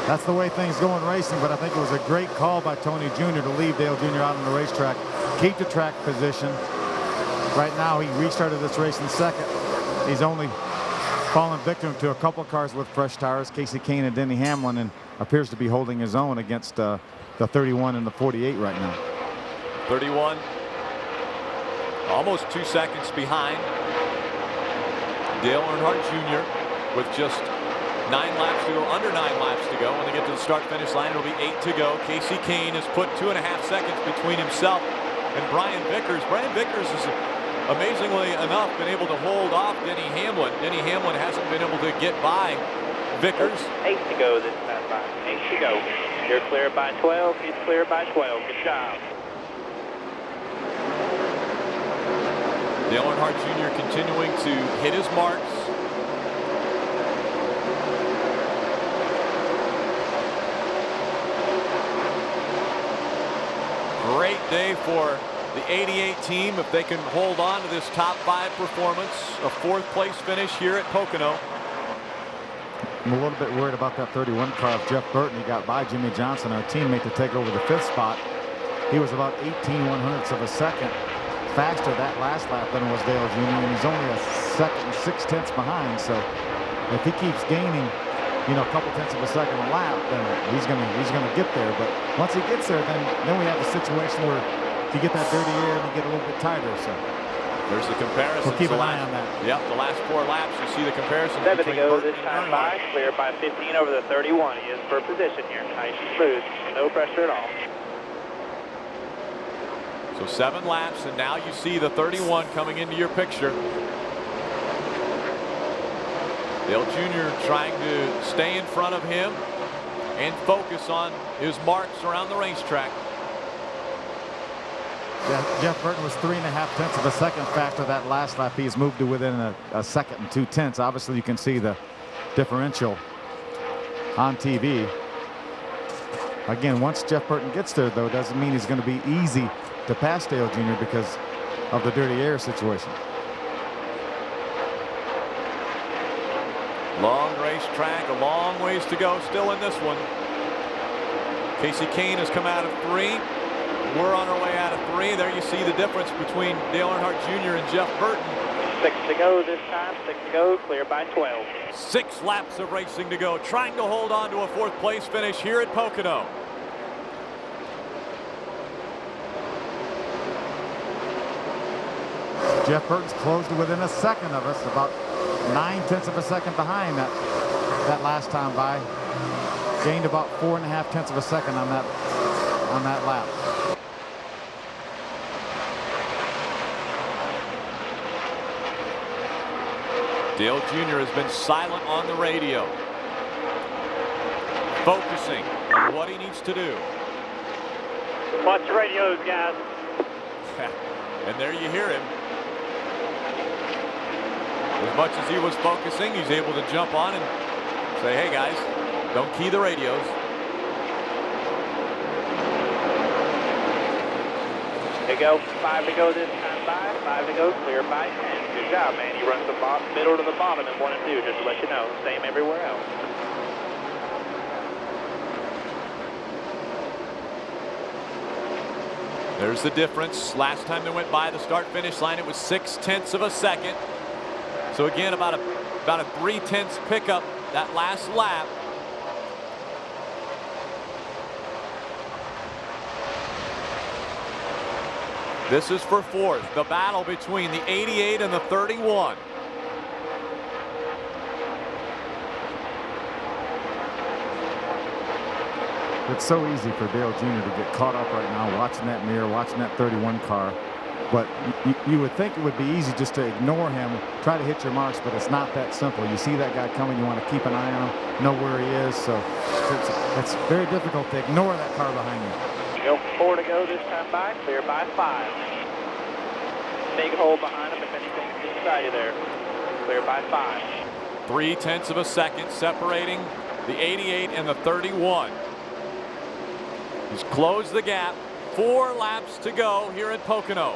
that's the way things go in racing. But I think it was a great call by Tony Jr. to leave Dale Jr. out on the racetrack, keep the track position. Right now, he restarted this race in second. He's only fallen victim to a couple cars with fresh tires, Casey Kane and Denny Hamlin, and appears to be holding his own against the 31 and the 48 right now. 31, almost 2 seconds behind Dale Earnhardt Jr. with just 9 laps to go, under 9 laps to go. When they get to the start-finish line, it'll be 8 to go. Casey Kane has put 2.5 seconds between himself and Brian Vickers. Brian Vickers has amazingly enough been able to hold off Denny Hamlin. Denny Hamlin hasn't been able to get by Vickers. 8 to go this time by. 8 to go. You're clear by 12. He's clear by 12. Good job. Dale Earnhardt Jr. continuing to hit his marks. Great day for the 88 team if they can hold on to this top 5 performance, a 4th place finish here at Pocono. I'm a little bit worried about that 31 car of Jeff Burton. He got by Jimmy Johnson, our teammate, to take over the 5th spot. He was about 18/100ths of a second faster that last lap than was Dale Jr. and he's only a second and 6/10 behind. So if he keeps gaining, you know, a couple tenths of a second a lap, then he's gonna get there. But once he gets there, then we have a situation where you get that dirty air and you get a little bit tighter. So there's the comparison. we'll keep an eye on that. Yep, the last 4 laps, you see the comparison. 7 to between go Burton this and time Earnhardt. by. Clear by 15 over the 31. He is for position here. Nice and smooth. No pressure at all. So 7 laps, and now you see the 31 coming into your picture. Dale Jr. trying to stay in front of him and focus on his marks around the racetrack. Yeah, Jeff Burton was 3.5 tenths of a second faster that last lap. He's moved to within a second and 2 tenths. Obviously, you can see the differential on TV. Again, once Jeff Burton gets there, though, doesn't mean he's going to be easy to pass Dale Jr. because of the dirty air situation. Long racetrack, a long ways to go still in this one. Casey Kane has come out of 3. We're on our way out of 3. There you see the difference between Dale Earnhardt Jr. and Jeff Burton. 6 to go this time. 6 to go. Clear by 12. 6 laps of racing to go, trying to hold on to a 4th place finish here at Pocono. Jeff Burton's closed to within a second of us, about 9 tenths of a second behind that last time by. Gained about 4.5 tenths of a second on that lap. Dale Jr. has been silent on the radio, focusing on what he needs to do. Watch the radios, guys. And there you hear him. As much as he was focusing, he's able to jump on and say, hey guys, don't key the radios. There you go. 5 to go this time by. 5 to go. Clear by 10. Good job, man. He runs the middle to the bottom in 1 and 2, just to let you know. Same everywhere else. There's the difference. Last time they went by the start-finish line, it was 6 tenths of a second. So again, about a 3/10 pickup that last lap. This is for 4th. The battle between the 88 and the 31. It's so easy for Dale Jr. to get caught up right now, watching that mirror, watching that 31 car. But you would think it would be easy just to ignore him, try to hit your marks, but it's not that simple. You see that guy coming, you want to keep an eye on him, know where he is. So it's very difficult to ignore that car behind you. 4 to go this time by. Clear by 5. Big hole behind him if anything's inside you there. Clear by 5. 3/10 of a second separating the 88 and the 31. He's closed the gap. 4 laps to go here at Pocono.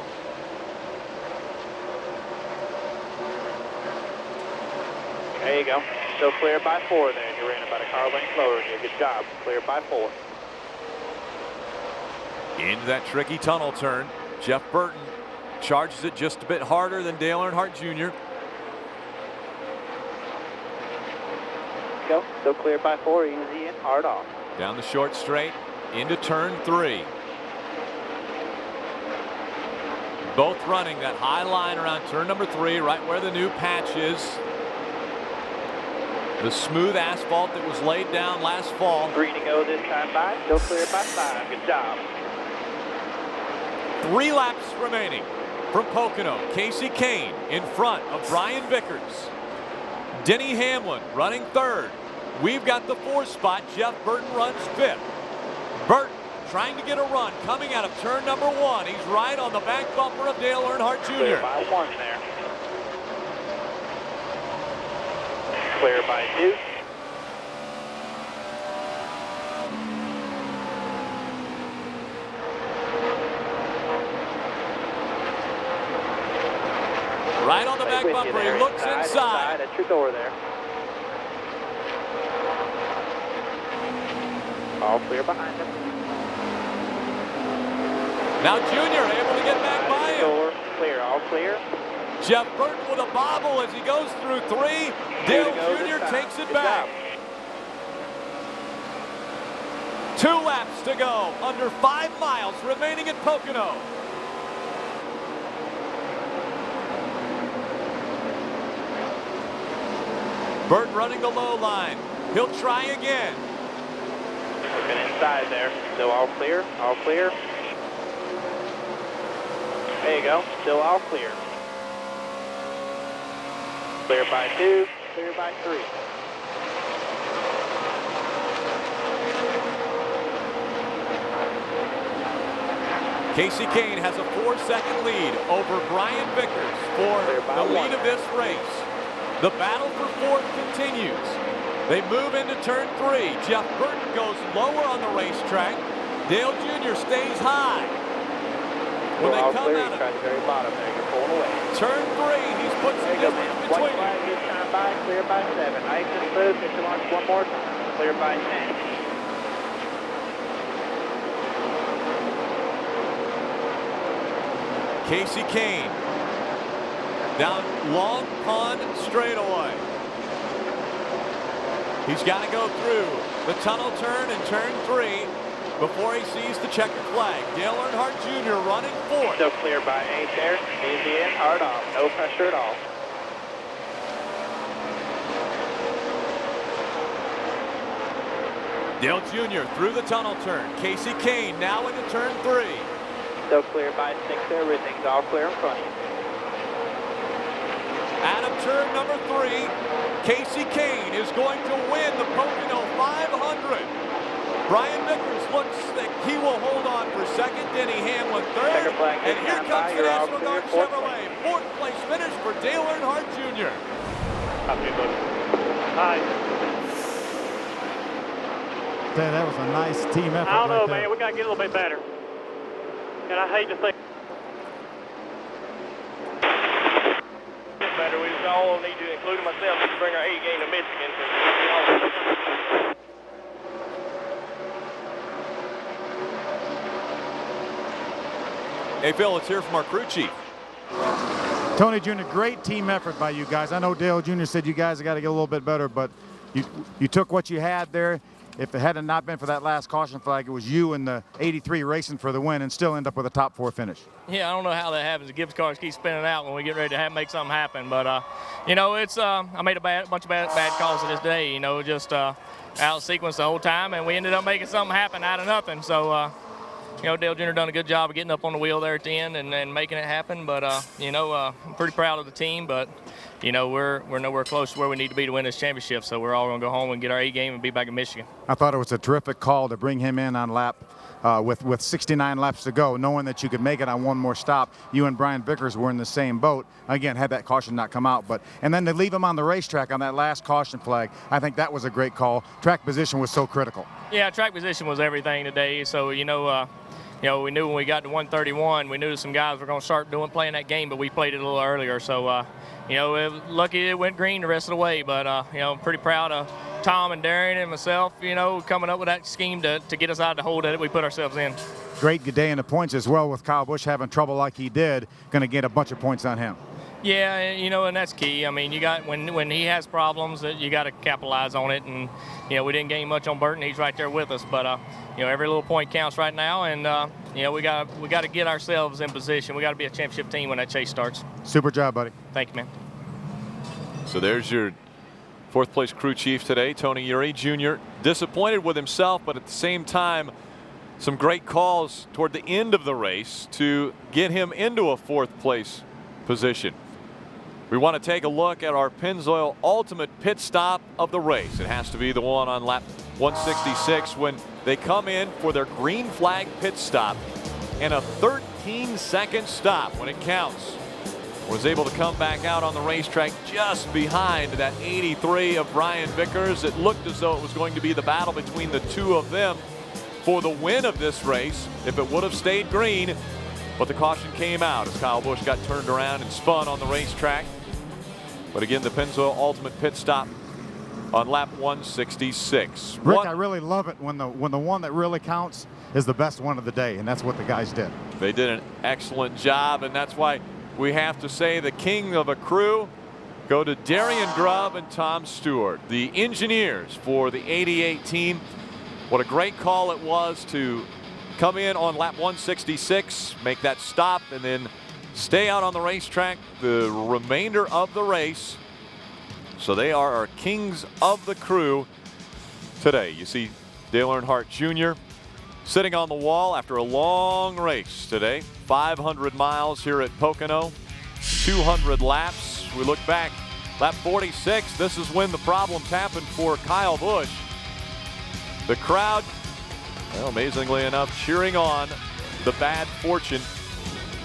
There you go. So clear by 4 there. You ran about a car length lower than you. Good job. Clear by 4. Into that tricky tunnel turn. Jeff Burton charges it just a bit harder than Dale Earnhardt Jr. Go. So clear by 4. Easy and hard off. Down the short straight into turn 3. Both running that high line around turn number 3, right where the new patch is. The smooth asphalt that was laid down last fall. 3 to go this time by. Still clear by 5. Good job. 3 laps remaining from Pocono. Casey Kane in front of Brian Vickers. Denny Hamlin running 3rd. We've got the 4th spot. Jeff Burton runs 5th. Burton trying to get a run coming out of turn number 1. He's right on the back bumper of Dale Earnhardt Jr. Clear by 1 there. Clear by 2. Right on the back bumper. He looks inside. At your door there. All clear behind him. Now Junior able to get back by him. Door clear. All clear. Jeff Burton with a bobble as he goes through 3. Dale Jr. takes it back. 2 laps to go. Under 5 miles remaining at Pocono. Burton running the low line. He'll try again. Looking inside there. Still all clear, all clear. There you go. Still all clear. Clear by 2, clear by 3. Casey Kane has a 4-second lead over Brian Vickers for the lead of this race. The battle for fourth continues. They move into turn 3. Jeff Burton goes lower on the racetrack. Dale Jr. stays high. When they come out of the very bottom there, you're pulling away. turn 3, he's put some distance between them. This time by, clear by 7. Nice and smooth. Get your launch one more time. Clear by 10. Casey Kane down Long Pond straightaway. He's got to go through the tunnel turn in turn 3 before he sees the checkered flag. Dale Earnhardt Jr. running fourth. Still clear by 8 there. Easy in, hard off. No pressure at all. Dale Jr. through the tunnel turn. Casey Kane now into turn 3. Still clear by 6 there. Everything's all clear in front of you. Out of turn number 3, Casey Kane is going to win the Pocono 500. Brian Vickers looks like he will hold on for second. Denny Hamlin third. And here comes the National Guard Chevrolet. Fourth place finish for Dale Earnhardt Jr. Hi. That was a nice team effort. I don't know, right man. We got to get a little bit better. And I hate to think better. We just all need to, including myself, to bring our A game to Michigan. Hey, Phil, let's hear from our crew chief. Tony Jr., great team effort by you guys. I know Dale Jr. said you guys have got to get a little bit better, but you took what you had there. If it had not been for that last caution flag, it was you and the 83 racing for the win and still end up with a top 4 finish. Yeah, I don't know how that happens. The Gibbs cars keep spinning out when we get ready to make something happen. But, you know, it's I made a bunch of bad calls this day, you know, just out of sequence the whole time, and we ended up making something happen out of nothing. So, you know, Dale Jr. done a good job of getting up on the wheel there at the end and making it happen. But, you know, I'm pretty proud of the team. But, you know, we're nowhere close to where we need to be to win this championship. So we're all going to go home and get our A game and be back in Michigan. I thought it was a terrific call to bring him in on lap with 69 laps to go, knowing that you could make it on one more stop. You and Brian Vickers were in the same boat. Again, had that caution not come out. And then to leave him on the racetrack on that last caution flag, I think that was a great call. Track position was so critical. Yeah, track position was everything today. So, you know, we knew when we got to 131, we knew some guys were going to start playing that game, but we played it a little earlier. So, you know, lucky it went green the rest of the way. But, you know, I'm pretty proud of Tom and Darian and myself, you know, coming up with that scheme to get us out of the hole that we put ourselves in. Great day in the points as well with Kyle Busch having trouble like he did. Going to get a bunch of points on him. Yeah, you know, and that's key. I mean, you got when he has problems, you got to capitalize on it. And you know, we didn't gain much on Burton. He's right there with us. But you know, every little point counts right now. And you know, we got to get ourselves in position. We got to be a championship team when that chase starts. Super job, buddy. Thank you, man. So there's your fourth place crew chief today, Tony Uri Jr. Disappointed with himself, but at the same time, some great calls toward the end of the race to get him into a fourth place position. We want to take a look at our Pennzoil Ultimate pit stop of the race. It has to be the one on lap 166 when they come in for their green flag pit stop and a 13-second stop when it counts. Was able to come back out on the racetrack just behind that 83 of Brian Vickers. It looked as though it was going to be the battle between the two of them for the win of this race if it would have stayed green. But the caution came out as Kyle Busch got turned around and spun on the racetrack. But again, the Pennzoil Ultimate pit stop on lap 166. Rick, I really love it when the one that really counts is the best one of the day, and that's what the guys did. They did an excellent job, and that's why we have to say the king of a crew go to Darian Grubb and Tom Stewart, the engineers for the 88 team. What a great call it was to come in on lap 166, make that stop, and then stay out on the racetrack the remainder of the race So they are our kings of the crew today. You see Dale Earnhardt Jr. sitting on the wall after a long race today. 500 miles here at Pocono, 200 laps. We look back, lap 46, this is when the problems happened for Kyle Busch. The crowd, well, amazingly enough, cheering on the bad fortune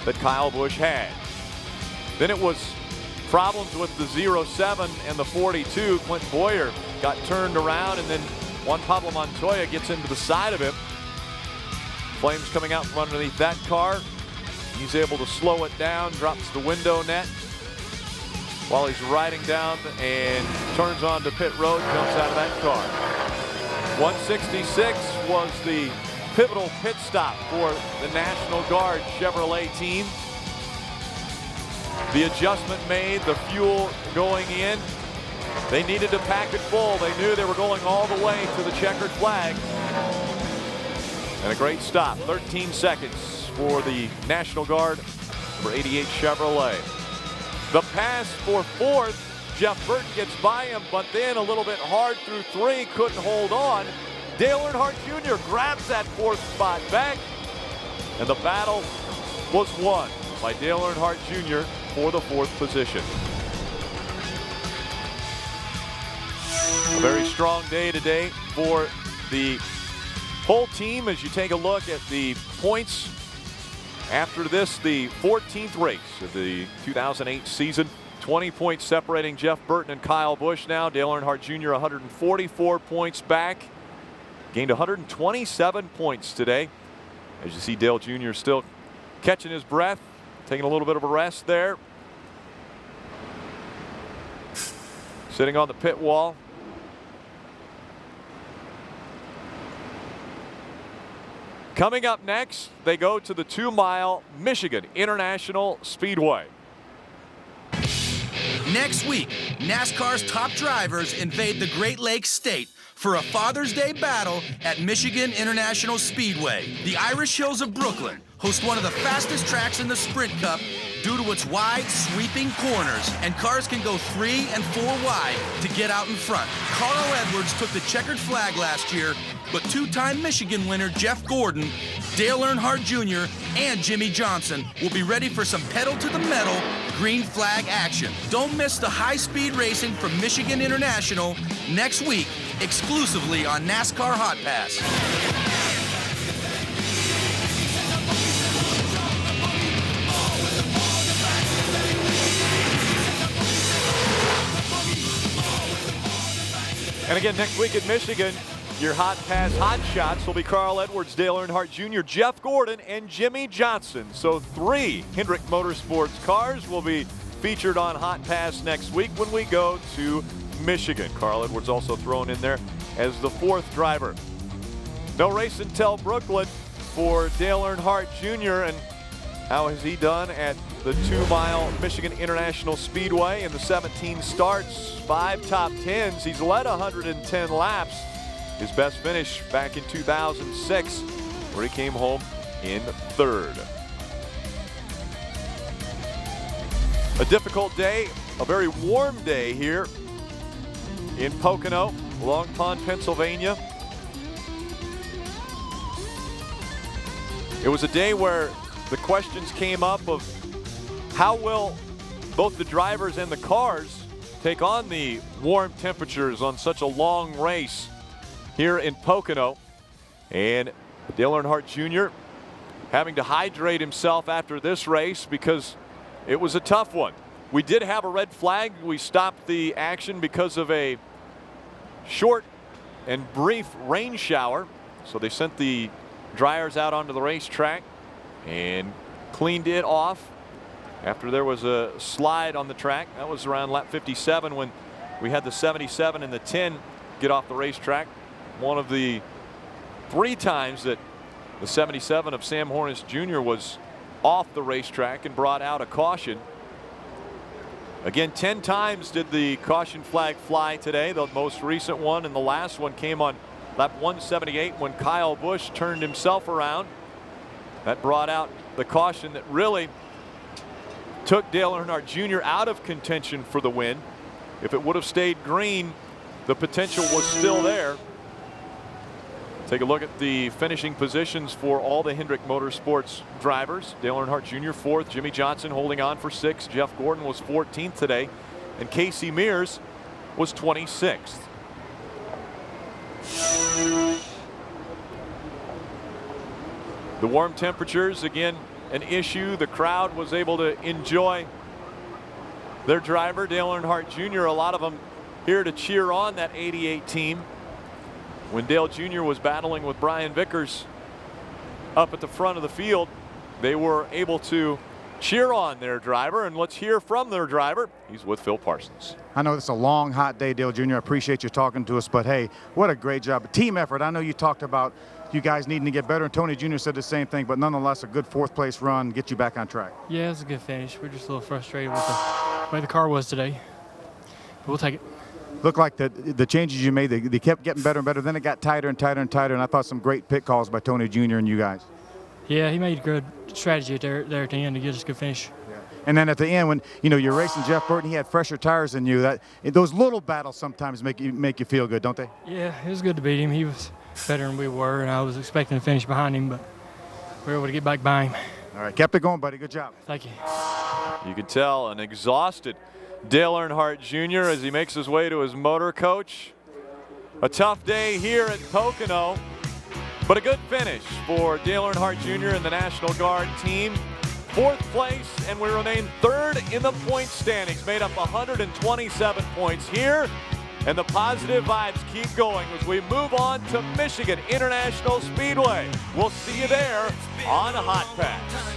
that Kyle Busch had. Then it was problems with the 07 and the 42. Clint Boyer got turned around, and then Juan Pablo Montoya gets into the side of him. Flames coming out from underneath that car. He's able to slow it down, drops the window net while he's riding down and turns onto pit road, jumps out of that car. 166 was the pivotal pit stop for the National Guard Chevrolet team. The adjustment made, the fuel going in. They needed to pack it full. They knew they were going all the way to the checkered flag. And a great stop, 13 seconds for the National Guard for 88 Chevrolet. The pass for fourth, Jeff Burton gets by him, but then a little bit hard through three, couldn't hold on. Dale Earnhardt Jr. grabs that fourth spot back, and the battle was won by Dale Earnhardt Jr. for the fourth position. A very strong day today for the whole team as you take a look at the points after this, the 14th race of the 2008 season. 20 points separating Jeff Burton and Kyle Busch now. Dale Earnhardt Jr. 144 points back. Gained 127 points today. As you see, Dale Jr. still catching his breath, taking a little bit of a rest there. Sitting on the pit wall. Coming up next, they go to the 2-mile Michigan International Speedway. Next week, NASCAR's top drivers invade the Great Lakes State for a Father's Day battle at Michigan International Speedway. The Irish Hills of Brooklyn host one of the fastest tracks in the Sprint Cup due to its wide, sweeping corners, and cars can go 3 and 4 wide to get out in front. Carl Edwards took the checkered flag last year, but two-time Michigan winner Jeff Gordon, Dale Earnhardt Jr., and Jimmy Johnson will be ready for some pedal-to-the-metal green flag action. Don't miss the high-speed racing from Michigan International next week, exclusively on NASCAR Hotpass. And again, next week at Michigan, your Hot Pass hot shots will be Carl Edwards, Dale Earnhardt Jr., Jeff Gordon, and Jimmy Johnson. So 3 Hendrick Motorsports cars will be featured on Hot Pass next week when we go to Michigan. Carl Edwards also thrown in there as the 4th driver. No race until Brooklyn for Dale Earnhardt Jr. And how has he done at the 2-mile Michigan International Speedway in the 17 starts, 5 top 10s. He's led 110 laps. His best finish back in 2006, where he came home in 3rd. A difficult day, a very warm day here in Pocono, Long Pond, Pennsylvania. It was a day where the questions came up of how will both the drivers and the cars take on the warm temperatures on such a long race here in Pocono. And Dale Earnhardt Jr. having to hydrate himself after this race because it was a tough one. We did have a red flag. We stopped the action because of a short and brief rain shower. So they sent the dryers out onto the racetrack and cleaned it off after there was a slide on the track. That was around lap 57 when we had the 77 and the 10 get off the racetrack. One of the 3 times that the 77 of Sam Hornish Jr. was off the racetrack and brought out a caution. Again, 10 times did the caution flag fly today. The most recent one and the last one came on lap 178 when Kyle Busch turned himself around. That brought out the caution that really took Dale Earnhardt Jr. out of contention for the win. If it would have stayed green, the potential was still there. Take a look at the finishing positions for all the Hendrick Motorsports drivers. Dale Earnhardt Jr. 4th, Jimmy Johnson holding on for 6th, Jeff Gordon was 14th today, and Casey Mears was 26th. The warm temperatures, again, an issue. The crowd was able to enjoy their driver, Dale Earnhardt Jr. A lot of them here to cheer on that 88 team. When Dale Jr. was battling with Brian Vickers up at the front of the field, they were able to cheer on their driver, and let's hear from their driver. He's with Phil Parsons. I know it's a long, hot day, Dale Jr. I appreciate you talking to us, but hey, what a great job. A team effort. I know you talked about you guys needing to get better, and Tony Jr. said the same thing, but nonetheless, a good 4th place run, get you back on track. Yeah, it was a good finish. We're just a little frustrated with the way the car was today, but we'll take it. Looked like the changes you made, they kept getting better and better. Then it got tighter and tighter and tighter, and I thought some great pit calls by Tony Jr. and you guys. Yeah, he made a good strategy there at the end to get us a good finish. Yeah. And then at the end, when you're racing Jeff Burton, he had fresher tires than you. Those little battles sometimes make you feel good, don't they? Yeah, it was good to beat him. He was better than we were, and I was expecting to finish behind him, but we were able to get back by him. All right, kept it going, buddy. Good job. Thank you. You could tell an exhausted Dale Earnhardt Jr. as he makes his way to his motor coach. A tough day here at Pocono, but a good finish for Dale Earnhardt Jr. and the National Guard team. 4th place, and we remain 3rd in the point standings, made up 127 points here, and the positive vibes keep going as we move on to Michigan International Speedway. We'll see you there on Hotpass.